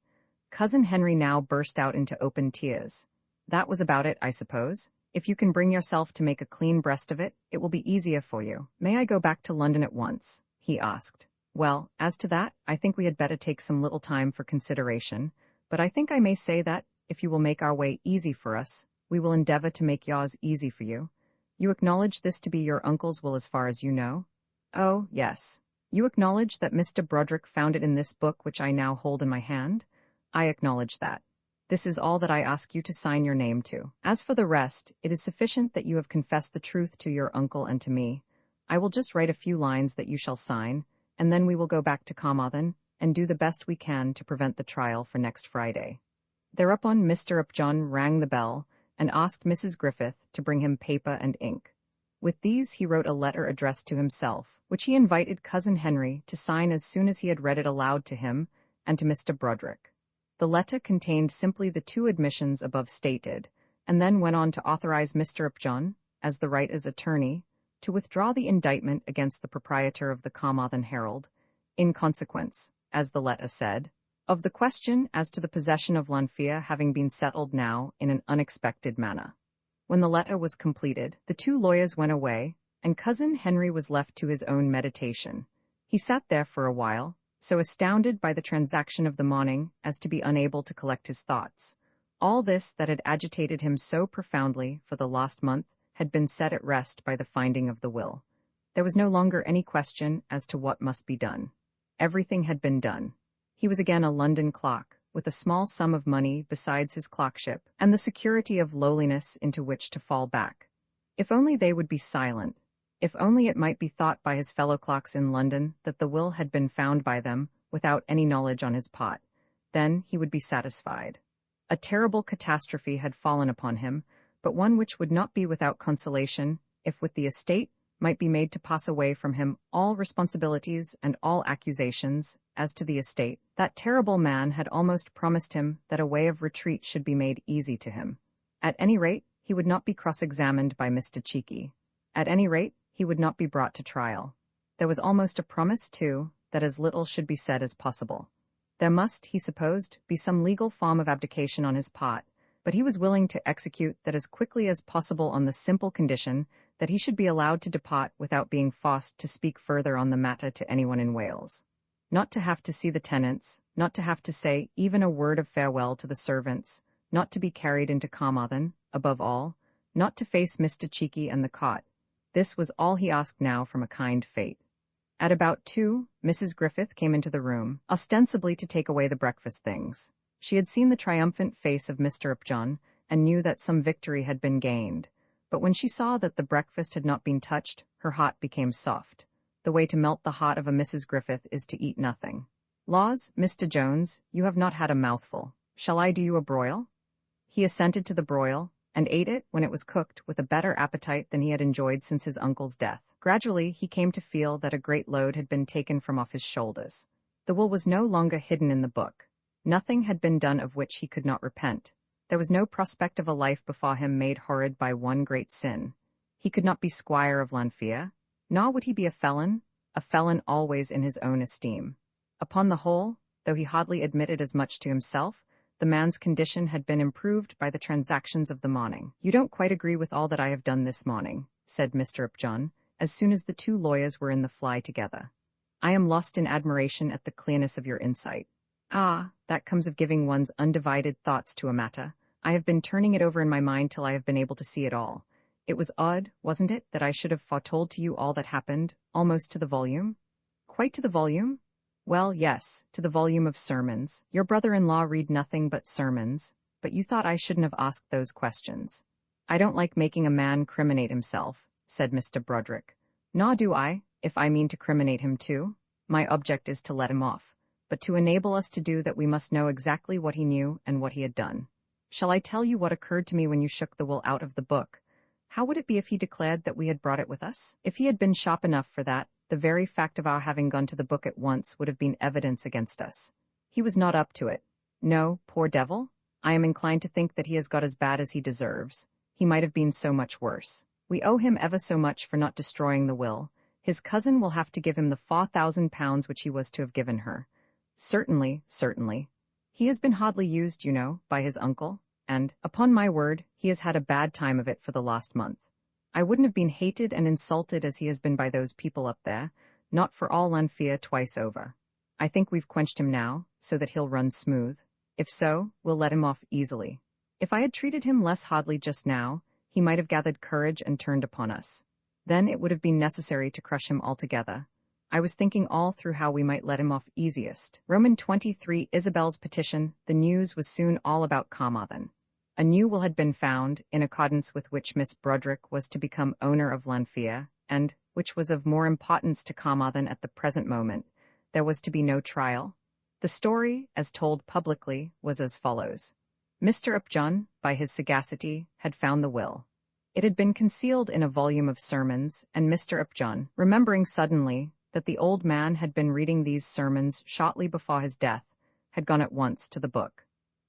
Cousin Henry now burst out into open tears. That was about it, I suppose. If you can bring yourself to make a clean breast of it, it will be easier for you. May I go back to London at once? He asked. Well, as to that, I think we had better take some little time for consideration, but I think I may say that, if you will make our way easy for us, we will endeavor to make yours easy for you. You acknowledge this to be your uncle's will as far as you know? Oh, yes. You acknowledge that Mr. Broderick found it in this book which I now hold in my hand? I acknowledge that. This is all that I ask you to sign your name to. As for the rest, it is sufficient that you have confessed the truth to your uncle and to me. I will just write a few lines that you shall sign, and then we will go back to Carmarthen, and do the best we can to prevent the trial for next Friday. Thereupon Mr. Upjohn rang the bell, and asked Mrs. Griffith to bring him paper and ink. With these he wrote a letter addressed to himself, which he invited Cousin Henry to sign as soon as he had read it aloud to him and to Mr. Broderick. The letter contained simply the two admissions above stated, and then went on to authorize Mr. Upjohn, as the writer's attorney, to withdraw the indictment against the proprietor of the Carmarthen Herald, in consequence, as the letter said, of the question as to the possession of Lanfear having been settled now in an unexpected manner. When the letter was completed, the two lawyers went away, and Cousin Henry was left to his own meditation. He sat there for a while, so astounded by the transaction of the morning as to be unable to collect his thoughts. All this that had agitated him so profoundly for the last month had been set at rest by the finding of the will. There was no longer any question as to what must be done. Everything had been done. He was again a London clerk, with a small sum of money besides his clerkship, and the security of lowliness into which to fall back. If only they would be silent, if only it might be thought by his fellow clerks in London that the will had been found by them without any knowledge on his part, then he would be satisfied. A terrible catastrophe had fallen upon him, but one which would not be without consolation, if with the estate might be made to pass away from him all responsibilities and all accusations. As to the estate, that terrible man had almost promised him that a way of retreat should be made easy to him. At any rate, he would not be cross-examined by Mr. Cheeky. At any rate, he would not be brought to trial. There was almost a promise, too, that as little should be said as possible. There must, he supposed, be some legal form of abdication on his part, but he was willing to execute that as quickly as possible on the simple condition that he should be allowed to depart without being forced to speak further on the matter to anyone in Wales. Not to have to see the tenants, not to have to say even a word of farewell to the servants, not to be carried into Carmarthen, above all, not to face Mr. Cheeky and the cot. This was all he asked now from a kind fate. At about 2, Mrs. Griffith came into the room, ostensibly to take away the breakfast things. She had seen the triumphant face of Mr. Upjohn, and knew that some victory had been gained. But when she saw that the breakfast had not been touched, her heart became soft. The way to melt the heart of a Mrs. Griffith is to eat nothing. Laws, Mr. Jones, you have not had a mouthful. Shall I do you a broil? He assented to the broil, and ate it, when it was cooked, with a better appetite than he had enjoyed since his uncle's death. Gradually he came to feel that a great load had been taken from off his shoulders. The will was no longer hidden in the book. Nothing had been done of which he could not repent. There was no prospect of a life before him made horrid by one great sin. He could not be squire of Lanfear, nor would he be a felon always in his own esteem. Upon the whole, though he hardly admitted as much to himself, the man's condition had been improved by the transactions of the morning. You don't quite agree with all that I have done this morning, said Mr. Upjohn, as soon as the two lawyers were in the fly together. I am lost in admiration at the clearness of your insight. Ah, that comes of giving one's undivided thoughts to a matter. I have been turning it over in my mind till I have been able to see it all. It was odd, wasn't it, that I should have foretold to you all that happened, almost to the volume? Quite to the volume? Well, yes, to the volume of sermons. Your brother-in-law read nothing but sermons, but you thought I shouldn't have asked those questions. I don't like making a man criminate himself, said Mr. Broderick. "Nor do I, if I mean to criminate him too. My object is to let him off, but to enable us to do that we must know exactly what he knew and what he had done. Shall I tell you what occurred to me when you shook the will out of the book? How would it be if he declared that we had brought it with us? If he had been sharp enough for that, the very fact of our having gone to the book at once would have been evidence against us. He was not up to it. No, poor devil. I am inclined to think that he has got as bad as he deserves. He might have been so much worse. We owe him ever so much for not destroying the will. His cousin will have to give him the £4,000 which he was to have given her. Certainly, certainly. He has been hardly used, you know, by his uncle, and, upon my word, he has had a bad time of it for the last month. I wouldn't have been hated and insulted as he has been by those people up there, not for all Lanfear twice over. I think we've quenched him now, so that he'll run smooth. If so, we'll let him off easily. If I had treated him less hardly just now, he might have gathered courage and turned upon us. Then it would have been necessary to crush him altogether. I was thinking all through how we might let him off easiest. Roman 23 Isabel's petition. The news was soon all about Carmarthen. A new will had been found, in accordance with which Miss Broderick was to become owner of Lanfear, and, which was of more importance to Carmarthen at the present moment, there was to be no trial. The story, as told publicly, was as follows. Mr. Upjohn, by his sagacity, had found the will. It had been concealed in a volume of sermons, and Mr. Upjohn, remembering suddenly that the old man had been reading these sermons shortly before his death, had gone at once to the book.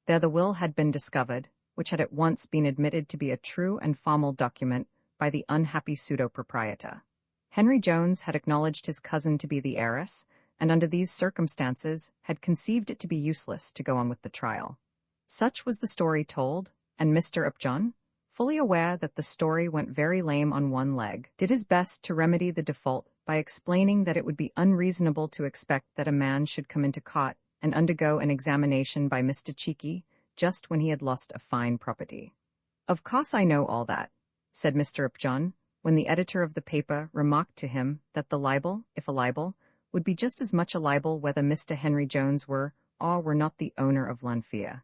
There the will had been discovered, which had at once been admitted to be a true and formal document by the unhappy pseudo-proprietor. Henry Jones had acknowledged his cousin to be the heiress, and under these circumstances had conceived it to be useless to go on with the trial. Such was the story told, and Mr. Upjohn, fully aware that the story went very lame on one leg, did his best to remedy the default by explaining that it would be unreasonable to expect that a man should come into court and undergo an examination by Mr. Cheeky just when he had lost a fine property. "Of course I know all that," said Mr. Upjohn, when the editor of the paper remarked to him that the libel, if a libel, would be just as much a libel whether Mr. Henry Jones were or were not the owner of Lanfear.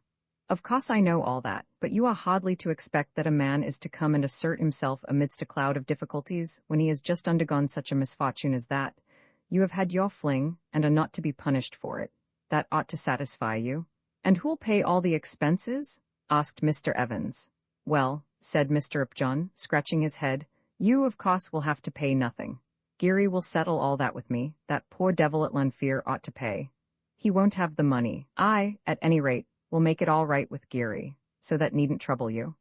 "Of course I know all that, but you are hardly to expect that a man is to come and assert himself amidst a cloud of difficulties when he has just undergone such a misfortune as that. You have had your fling, and are not to be punished for it. That ought to satisfy you." "And who'll pay all the expenses?" asked Mr. Evans. "Well," said Mr. Upjohn, scratching his head, "you, of course, will have to pay nothing. Geary will settle all that with me. That poor devil at Lanfear ought to pay. He won't have the money. I, at any rate, will make it all right with Geary, so that needn't trouble you."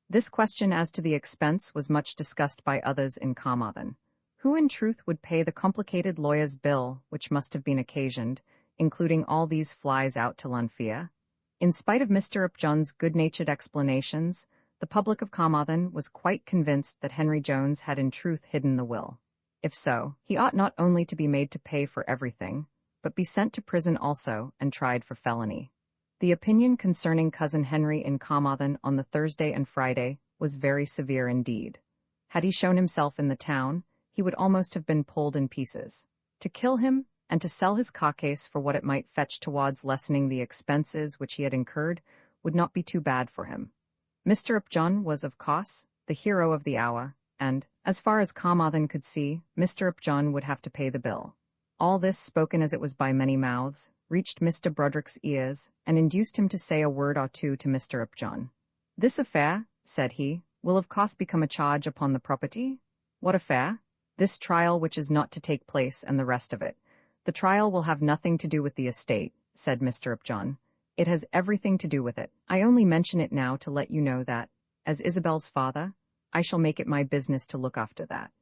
This question as to the expense was much discussed by others in Carmarthen. Who in truth would pay the complicated lawyer's bill which must have been occasioned, including all these flies out to Lanfear? In spite of Mr. Upjohn's good-natured explanations, the public of Carmarthen was quite convinced that Henry Jones had in truth hidden the will. If so, he ought not only to be made to pay for everything, but be sent to prison also and tried for felony. The opinion concerning Cousin Henry in Carmarthen on the Thursday and Friday was very severe indeed. Had he shown himself in the town, he would almost have been pulled in pieces. To kill him, and to sell his carcase for what it might fetch towards lessening the expenses which he had incurred, would not be too bad for him. Mr. Upjohn was, of course, the hero of the hour, and, as far as Carmarthen could see, Mr. Upjohn would have to pay the bill. All this, spoken as it was by many mouths, reached Mr. Broderick's ears, and induced him to say a word or two to Mr. Upjohn. "This affair," said he, "will of course become a charge upon the property." "What affair?" "This trial which is not to take place, and the rest of it." "The trial will have nothing to do with the estate," said Mr. Upjohn. "It has everything to do with it. I only mention it now to let you know that, as Isabel's father, I shall make it my business to look after that."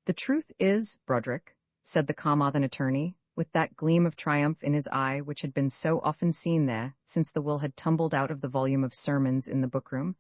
"The truth is, Broderick," said the Carmarthen attorney, with that gleam of triumph in his eye which had been so often seen there since the will had tumbled out of the volume of sermons in the book-room,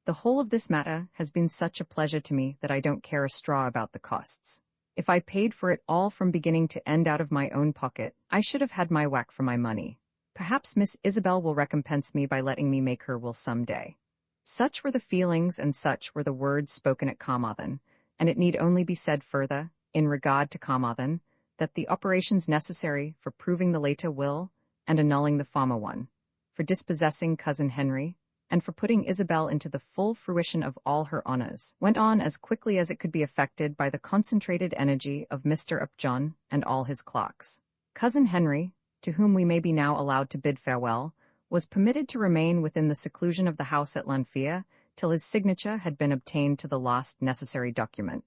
"the whole of this matter has been such a pleasure to me that I don't care a straw about the costs. If I paid for it all from beginning to end out of my own pocket, I should have had my whack for my money. Perhaps Miss Isabel will recompense me by letting me make her will some day." Such were the feelings and such were the words spoken at Carmarthen, and it need only be said further, in regard to Carmarthen, that the operations necessary for proving the later will and annulling the former one, for dispossessing Cousin Henry, and for putting Isabel into the full fruition of all her honors, went on as quickly as it could be effected by the concentrated energy of Mr. Upjohn and all his clerks. Cousin Henry, to whom we may be now allowed to bid farewell, was permitted to remain within the seclusion of the house at Lanfear till his signature had been obtained to the last necessary document.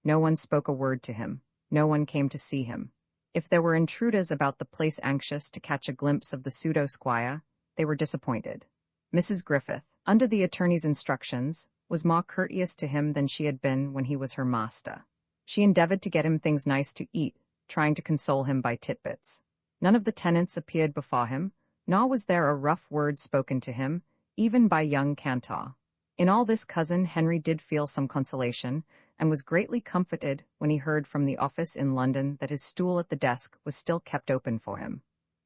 No one spoke a word to him. No one came to see him. If there were intruders about the place anxious to catch a glimpse of the pseudo-squire, they were disappointed. Mrs. Griffith, under the attorney's instructions, was more courteous to him than she had been when he was her master. She endeavored to get him things nice to eat, trying to console him by titbits. None of the tenants appeared before him, nor was there a rough word spoken to him, even by young Cantor. In all this cousin Henry did feel some consolation, and was greatly comforted when he heard from the office in London that his stool at the desk was still kept open for him.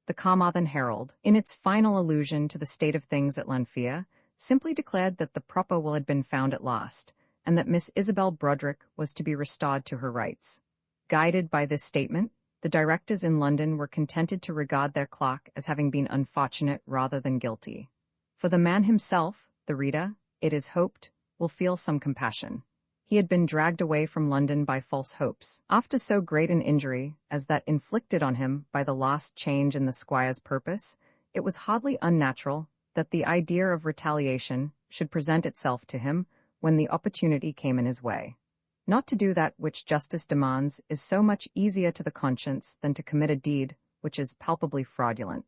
The Carmarthen Herald, in its final allusion to the state of things at Lanfear, simply declared that the proper will had been found at last, and that Miss Isabel Broderick was to be restored to her rights. Guided by this statement, the directors in London were contented to regard their clerk as having been unfortunate rather than guilty. For the man himself, the reader, it is hoped, will feel some compassion. He had been dragged away from London by false hopes, after so great an injury as that inflicted on him by the last change in the squire's purpose. It was hardly unnatural that the idea of retaliation should present itself to him when the opportunity came in his way. Not to do that which justice demands is so much easier to the conscience than to commit a deed which is palpably fraudulent.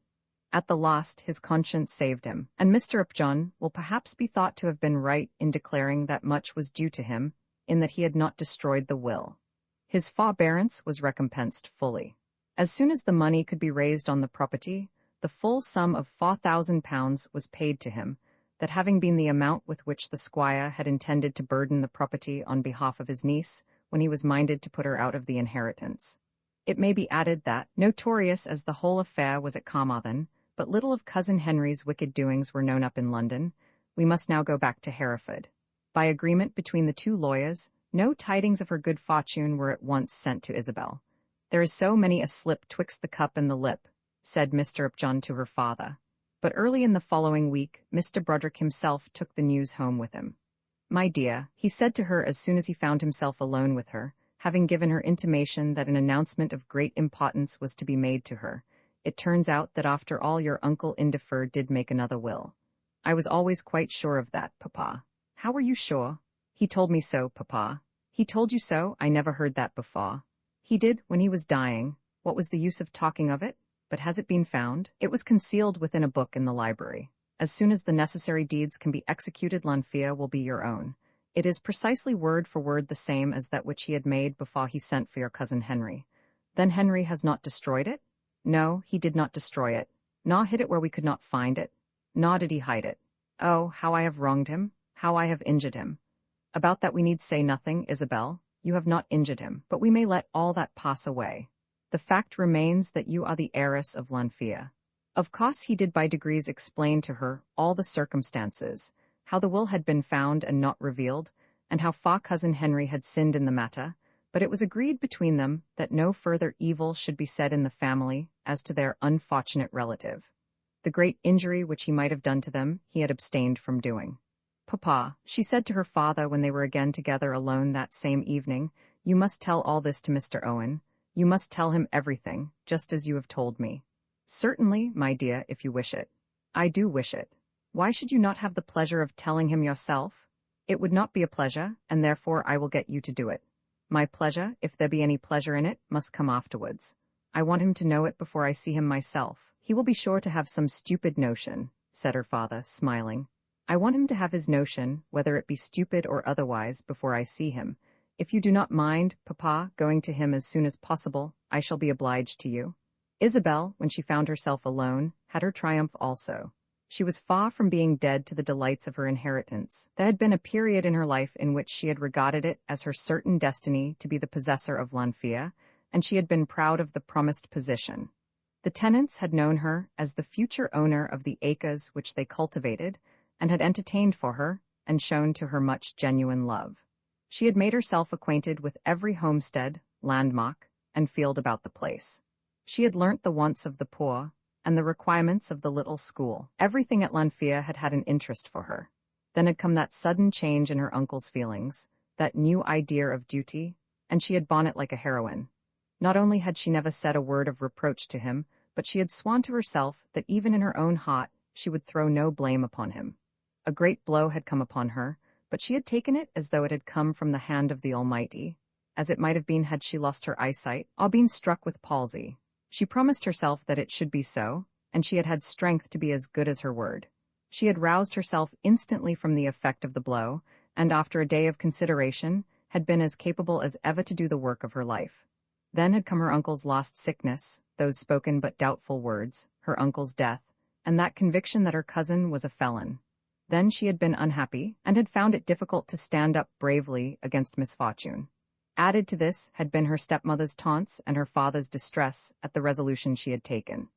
At the last his conscience saved him, and Mr. Upjohn will perhaps be thought to have been right in declaring that much was due to him, in that he had not destroyed the will. His forbearance was recompensed fully. As soon as the money could be raised on the property, the full sum of £4,000 was paid to him, that having been the amount with which the squire had intended to burden the property on behalf of his niece, when he was minded to put her out of the inheritance. It may be added that, notorious as the whole affair was at Carmarthen, but little of cousin Henry's wicked doings were known up in London. We must now go back to Hereford. By agreement between the two lawyers, no tidings of her good fortune were at once sent to Isabel. "There is so many a slip twixt the cup and the lip," said Mr. Upjohn to her father. But early in the following week, Mr. Broderick himself took the news home with him. "My dear," he said to her as soon as he found himself alone with her, having given her intimation that an announcement of great importance was to be made to her, "it turns out that after all your uncle Indefer did make another will. I was always quite sure of that, Papa." "How were you sure?" "He told me so, Papa." "He told you so? I never heard that before." "He did, when he was dying. What was the use of talking of it? But has it been found?" "It was concealed within a book in the library. As soon as the necessary deeds can be executed, Lanfear will be your own. It is precisely word for word the same as that which he had made before he sent for your cousin Henry." "Then Henry has not destroyed it?" "No, he did not destroy it, nor hid it where we could not find it, nor did he hide it. Oh, how I have wronged him, how I have injured him. About that we need say nothing, Isabel. You have not injured him, but we may let all that pass away. The fact remains that you are the heiress of Lanfear." Of course he did by degrees explain to her all the circumstances, how the will had been found and not revealed, and how far cousin Henry had sinned in the matter, but it was agreed between them that no further evil should be said in the family as to their unfortunate relative. The great injury which he might have done to them he had abstained from doing. "Papa," she said to her father when they were again together alone that same evening, "you must tell all this to Mr. Owen. You must tell him everything, just as you have told me." "Certainly, my dear, if you wish it." "I do wish it." "Why should you not have the pleasure of telling him yourself?" "It would not be a pleasure, and therefore I will get you to do it. My pleasure, if there be any pleasure in it, must come afterwards. I want him to know it before I see him myself. He will be sure to have some stupid notion," said her father, smiling. "I want him to have his notion, whether it be stupid or otherwise, before I see him. If you do not mind, Papa, going to him as soon as possible, I shall be obliged to you." Isabel, when she found herself alone, had her triumph also. She was far from being dead to the delights of her inheritance. There had been a period in her life in which she had regarded it as her certain destiny to be the possessor of Lanfear, and she had been proud of the promised position. The tenants had known her as the future owner of the acres which they cultivated, and had entertained for her, and shown to her much genuine love. She had made herself acquainted with every homestead, landmark, and field about the place. She had learnt the wants of the poor, and the requirements of the little school. Everything at Lanfear had had an interest for her. Then had come that sudden change in her uncle's feelings, that new idea of duty, and she had borne it like a heroine. Not only had she never said a word of reproach to him, but she had sworn to herself that even in her own heart she would throw no blame upon him. A great blow had come upon her, but she had taken it as though it had come from the hand of the Almighty, as it might have been had she lost her eyesight or been struck with palsy. She promised herself that it should be so, and she had had strength to be as good as her word. She had roused herself instantly from the effect of the blow, and after a day of consideration, had been as capable as ever to do the work of her life. Then had come her uncle's last sickness, those spoken but doubtful words, her uncle's death, and that conviction that her cousin was a felon. Then she had been unhappy, and had found it difficult to stand up bravely against misfortune. Added to this had been her stepmother's taunts and her father's distress at the resolution she had taken.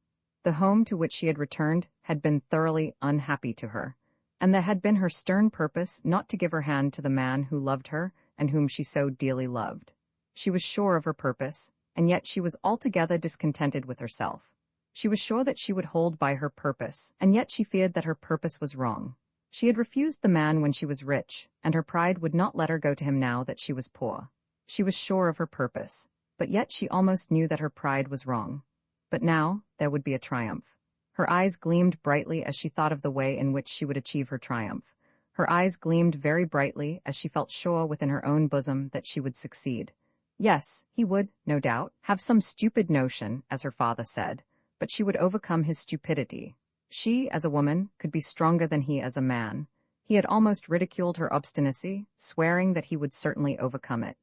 The home to which she had returned had been thoroughly unhappy to her, and there had been her stern purpose not to give her hand to the man who loved her and whom she so dearly loved. She was sure of her purpose, and yet she was altogether discontented with herself. She was sure that she would hold by her purpose, and yet she feared that her purpose was wrong. She had refused the man when she was rich, and her pride would not let her go to him now that she was poor. She was sure of her purpose, but yet she almost knew that her pride was wrong. But now there would be a triumph. Her eyes gleamed brightly as she thought of the way in which she would achieve her triumph. Her eyes gleamed very brightly as she felt sure within her own bosom that she would succeed. Yes, he would, no doubt, have some stupid notion, as her father said, but she would overcome his stupidity. She, as a woman, could be stronger than he as a man. He had almost ridiculed her obstinacy, swearing that he would certainly overcome it.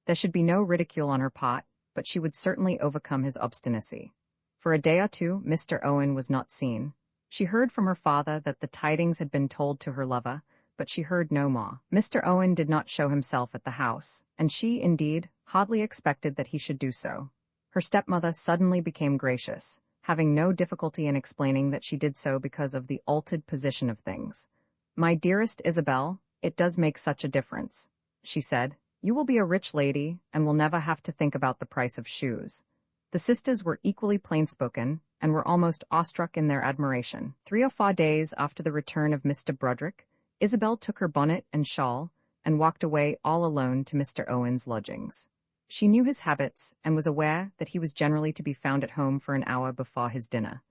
There should be no ridicule on her part, but she would certainly overcome his obstinacy. For a day or two Mr. Owen was not seen. She heard from her father that the tidings had been told to her lover, but she heard no more. Mr. Owen did not show himself at the house, and she, indeed, hardly expected that he should do so. Her stepmother suddenly became gracious, having no difficulty in explaining that she did so because of the altered position of things. "My dearest Isabel, it does make such a difference," she said. "You will be a rich lady, and will never have to think about the price of shoes." The sisters were equally plain-spoken, and were almost awestruck in their admiration. 3 or 4 days after the return of Mr. Broderick, Isabel took her bonnet and shawl, and walked away all alone to Mr. Owen's lodgings. She knew his habits, and was aware that he was generally to be found at home for an hour before his dinner.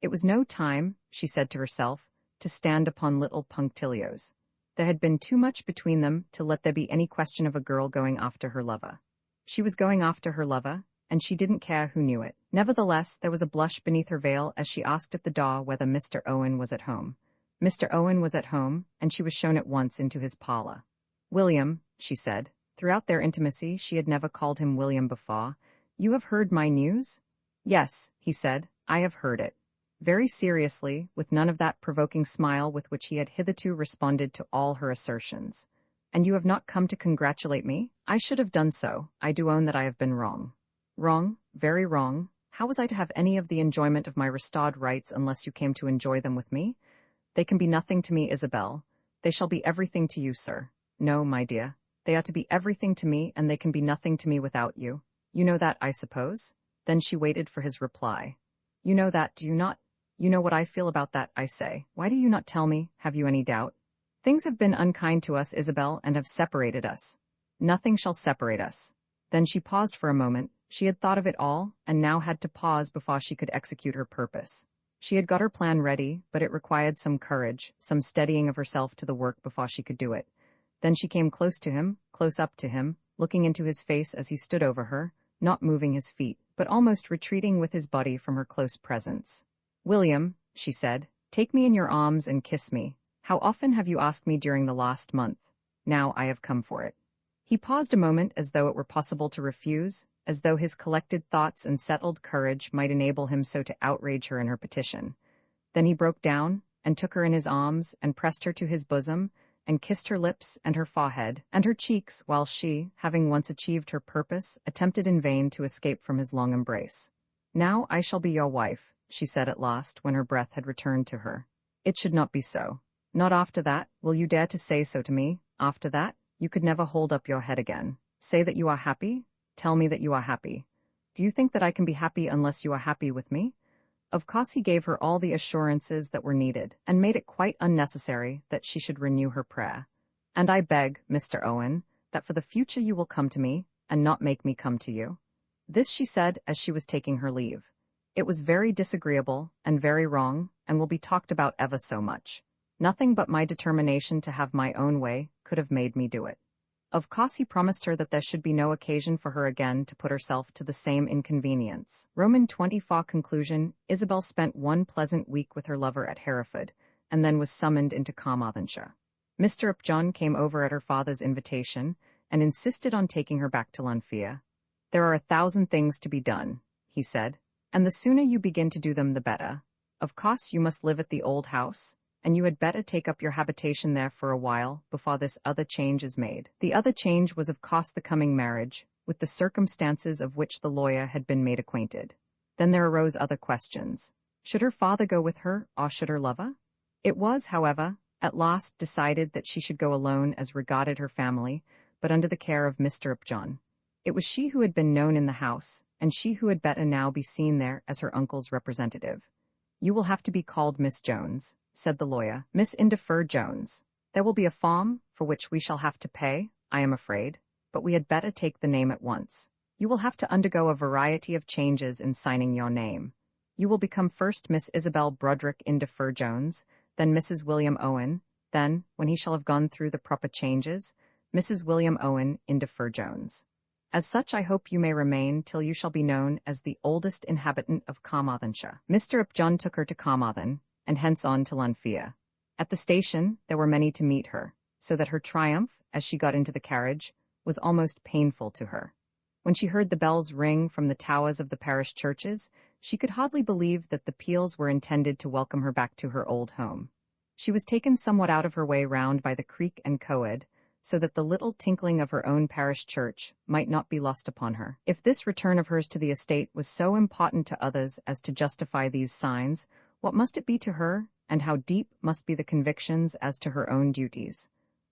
It was no time, she said to herself, to stand upon little punctilios. There had been too much between them to let there be any question of a girl going after her lover. She was going after her lover, and she didn't care who knew it. Nevertheless, there was a blush beneath her veil as she asked at the door whether Mr. Owen was at home. Mr. Owen was at home, and she was shown at once into his parlor. "William," she said. Throughout their intimacy she had never called him William before. "You have heard my news?" "Yes," he said, "I have heard it." Very seriously, with none of that provoking smile with which he had hitherto responded to all her assertions. "And you have not come to congratulate me? I should have done so. I do own that I have been wrong." "Wrong? Very wrong. How was I to have any of the enjoyment of my restored rights unless you came to enjoy them with me? They can be nothing to me, Isabel. They shall be everything to you, sir. No, my dear. They are to be everything to me, and they can be nothing to me without you. You know that, I suppose?" Then she waited for his reply. "You know that, do you not? You know what I feel about that, I say. Why do you not tell me? Have you any doubt? Things have been unkind to us, Isabel, and have separated us. Nothing shall separate us." Then she paused for a moment. She had thought of it all, and now had to pause before she could execute her purpose. She had got her plan ready, but it required some courage, some steadying of herself to the work before she could do it. Then she came close to him, close up to him, looking into his face as he stood over her, not moving his feet, but almost retreating with his body from her close presence. "William," she said, "take me in your arms and kiss me. How often have you asked me during the last month? Now I have come for it." He paused a moment as though it were possible to refuse, as though his collected thoughts and settled courage might enable him so to outrage her in her petition. Then he broke down, and took her in his arms, and pressed her to his bosom, and kissed her lips and her forehead and her cheeks, while she, having once achieved her purpose, attempted in vain to escape from his long embrace. "Now I shall be your wife," she said at last, when her breath had returned to her. "It should not be so. Not after that. Will you dare to say so to me? After that? You could never hold up your head again. Say that you are happy? Tell me that you are happy. Do you think that I can be happy unless you are happy with me? Of course he gave her all the assurances that were needed, and made it quite unnecessary that she should renew her prayer. "And I beg, Mr. Owen, that for the future you will come to me, and not make me come to you." This she said as she was taking her leave. "It was very disagreeable, and very wrong, and will be talked about ever so much. Nothing but my determination to have my own way could have made me do it." Of course he promised her that there should be no occasion for her again to put herself to the same inconvenience. Roman 24 conclusion. Isabel spent one pleasant week with her lover at Hereford, and then was summoned into Carmarthenshire. Mr. Upjohn came over at her father's invitation, and insisted on taking her back to Lanfear. "There are 1,000 things to be done," he said, "and the sooner you begin to do them the better. Of course you must live at the old house, and you had better take up your habitation there for a while before this other change is made." The other change was of course the coming marriage, with the circumstances of which the lawyer had been made acquainted. Then there arose other questions. Should her father go with her, or should her lover? It was, however, at last decided that she should go alone as regarded her family, but under the care of Mr. Upjohn. It was she who had been known in the house, and she who had better now be seen there as her uncle's representative. "You will have to be called Miss Jones," said the lawyer. "Miss Indefer Jones. There will be a farm, for which we shall have to pay, I am afraid, but we had better take the name at once. You will have to undergo a variety of changes in signing your name. You will become first Miss Isabel Broderick Indefer Jones, then Mrs. William Owen, then, when he shall have gone through the proper changes, Mrs. William Owen Indefer Jones. As such I hope you may remain till you shall be known as the oldest inhabitant of Carmarthenshire." Mr. Upjohn took her to Carmarthen, and hence on to Lanfear. At the station there were many to meet her, so that her triumph, as she got into the carriage, was almost painful to her. When she heard the bells ring from the towers of the parish churches, she could hardly believe that the peals were intended to welcome her back to her old home. She was taken somewhat out of her way round by the creek and coed, so that the little tinkling of her own parish church might not be lost upon her. If this return of hers to the estate was so important to others as to justify these signs, what must it be to her, and how deep must be the convictions as to her own duties?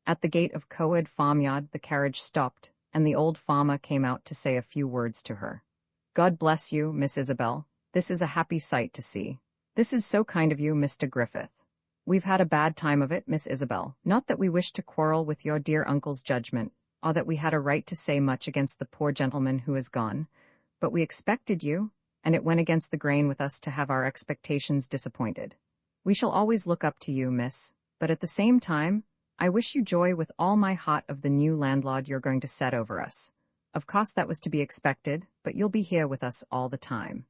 At the gate of Coed farmyard the carriage stopped, and the old farmer came out to say a few words to her. "God bless you, Miss Isabel. This is a happy sight to see. This is so kind of you, Mr. Griffith. We've had a bad time of it, Miss Isabel. Not that we wish to quarrel with your dear uncle's judgment, or that we had a right to say much against the poor gentleman who is gone, but we expected you, and it went against the grain with us to have our expectations disappointed. We shall always look up to you, miss, but at the same time, I wish you joy with all my heart of the new landlord you're going to set over us. Of course that was to be expected, but you'll be here with us all the time."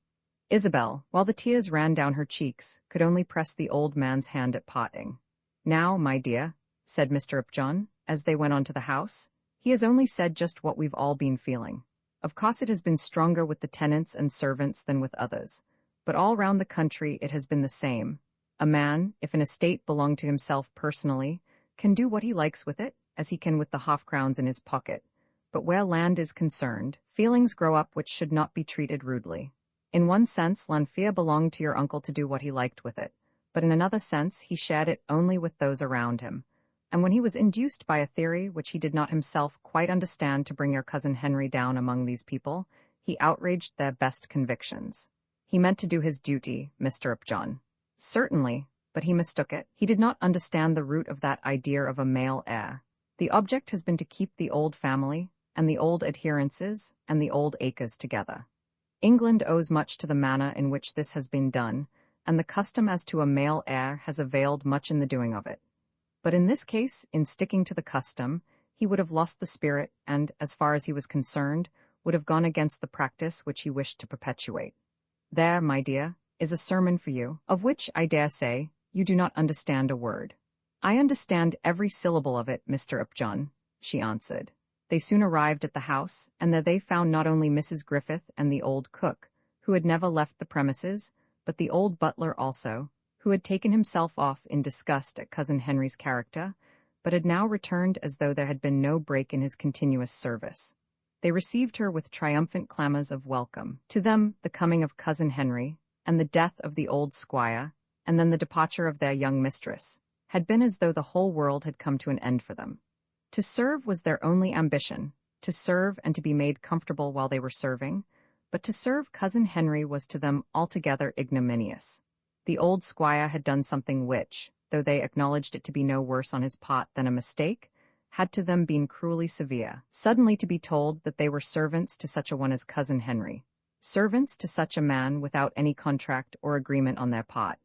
Isabel, while the tears ran down her cheeks, could only press the old man's hand at parting. "Now, my dear," said Mr. Upjohn, as they went on to the house, "he has only said just what we've all been feeling. Of course it has been stronger with the tenants and servants than with others, but all round the country it has been the same. A man, if an estate belong to himself personally, can do what he likes with it, as he can with the half-crowns in his pocket, but where land is concerned, feelings grow up which should not be treated rudely. In one sense, Lanfear belonged to your uncle to do what he liked with it, but in another sense he shared it only with those around him, and when he was induced by a theory which he did not himself quite understand to bring your cousin Henry down among these people, he outraged their best convictions. He meant to do his duty, Mr. Upjohn. Certainly, but he mistook it. He did not understand the root of that idea of a male heir. The object has been to keep the old family, and the old adherences, and the old acres together. England owes much to the manner in which this has been done, and the custom as to a male heir has availed much in the doing of it. But in this case, in sticking to the custom, he would have lost the spirit and, as far as he was concerned, would have gone against the practice which he wished to perpetuate. There, my dear, is a sermon for you, of which, I dare say, you do not understand a word." "I understand every syllable of it, Mr. Upjohn," she answered. They soon arrived at the house, and there they found not only Mrs. Griffith and the old cook, who had never left the premises, but the old butler also, who had taken himself off in disgust at Cousin Henry's character, but had now returned as though there had been no break in his continuous service. They received her with triumphant clamors of welcome. To them, the coming of Cousin Henry, and the death of the old squire, and then the departure of their young mistress, had been as though the whole world had come to an end for them. To serve was their only ambition, to serve and to be made comfortable while they were serving, but to serve cousin Henry was to them altogether ignominious. The old squire had done something which, though they acknowledged it to be no worse on his part than a mistake, had to them been cruelly severe. Suddenly to be told that they were servants to such a one as cousin Henry, servants to such a man without any contract or agreement on their part,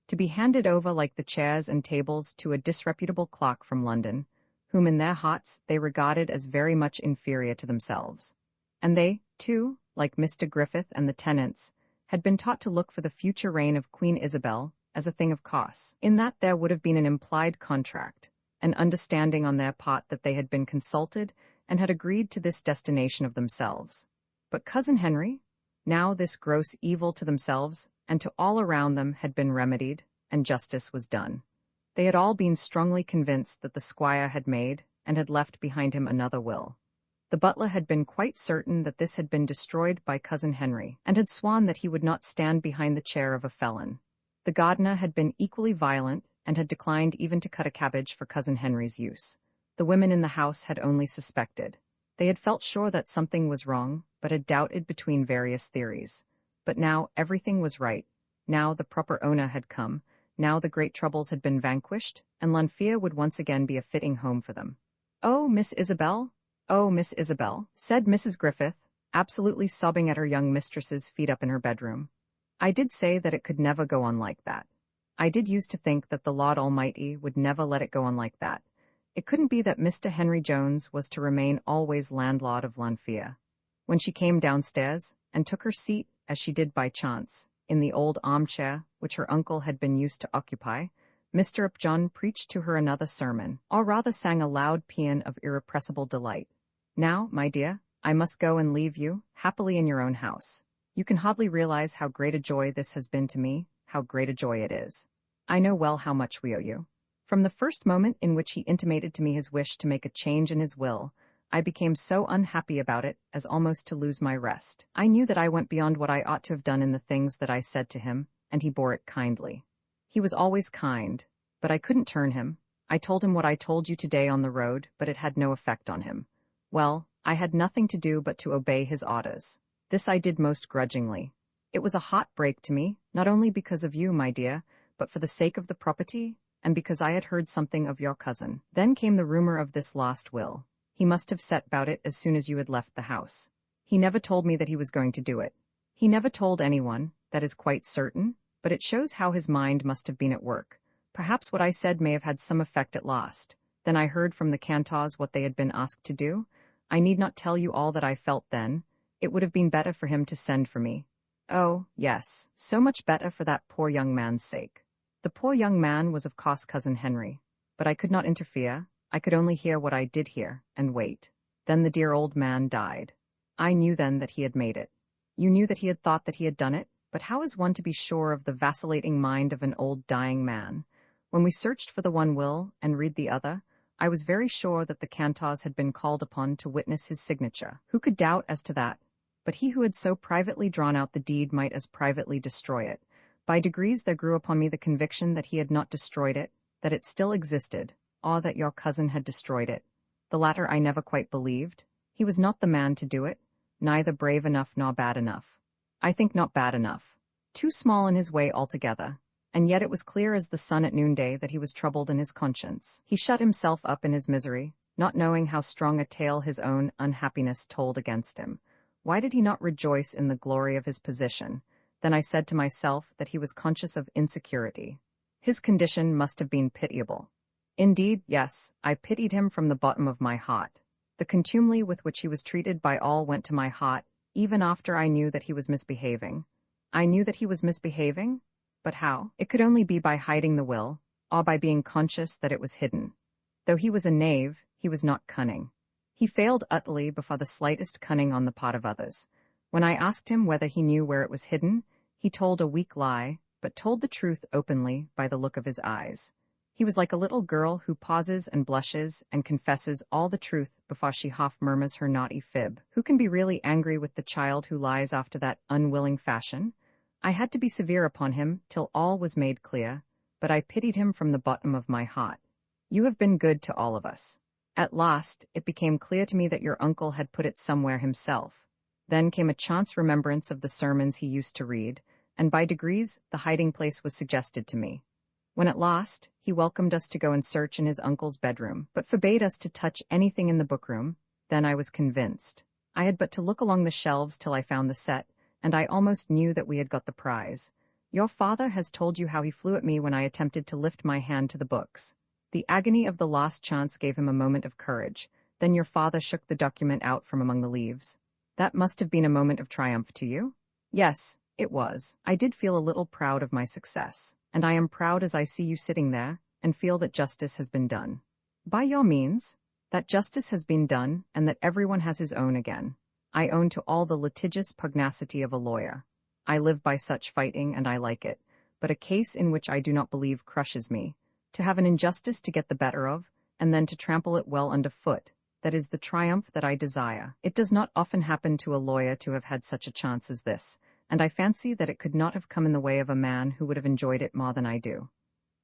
to be handed over like the chairs and tables to a disreputable clerk from London, whom in their hearts they regarded as very much inferior to themselves. And they, too, like Mr. Griffith and the tenants, had been taught to look for the future reign of Queen Isabel as a thing of course, in that there would have been an implied contract, an understanding on their part that they had been consulted and had agreed to this destination of themselves. But cousin Henry, now this gross evil to themselves and to all around them had been remedied, and justice was done. They had all been strongly convinced that the squire had made and had left behind him another will. The butler had been quite certain that this had been destroyed by cousin Henry, and had sworn that he would not stand behind the chair of a felon. The gardener had been equally violent, and had declined even to cut a cabbage for cousin Henry's use. The women in the house had only suspected. They had felt sure that something was wrong, but had doubted between various theories. But now everything was right. Now the proper owner had come. Now the great troubles had been vanquished, and Lanfear would once again be a fitting home for them. "Oh, Miss Isabel! Oh, Miss Isabel," said Mrs. Griffith, absolutely sobbing at her young mistress's feet up in her bedroom. "I did say that it could never go on like that. I did used to think that the Lord Almighty would never let it go on like that. It couldn't be that Mr. Henry Jones was to remain always landlord of Lanfear." When she came downstairs, and took her seat, as she did by chance, in the old armchair which her uncle had been used to occupy, Mr. Upjohn preached to her another sermon, or rather sang a loud paean of irrepressible delight. "Now, my dear, I must go and leave you, happily in your own house. You can hardly realize how great a joy this has been to me, how great a joy it is. I know well how much we owe you. From the first moment in which he intimated to me his wish to make a change in his will, I became so unhappy about it as almost to lose my rest. I knew that I went beyond what I ought to have done in the things that I said to him, and he bore it kindly. He was always kind, but I couldn't turn him. I told him what I told you today on the road, but it had no effect on him. Well, I had nothing to do but to obey his orders. This I did most grudgingly. It was a hot break to me, not only because of you, my dear, but for the sake of the property, and because I had heard something of your cousin. Then came the rumor of this lost will. He must have set about it as soon as you had left the house. He never told me that he was going to do it. He never told anyone, that is quite certain, but it shows how his mind must have been at work. Perhaps what I said may have had some effect at last. Then I heard from the Cantors what they had been asked to do. I need not tell you all that I felt then. It would have been better for him to send for me. Oh, yes, so much better for that poor young man's sake. The poor young man was of course cousin Henry, but I could not interfere. I could only hear what I did hear, and wait. Then the dear old man died. I knew then that he had made it. You knew that he had thought that he had done it, but how is one to be sure of the vacillating mind of an old dying man? When we searched for the one will, and read the other, I was very sure that the Cantors had been called upon to witness his signature. Who could doubt as to that? But he who had so privately drawn out the deed might as privately destroy it. By degrees there grew upon me the conviction that he had not destroyed it, that it still existed, or that your cousin had destroyed it. The latter I never quite believed. He was not the man to do it, neither brave enough nor bad enough. I think not bad enough. Too small in his way altogether. And yet it was clear as the sun at noonday that he was troubled in his conscience. He shut himself up in his misery, not knowing how strong a tale his own unhappiness told against him. Why did he not rejoice in the glory of his position? Then I said to myself that he was conscious of insecurity. His condition must have been pitiable. Indeed, yes, I pitied him from the bottom of my heart. The contumely with which he was treated by all went to my heart, even after I knew that he was misbehaving. I knew that he was misbehaving? But how? It could only be by hiding the will, or by being conscious that it was hidden. Though he was a knave, he was not cunning. He failed utterly before the slightest cunning on the part of others. When I asked him whether he knew where it was hidden, he told a weak lie, but told the truth openly by the look of his eyes. He was like a little girl who pauses and blushes and confesses all the truth before she half murmurs her naughty fib. Who can be really angry with the child who lies after that unwilling fashion? I had to be severe upon him till all was made clear, but I pitied him from the bottom of my heart. You have been good to all of us. At last, it became clear to me that your uncle had put it somewhere himself. Then came a chance remembrance of the sermons he used to read, and by degrees the hiding place was suggested to me. When at last he welcomed us to go and search in his uncle's bedroom, but forbade us to touch anything in the bookroom, then I was convinced. I had but to look along the shelves till I found the set, and I almost knew that we had got the prize. Your father has told you how he flew at me when I attempted to lift my hand to the books. The agony of the last chance gave him a moment of courage. Then your father shook the document out from among the leaves. That must have been a moment of triumph to you? Yes, it was. I did feel a little proud of my success, and I am proud as I see you sitting there, and feel that justice has been done. By your means, that justice has been done, and that everyone has his own again. I own to all the litigious pugnacity of a lawyer. I live by such fighting, and I like it, but a case in which I do not believe crushes me. To have an injustice to get the better of, and then to trample it well underfoot, that is the triumph that I desire. It does not often happen to a lawyer to have had such a chance as this, and I fancy that it could not have come in the way of a man who would have enjoyed it more than I do.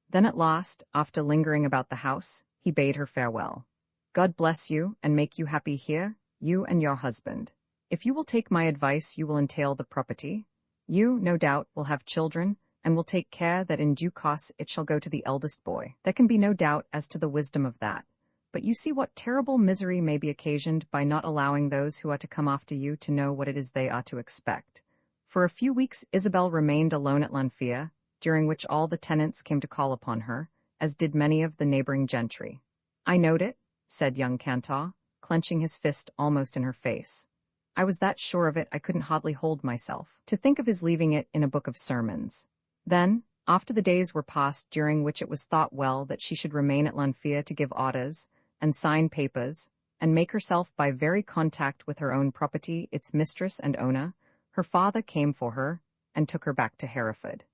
Then at last, after lingering about the house, he bade her farewell. God bless you, and make you happy here, you and your husband. If you will take my advice, you will entail the property. You, no doubt, will have children, and will take care that in due course it shall go to the eldest boy. There can be no doubt as to the wisdom of that. But you see what terrible misery may be occasioned by not allowing those who are to come after you to know what it is they are to expect. For a few weeks Isabel remained alone at Lanfia, during which all the tenants came to call upon her, as did many of the neighboring gentry. I knowed it, said young Cantor, clenching his fist almost in her face. I was that sure of it I couldn't hardly hold myself. To think of his leaving it in a book of sermons. Then, after the days were past during which it was thought well that she should remain at Lanfia to give orders, and sign papers, and make herself by very contact with her own property its mistress and owner, her father came for her, and took her back to Hereford.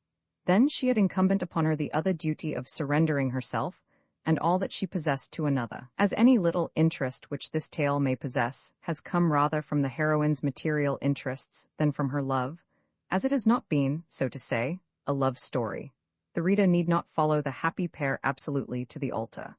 Then she had incumbent upon her the other duty of surrendering herself, and all that she possessed to another. As any little interest which this tale may possess has come rather from the heroine's material interests than from her love, as it has not been, so to say, a love story, the reader need not follow the happy pair absolutely to the altar.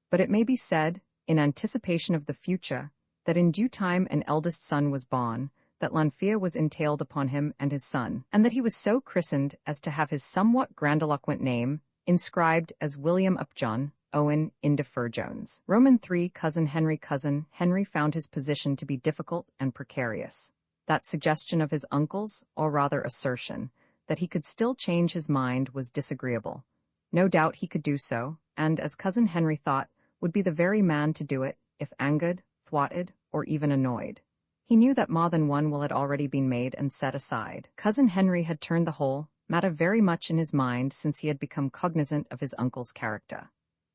But it may be said, in anticipation of the future, that in due time an eldest son was born, that Lanfia was entailed upon him and his son, and that he was so christened as to have his somewhat grandiloquent name inscribed as William Upjohn Owen Indefer Jones. Roman 3 Cousin Henry found his position to be difficult and precarious. That suggestion of his uncle's, or rather assertion, that he could still change his mind was disagreeable. No doubt he could do so, and, as Cousin Henry thought, would be the very man to do it, if angered, thwarted, or even annoyed. He knew that more than one will had already been made and set aside. Cousin Henry had turned the whole matter very much in his mind since he had become cognizant of his uncle's character.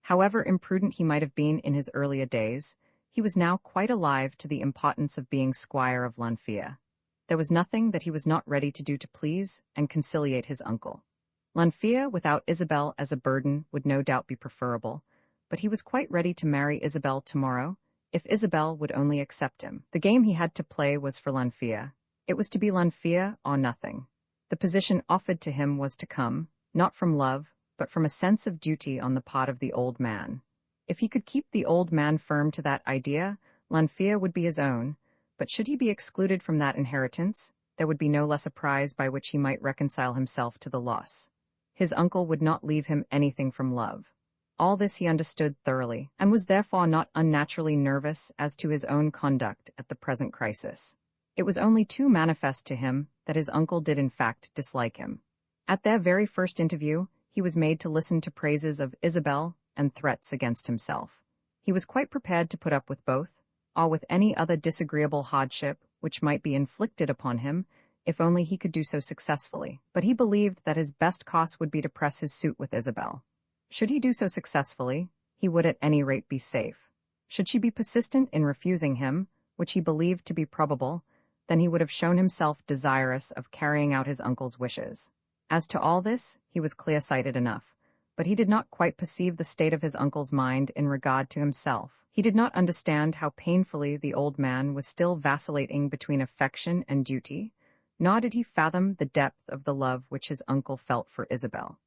However imprudent he might have been in his earlier days, he was now quite alive to the importance of being squire of Lanfia. There was nothing that he was not ready to do to please and conciliate his uncle. Lanfia without Isabel as a burden would no doubt be preferable, but he was quite ready to marry Isabel tomorrow, if Isabel would only accept him. The game he had to play was for Lanfia. It was to be Lanfia or nothing. The position offered to him was to come, not from love, but from a sense of duty on the part of the old man. If he could keep the old man firm to that idea, Lanfia would be his own, but should he be excluded from that inheritance, there would be no less a prize by which he might reconcile himself to the loss. His uncle would not leave him anything from love. All this he understood thoroughly, and was therefore not unnaturally nervous as to his own conduct at the present crisis. It was only too manifest to him that his uncle did in fact dislike him. At their very first interview, he was made to listen to praises of Isabel and threats against himself. He was quite prepared to put up with both, or with any other disagreeable hardship which might be inflicted upon him, if only he could do so successfully. But he believed that his best course would be to press his suit with Isabel. Should he do so successfully, he would at any rate be safe. Should she be persistent in refusing him, which he believed to be probable, then he would have shown himself desirous of carrying out his uncle's wishes. As to all this, he was clear-sighted enough, but he did not quite perceive the state of his uncle's mind in regard to himself. He did not understand how painfully the old man was still vacillating between affection and duty, nor did he fathom the depth of the love which his uncle felt for Isabel.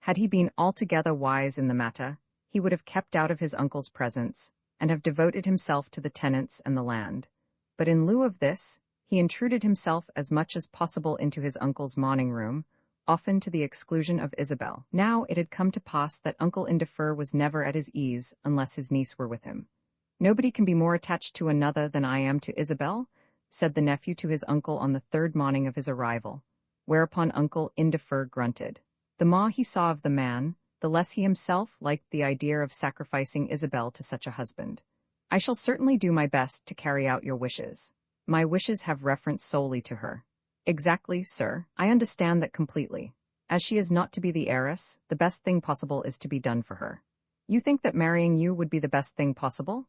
Had he been altogether wise in the matter, he would have kept out of his uncle's presence, and have devoted himself to the tenants and the land. But in lieu of this, He intruded himself as much as possible into his uncle's morning room, often to the exclusion of Isabel. Now it had come to pass that Uncle Indefer was never at his ease unless his niece were with him. "Nobody can be more attached to another than I am to Isabel," said the nephew to his uncle on the third morning of his arrival, whereupon Uncle Indefer grunted. The more he saw of the man, the less he himself liked the idea of sacrificing Isabel to such a husband. "I shall certainly do my best to carry out your wishes. My wishes have reference solely to her." "Exactly, sir. I understand that completely. As she is not to be the heiress, the best thing possible is to be done for her." "You think that marrying you would be the best thing possible?"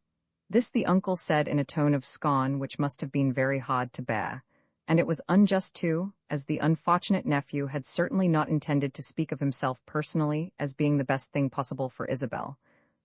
This the uncle said in a tone of scorn which must have been very hard to bear, and it was unjust too, as the unfortunate nephew had certainly not intended to speak of himself personally as being the best thing possible for Isabel.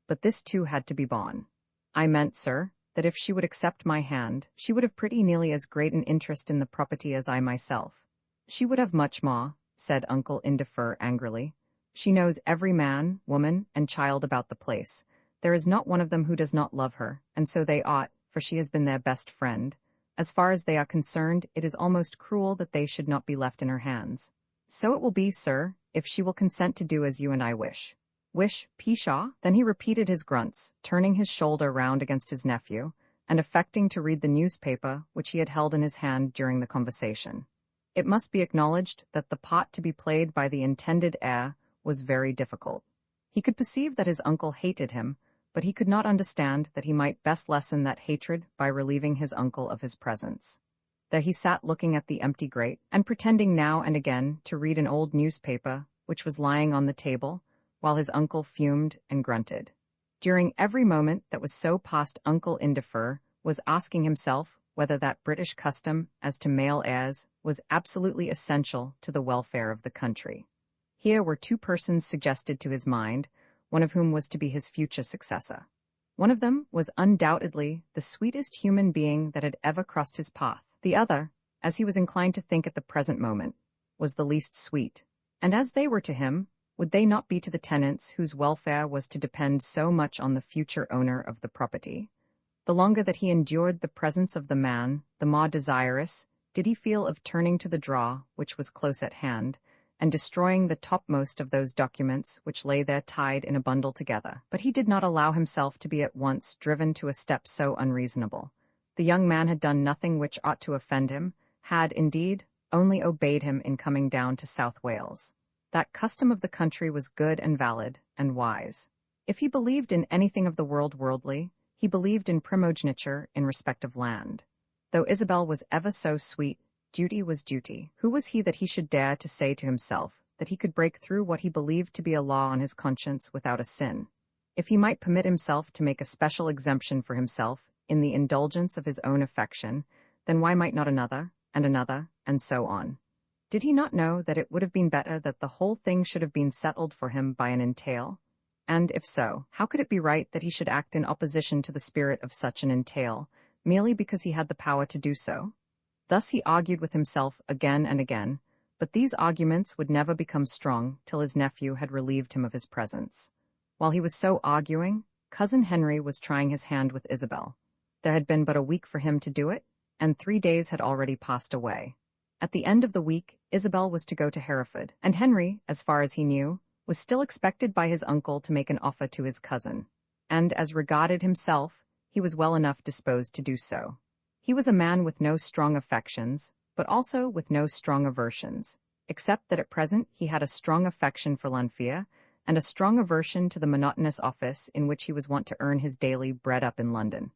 But this too had to be borne. "I meant, sir, that if she would accept my hand, she would have pretty nearly as great an interest in the property as I myself." "She would have much more," said Uncle Indefer angrily. "She knows every man, woman, and child about the place. There is not one of them who does not love her, and so they ought, for she has been their best friend. As far as they are concerned, it is almost cruel that they should not be left in her hands." "So it will be, sir, if she will consent to do as you and I wish." "Wish, pshaw!" Then he repeated his grunts, turning his shoulder round against his nephew, and affecting to read the newspaper which he had held in his hand during the conversation. It must be acknowledged that the part to be played by the intended heir was very difficult. He could perceive that his uncle hated him, but he could not understand that he might best lessen that hatred by relieving his uncle of his presence. There he sat looking at the empty grate, and pretending now and again to read an old newspaper which was lying on the table, while his uncle fumed and grunted. During every moment that was so past, Uncle Indefer was asking himself whether that British custom as to male heirs was absolutely essential to the welfare of the country. Here were two persons suggested to his mind, one of whom was to be his future successor. One of them was undoubtedly the sweetest human being that had ever crossed his path. The other, as he was inclined to think at the present moment, was the least sweet. And as they were to him, would they not be to the tenants whose welfare was to depend so much on the future owner of the property? The longer that he endured the presence of the man, the more desirous did he feel of turning to the drawer which was close at hand, and destroying the topmost of those documents which lay there tied in a bundle together. But he did not allow himself to be at once driven to a step so unreasonable. The young man had done nothing which ought to offend him, had, indeed, only obeyed him in coming down to South Wales. That custom of the country was good and valid and wise. If he believed in anything of the world worldly, he believed in primogeniture in respect of land. Though Isabel was ever so sweet, duty was duty. Who was he that he should dare to say to himself that he could break through what he believed to be a law on his conscience without a sin? If he might permit himself to make a special exemption for himself in the indulgence of his own affection, then why might not another, and so on? Did he not know that it would have been better that the whole thing should have been settled for him by an entail? And if so, how could it be right that he should act in opposition to the spirit of such an entail, merely because he had the power to do so? Thus he argued with himself again and again, but these arguments would never become strong till his nephew had relieved him of his presence. While he was so arguing, Cousin Henry was trying his hand with Isabel. There had been but a week for him to do it, and 3 days had already passed away. At the end of the week, Isabel was to go to Hereford, and Henry, as far as he knew, was still expected by his uncle to make an offer to his cousin, and as regarded himself, he was well enough disposed to do so. He was a man with no strong affections, but also with no strong aversions, except that at present he had a strong affection for Lanfear, and a strong aversion to the monotonous office in which he was wont to earn his daily bread up in London.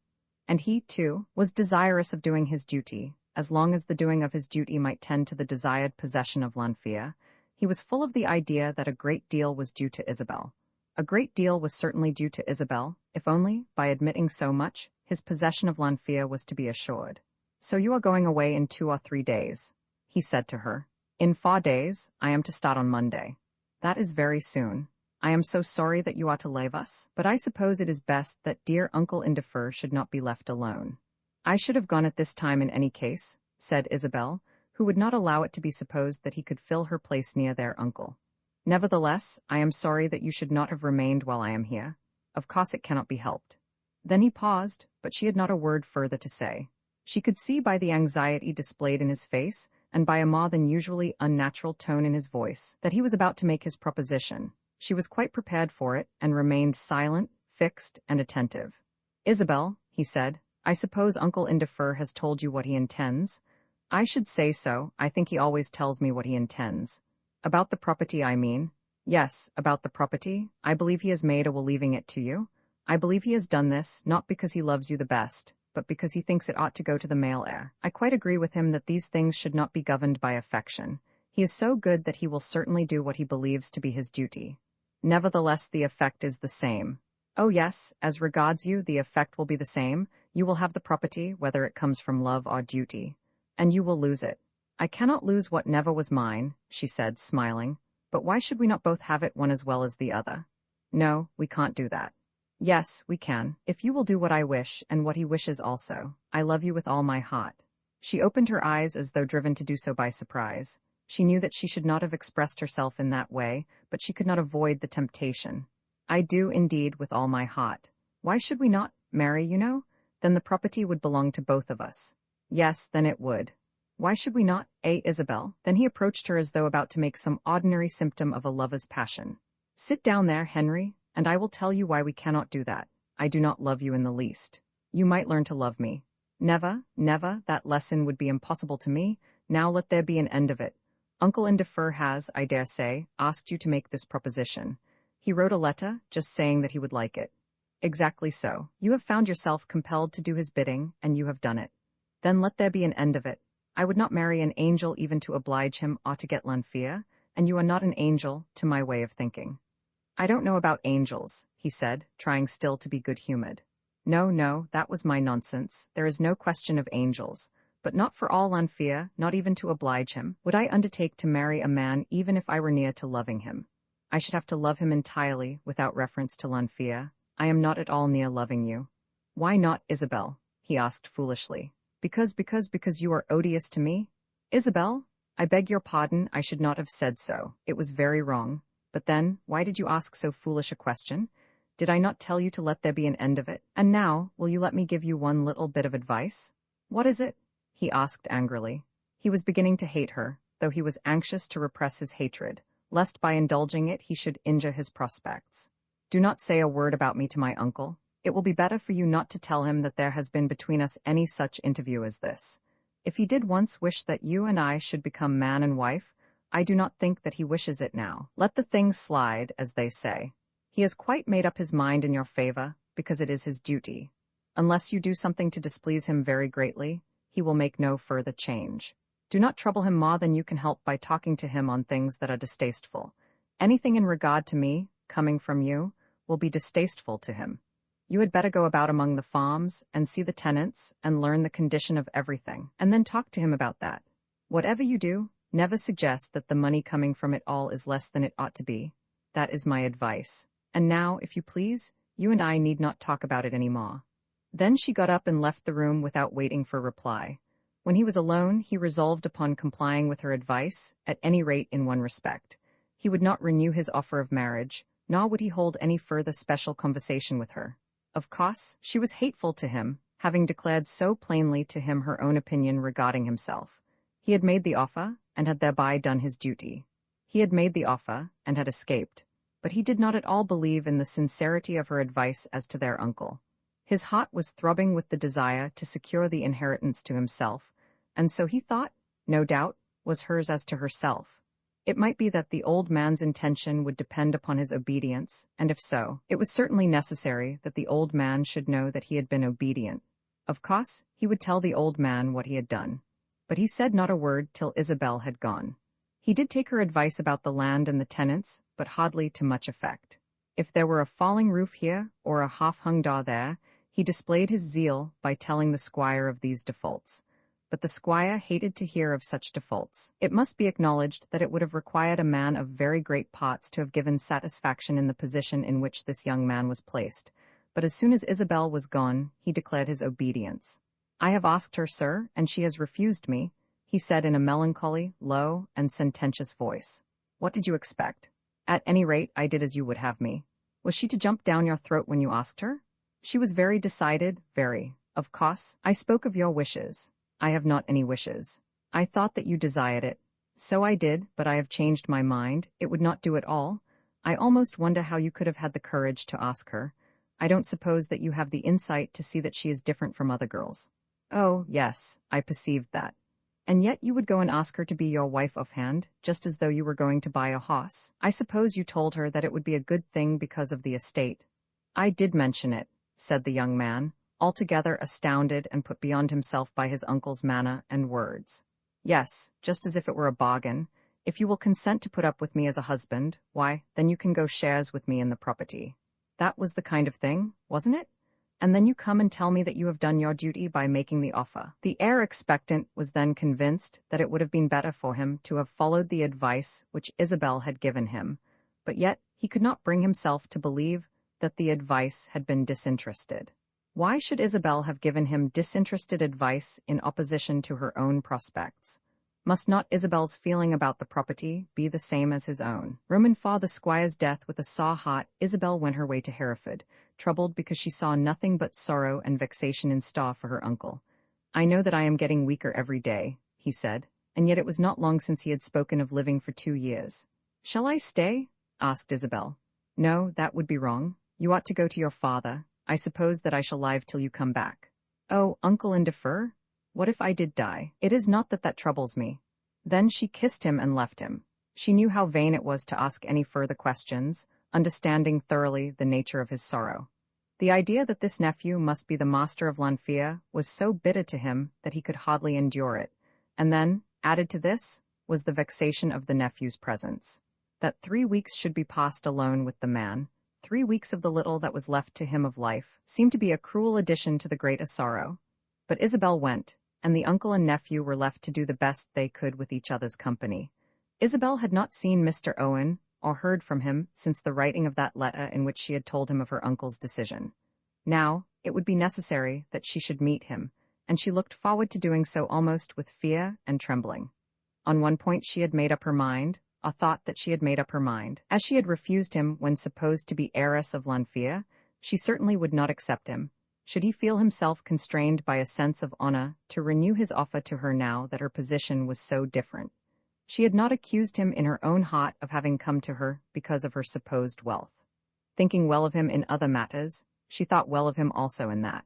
And he, too, was desirous of doing his duty, as long as the doing of his duty might tend to the desired possession of Lanfear. He was full of the idea that a great deal was due to Isabel. A great deal was certainly due to Isabel, if only, by admitting so much, his possession of Lanfear was to be assured. "So you are going away in 2 or 3 days," he said to her. "In 4 days, I am to start on Monday." "That is very soon. I am so sorry that you are to leave us, but I suppose it is best that dear Uncle Indefer should not be left alone." "I should have gone at this time in any case," said Isabel, who would not allow it to be supposed that he could fill her place near their uncle. "Nevertheless, I am sorry that you should not have remained while I am here. Of course it cannot be helped." Then he paused, but she had not a word further to say. She could see by the anxiety displayed in his face, and by a more than usually unnatural tone in his voice, that he was about to make his proposition. She was quite prepared for it, and remained silent, fixed, and attentive. "Isabel," he said, "I suppose Uncle Indefer has told you what he intends?" "I should say so. I think he always tells me what he intends." "About the property, I mean." "Yes, about the property. I believe he has made a will leaving it to you. I believe he has done this, not because he loves you the best, but because he thinks it ought to go to the male heir. I quite agree with him that these things should not be governed by affection. He is so good that he will certainly do what he believes to be his duty. Nevertheless, the effect is the same." "Oh yes, as regards you, the effect will be the same. You will have the property, whether it comes from love or duty. And you will lose it." "I cannot lose what never was mine," she said, smiling. "But why should we not both have it, one as well as the other?" "No, we can't do that." "Yes, we can, if you will do what I wish, and what he wishes also. I love you with all my heart." She opened her eyes as though driven to do so by surprise. She knew that she should not have expressed herself in that way, but she could not avoid the temptation. "I do indeed with all my heart." "Why should we not marry, you know? Then the property would belong to both of us." "Yes, then it would." "Why should we not, Isabel?" Then he approached her as though about to make some ordinary symptom of a lover's passion. "Sit down there, Henry, and I will tell you why we cannot do that. I do not love you in the least. You might learn to love me." "Never, never, that lesson would be impossible to me. Now let there be an end of it. Uncle Indefer has, I dare say, asked you to make this proposition. He wrote a letter, just saying that he would like it." "Exactly so. You have found yourself compelled to do his bidding, and you have done it. Then let there be an end of it. I would not marry an angel even to oblige him or to get Lanfear, and you are not an angel, to my way of thinking." "I don't know about angels," he said, trying still to be good-humored. "No, no, that was my nonsense. There is no question of angels. But not for all Lanfear, not even to oblige him, would I undertake to marry a man even if I were near to loving him. I should have to love him entirely, without reference to Lanfear. I am not at all near loving you." "Why not, Isabel?" he asked foolishly. Because you are odious to me?" "Isabel, I beg your pardon, I should not have said so. It was very wrong. But then, why did you ask so foolish a question? Did I not tell you to let there be an end of it? And now, will you let me give you one little bit of advice?" "What is it?" he asked angrily. He was beginning to hate her, though he was anxious to repress his hatred, lest by indulging it he should injure his prospects. "Do not say a word about me to my uncle. It will be better for you not to tell him that there has been between us any such interview as this. If he did once wish that you and I should become man and wife, I do not think that he wishes it now. Let the thing slide, as they say. He has quite made up his mind in your favor, because it is his duty. Unless you do something to displease him very greatly, he will make no further change. Do not trouble him more than you can help by talking to him on things that are distasteful. Anything in regard to me, coming from you, will be distasteful to him. You had better go about among the farms, and see the tenants, and learn the condition of everything, and then talk to him about that. Whatever you do, never suggest that the money coming from it all is less than it ought to be. That is my advice. And now, if you please, you and I need not talk about it any more." Then she got up and left the room without waiting for reply. When he was alone, he resolved upon complying with her advice, at any rate in one respect. He would not renew his offer of marriage, nor would he hold any further special conversation with her. Of course, she was hateful to him, having declared so plainly to him her own opinion regarding himself. He had made the offer, and had thereby done his duty. He had made the offer, and had escaped. But he did not at all believe in the sincerity of her advice as to their uncle. His heart was throbbing with the desire to secure the inheritance to himself, and so he thought, no doubt, was hers as to herself. It might be that the old man's intention would depend upon his obedience, and if so, it was certainly necessary that the old man should know that he had been obedient. Of course, he would tell the old man what he had done. But he said not a word till Isabel had gone. He did take her advice about the land and the tenants, but hardly to much effect. If there were a falling roof here, or a half-hung door there, he displayed his zeal by telling the squire of these defaults. But the squire hated to hear of such defaults. It must be acknowledged that it would have required a man of very great parts to have given satisfaction in the position in which this young man was placed. But as soon as Isabel was gone, he declared his obedience. "I have asked her, sir, and she has refused me," he said in a melancholy, low, and sententious voice. "What did you expect? At any rate, I did as you would have me. Was she to jump down your throat when you asked her?" "She was very decided, very. Of course, I spoke of your wishes. I have not any wishes. I thought that you desired it. So I did, but I have changed my mind. It would not do at all. I almost wonder how you could have had the courage to ask her. I don't suppose that you have the insight to see that she is different from other girls. Oh, yes, I perceived that. And yet you would go and ask her to be your wife offhand, just as though you were going to buy a horse. I suppose you told her that it would be a good thing because of the estate. I did mention it, said the young man, altogether astounded and put beyond himself by his uncle's manner and words. Yes, just as if it were a bargain. If you will consent to put up with me as a husband, why, then you can go shares with me in the property. That was the kind of thing, wasn't it? And then you come and tell me that you have done your duty by making the offer. The heir expectant was then convinced that it would have been better for him to have followed the advice which Isabel had given him, but yet he could not bring himself to believe that the advice had been disinterested. Why should Isabel have given him disinterested advice in opposition to her own prospects? Must not Isabel's feeling about the property be the same as his own? Roman for the squire's death with a sore heart, Isabel went her way to Hereford, troubled because she saw nothing but sorrow and vexation in store for her uncle. I know that I am getting weaker every day, he said, and yet it was not long since he had spoken of living for 2 years. Shall I stay? Asked Isabel. No, that would be wrong. You ought to go to your father. I suppose that I shall live till you come back. Oh, uncle, and defer? What if I did die? It is not that troubles me. Then she kissed him and left him. She knew how vain it was to ask any further questions, understanding thoroughly the nature of his sorrow. The idea that this nephew must be the master of Lanfear was so bitter to him that he could hardly endure it, and then, added to this, was the vexation of the nephew's presence. That 3 weeks should be passed alone with the man, 3 weeks of the little that was left to him of life, seemed to be a cruel addition to the great sorrow. But Isabel went, and the uncle and nephew were left to do the best they could with each other's company. Isabel had not seen Mr. Owen, or heard from him, since the writing of that letter in which she had told him of her uncle's decision. Now, it would be necessary that she should meet him, and she looked forward to doing so almost with fear and trembling. On one point she had made up her mind, or thought that she had made up her mind. As she had refused him when supposed to be heiress of Lanfear, she certainly would not accept him, should he feel himself constrained by a sense of honor to renew his offer to her now that her position was so different. She had not accused him in her own heart of having come to her because of her supposed wealth. Thinking well of him in other matters, she thought well of him also in that.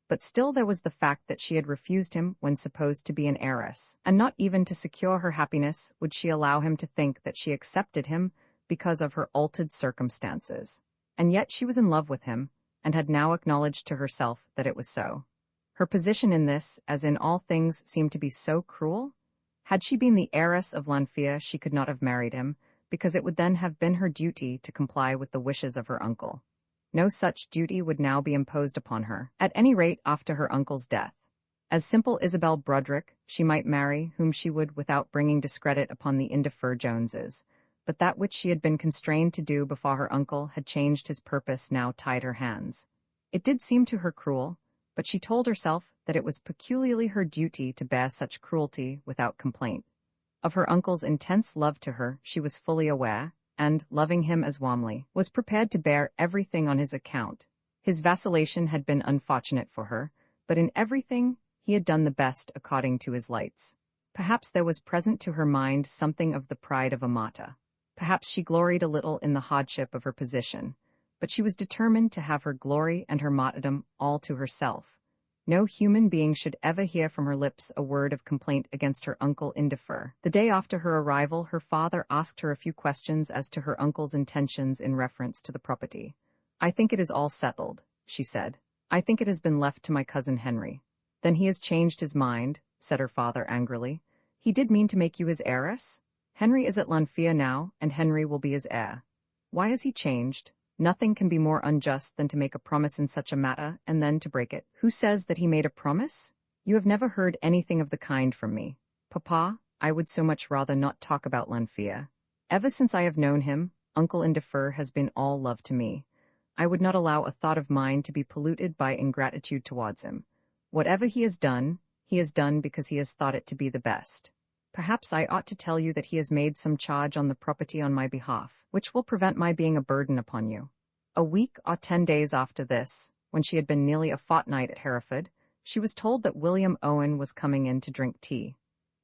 But still there was the fact that she had refused him when supposed to be an heiress, and not even to secure her happiness would she allow him to think that she accepted him because of her altered circumstances. And yet she was in love with him, and had now acknowledged to herself that it was so. Her position in this, as in all things, seemed to be so cruel. Had she been the heiress of Lanfear, she could not have married him, because it would then have been her duty to comply with the wishes of her uncle. No such duty would now be imposed upon her, at any rate after her uncle's death. As simple Isabel Broderick, she might marry whom she would without bringing discredit upon the Indefer Joneses, but that which she had been constrained to do before her uncle had changed his purpose now tied her hands. It did seem to her cruel, but she told herself that it was peculiarly her duty to bear such cruelty without complaint. Of her uncle's intense love to her she was fully aware, and, loving him as warmly, was prepared to bear everything on his account. His vacillation had been unfortunate for her, but in everything he had done the best according to his lights. Perhaps there was present to her mind something of the pride of a martyr. Perhaps she gloried a little in the hardship of her position, but she was determined to have her glory and her martyrdom all to herself. No human being should ever hear from her lips a word of complaint against her uncle Indefer. The day after her arrival, her father asked her a few questions as to her uncle's intentions in reference to the property. I think it is all settled, she said. I think it has been left to my cousin Henry. Then he has changed his mind, said her father angrily. He did mean to make you his heiress? Henry is at Lanfear now, and Henry will be his heir. Why has he changed? Nothing can be more unjust than to make a promise in such a matter, and then to break it. Who says that he made a promise? You have never heard anything of the kind from me. Papa, I would so much rather not talk about Lanfear. Ever since I have known him, Uncle Indefer has been all love to me. I would not allow a thought of mine to be polluted by ingratitude towards him. Whatever he has done because he has thought it to be the best. Perhaps I ought to tell you that he has made some charge on the property on my behalf, which will prevent my being a burden upon you. A week or 10 days after this, when she had been nearly a fortnight at Hereford, She was told that William Owen was coming in to drink tea.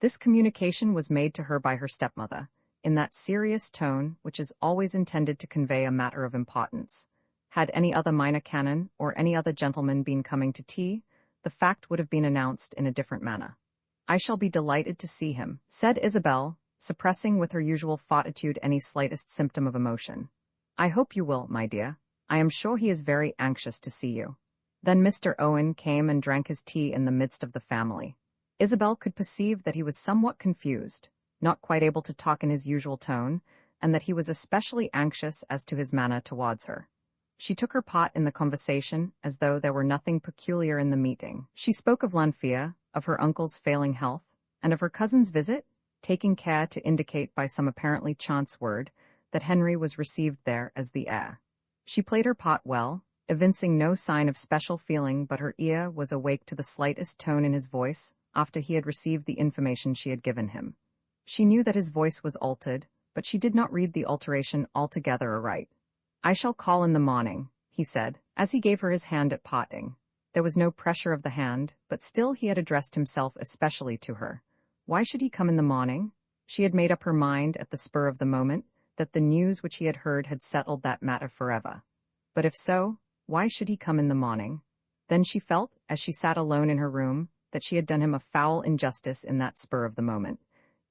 This communication was made to her by her stepmother, in that serious tone which is always intended to convey a matter of importance. Had any other minor canon or any other gentleman been coming to tea, the fact would have been announced in a different manner. "I shall be delighted to see him," said Isabel, suppressing with her usual fortitude any slightest symptom of emotion. "I hope you will, my dear. I am sure he is very anxious to see you." Then Mr. Owen came and drank his tea in the midst of the family. Isabel could perceive that he was somewhat confused, not quite able to talk in his usual tone, and that he was especially anxious as to his manner towards her. She took her part in the conversation as though there were nothing peculiar in the meeting. She spoke of Lanfear, of her uncle's failing health, and of her cousin's visit, taking care to indicate by some apparently chance word that Henry was received there as the heir. She played her part well, evincing no sign of special feeling, but her ear was awake to the slightest tone in his voice after he had received the information she had given him. She knew that his voice was altered, but she did not read the alteration altogether aright. "I shall call in the morning," he said, as he gave her his hand at parting. There was no pressure of the hand, but still he had addressed himself especially to her. Why should he come in the morning? She had made up her mind at the spur of the moment that the news which he had heard had settled that matter forever. But if so, why should he come in the morning? Then she felt, as she sat alone in her room, that she had done him a foul injustice in that spur of the moment.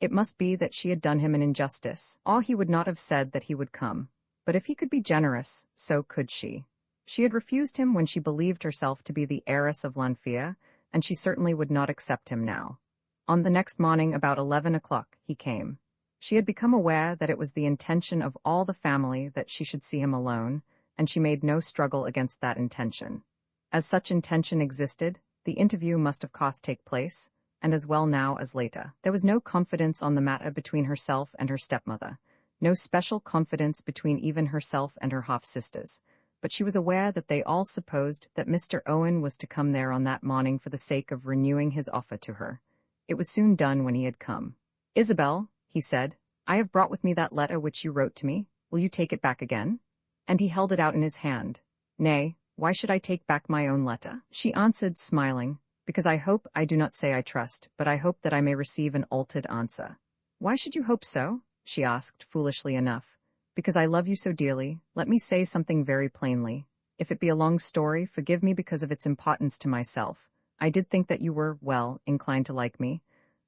It must be that she had done him an injustice, or he would not have said that he would come. But if he could be generous, so could she. She had refused him when she believed herself to be the heiress of Lanfear, and she certainly would not accept him now. On the next morning, about 11 o'clock, he came. She had become aware that it was the intention of all the family that she should see him alone, and she made no struggle against that intention. As such intention existed, the interview must of course take place, and as well now as later. There was no confidence on the matter between herself and her stepmother, no special confidence between even herself and her half-sisters, but she was aware that they all supposed that Mr. Owen was to come there on that morning for the sake of renewing his offer to her. It was soon done when he had come. "Isabel," he said, "I have brought with me that letter which you wrote to me. Will you take it back again?" And he held it out in his hand. "Nay, why should I take back my own letter?" she answered, smiling. "Because I do not say I trust, but I hope that I may receive an altered answer." "Why should you hope so?" she asked, foolishly enough. "Because I love you so dearly. Let me say something very plainly. If it be a long story, forgive me because of its importance to myself. I did think that you were, well, inclined to like me.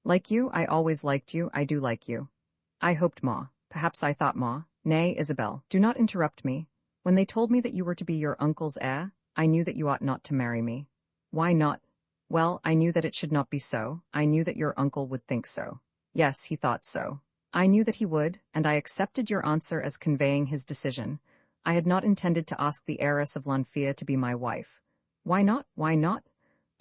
Like you, I always liked you, I do like you. I hoped more. Perhaps I thought more. Nay, Isabel, do not interrupt me. When they told me that you were to be your uncle's heir, I knew that you ought not to marry me." "Why not?" "Well, I knew that it should not be so. I knew that your uncle would think so." "Yes, he thought so. I knew that he would, and I accepted your answer as conveying his decision. I had not intended to ask the heiress of Lanfear to be my wife." "Why not? Why not?"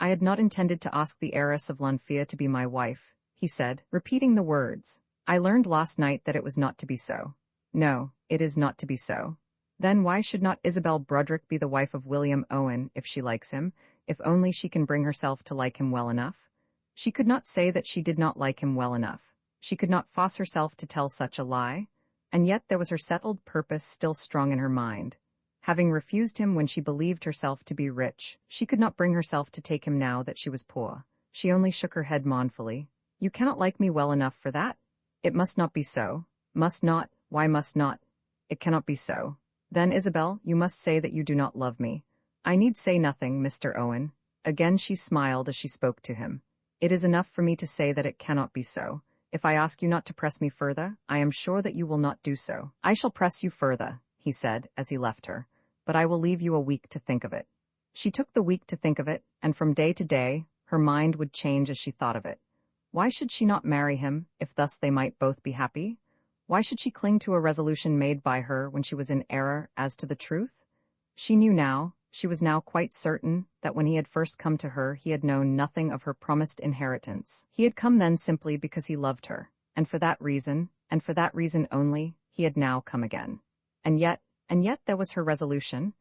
"I had not intended to ask the heiress of Lanfear to be my wife," he said, repeating the words. "I learned last night that it was not to be so." "No, it is not to be so." "Then why should not Isabel Broderick be the wife of William Owen, if she likes him, if only she can bring herself to like him well enough?" She could not say that she did not like him well enough. She could not force herself to tell such a lie, and yet there was her settled purpose still strong in her mind. Having refused him when she believed herself to be rich, she could not bring herself to take him now that she was poor. She only shook her head mournfully. "You cannot like me well enough for that? It must not be so." "Must not? Why must not? It cannot be so." "Then, Isabel, you must say that you do not love me." "I need say nothing, Mr. Owen." Again she smiled as she spoke to him. "It is enough for me to say that it cannot be so. If I ask you not to press me further, I am sure that you will not do so." "I shall press you further," he said, as he left her, "but I will leave you a week to think of it." She took the week to think of it, and from day to day, her mind would change as she thought of it. Why should she not marry him, if thus they might both be happy? Why should she cling to a resolution made by her when she was in error as to the truth? She was now quite certain that when he had first come to her he had known nothing of her promised inheritance. He had come then simply because he loved her, and for that reason only, he had now come again. And yet there was her resolution,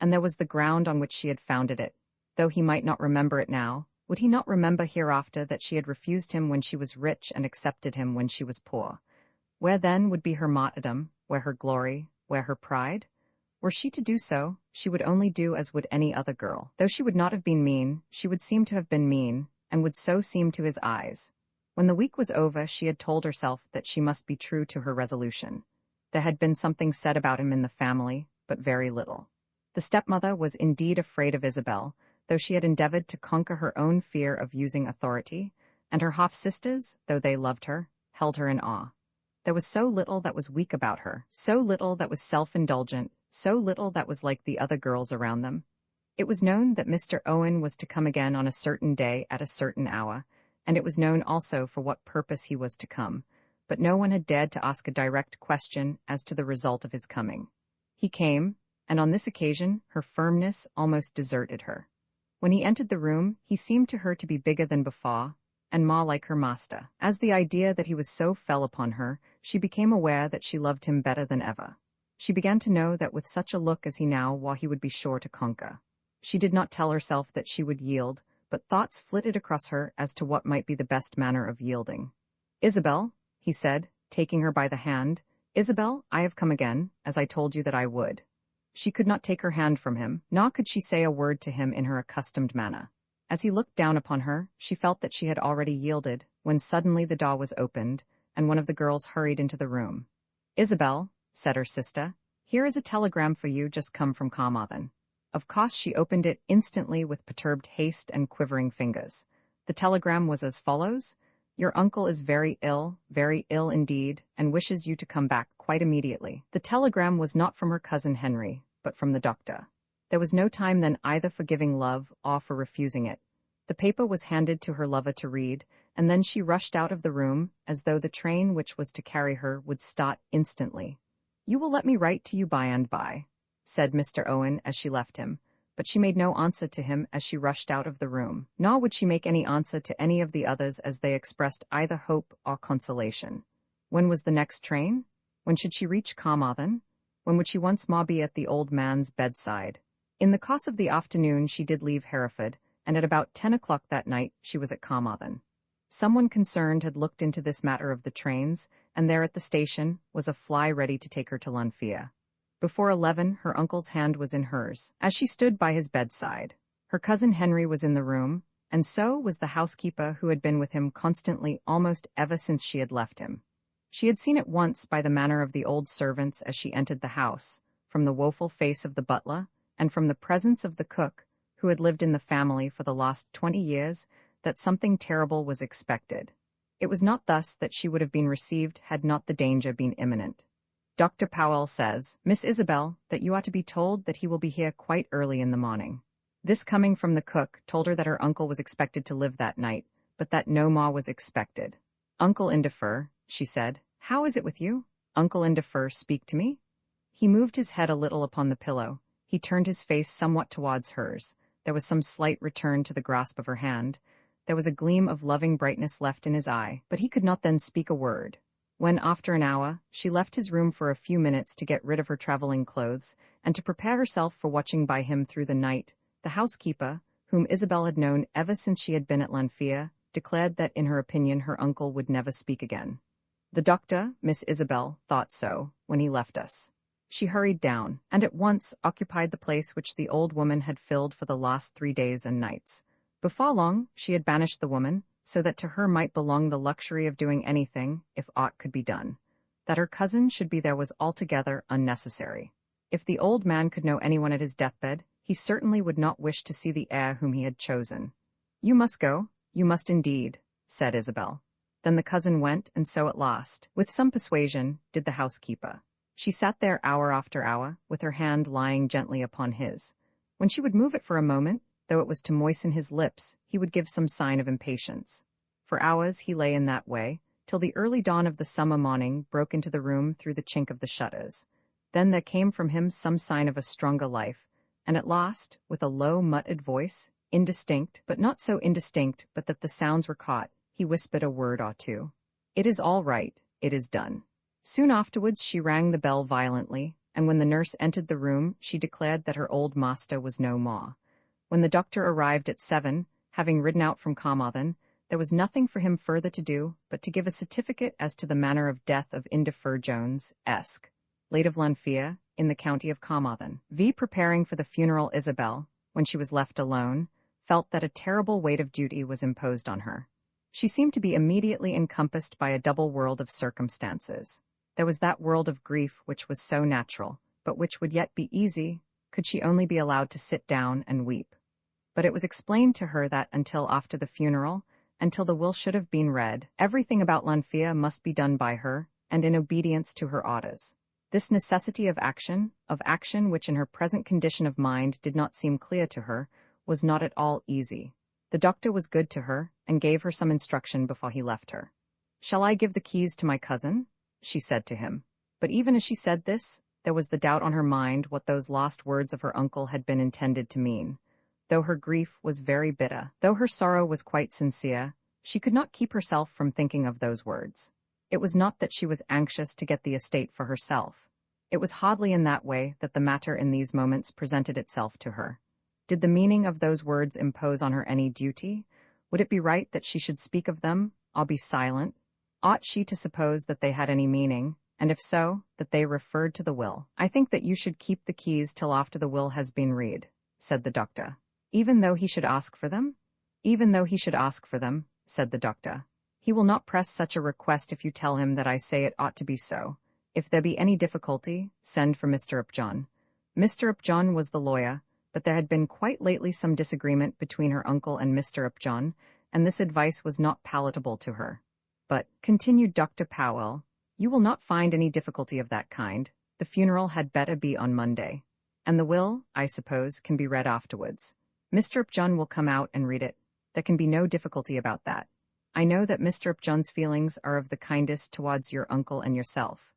and there was the ground on which she had founded it. Though he might not remember it now, would he not remember hereafter that she had refused him when she was rich and accepted him when she was poor? Where then would be her martyrdom, where her glory, where her pride? Were she to do so, she would only do as would any other girl. Though she would not have been mean, she would seem to have been mean, and would so seem to his eyes. When the week was over, she had told herself that she must be true to her resolution. There had been something said about him in the family, but very little. The stepmother was indeed afraid of Isabel, though she had endeavored to conquer her own fear of using authority, and her half-sisters, though they loved her, held her in awe. There was so little that was weak about her, so little that was self-indulgent, so little that was like the other girls around them. It was known that Mr. Owen was to come again on a certain day at a certain hour, and it was known also for what purpose he was to come, but no one had dared to ask a direct question as to the result of his coming. He came, and on this occasion her firmness almost deserted her. When he entered the room, he seemed to her to be bigger than before, and more like her master. As the idea that he was so fell upon her, she became aware that she loved him better than ever. She began to know that with such a look as he now wore he would be sure to conquer. She did not tell herself that she would yield, but thoughts flitted across her as to what might be the best manner of yielding. "Isabel," he said, taking her by the hand, "Isabel, I have come again, as I told you that I would." She could not take her hand from him, nor could she say a word to him in her accustomed manner. As he looked down upon her, she felt that she had already yielded, when suddenly the door was opened, and one of the girls hurried into the room. "Isabel," said her sister, "here is a telegram for you just come from Carmarthen." Of course she opened it instantly with perturbed haste and quivering fingers. The telegram was as follows: "Your uncle is very ill indeed, and wishes you to come back quite immediately." The telegram was not from her cousin Henry, but from the doctor. There was no time then either for giving love or for refusing it. The paper was handed to her lover to read, and then she rushed out of the room, as though the train which was to carry her would start instantly. "You will let me write to you by and by," said Mr. Owen as she left him, but she made no answer to him as she rushed out of the room, nor would she make any answer to any of the others as they expressed either hope or consolation. When was the next train? When should she reach Carmarthen? When would she once more be at the old man's bedside? In the course of the afternoon she did leave Hereford, and at about 10 o'clock that night she was at Carmarthen. Someone concerned had looked into this matter of the trains, and there at the station was a fly ready to take her to Lanfear. Before 11 her uncle's hand was in hers, as she stood by his bedside. Her cousin Henry was in the room, and so was the housekeeper who had been with him constantly almost ever since she had left him. She had seen at once by the manner of the old servants as she entered the house, from the woeful face of the butler, and from the presence of the cook, who had lived in the family for the last 20 years, that something terrible was expected. It was not thus that she would have been received had not the danger been imminent. "Dr. Powell says, Miss Isabel, that you are to be told that he will be here quite early in the morning." This coming from the cook told her that her uncle was expected to live that night, but that no more was expected. "Uncle Indefer," she said, "how is it with you? Uncle Indefer, speak to me." He moved his head a little upon the pillow. He turned his face somewhat towards hers. There was some slight return to the grasp of her hand. There was a gleam of loving brightness left in his eye, but he could not then speak a word. When, after an hour, she left his room for a few minutes to get rid of her traveling clothes, and to prepare herself for watching by him through the night, the housekeeper, whom Isabel had known ever since she had been at Lanfear, declared that in her opinion her uncle would never speak again. The doctor, Miss Isabel, thought so, when he left us. She hurried down, and at once occupied the place which the old woman had filled for the last 3 days and nights. Before long, she had banished the woman, so that to her might belong the luxury of doing anything, if aught could be done. That her cousin should be there was altogether unnecessary. If the old man could know anyone at his deathbed, he certainly would not wish to see the heir whom he had chosen. "You must go, you must indeed," said Isabel. Then the cousin went, and so at last, with some persuasion, did the housekeeper. She sat there hour after hour, with her hand lying gently upon his. When she would move it for a moment, though it was to moisten his lips, he would give some sign of impatience. For hours he lay in that way, till the early dawn of the summer morning broke into the room through the chink of the shutters. Then there came from him some sign of a stronger life, and at last, with a low muttered voice, indistinct, but not so indistinct but that the sounds were caught, he whispered a word or two. "It is all right, it is done." Soon afterwards she rang the bell violently, and when the nurse entered the room she declared that her old master was no more. When the doctor arrived at 7, having ridden out from Carmarthen, there was nothing for him further to do but to give a certificate as to the manner of death of Indefer Jones, Esq., late of Lanfear, in the county of Carmarthen. Preparing for the funeral, Isabel, when she was left alone, felt that a terrible weight of duty was imposed on her. She seemed to be immediately encompassed by a double world of circumstances. There was that world of grief which was so natural, but which would yet be easy, could she only be allowed to sit down and weep. But it was explained to her that until after the funeral, until the will should have been read, everything about Lanfia must be done by her, and in obedience to her orders. This necessity of action which in her present condition of mind did not seem clear to her, was not at all easy. The doctor was good to her, and gave her some instruction before he left her. "Shall I give the keys to my cousin?" she said to him. But even as she said this, there was the doubt on her mind what those last words of her uncle had been intended to mean. Though her grief was very bitter, though her sorrow was quite sincere, she could not keep herself from thinking of those words. It was not that she was anxious to get the estate for herself. It was hardly in that way that the matter in these moments presented itself to her. Did the meaning of those words impose on her any duty? Would it be right that she should speak of them, or be silent? Ought she to suppose that they had any meaning, and if so, that they referred to the will? "I think that you should keep the keys till after the will has been read," said the doctor. "Even though he should ask for them?" "Even though he should ask for them," said the doctor. "He will not press such a request if you tell him that I say it ought to be so. If there be any difficulty, send for Mr. Upjohn." Mr. Upjohn was the lawyer, but there had been quite lately some disagreement between her uncle and Mr. Upjohn, and this advice was not palatable to her. "But," continued Dr. Powell, "you will not find any difficulty of that kind. The funeral had better be on Monday. And the will, I suppose, can be read afterwards. Mr. Upjohn will come out and read it. There can be no difficulty about that. I know that Mr. Upjohn's feelings are of the kindest towards your uncle and yourself."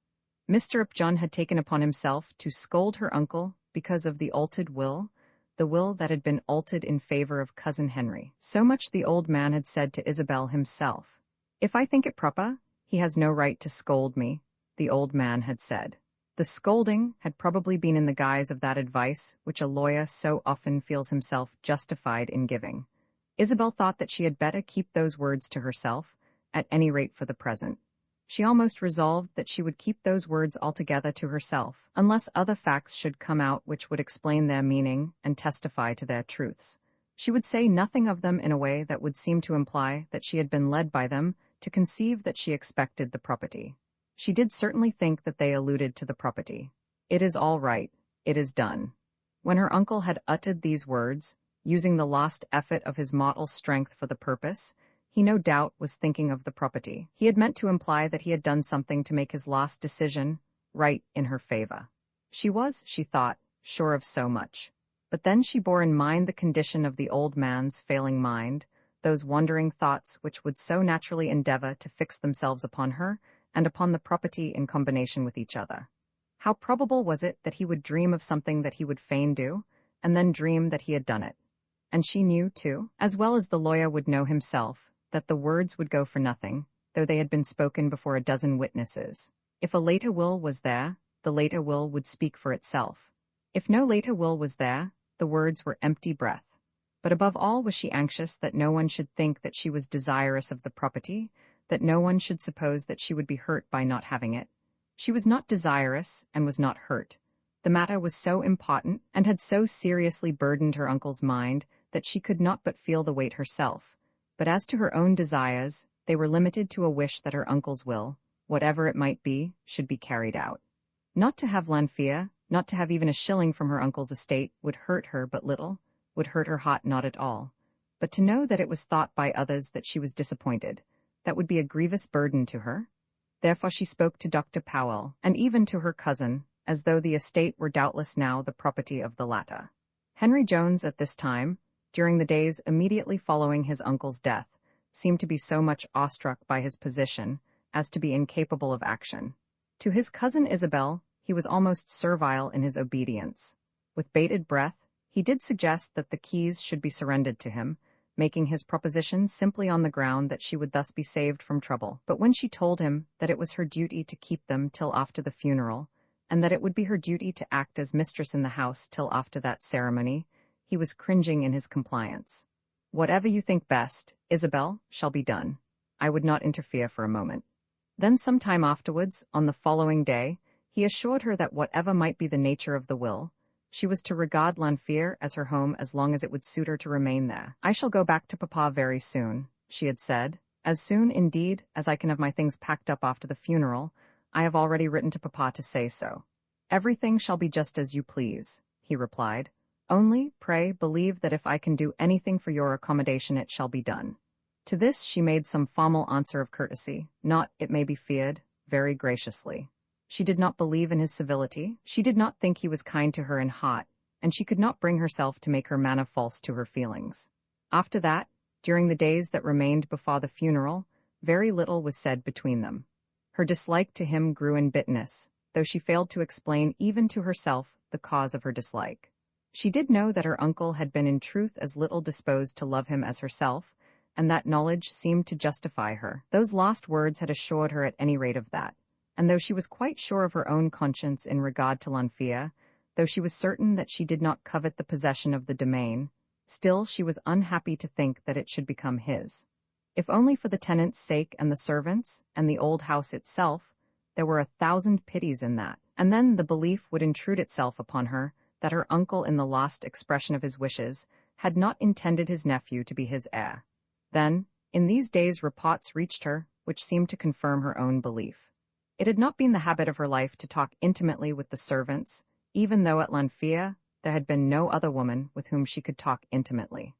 Mr. Upjohn had taken upon himself to scold her uncle because of the altered will, the will that had been altered in favor of Cousin Henry. So much the old man had said to Isabel himself. "If I think it proper, he has no right to scold me," the old man had said. The scolding had probably been in the guise of that advice which a lawyer so often feels himself justified in giving. Isabel thought that she had better keep those words to herself, at any rate for the present. She almost resolved that she would keep those words altogether to herself, unless other facts should come out which would explain their meaning and testify to their truths. She would say nothing of them in a way that would seem to imply that she had been led by them to conceive that she expected the property. She did certainly think that they alluded to the property. "It is all right. It is done." When her uncle had uttered these words, using the last effort of his mortal strength for the purpose, he no doubt was thinking of the property. He had meant to imply that he had done something to make his last decision right in her favor. She was, she thought, sure of so much. But then she bore in mind the condition of the old man's failing mind, those wandering thoughts which would so naturally endeavor to fix themselves upon her and upon the property in combination with each other. How probable was it that he would dream of something that he would fain do, and then dream that he had done it? And she knew, too, as well as the lawyer would know himself, that the words would go for nothing, though they had been spoken before a dozen witnesses. If a later will was there, the later will would speak for itself. If no later will was there, the words were empty breath. But above all was she anxious that no one should think that she was desirous of the property, that no one should suppose that she would be hurt by not having it. She was not desirous and was not hurt. The matter was so important and had so seriously burdened her uncle's mind that she could not but feel the weight herself. But as to her own desires, they were limited to a wish that her uncle's will, whatever it might be, should be carried out. Not to have Lanfia, not to have even a shilling from her uncle's estate, would hurt her but little, would hurt her heart not at all. But to know that it was thought by others that she was disappointed, that would be a grievous burden to her. Therefore she spoke to Dr. Powell, and even to her cousin, as though the estate were doubtless now the property of the latter. Henry Jones at this time, during the days immediately following his uncle's death, seemed to be so much awestruck by his position as to be incapable of action. To his cousin Isabel, he was almost servile in his obedience. With bated breath, he did suggest that the keys should be surrendered to him, making his proposition simply on the ground that she would thus be saved from trouble. But when she told him that it was her duty to keep them till after the funeral, and that it would be her duty to act as mistress in the house till after that ceremony, he was cringing in his compliance. "Whatever you think best, Isabel, shall be done. I would not interfere for a moment." Then some time afterwards, on the following day, He assured her that whatever might be the nature of the will, she was to regard Lanfear as her home as long as it would suit her to remain there. "I shall go back to Papa very soon," she had said. "As soon, indeed, as I can have my things packed up after the funeral. I have already written to Papa to say so." "Everything shall be just as you please," he replied. "Only, pray, believe that if I can do anything for your accommodation it shall be done." To this she made some formal answer of courtesy, not, it may be feared, very graciously. She did not believe in his civility, she did not think he was kind to her in heart, and she could not bring herself to make her manner false to her feelings. After that, during the days that remained before the funeral, very little was said between them. Her dislike to him grew in bitterness, though she failed to explain even to herself the cause of her dislike. She did know that her uncle had been in truth as little disposed to love him as herself, and that knowledge seemed to justify her. Those last words had assured her at any rate of that. And though she was quite sure of her own conscience in regard to Lanfear, though she was certain that she did not covet the possession of the domain, still she was unhappy to think that it should become his. If only for the tenants' sake and the servants, and the old house itself, there were 1,000 pities in that. And then the belief would intrude itself upon her that her uncle, in the last expression of his wishes, had not intended his nephew to be his heir. Then, in these days reports reached her which seemed to confirm her own belief. It had not been the habit of her life to talk intimately with the servants, even though at Lanfear there had been no other woman with whom she could talk intimately.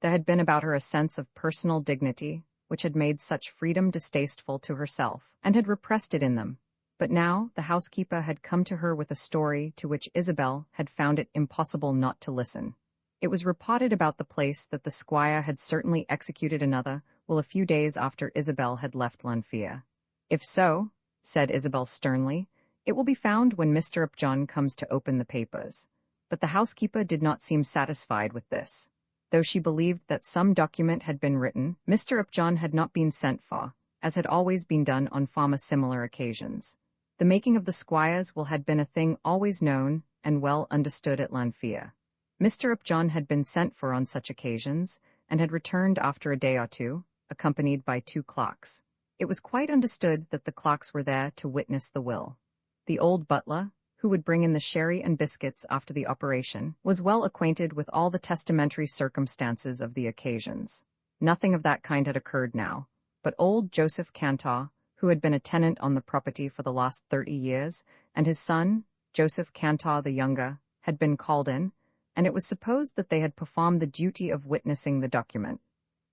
There had been about her a sense of personal dignity, which had made such freedom distasteful to herself, and had repressed it in them. But now the housekeeper had come to her with a story to which Isabel had found it impossible not to listen. It was reported about the place that the squire had certainly executed another will a few days after Isabel had left Lanfear. "If so," said Isabel sternly, "it will be found when Mr. Upjohn comes to open the papers." But the housekeeper did not seem satisfied with this. Though she believed that some document had been written, Mr. Upjohn had not been sent for, as had always been done on former similar occasions. The making of the squire's will had been a thing always known and well understood at Lanfear. Mr. Upjohn had been sent for on such occasions, and had returned after a day or two, accompanied by 2 clerks. It was quite understood that the clerks were there to witness the will. The old butler, who would bring in the sherry and biscuits after the operation, was well acquainted with all the testamentary circumstances of the occasions. Nothing of that kind had occurred now, but old Joseph Cantor, who had been a tenant on the property for the last 30 years, and his son, Joseph Cantor the younger, had been called in, and it was supposed that they had performed the duty of witnessing the document.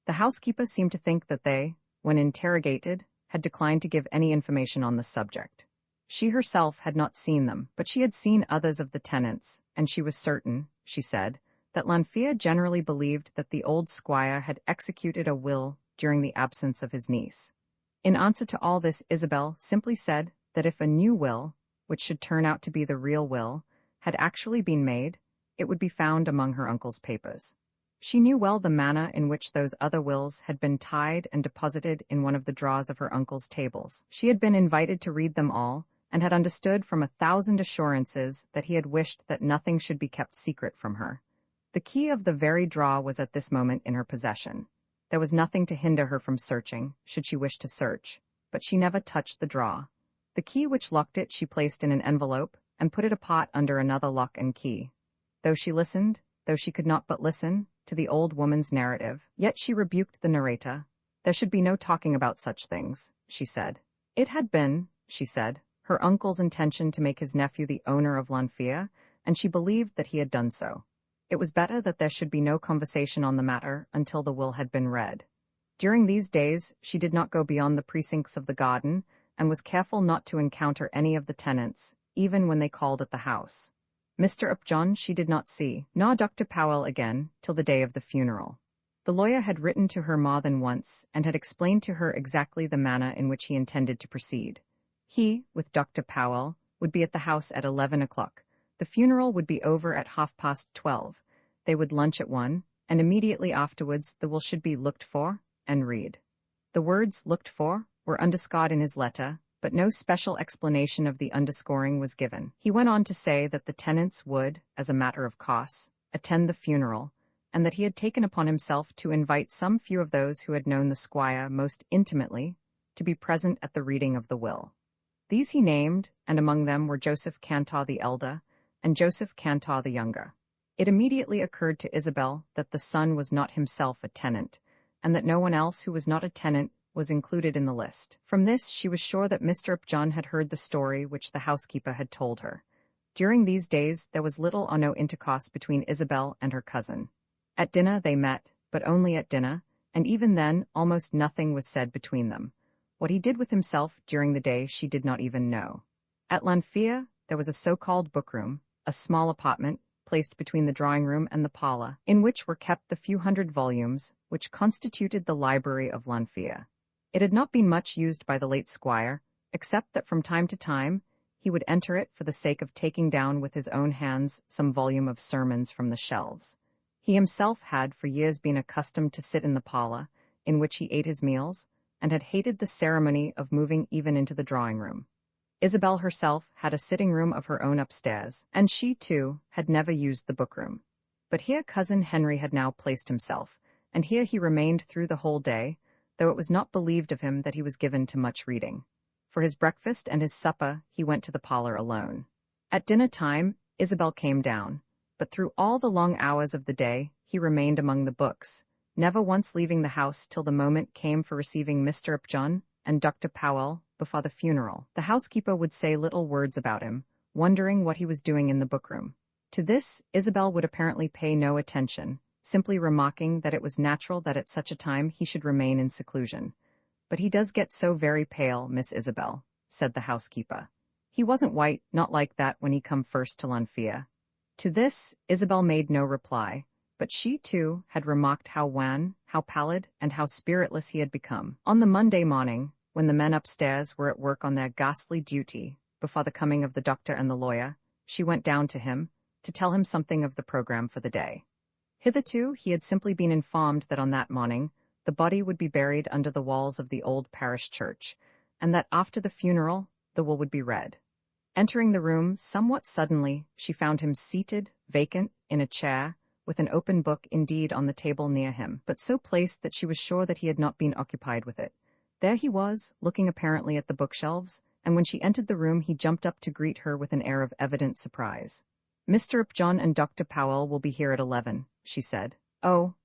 The housekeeper seemed to think that they, when interrogated, had declined to give any information on the subject. She herself had not seen them, but she had seen others of the tenants, and she was certain, she said, that Lanfear generally believed that the old squire had executed a will during the absence of his niece. In answer to all this, Isabel simply said that if a new will, which should turn out to be the real will, had actually been made, it would be found among her uncle's papers. She knew well the manner in which those other wills had been tied and deposited in one of the drawers of her uncle's tables. She had been invited to read them all, and had understood from 1,000 assurances that he had wished that nothing should be kept secret from her. The key of the very drawer was at this moment in her possession. There was nothing to hinder her from searching, should she wish to search, but she never touched the drawer. The key which locked it she placed in an envelope, and put it apart under another lock and key. Though she listened, though she could not but listen, to the old woman's narrative, yet she rebuked the narrator. There should be no talking about such things, she said. It had been, she said, her uncle's intention to make his nephew the owner of Lanfear, and she believed that he had done so. It was better that there should be no conversation on the matter until the will had been read. During these days she did not go beyond the precincts of the garden, and was careful not to encounter any of the tenants, even when they called at the house. Mr. Upjohn she did not see, nor Dr. Powell again, till the day of the funeral. The lawyer had written to her more than once, and had explained to her exactly the manner in which he intended to proceed. He, with Dr. Powell, would be at the house at 11 o'clock. The funeral would be over at 12:30. They would lunch at 1, and immediately afterwards the will should be looked for and read. The words "looked for" were underscored in his letter, but no special explanation of the underscoring was given. He went on to say that the tenants would, as a matter of course, attend the funeral, and that he had taken upon himself to invite some few of those who had known the squire most intimately to be present at the reading of the will. These he named, and among them were Joseph Cantor the elder, and Joseph Cantor the younger. It immediately occurred to Isabel that the son was not himself a tenant, and that no one else who was not a tenant was included in the list. From this she was sure that Mr. Upjohn had heard the story which the housekeeper had told her. During these days there was little or no intercourse between Isabel and her cousin. At dinner they met, but only at dinner, and even then almost nothing was said between them. What he did with himself during the day she did not even know. At Lanfear there was a so-called bookroom, a small apartment, placed between the drawing-room and the parlor, in which were kept the few hundred volumes which constituted the library of Lanfear. It had not been much used by the late squire, except that from time to time he would enter it for the sake of taking down with his own hands some volume of sermons from the shelves. He himself had for years been accustomed to sit in the parlor, in which he ate his meals, and had hated the ceremony of moving even into the drawing-room. Isabel herself had a sitting-room of her own upstairs, and she, too, had never used the book-room. But here Cousin Henry had now placed himself, and here he remained through the whole day, though it was not believed of him that he was given to much reading. For his breakfast and his supper he went to the parlor alone. At dinner-time Isabel came down, but through all the long hours of the day he remained among the books, never once leaving the house till the moment came for receiving Mr. Upjohn and Dr. Powell before the funeral. The housekeeper would say little words about him, wondering what he was doing in the bookroom. To this Isabel would apparently pay no attention, simply remarking that it was natural that at such a time he should remain in seclusion. "But he does get so very pale, Miss Isabel," said the housekeeper. "He wasn't white, not like that when he come first to Lanfear." To this Isabel made no reply, but she, too, had remarked how wan, how pallid, and how spiritless he had become. On the Monday morning, when the men upstairs were at work on their ghastly duty, before the coming of the doctor and the lawyer, she went down to him, to tell him something of the program for the day. Hitherto he had simply been informed that on that morning the body would be buried under the walls of the old parish church, and that after the funeral the will would be read. Entering the room somewhat suddenly, she found him seated, vacant, in a chair, with an open book indeed on the table near him, but so placed that she was sure that he had not been occupied with it. There he was, looking apparently at the bookshelves, and when she entered the room he jumped up to greet her with an air of evident surprise. "Mr. Upjohn and Dr. Powell will be here at 11, she said. "Oh,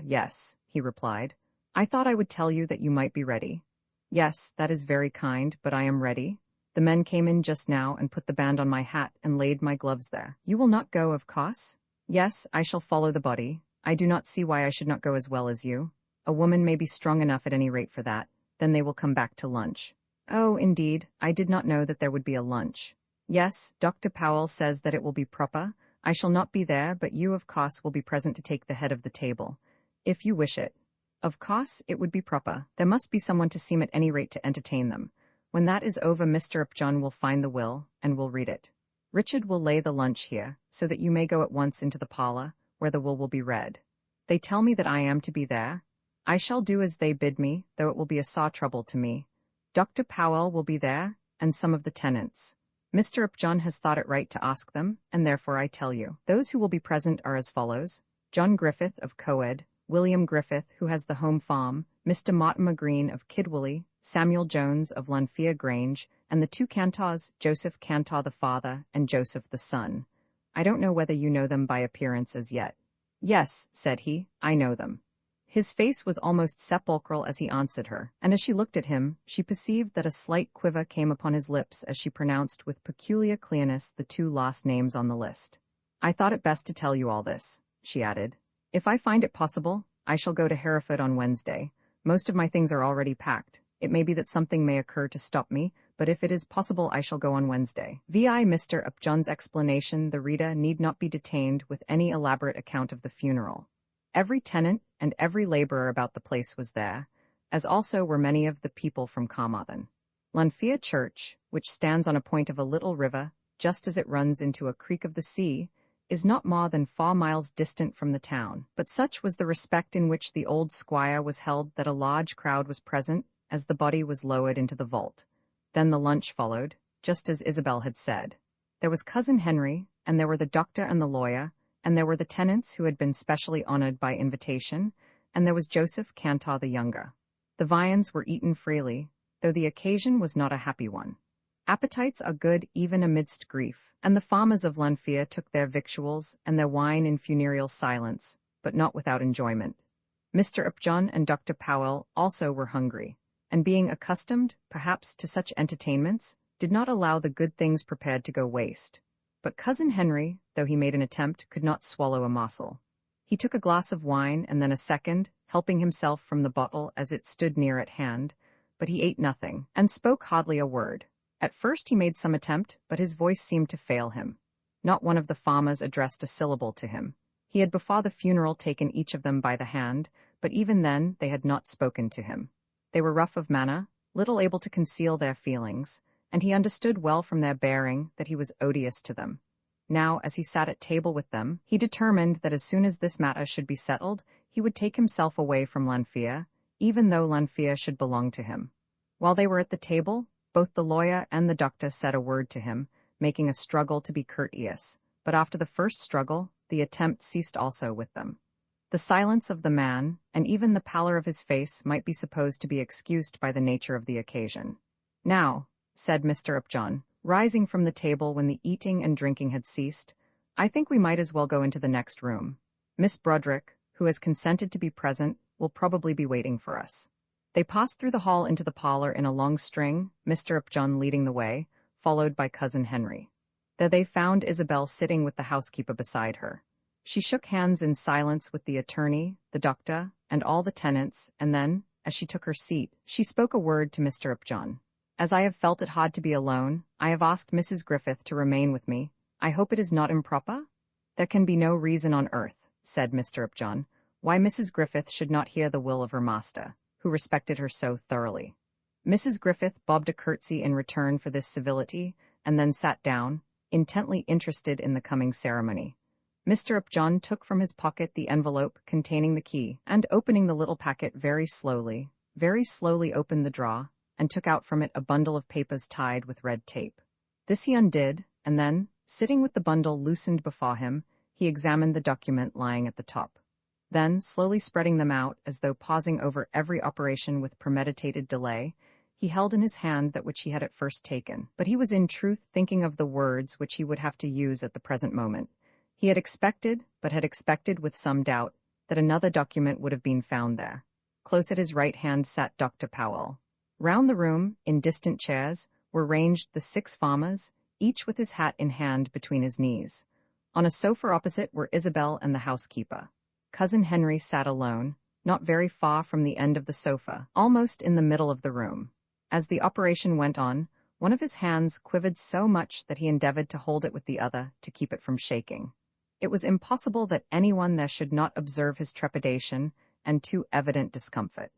yes," he replied. "I thought I would tell you that you might be ready." "Yes, that is very kind, but I am ready. The men came in just now and put the band on my hat and laid my gloves there." "You will not go, of course?" "Yes, I shall follow the body. I do not see why I should not go as well as you. A woman may be strong enough at any rate for that. Then they will come back to lunch." "Oh, indeed, I did not know that there would be a lunch." "Yes, Dr. Powell says that it will be proper. I shall not be there, but you, of course, will be present to take the head of the table, if you wish it." "Of course, it would be proper. There must be someone to seem at any rate to entertain them. When that is over, Mr. Upjohn will find the will, and will read it. Richard will lay the lunch here, so that you may go at once into the parlor, where the will be read. They tell me that I am to be there. I shall do as they bid me, though it will be a sore trouble to me. Dr. Powell will be there, and some of the tenants. Mr. Upjohn has thought it right to ask them, and therefore I tell you. Those who will be present are as follows: John Griffith of Coed, William Griffith, who has the home farm, Mr. Mortimer Green of Kidwilly, Samuel Jones of Lanfear Grange, and the two Cantors, Joseph Cantor the father and Joseph the son. I don't know whether you know them by appearance as yet." "Yes," said he, "I know them." His face was almost sepulchral as he answered her, and as she looked at him, she perceived that a slight quiver came upon his lips as she pronounced with peculiar clearness the two last names on the list. "I thought it best to tell you all this," she added. "If I find it possible, I shall go to Hereford on Wednesday. Most of my things are already packed. It may be that something may occur to stop me, but if it is possible I shall go on Wednesday." Vi Mr. Upjohn's explanation the reader need not be detained with any elaborate account of the funeral. Every tenant and every laborer about the place was there, as also were many of the people from Carmarthen. Lanfear Church, which stands on a point of a little river, just as it runs into a creek of the sea, is not more than 4 miles distant from the town, but such was the respect in which the old squire was held that a large crowd was present as the body was lowered into the vault. Then the lunch followed, just as Isabel had said. There was Cousin Henry, and there were the doctor and the lawyer, and there were the tenants who had been specially honored by invitation, and there was Joseph Cantor the younger. The viands were eaten freely, though the occasion was not a happy one. Appetites are good even amidst grief, and the farmers of Lanfear took their victuals and their wine in funereal silence, but not without enjoyment. Mr. Upjohn and Dr. Powell also were hungry, and being accustomed, perhaps, to such entertainments, did not allow the good things prepared to go waste. But Cousin Henry, though he made an attempt, could not swallow a morsel. He took a glass of wine and then a second, helping himself from the bottle as it stood near at hand, but he ate nothing, and spoke hardly a word. At first he made some attempt, but his voice seemed to fail him. Not one of the farmers addressed a syllable to him. He had before the funeral taken each of them by the hand, but even then they had not spoken to him. They were rough of manner, little able to conceal their feelings, and he understood well from their bearing that he was odious to them. Now, as he sat at table with them, he determined that as soon as this matter should be settled, he would take himself away from Lanfear, even though Lanfear should belong to him. While they were at the table, both the lawyer and the doctor said a word to him, making a struggle to be courteous, but after the first struggle, the attempt ceased also with them. The silence of the man, and even the pallor of his face, might be supposed to be excused by the nature of the occasion. "Now," said Mr. Upjohn, rising from the table when the eating and drinking had ceased, "I think we might as well go into the next room. Miss Broderick, who has consented to be present, will probably be waiting for us." They passed through the hall into the parlor in a long string, Mr. Upjohn leading the way, followed by Cousin Henry. There they found Isabel sitting with the housekeeper beside her. She shook hands in silence with the attorney, the doctor, and all the tenants, and then, as she took her seat, she spoke a word to Mr. Upjohn. "As I have felt it hard to be alone, I have asked Mrs. Griffith to remain with me. I hope it is not improper?" "There can be no reason on earth," said Mr. Upjohn, "why Mrs. Griffith should not hear the will of her master, who respected her so thoroughly." Mrs. Griffith bobbed a curtsy in return for this civility, and then sat down, intently interested in the coming ceremony. Mr. Upjohn took from his pocket the envelope containing the key, and opening the little packet very slowly opened the drawer, and took out from it a bundle of papers tied with red tape. This he undid, and then, sitting with the bundle loosened before him, he examined the document lying at the top. Then, slowly spreading them out, as though pausing over every operation with premeditated delay, he held in his hand that which he had at first taken, but he was in truth thinking of the words which he would have to use at the present moment. He had expected, but had expected with some doubt, that another document would have been found there. Close at his right hand sat Dr. Powell. Round the room, in distant chairs, were ranged the 6 farmers, each with his hat in hand between his knees. On a sofa opposite were Isabel and the housekeeper. Cousin Henry sat alone, not very far from the end of the sofa, almost in the middle of the room. As the operation went on, one of his hands quivered so much that he endeavored to hold it with the other to keep it from shaking. It was impossible that anyone there should not observe his trepidation and too evident discomfort.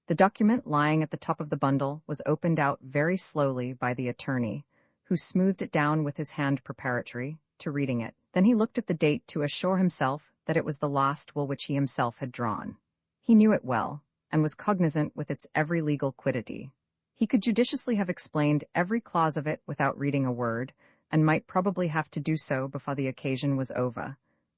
The document lying at the top of the bundle was opened out very slowly by the attorney, who smoothed it down with his hand preparatory to reading it. Then he looked at the date to assure himself that it was the last will which he himself had drawn. He knew it well, and was cognizant with its every legal quiddity. He could judiciously have explained every clause of it without reading a word, and might probably have to do so before the occasion was over.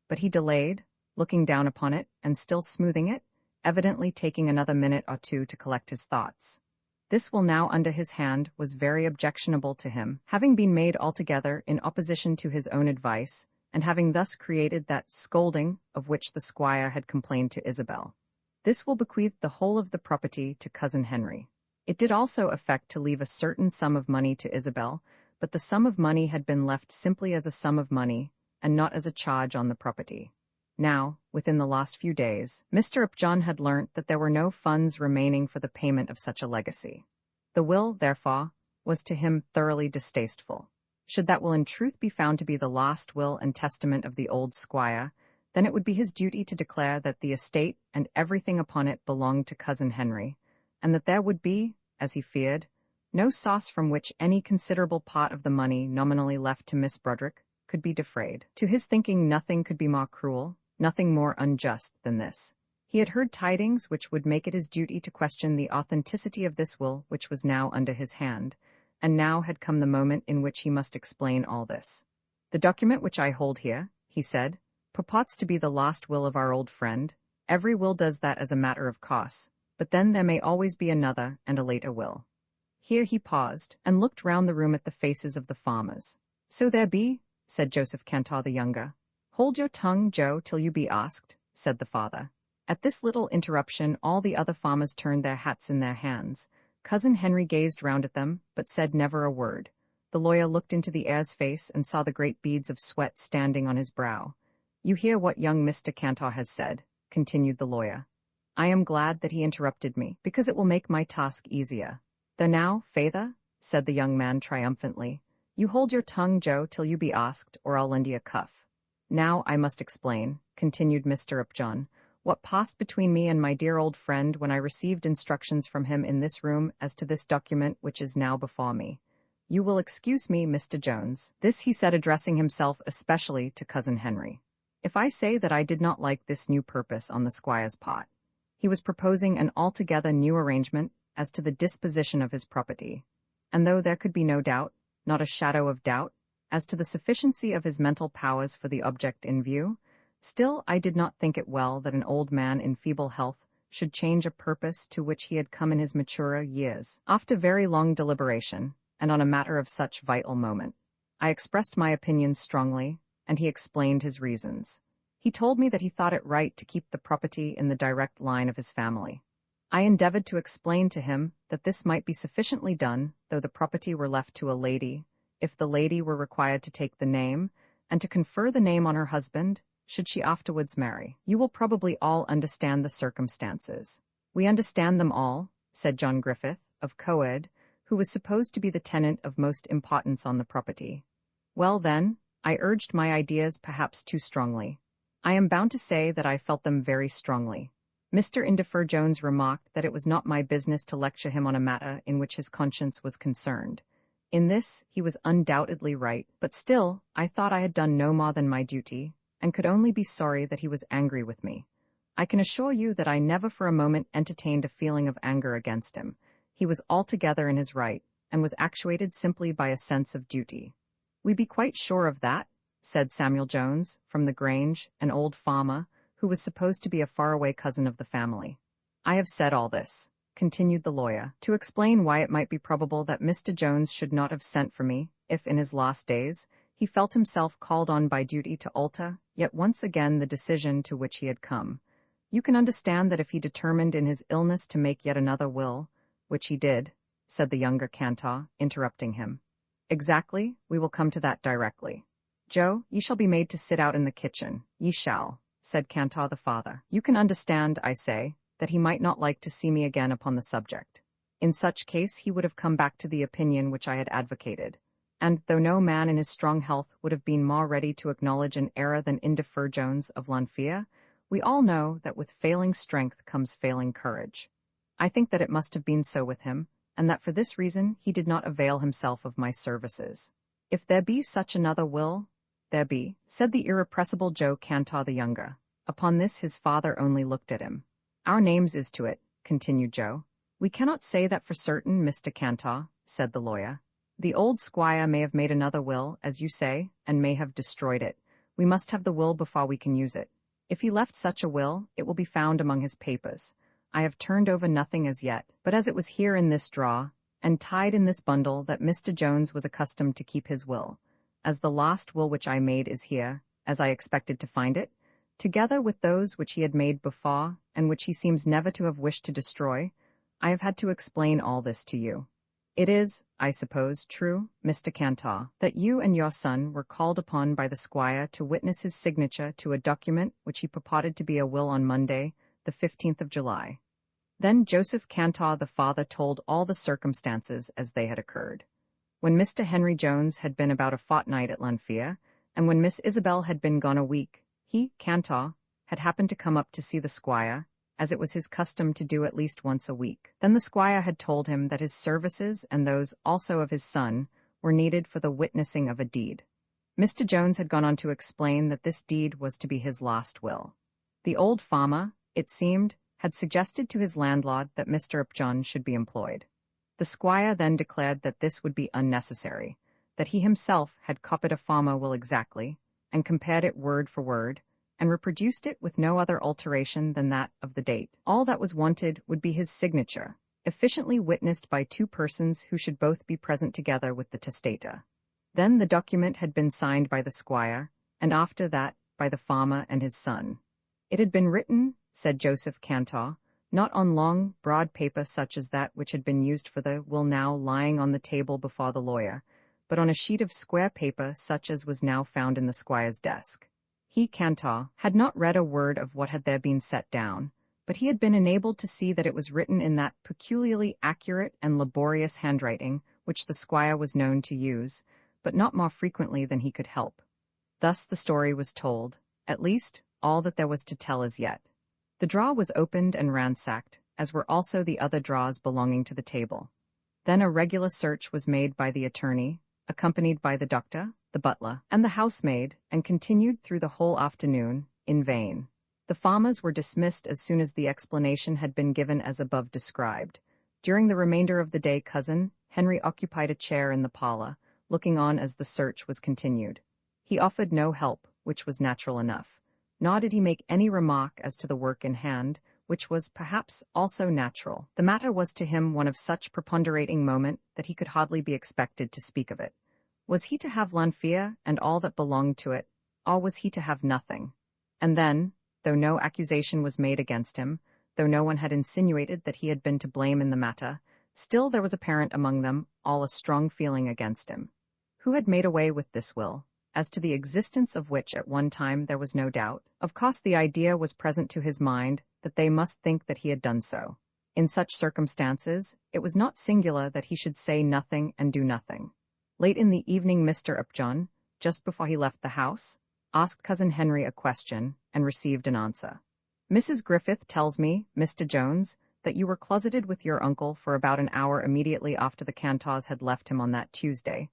But he delayed, looking down upon it, and still smoothing it, evidently taking another minute or two to collect his thoughts. This will now under his hand was very objectionable to him, having been made altogether in opposition to his own advice, and having thus created that scolding of which the squire had complained to Isabel. This will bequeath the whole of the property to Cousin Henry. It did also affect to leave a certain sum of money to Isabel, but the sum of money had been left simply as a sum of money, and not as a charge on the property. Now, within the last few days, Mr. Upjohn had learnt that there were no funds remaining for the payment of such a legacy. The will, therefore, was to him thoroughly distasteful. Should that will in truth be found to be the last will and testament of the old squire, then it would be his duty to declare that the estate and everything upon it belonged to Cousin Henry, and that there would be, as he feared, no source from which any considerable part of the money nominally left to Miss Broderick could be defrayed. To his thinking, nothing could be more cruel, nothing more unjust than this. He had heard tidings which would make it his duty to question the authenticity of this will which was now under his hand, and now had come the moment in which he must explain all this. "The document which I hold here," he said, "purports to be the last will of our old friend. Every will does that as a matter of course, but then there may always be another and a later will. Here he paused, and looked round the room at the faces of the farmers. "So there be," said Joseph Cantor the younger. "Hold your tongue, Joe, till you be asked," said the father. At this little interruption all the other farmers turned their hats in their hands. Cousin Henry gazed round at them, but said never a word. The lawyer looked into the heir's face and saw the great beads of sweat standing on his brow. "You hear what young Mr. Cantor has said," continued the lawyer. "I am glad that he interrupted me, because it will make my task easier." "There now, feyther," said the young man triumphantly. "You hold your tongue, Joe, till you be asked, or I'll lend you a cuff." "Now I must explain," continued Mr. Upjohn, "what passed between me and my dear old friend when I received instructions from him in this room as to this document which is now before me. You will excuse me, Mr. Jones," this he said addressing himself especially to Cousin Henry, "if I say that I did not like this new purpose on the squire's part. He was proposing an altogether new arrangement as to the disposition of his property, and though there could be no doubt, not a shadow of doubt, as to the sufficiency of his mental powers for the object in view, still I did not think it well that an old man in feeble health should change a purpose to which he had come in his maturer years, after very long deliberation, and on a matter of such vital moment. I expressed my opinions strongly, and he explained his reasons. He told me that he thought it right to keep the property in the direct line of his family. I endeavored to explain to him that this might be sufficiently done, though the property were left to a lady, if the lady were required to take the name, and to confer the name on her husband, should she afterwards marry. You will probably all understand the circumstances. "We understand them all," said John Griffith, of Coed, who was supposed to be the tenant of most importance on the property. "Well, then, I urged my ideas perhaps too strongly. I am bound to say that I felt them very strongly." Mr. Indefer Jones remarked that it was not my business to lecture him on a matter in which his conscience was concerned. In this he was undoubtedly right, but still I thought I had done no more than my duty, and could only be sorry that he was angry with me. I can assure you that I never for a moment entertained a feeling of anger against him. He was altogether in his right, and was actuated simply by a sense of duty. "We be quite sure of that," said Samuel Jones, from the Grange, an old farmer, who was supposed to be a faraway cousin of the family. "I have said all this," continued the lawyer, "to explain why it might be probable that Mr. Jones should not have sent for me, if in his last days he felt himself called on by duty to alter, yet once again, the decision to which he had come. You can understand that if he determined in his illness to make yet another will, which he did," said the younger Cantor, interrupting him. "Exactly, we will come to that directly. Joe, ye shall be made to sit out in the kitchen, ye shall," said Cantor the father. "You can understand, I say, that he might not like to see me again upon the subject. In such case he would have come back to the opinion which I had advocated, and, though no man in his strong health would have been more ready to acknowledge an error than Indefer Jones of Lanfear, we all know that with failing strength comes failing courage. I think that it must have been so with him, and that for this reason he did not avail himself of my services. If there be such another will, there be," said the irrepressible Joe Cantor the younger. Upon this his father only looked at him. "Our names is to it," continued Joe. "We cannot say that for certain, Mr. Cantor," said the lawyer. "The old squire may have made another will, as you say, and may have destroyed it. We must have the will before we can use it. If he left such a will, it will be found among his papers. I have turned over nothing as yet, but as it was here in this drawer, and tied in this bundle that Mr. Jones was accustomed to keep his will, as the last will which I made is here, as I expected to find it, together with those which he had made before, and which he seems never to have wished to destroy, I have had to explain all this to you. It is, I suppose, true, Mr. Cantor, that you and your son were called upon by the squire to witness his signature to a document which he purported to be a will on Monday, the 15th of July. Then Joseph Cantor the father told all the circumstances as they had occurred. When Mr. Henry Jones had been about a fortnight at Lanfear, and when Miss Isabel had been gone a week, he, Cantor, had happened to come up to see the squire, as it was his custom to do at least once a week. Then the squire had told him that his services and those also of his son were needed for the witnessing of a deed. Mr. Jones had gone on to explain that this deed was to be his last will. The old farmer, it seemed, had suggested to his landlord that Mr. Upjohn should be employed. The squire then declared that this would be unnecessary, that he himself had copied a farmer will exactly, and compared it word for word, and reproduced it with no other alteration than that of the date. All that was wanted would be his signature, efficiently witnessed by two persons who should both be present together with the testator. Then the document had been signed by the squire, and after that by the farmer and his son. It had been written, said Joseph Cantor, not on long, broad paper such as that which had been used for the will now lying on the table before the lawyer, but on a sheet of square paper such as was now found in the squire's desk. He, Cantor, had not read a word of what had there been set down, but he had been enabled to see that it was written in that peculiarly accurate and laborious handwriting which the squire was known to use, but not more frequently than he could help. Thus the story was told, at least, all that there was to tell as yet. The drawer was opened and ransacked, as were also the other drawers belonging to the table. Then a regular search was made by the attorney, accompanied by the doctor, the butler, and the housemaid, and continued through the whole afternoon, in vain. The farmers were dismissed as soon as the explanation had been given as above described. During the remainder of the day cousin Henry occupied a chair in the parlor, looking on as the search was continued. He offered no help, which was natural enough. Nor did he make any remark as to the work in hand, which was, perhaps, also natural. The matter was to him one of such preponderating moment that he could hardly be expected to speak of it. Was he to have Lanfear and all that belonged to it, or was he to have nothing? And then, though no accusation was made against him, though no one had insinuated that he had been to blame in the matter, still there was apparent among them all a strong feeling against him. Who had made away with this will, as to the existence of which at one time there was no doubt? Of course the idea was present to his mind that they must think that he had done so. In such circumstances, it was not singular that he should say nothing and do nothing. Late in the evening Mr. Upjohn, just before he left the house, asked cousin Henry a question, and received an answer. "Mrs. Griffith tells me, Mr. Jones, that you were closeted with your uncle for about an hour immediately after the Cantors had left him on that Tuesday,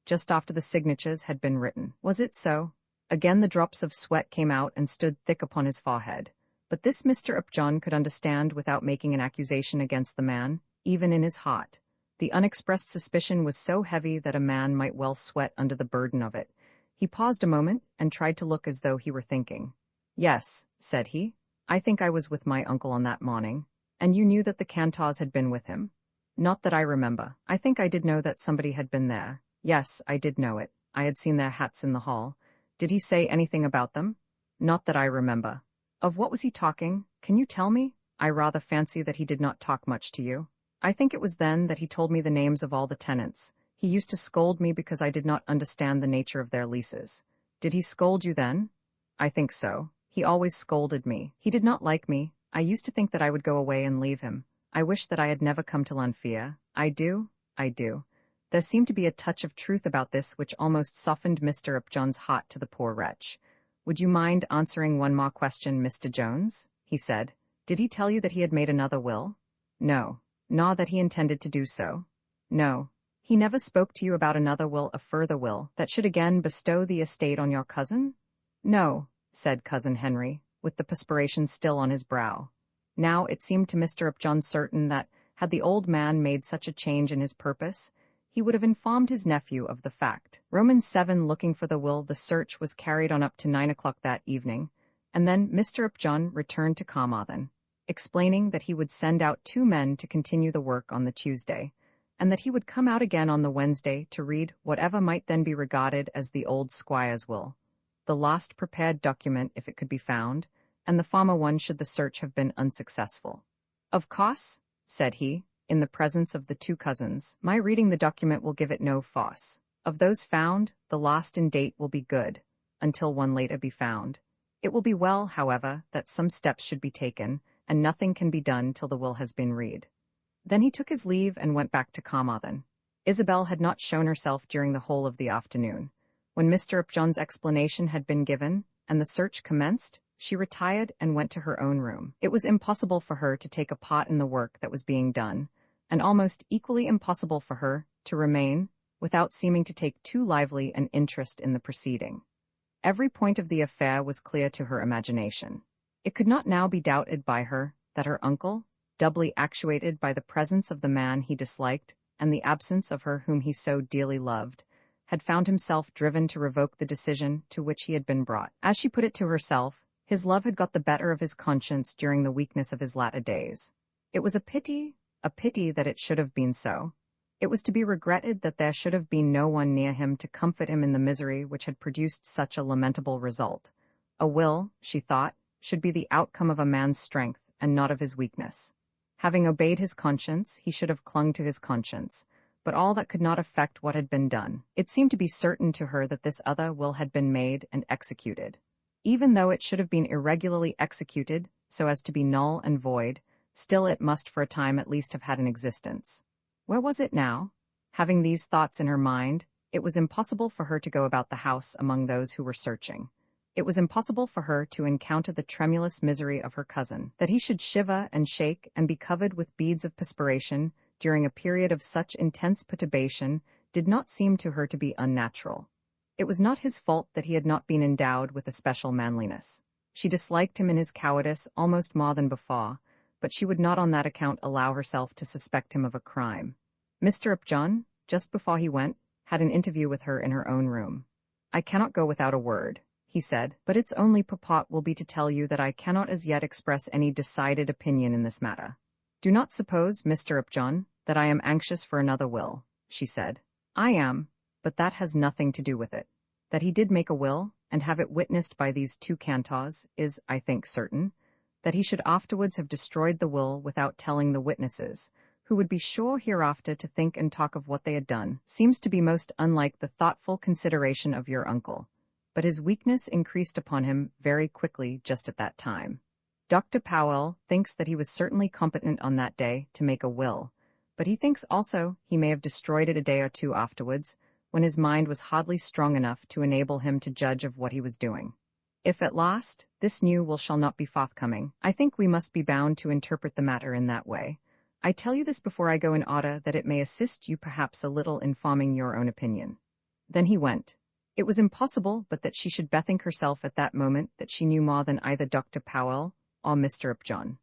just after the signatures had been written. Was it so?" Again the drops of sweat came out and stood thick upon his forehead. But this Mr. Upjohn could understand without making an accusation against the man, even in his heart. The unexpressed suspicion was so heavy that a man might well sweat under the burden of it. He paused a moment and tried to look as though he were thinking. "Yes," said he, "I think I was with my uncle on that morning. And you knew that the Cantors had been with him?" "Not that I remember. I think I did know that somebody had been there. Yes, I did know it. I had seen their hats in the hall. Did he say anything about them?" "Not that I remember." "Of what was he talking? Can you tell me?" "I rather fancy that he did not talk much to you." "I think it was then that he told me the names of all the tenants. He used to scold me because I did not understand the nature of their leases." "Did he scold you then?" "I think so. He always scolded me. He did not like me. I used to think that I would go away and leave him. I wish that I had never come to Lanfear. I do. There seemed to be a touch of truth about this which almost softened Mr. Upjohn's heart to the poor wretch. "Would you mind answering one more question, Mr. Jones?" he said. "Did he tell you that he had made another will?" "No." "Nor that he intended to do so?" "No." "He never spoke to you about another will, a further will, that should again bestow the estate on your cousin?" "No," said cousin Henry, with the perspiration still on his brow. Now it seemed to Mr. Upjohn certain that, had the old man made such a change in his purpose, he would have informed his nephew of the fact. Romans 7 looking for the will, the search was carried on up to 9 o'clock that evening, and then Mr. Upjohn returned to Carmarthen, explaining that he would send out 2 men to continue the work on the Tuesday, and that he would come out again on the Wednesday to read whatever might then be regarded as the old squire's will, the last prepared document if it could be found, and the former one should the search have been unsuccessful. "Of course," said he, in the presence of the 2 cousins, "my reading the document will give it no force. Of those found, the last in date will be good, until one later be found. It will be well, however, that some steps should be taken, and nothing can be done till the will has been read." Then he took his leave and went back to Carmarthen. Isabel had not shown herself during the whole of the afternoon. When Mr. Upjohn's explanation had been given, and the search commenced, she retired and went to her own room. It was impossible for her to take a part in the work that was being done, and almost equally impossible for her to remain without seeming to take too lively an interest in the proceeding. Every point of the affair was clear to her imagination. It could not now be doubted by her that her uncle, doubly actuated by the presence of the man he disliked and the absence of her whom he so dearly loved, had found himself driven to revoke the decision to which he had been brought. As she put it to herself, his love had got the better of his conscience during the weakness of his latter days. It was a A pity that it should have been so. It was to be regretted that there should have been no one near him to comfort him in the misery which had produced such a lamentable result. A will, she thought, should be the outcome of a man's strength, and not of his weakness. Having obeyed his conscience, he should have clung to his conscience, but all that could not affect what had been done. It seemed to be certain to her that this other will had been made and executed. Even though it should have been irregularly executed, so as to be null and void, still it must for a time at least have had an existence. Where was it now? Having these thoughts in her mind, it was impossible for her to go about the house among those who were searching. It was impossible for her to encounter the tremulous misery of her cousin. That he should shiver and shake and be covered with beads of perspiration during a period of such intense perturbation did not seem to her to be unnatural. It was not his fault that he had not been endowed with a special manliness. She disliked him in his cowardice almost more than before, but she would not on that account allow herself to suspect him of a crime. Mr. Upjohn, just before he went, had an interview with her in her own room. "I cannot go without a word," he said, "but its only purport will be to tell you that I cannot as yet express any decided opinion in this matter. Do not suppose, Mr. Upjohn, that I am anxious for another will," she said. "I am, but that has nothing to do with it. That he did make a will, and have it witnessed by these two cantors, is, I think, certain. That he should afterwards have destroyed the will without telling the witnesses, who would be sure hereafter to think and talk of what they had done, seems to be most unlike the thoughtful consideration of your uncle. But his weakness increased upon him very quickly just at that time. Dr. Powell thinks that he was certainly competent on that day to make a will, but he thinks also he may have destroyed it a day or two afterwards, when his mind was hardly strong enough to enable him to judge of what he was doing. If at last this new will shall not be forthcoming, I think we must be bound to interpret the matter in that way. I tell you this before I go in order that it may assist you perhaps a little in forming your own opinion." Then he went. It was impossible but that she should bethink herself at that moment that she knew more than either Dr. Powell or Mr. Upjohn.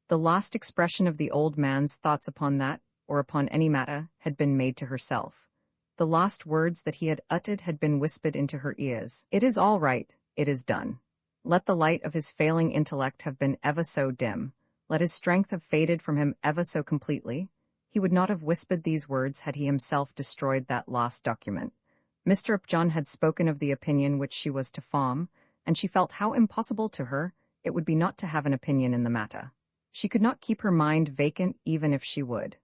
The last expression of the old man's thoughts upon that, or upon any matter, had been made to herself. The last words that he had uttered had been whispered into her ears. "It is all right, it is done." Let the light of his failing intellect have been ever so dim, let his strength have faded from him ever so completely, he would not have whispered these words had he himself destroyed that lost document. Mr. Upjohn had spoken of the opinion which she was to form, and she felt how impossible to her it would be not to have an opinion in the matter. She could not keep her mind vacant even if she would.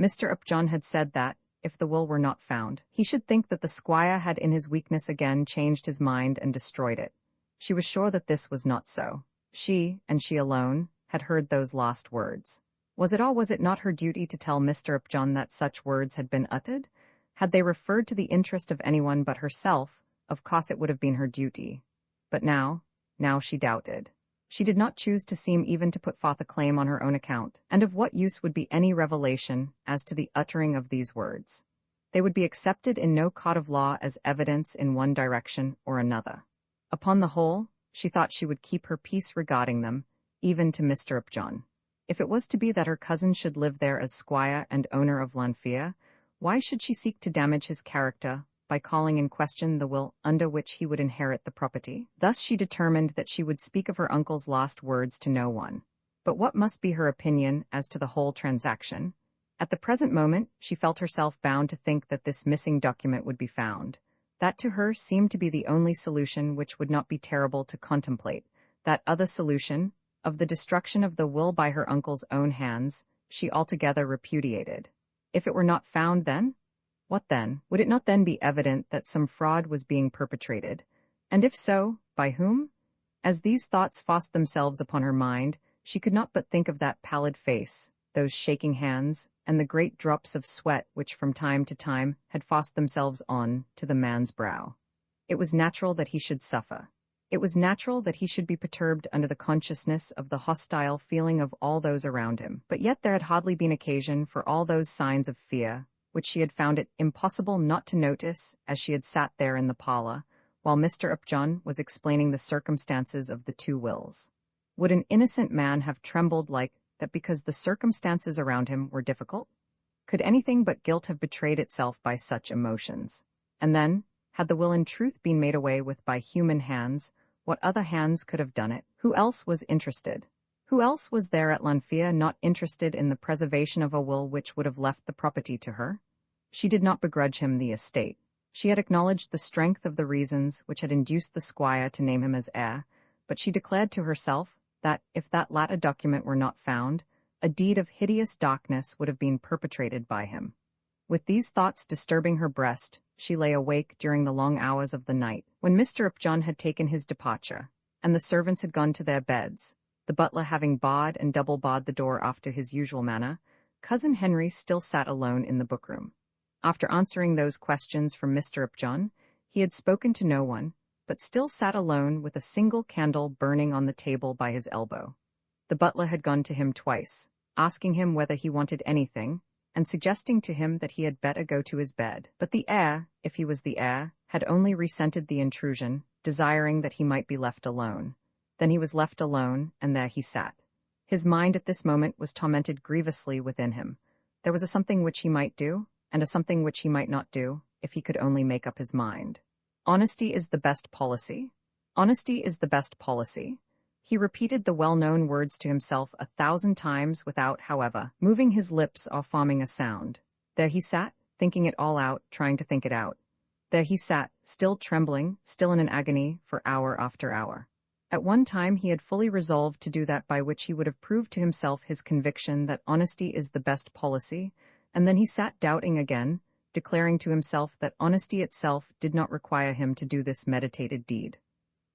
Mr. Upjohn had said that, if the will were not found, he should think that the squire had in his weakness again changed his mind and destroyed it. She was sure that this was not so. She, and she alone, had heard those last words. Was it not her duty to tell Mr. Upjohn that such words had been uttered? Had they referred to the interest of anyone but herself, of course it would have been her duty. But now she doubted. She did not choose to seem even to put forth a claim on her own account, and of what use would be any revelation as to the uttering of these words? They would be accepted in no court of law as evidence in one direction or another. Upon the whole, she thought she would keep her peace regarding them, even to Mr. Upjohn. If it was to be that her cousin should live there as squire and owner of Lanfear, why should she seek to damage his character by calling in question the will under which he would inherit the property? Thus she determined that she would speak of her uncle's last words to no one. But what must be her opinion as to the whole transaction? At the present moment, she felt herself bound to think that this missing document would be found. That to her seemed to be the only solution which would not be terrible to contemplate. That other solution, of the destruction of the will by her uncle's own hands, she altogether repudiated. If it were not found then? What then? Would it not then be evident that some fraud was being perpetrated? And if so, by whom? As these thoughts forced themselves upon her mind, she could not but think of that pallid face, those shaking hands, and the great drops of sweat which from time to time had forced themselves on to the man's brow. It was natural that he should suffer. It was natural that he should be perturbed under the consciousness of the hostile feeling of all those around him. But yet there had hardly been occasion for all those signs of fear, which she had found it impossible not to notice as she had sat there in the parlor, while Mr. Upjohn was explaining the circumstances of the two wills. Would an innocent man have trembled like that because the circumstances around him were difficult? Could anything but guilt have betrayed itself by such emotions? And then, had the will in truth been made away with by human hands, what other hands could have done it? Who else was interested? Who else was there at Lanfear not interested in the preservation of a will which would have left the property to her? She did not begrudge him the estate. She had acknowledged the strength of the reasons which had induced the squire to name him as heir, but she declared to herself that, if that latter document were not found, a deed of hideous darkness would have been perpetrated by him. With these thoughts disturbing her breast, she lay awake during the long hours of the night. When Mr. Upjohn had taken his departure, and the servants had gone to their beds, the butler having barred and double-barred the door after his usual manner, Cousin Henry still sat alone in the book-room. After answering those questions from Mr. Upjohn, he had spoken to no one, but still sat alone with a single candle burning on the table by his elbow. The butler had gone to him twice, asking him whether he wanted anything, and suggesting to him that he had better go to his bed. But the heir, if he was the heir, had only resented the intrusion, desiring that he might be left alone. Then he was left alone, and there he sat. His mind at this moment was tormented grievously within him. There was a something which he might do, and a something which he might not do, if he could only make up his mind. Honesty is the best policy. Honesty is the best policy. He repeated the well-known words to himself 1,000 times without, however, moving his lips or forming a sound. There he sat, thinking it all out, trying to think it out. There he sat, still trembling, still in an agony, for hour after hour. At one time he had fully resolved to do that by which he would have proved to himself his conviction that honesty is the best policy, and then he sat doubting again, declaring to himself that honesty itself did not require him to do this meditated deed.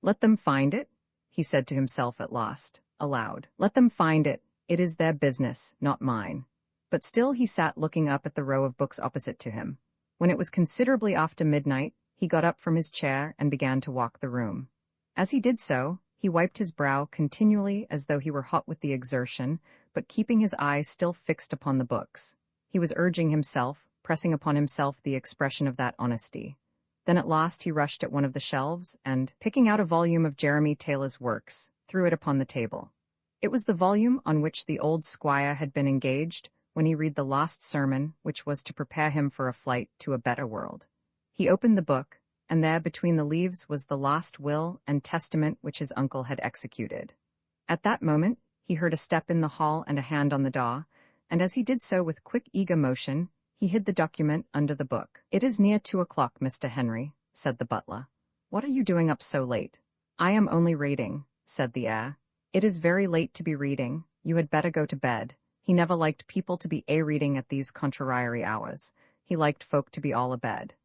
"Let them find it," he said to himself at last, aloud. "Let them find it. It is their business, not mine." But still he sat looking up at the row of books opposite to him. When it was considerably after midnight, he got up from his chair and began to walk the room. As he did so, he wiped his brow continually as though he were hot with the exertion, but keeping his eyes still fixed upon the books. He was urging himself, pressing upon himself the expression of that honesty. Then at last he rushed at one of the shelves and, picking out a volume of Jeremy Taylor's works, threw it upon the table. It was the volume on which the old squire had been engaged when he read the last sermon which was to prepare him for a flight to a better world. He opened the book, and there between the leaves was the last will and testament which his uncle had executed. At that moment he heard a step in the hall and a hand on the door, and as he did so with quick eager motion, he hid the document under the book. "It is near 2 o'clock, Mr. Henry," said the butler. "What are you doing up so late?" "I am only reading," said the heir. "It is very late to be reading. You had better go to bed." He never liked people to be reading at these contrariety hours. He liked folk to be all abed.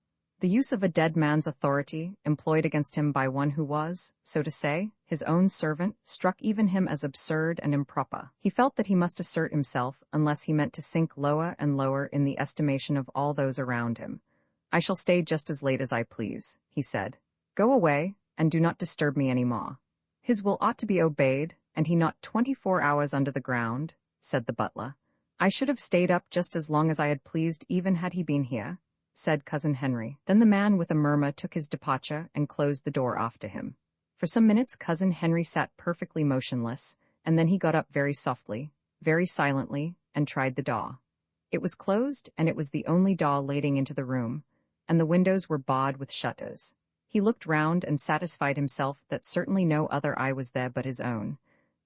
The use of a dead man's authority, employed against him by one who was, so to say, his own servant, struck even him as absurd and improper. He felt that he must assert himself, unless he meant to sink lower and lower in the estimation of all those around him. "I shall stay just as late as I please," he said. "Go away, and do not disturb me any more." "His will ought to be obeyed, and he not 24 hours under the ground," said the butler. "I should have stayed up just as long as I had pleased, even had he been here," said Cousin Henry. Then the man with a murmur took his departure and closed the door after him. For some minutes Cousin Henry sat perfectly motionless, and then he got up very softly, very silently, and tried the door. It was closed, and it was the only door leading into the room, and the windows were barred with shutters. He looked round and satisfied himself that certainly no other eye was there but his own.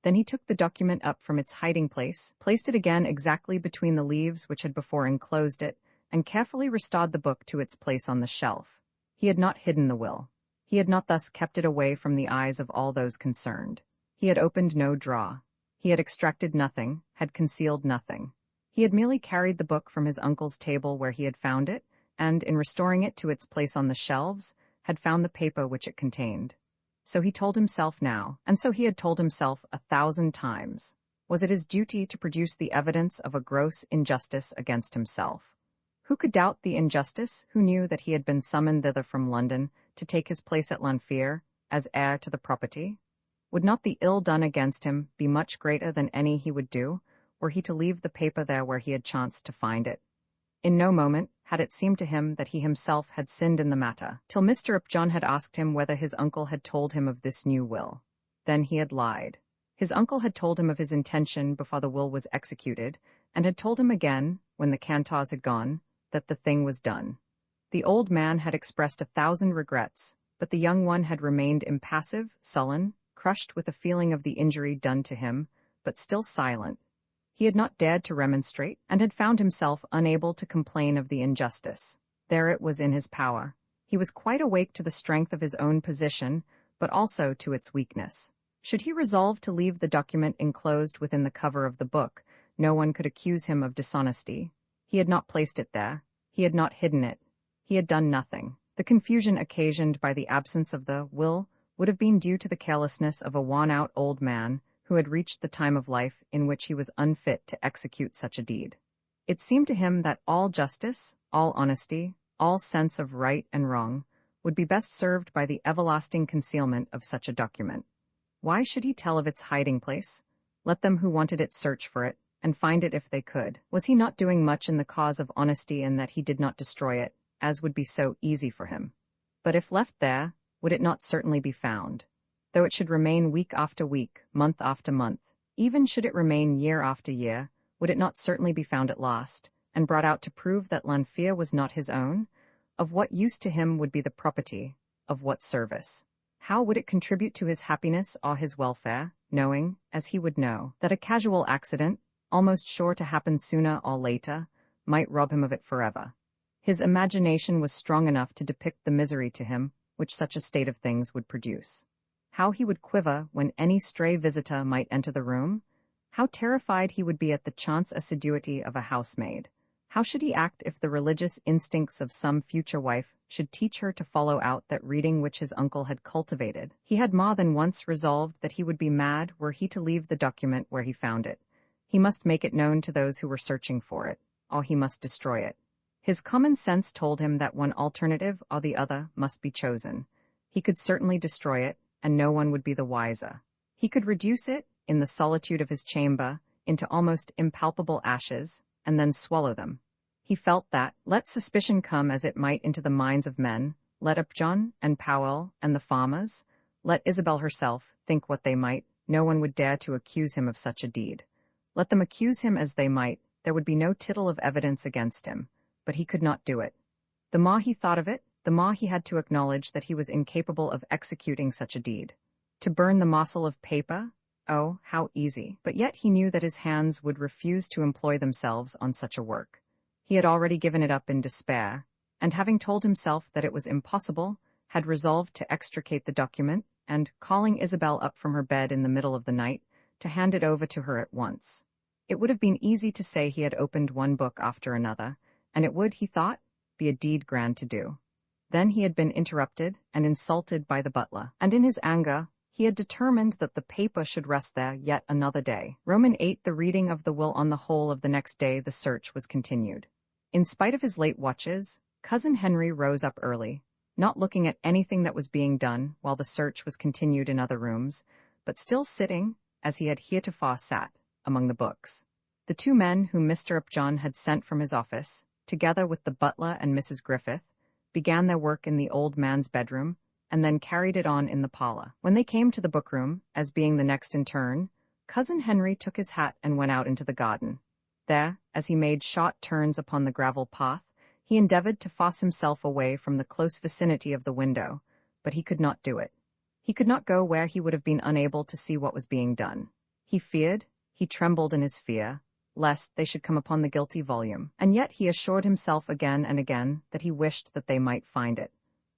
Then he took the document up from its hiding-place, placed it again exactly between the leaves which had before enclosed it, and carefully restored the book to its place on the shelf. He had not hidden the will. He had not thus kept it away from the eyes of all those concerned. He had opened no drawer. He had extracted nothing, had concealed nothing. He had merely carried the book from his uncle's table where he had found it, and, in restoring it to its place on the shelves, had found the paper which it contained. So he told himself now, and so he had told himself 1,000 times. Was it his duty to produce the evidence of a gross injustice against himself? Who could doubt the injustice who knew that he had been summoned thither from London to take his place at Lanfear as heir to the property? Would not the ill done against him be much greater than any he would do, were he to leave the paper there where he had chanced to find it? In no moment had it seemed to him that he himself had sinned in the matter, till Mr. Upjohn had asked him whether his uncle had told him of this new will. Then he had lied. His uncle had told him of his intention before the will was executed, and had told him again, when the cantors had gone, that the thing was done. The old man had expressed 1,000 regrets, but the young one had remained impassive, sullen, crushed with a feeling of the injury done to him, but still silent. He had not dared to remonstrate, and had found himself unable to complain of the injustice. There it was in his power. He was quite awake to the strength of his own position, but also to its weakness. Should he resolve to leave the document enclosed within the cover of the book, no one could accuse him of dishonesty. He had not placed it there. He had not hidden it. He had done nothing. The confusion occasioned by the absence of the will would have been due to the carelessness of a worn-out old man who had reached the time of life in which he was unfit to execute such a deed. It seemed to him that all justice, all honesty, all sense of right and wrong would be best served by the everlasting concealment of such a document. Why should he tell of its hiding place? Let them who wanted it search for it, and find it if they could. Was he not doing much in the cause of honesty in that he did not destroy it, as would be so easy for him? But if left there, would it not certainly be found? Though it should remain week after week, month after month, even should it remain year after year, would it not certainly be found at last, and brought out to prove that Lanfear was not his own? Of what use to him would be the property? Of what service? How would it contribute to his happiness or his welfare, knowing, as he would know, that a casual accident, almost sure to happen sooner or later, might rob him of it forever? His imagination was strong enough to depict the misery to him which such a state of things would produce. How he would quiver when any stray visitor might enter the room? How terrified he would be at the chance assiduity of a housemaid? How should he act if the religious instincts of some future wife should teach her to follow out that reading which his uncle had cultivated? He had more than once resolved that he would be mad were he to leave the document where he found it. He must make it known to those who were searching for it, or he must destroy it. His common sense told him that one alternative or the other must be chosen. He could certainly destroy it, and no one would be the wiser. He could reduce it, in the solitude of his chamber, into almost impalpable ashes, and then swallow them. He felt that, let suspicion come as it might into the minds of men, let Upjohn and Powell and the farmers, let Isabel herself think what they might, no one would dare to accuse him of such a deed. Let them accuse him as they might, there would be no tittle of evidence against him, but he could not do it. The more he thought of it, the more he had to acknowledge that he was incapable of executing such a deed. To burn the morsel of paper? Oh, how easy! But yet he knew that his hands would refuse to employ themselves on such a work. He had already given it up in despair, and having told himself that it was impossible, had resolved to extricate the document, and, calling Isabel up from her bed in the middle of the night, to hand it over to her at once. It would have been easy to say he had opened one book after another, and it would, he thought, be a deed grand to do. Then he had been interrupted and insulted by the butler, and in his anger, he had determined that the paper should rest there yet another day. Roman 8. The reading of the will on the whole of the next day the search was continued. In spite of his late watches, Cousin Henry rose up early, not looking at anything that was being done while the search was continued in other rooms, but still sitting, as he had heretofore sat, among the books. The two men whom Mr. Upjohn had sent from his office, together with the butler and Mrs. Griffith, began their work in the old man's bedroom, and then carried it on in the parlor. When they came to the bookroom, as being the next in turn, Cousin Henry took his hat and went out into the garden. There, as he made short turns upon the gravel path, he endeavored to force himself away from the close vicinity of the window, but he could not do it. He could not go where he would have been unable to see what was being done. He feared, he trembled in his fear, lest they should come upon the guilty volume, and yet he assured himself again and again that he wished that they might find it.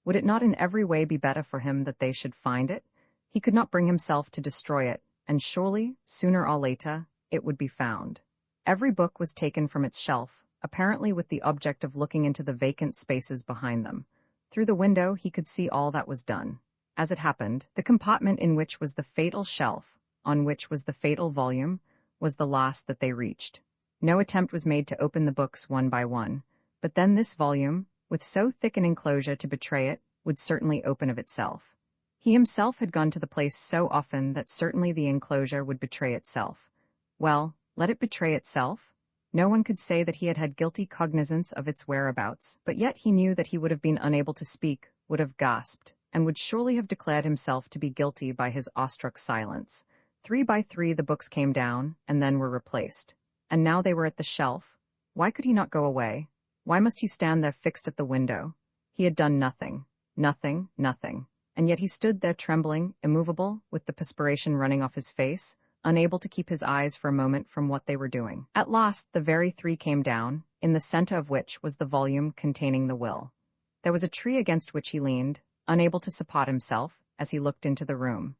Would it not in every way be better for him that they should find it? He could not bring himself to destroy it, and surely, sooner or later, it would be found. Every book was taken from its shelf, apparently with the object of looking into the vacant spaces behind them. Through the window he could see all that was done. As it happened, the compartment in which was the fatal shelf, on which was the fatal volume, was the last that they reached. No attempt was made to open the books one by one, but then this volume, with so thick an enclosure to betray it, would certainly open of itself. He himself had gone to the place so often that certainly the enclosure would betray itself. Well, let it betray itself. No one could say that he had had guilty cognizance of its whereabouts, but yet he knew that he would have been unable to speak, would have gasped, and would surely have declared himself to be guilty by his awestruck silence. 3 by 3 the books came down, and then were replaced. And now they were at the shelf. Why could he not go away? Why must he stand there fixed at the window? He had done nothing, and yet he stood there trembling, immovable, with the perspiration running off his face, unable to keep his eyes for a moment from what they were doing. At last, the very three came down, in the center of which was the volume containing the will. There was a tree against which he leaned, unable to support himself, as he looked into the room.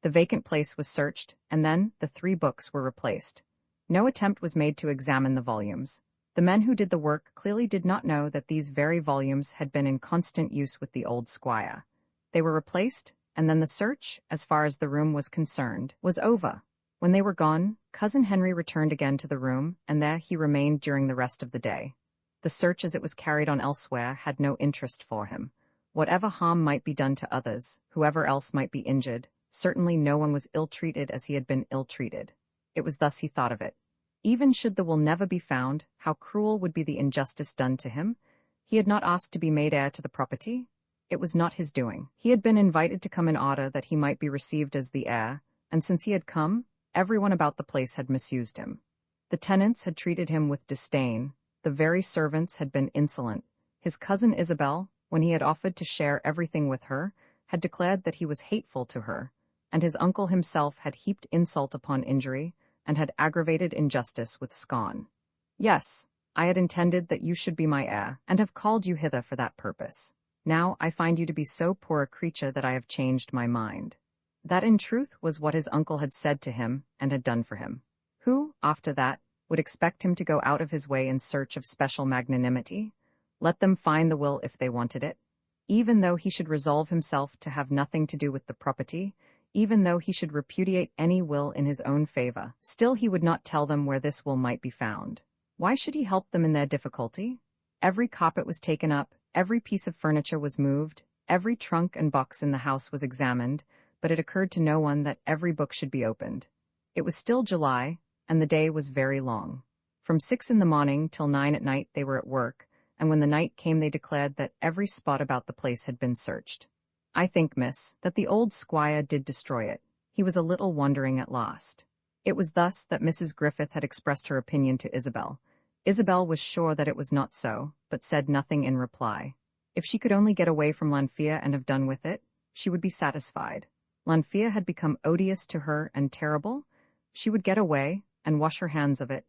The vacant place was searched, and then the 3 books were replaced. No attempt was made to examine the volumes. The men who did the work clearly did not know that these very volumes had been in constant use with the old squire. They were replaced, and then the search, as far as the room was concerned, was over. When they were gone, Cousin Henry returned again to the room, and there he remained during the rest of the day. The search as it was carried on elsewhere had no interest for him. Whatever harm might be done to others, whoever else might be injured, certainly no one was ill-treated as he had been ill-treated. It was thus he thought of it. Even should the will never be found, how cruel would be the injustice done to him? He had not asked to be made heir to the property. It was not his doing. He had been invited to come in order that he might be received as the heir, and since he had come, everyone about the place had misused him. The tenants had treated him with disdain. The very servants had been insolent. His cousin Isabel, when he had offered to share everything with her, had declared that he was hateful to her, and his uncle himself had heaped insult upon injury, and had aggravated injustice with scorn. Yes, I had intended that you should be my heir, and have called you hither for that purpose. Now I find you to be so poor a creature that I have changed my mind. That in truth was what his uncle had said to him and had done for him. Who, after that, would expect him to go out of his way in search of special magnanimity? Let them find the will if they wanted it. Even though he should resolve himself to have nothing to do with the property, even though he should repudiate any will in his own favor, still he would not tell them where this will might be found. Why should he help them in their difficulty? Every carpet was taken up, every piece of furniture was moved, every trunk and box in the house was examined, but it occurred to no one that every book should be opened. It was still July, and the day was very long. From 6 in the morning till 9 at night they were at work, and when the night came they declared that every spot about the place had been searched. I think, miss, that the old squire did destroy it. He was a little wondering at last. It was thus that Mrs. Griffith had expressed her opinion to Isabel. Isabel was sure that it was not so, but said nothing in reply. If she could only get away from Lanfear and have done with it, she would be satisfied. Lanfear had become odious to her and terrible. She would get away, and wash her hands of it,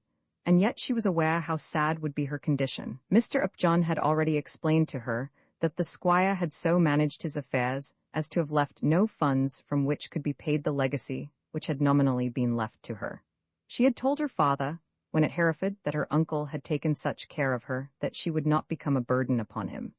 and yet she was aware how sad would be her condition. Mr. Upjohn had already explained to her that the squire had so managed his affairs as to have left no funds from which could be paid the legacy which had nominally been left to her. She had told her father, when at Hereford, that her uncle had taken such care of her that she would not become a burden upon him.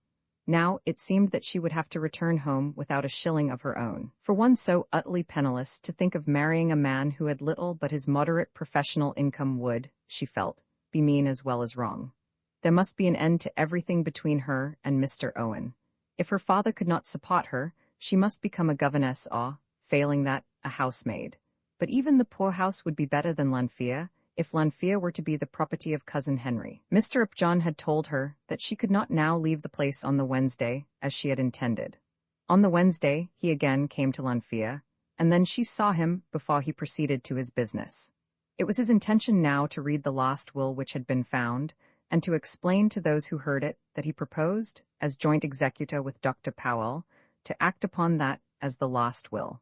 Now it seemed that she would have to return home without a shilling of her own. For one so utterly penniless, to think of marrying a man who had little but his moderate professional income would, she felt, be mean as well as wrong. There must be an end to everything between her and Mr. Owen. If her father could not support her, she must become a governess or, failing that, a housemaid. But even the poorhouse would be better than Lanfear, if Lanfear were to be the property of Cousin Henry. Mr. Upjohn had told her that she could not now leave the place on the Wednesday, as she had intended. On the Wednesday he again came to Lanfear, and then she saw him before he proceeded to his business. It was his intention now to read the last will which had been found, and to explain to those who heard it that he proposed, as joint executor with Dr. Powell, to act upon that as the last will,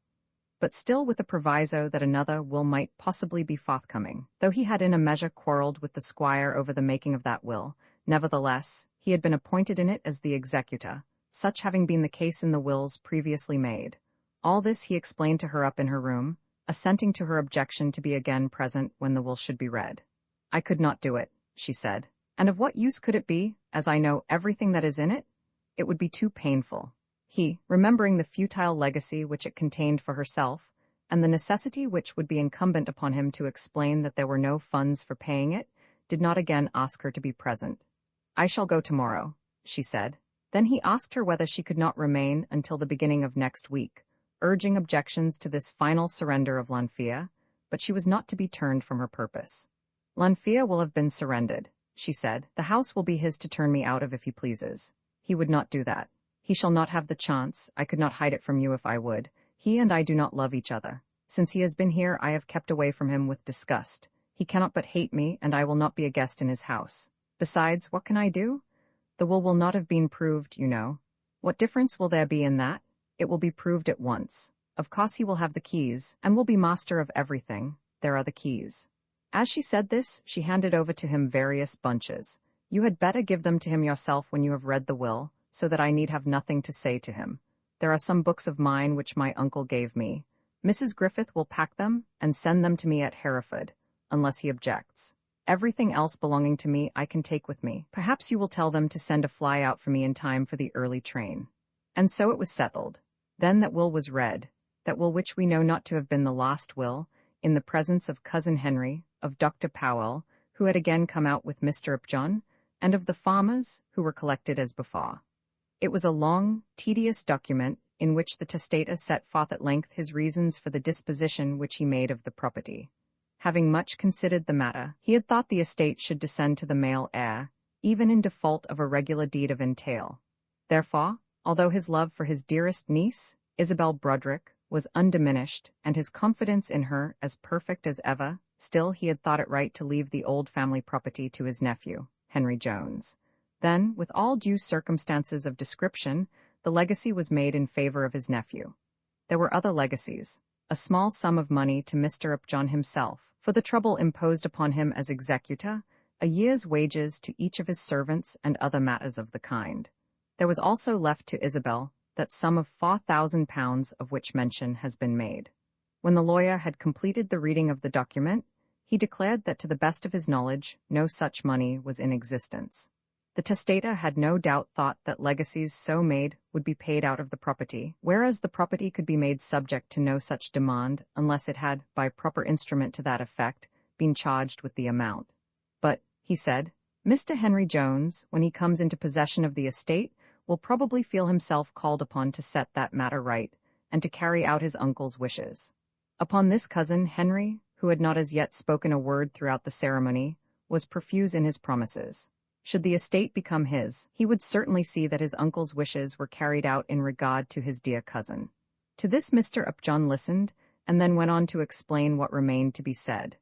but still with a proviso that another will might possibly be forthcoming. Though he had in a measure quarrelled with the squire over the making of that will, nevertheless, he had been appointed in it as the executor, such having been the case in the wills previously made. All this he explained to her up in her room, assenting to her objection to be again present when the will should be read. I could not do it, she said. And of what use could it be, as I know everything that is in it? It would be too painful. He, remembering the futile legacy which it contained for herself, and the necessity which would be incumbent upon him to explain that there were no funds for paying it, did not again ask her to be present. I shall go tomorrow, she said. Then he asked her whether she could not remain until the beginning of next week, urging objections to this final surrender of Lanfear, but she was not to be turned from her purpose. Lanfear will have been surrendered, she said. The house will be his to turn me out of if he pleases. He would not do that. He shall not have the chance. I could not hide it from you if I would. He and I do not love each other. Since he has been here, I have kept away from him with disgust. He cannot but hate me, and I will not be a guest in his house. Besides, what can I do? The will not have been proved, you know. What difference will there be in that? It will be proved at once. Of course he will have the keys, and will be master of everything. there are the keys." As she said this, she handed over to him various bunches. "You had better give them to him yourself when you have read the will, so that I need have nothing to say to him. There are some books of mine which my uncle gave me. Mrs. Griffith will pack them and send them to me at Hereford, unless he objects. Everything else belonging to me I can take with me. Perhaps you will tell them to send a fly out for me in time for the early train." And so it was settled. Then that will was read, that will which we know not to have been the last will, in the presence of Cousin Henry, of Dr. Powell, who had again come out with Mr. Upjohn, and of the farmers, who were collected as before. It was a long, tedious document, in which the testator set forth at length his reasons for the disposition which he made of the property. Having much considered the matter, he had thought the estate should descend to the male heir, even in default of a regular deed of entail. Therefore, although his love for his dearest niece, Isabel Broderick, was undiminished, and his confidence in her as perfect as ever, still he had thought it right to leave the old family property to his nephew, Henry Jones. Then, with all due circumstances of description, the legacy was made in favor of his nephew. There were other legacies: a small sum of money to Mr. Upjohn himself, for the trouble imposed upon him as executor, a year's wages to each of his servants, and other matters of the kind. There was also left to Isabel that sum of £4,000 of which mention has been made. When the lawyer had completed the reading of the document, he declared that to the best of his knowledge no such money was in existence. The testator had no doubt thought that legacies so made would be paid out of the property, whereas the property could be made subject to no such demand unless it had, by proper instrument to that effect, been charged with the amount. "But," he said, "Mr. Henry Jones, when he comes into possession of the estate, will probably feel himself called upon to set that matter right, and to carry out his uncle's wishes." Upon this Cousin Henry, who had not as yet spoken a word throughout the ceremony, was profuse in his promises. Should the estate become his, he would certainly see that his uncle's wishes were carried out in regard to his dear cousin. To this Mr. Upjohn listened, and then went on to explain what remained to be said.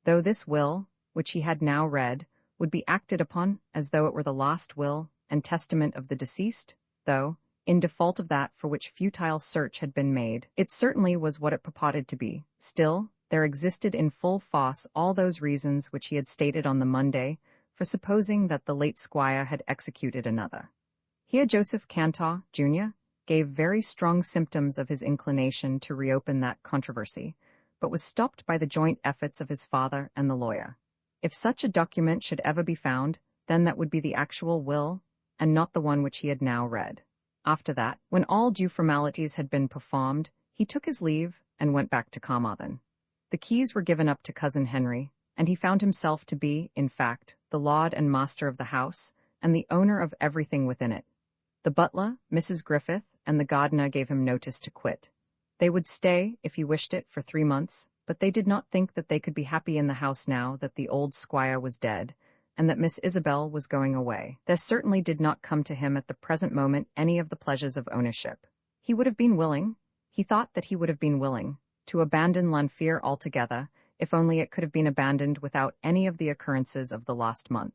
Though this will, which he had now read, would be acted upon as though it were the last will and testament of the deceased, though, in default of that for which futile search had been made, it certainly was what it purported to be. Still, there existed in full force all those reasons which he had stated on the Monday, for supposing that the late squire had executed another. Here Joseph Cantor, Jr., gave very strong symptoms of his inclination to reopen that controversy, but was stopped by the joint efforts of his father and the lawyer. If such a document should ever be found, then that would be the actual will, and not the one which he had now read. After that, when all due formalities had been performed, he took his leave and went back to Carmarthen. The keys were given up to Cousin Henry, and he found himself to be, in fact, the lord and master of the house, and the owner of everything within it. The butler, Mrs. Griffith, and the gardener gave him notice to quit. They would stay, if he wished it, for 3 months, but they did not think that they could be happy in the house now that the old squire was dead, and that Miss Isabel was going away. There certainly did not come to him at the present moment any of the pleasures of ownership. He would have been willing, he thought that he would have been willing, to abandon Lanfear altogether, if only it could have been abandoned without any of the occurrences of the last month.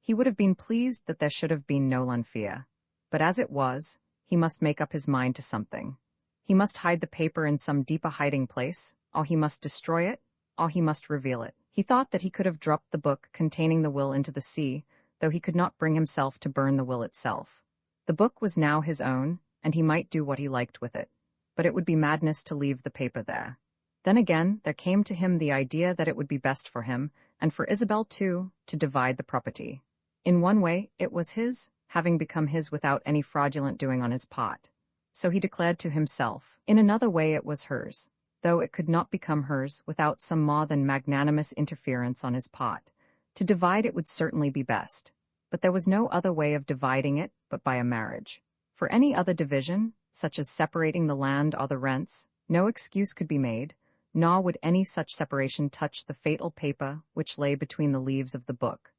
He would have been pleased that there should have been no Lanfear. But as it was, he must make up his mind to something. He must hide the paper in some deeper hiding place, or he must destroy it, or he must reveal it. He thought that he could have dropped the book containing the will into the sea, though he could not bring himself to burn the will itself. The book was now his own, and he might do what he liked with it, but it would be madness to leave the paper there. Then again, there came to him the idea that it would be best for him, and for Isabel too, to divide the property. In one way, it was his, having become his without any fraudulent doing on his part. So he declared to himself. In another way it was hers, though it could not become hers without some more than magnanimous interference on his part. To divide it would certainly be best, but there was no other way of dividing it but by a marriage. For any other division, such as separating the land or the rents, no excuse could be made, nor would any such separation touch the fatal paper which lay between the leaves of the book.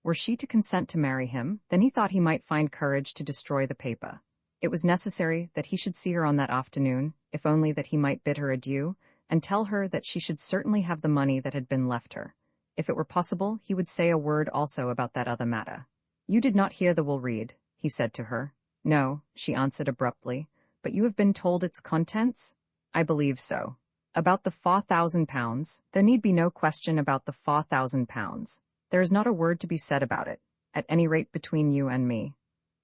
Were she to consent to marry him, then he thought he might find courage to destroy the paper. It was necessary that he should see her on that afternoon, if only that he might bid her adieu, and tell her that she should certainly have the money that had been left her. If it were possible, he would say a word also about that other matter. "You did not hear the will read," he said to her. "No," she answered abruptly, "but you have been told its contents?" "I believe so." About the £4,000, there need be no question about the £4,000. There is not a word to be said about it, at any rate between you and me.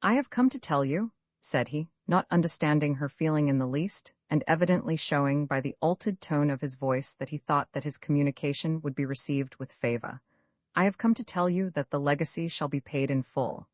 I have come to tell you, said he, not understanding her feeling in the least, and evidently showing by the altered tone of his voice that he thought that his communication would be received with favor. I have come to tell you that the legacy shall be paid in full.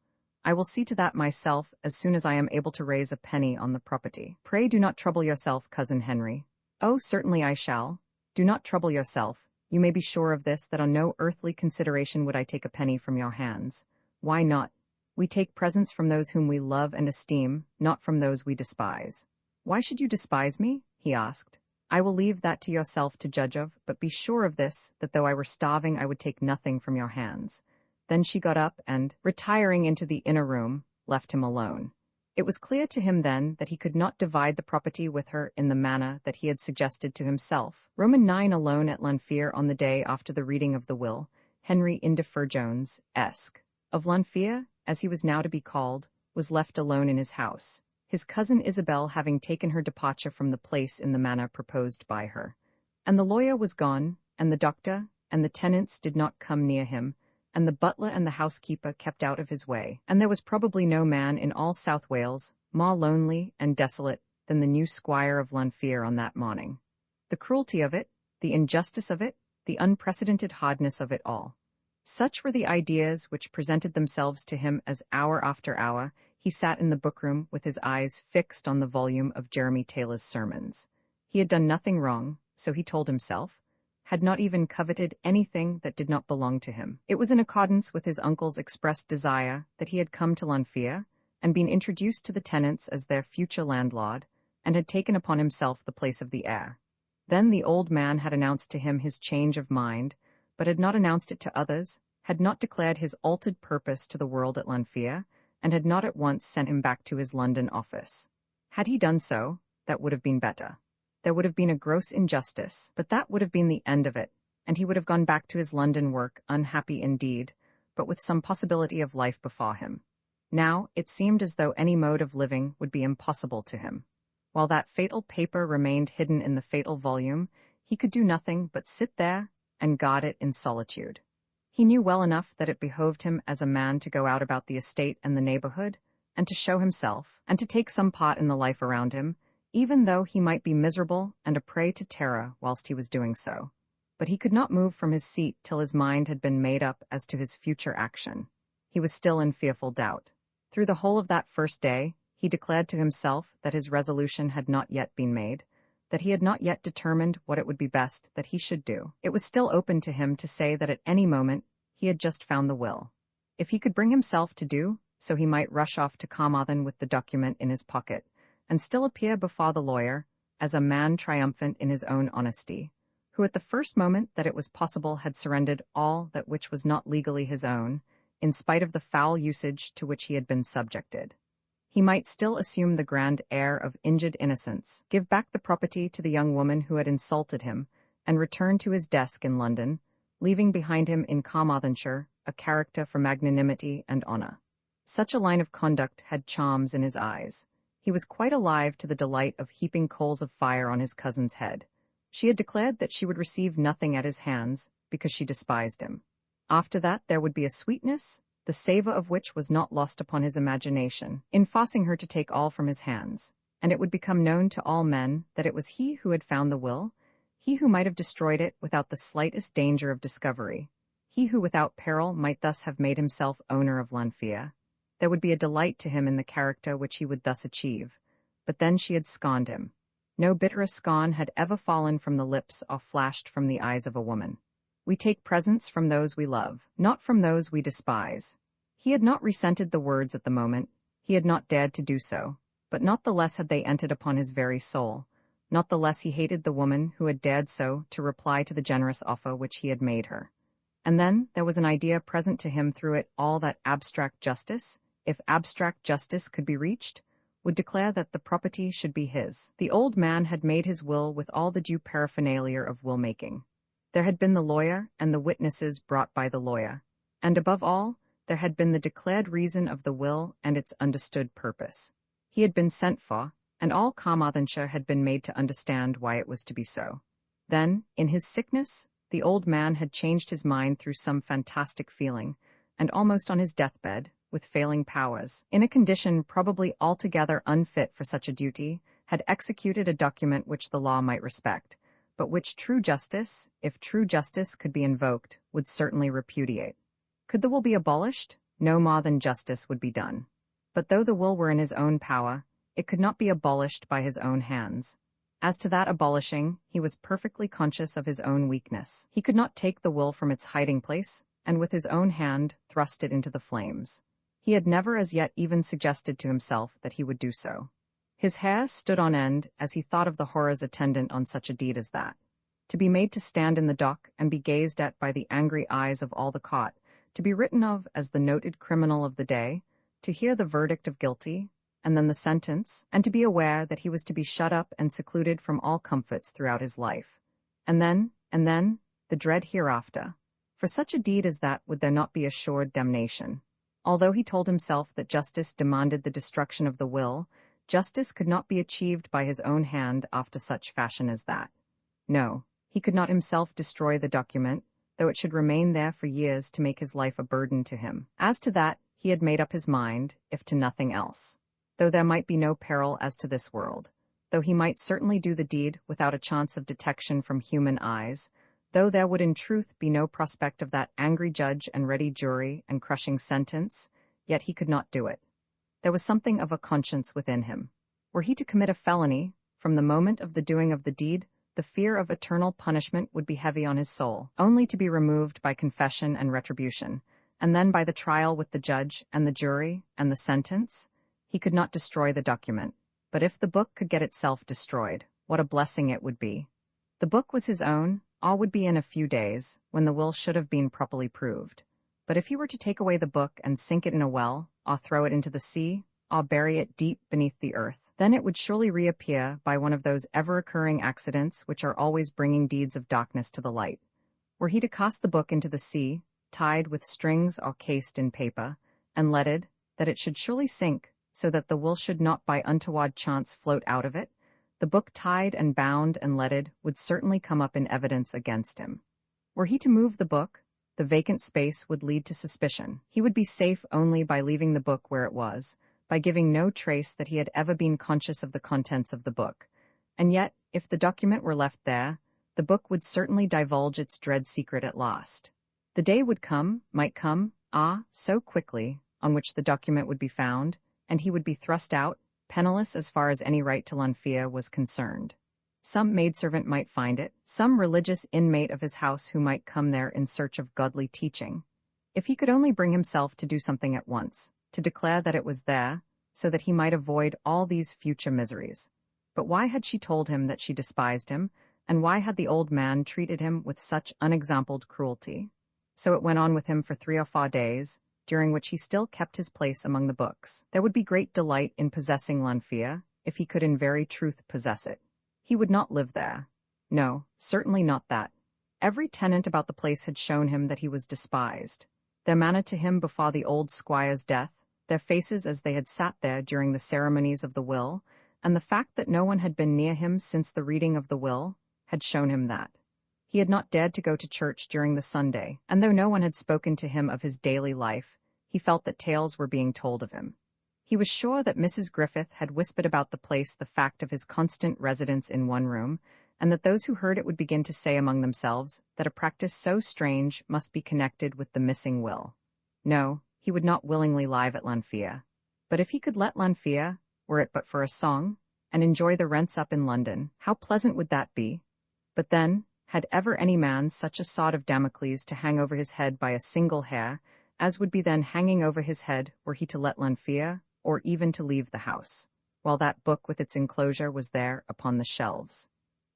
I will see to that myself as soon as I am able to raise a penny on the property. Pray do not trouble yourself, Cousin Henry. Oh, certainly I shall. Do not trouble yourself. You may be sure of this, that on no earthly consideration would I take a penny from your hands. Why not? We take presents from those whom we love and esteem, not from those we despise. Why should you despise me? He asked. I will leave that to yourself to judge of, but be sure of this, that though I were starving I would take nothing from your hands. Then she got up and, retiring into the inner room, left him alone. It was clear to him then that he could not divide the property with her in the manner that he had suggested to himself. Roman 9 alone at Lanfear on the day after the reading of the will, Henry Indefer Jones, Esq. of Lanfear, as he was now to be called, was left alone in his house, his cousin Isabel having taken her departure from the place in the manner proposed by her. And the lawyer was gone, and the doctor, and the tenants did not come near him, and the butler and the housekeeper kept out of his way, and there was probably no man in all South Wales more lonely and desolate than the new squire of Lanfear on that morning. The cruelty of it, the injustice of it, the unprecedented hardness of it all. Such were the ideas which presented themselves to him as hour after hour he sat in the bookroom with his eyes fixed on the volume of Jeremy Taylor's sermons. He had done nothing wrong, so he told himself, had not even coveted anything that did not belong to him. It was in accordance with his uncle's expressed desire that he had come to Lanfear, and been introduced to the tenants as their future landlord, and had taken upon himself the place of the heir. Then the old man had announced to him his change of mind, but had not announced it to others, had not declared his altered purpose to the world at Lanfear, and had not at once sent him back to his London office. Had he done so, that would have been better. There would have been a gross injustice, but that would have been the end of it, and he would have gone back to his London work unhappy indeed, but with some possibility of life before him. Now it seemed as though any mode of living would be impossible to him. While that fatal paper remained hidden in the fatal volume, he could do nothing but sit there and guard it in solitude. He knew well enough that it behoved him as a man to go out about the estate and the neighborhood, and to show himself, and to take some part in the life around him, even though he might be miserable and a prey to terror whilst he was doing so. But he could not move from his seat till his mind had been made up as to his future action. He was still in fearful doubt. Through the whole of that first day, he declared to himself that his resolution had not yet been made, that he had not yet determined what it would be best that he should do. It was still open to him to say that at any moment he had just found the will. If he could bring himself to do so, he might rush off to Carmarthen with the document in his pocket, and still appear before the lawyer as a man triumphant in his own honesty, who at the first moment that it was possible had surrendered all that which was not legally his own, in spite of the foul usage to which he had been subjected. He might still assume the grand air of injured innocence, give back the property to the young woman who had insulted him, and return to his desk in London, leaving behind him in Carmarthenshire a character for magnanimity and honor. Such a line of conduct had charms in his eyes. He was quite alive to the delight of heaping coals of fire on his cousin's head. She had declared that she would receive nothing at his hands, because she despised him. After that there would be a sweetness, the savour of which was not lost upon his imagination, in forcing her to take all from his hands, and it would become known to all men that it was he who had found the will, he who might have destroyed it without the slightest danger of discovery, he who without peril might thus have made himself owner of Lanfear. There would be a delight to him in the character which he would thus achieve. But then she had scorned him. No bitterer scorn had ever fallen from the lips or flashed from the eyes of a woman. We take presents from those we love, not from those we despise. He had not resented the words at the moment, he had not dared to do so, but not the less had they entered upon his very soul, not the less he hated the woman who had dared so to reply to the generous offer which he had made her. And then there was an idea present to him through it all that abstract justice, if abstract justice could be reached, would declare that the property should be his. The old man had made his will with all the due paraphernalia of will-making. There had been the lawyer and the witnesses brought by the lawyer, and above all, there had been the declared reason of the will and its understood purpose. He had been sent for, and all Carmarthenshire had been made to understand why it was to be so. Then, in his sickness, the old man had changed his mind through some fantastic feeling, and almost on his deathbed, with failing powers, in a condition probably altogether unfit for such a duty, had executed a document which the law might respect, but which true justice, if true justice could be invoked, would certainly repudiate. Could the will be abolished? No more than justice would be done. But though the will were in his own power, it could not be abolished by his own hands. As to that abolishing, he was perfectly conscious of his own weakness. He could not take the will from its hiding place, and with his own hand thrust it into the flames. He had never as yet even suggested to himself that he would do so. His hair stood on end as he thought of the horrors attendant on such a deed as that. To be made to stand in the dock and be gazed at by the angry eyes of all the court, to be written of as the noted criminal of the day, to hear the verdict of guilty, and then the sentence, and to be aware that he was to be shut up and secluded from all comforts throughout his life. And then, the dread hereafter. For such a deed as that would there not be assured damnation? Although he told himself that justice demanded the destruction of the will, justice could not be achieved by his own hand after such fashion as that. No, he could not himself destroy the document, though it should remain there for years to make his life a burden to him. As to that, he had made up his mind, if to nothing else. Though there might be no peril as to this world, though he might certainly do the deed without a chance of detection from human eyes, though there would in truth be no prospect of that angry judge and ready jury and crushing sentence, yet he could not do it. There was something of a conscience within him. Were he to commit a felony, from the moment of the doing of the deed, the fear of eternal punishment would be heavy on his soul, only to be removed by confession and retribution, and then by the trial with the judge and the jury and the sentence. He could not destroy the document, but if the book could get itself destroyed, what a blessing it would be. The book was his own, all would be in a few days, when the will should have been properly proved. But if he were to take away the book and sink it in a well, or throw it into the sea, or bury it deep beneath the earth, then it would surely reappear by one of those ever-occurring accidents which are always bringing deeds of darkness to the light. Were he to cast the book into the sea, tied with strings or cased in paper, and leaded, that it should surely sink, so that the will should not by untoward chance float out of it, the book tied and bound and leaded would certainly come up in evidence against him. Were he to move the book, the vacant space would lead to suspicion. He would be safe only by leaving the book where it was, by giving no trace that he had ever been conscious of the contents of the book. And yet, if the document were left there, the book would certainly divulge its dread secret at last. The day might come, so quickly, on which the document would be found, and he would be thrust out, penniless as far as any right to Lanfear was concerned. Some maidservant might find it, some religious inmate of his house who might come there in search of godly teaching. If he could only bring himself to do something at once, to declare that it was there, so that he might avoid all these future miseries. But why had she told him that she despised him, and why had the old man treated him with such unexampled cruelty? So it went on with him for 3 or 4 days, during which he still kept his place among the books. There would be great delight in possessing Lanfear, if he could in very truth possess it. He would not live there. No, certainly not that. Every tenant about the place had shown him that he was despised. Their manner to him before the old squire's death, their faces as they had sat there during the ceremonies of the will, and the fact that no one had been near him since the reading of the will, had shown him that. He had not dared to go to church during the Sunday, and though no one had spoken to him of his daily life, he felt that tales were being told of him. He was sure that Mrs. Griffith had whispered about the place the fact of his constant residence in one room, and that those who heard it would begin to say among themselves that a practice so strange must be connected with the missing will. No, he would not willingly live at Lanfear. But if he could let Lanfear, were it but for a song, and enjoy the rents up in London, how pleasant would that be? But then, had ever any man such a sword of Damocles to hang over his head by a single hair, as would be then hanging over his head were he to let Lanfear, or even to leave the house, while that book with its enclosure was there upon the shelves?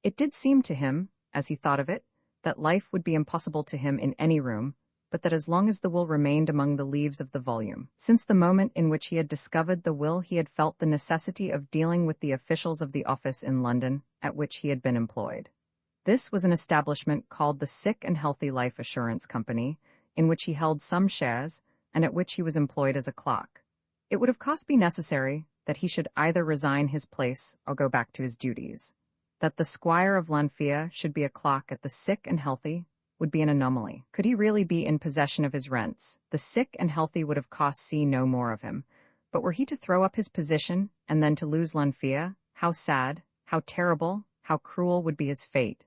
It did seem to him, as he thought of it, that life would be impossible to him in any room, but that as long as the will remained among the leaves of the volume. Since the moment in which he had discovered the will, he had felt the necessity of dealing with the officials of the office in London at which he had been employed. This was an establishment called the Sick and Healthy Life Assurance Company, in which he held some shares, and at which he was employed as a clerk. It would of course be necessary that he should either resign his place or go back to his duties. That the squire of Lanfia should be a clock at the sick and healthy would be an anomaly. Could he really be in possession of his rents? The sick and healthy would have cost see no more of him. But were he to throw up his position and then to lose Lanfia, how sad, how terrible, how cruel would be his fate.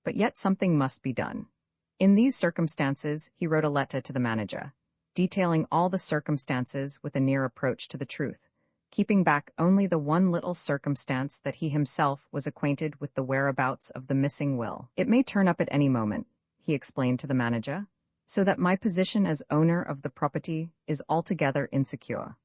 But yet something must be done. In these circumstances, he wrote a letter to the manager, detailing all the circumstances with a near approach to the truth, keeping back only the one little circumstance that he himself was acquainted with the whereabouts of the missing will. It may turn up at any moment, he explained to the manager, so that my position as owner of the property is altogether insecure.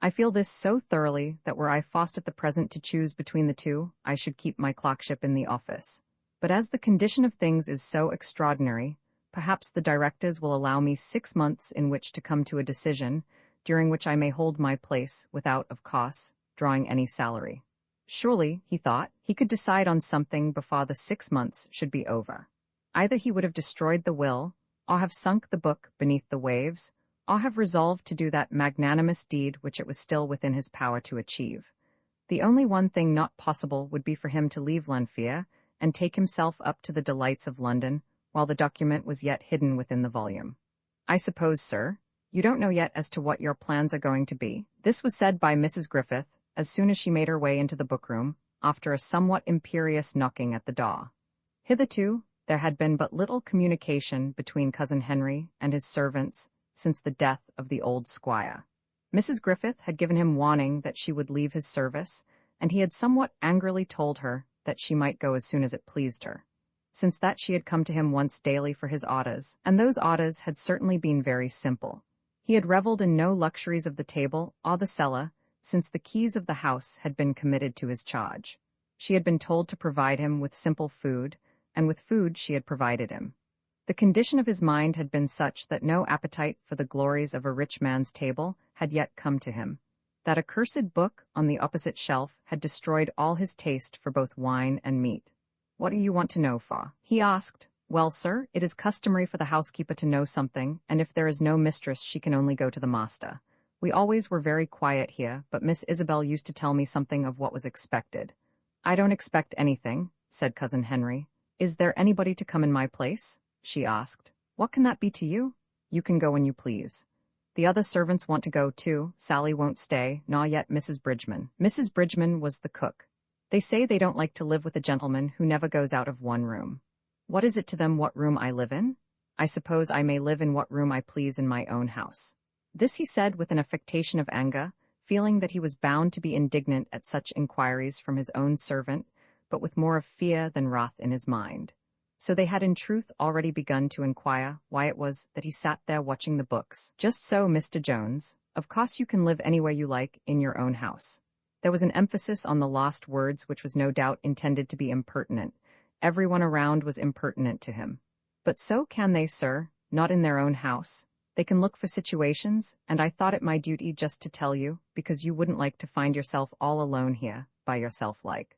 I feel this so thoroughly that were I forced at the present to choose between the two, I should keep my clerkship in the office. But as the condition of things is so extraordinary, perhaps the directors will allow me 6 months in which to come to a decision, during which I may hold my place without, of course, drawing any salary. Surely, he thought, he could decide on something before the 6 months should be over. Either he would have destroyed the will, or have sunk the book beneath the waves, or have resolved to do that magnanimous deed which it was still within his power to achieve. The only one thing not possible would be for him to leave Lanfia and take himself up to the delights of London, while the document was yet hidden within the volume. I suppose, sir, you don't know yet as to what your plans are going to be? This was said by Mrs. Griffith, as soon as she made her way into the bookroom, after a somewhat imperious knocking at the door. Hitherto, there had been but little communication between Cousin Henry and his servants since the death of the old squire. Mrs. Griffith had given him warning that she would leave his service, and he had somewhat angrily told her that she might go as soon as it pleased her. Since that she had come to him once daily for his orders, and those orders had certainly been very simple. He had revelled in no luxuries of the table or the cellar, since the keys of the house had been committed to his charge. She had been told to provide him with simple food, and with food she had provided him. The condition of his mind had been such that no appetite for the glories of a rich man's table had yet come to him. That accursed book on the opposite shelf had destroyed all his taste for both wine and meat. "What do you want to know for?" he asked. "Well, sir, it is customary for the housekeeper to know something, and if there is no mistress she can only go to the master. We always were very quiet here, but Miss Isabel used to tell me something of what was expected." "I don't expect anything," said Cousin Henry. "Is there anybody to come in my place?" she asked. "What can that be to you? You can go when you please. The other servants want to go too. Sally won't stay, nor yet Mrs. Bridgman." Mrs. Bridgman was the cook. "They say they don't like to live with a gentleman who never goes out of one room." "What is it to them what room I live in? I suppose I may live in what room I please in my own house." This he said with an affectation of anger, feeling that he was bound to be indignant at such inquiries from his own servant, but with more of fear than wrath in his mind. So they had in truth already begun to inquire why it was that he sat there watching the books. "Just so, Mr. Jones. Of course you can live anywhere you like in your own house." There was an emphasis on the last words which was no doubt intended to be impertinent. Everyone around was impertinent to him. "But so can they, sir, not in their own house. They can look for situations, and I thought it my duty just to tell you, because you wouldn't like to find yourself all alone here, by yourself like."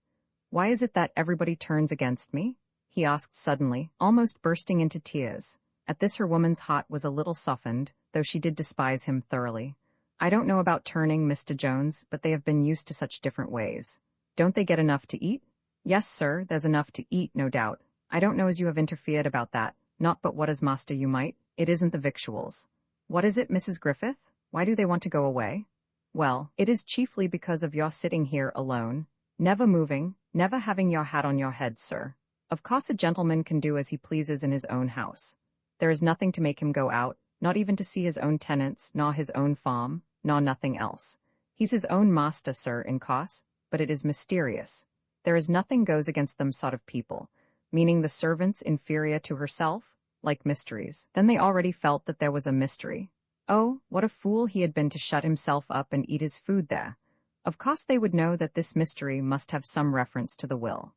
"Why is it that everybody turns against me?" he asked suddenly, almost bursting into tears. At this her woman's heart was a little softened, though she did despise him thoroughly. "I don't know about turning, Mr. Jones, but they have been used to such different ways." "Don't they get enough to eat?" "Yes, sir, there's enough to eat, no doubt. I don't know as you have interfered about that, not but what as master you might. It isn't the victuals." "What is it, Mrs. Griffith? Why do they want to go away?" "Well, it is chiefly because of your sitting here alone, never moving, never having your hat on your head, sir. Of course a gentleman can do as he pleases in his own house. There is nothing to make him go out, not even to see his own tenants, nor his own farm, nor nothing else. He's his own master, sir, in course, but it is mysterious. There is nothing goes against them sort of people, meaning the servants inferior to herself, like mysteries." Then they already felt that there was a mystery. Oh, what a fool he had been to shut himself up and eat his food there. Of course they would know that this mystery must have some reference to the will.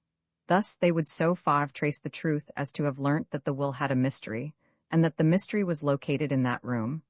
Thus they would so far have traced the truth as to have learnt that the will had a mystery, and that the mystery was located in that room.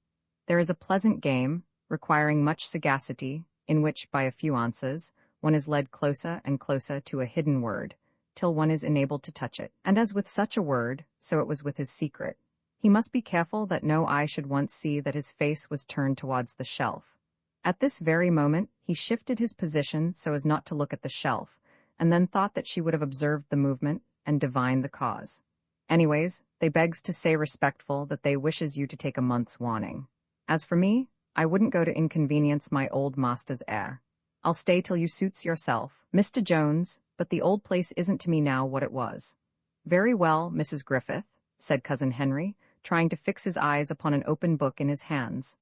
There is a pleasant game, requiring much sagacity, in which, by a few answers, one is led closer and closer to a hidden word, till one is enabled to touch it. And as with such a word, so it was with his secret. He must be careful that no eye should once see that his face was turned towards the shelf. At this very moment he shifted his position so as not to look at the shelf, and then thought that she would have observed the movement and divined the cause. Anyways, they begs to say respectful that they wishes you to take a month's warning. As for me, I wouldn't go to inconvenience my old master's heir. I'll stay till you suits yourself, Mr. Jones, but the old place isn't to me now what it was. Very well, Mrs. Griffith, said Cousin Henry, trying to fix his eyes upon an open book in his hands.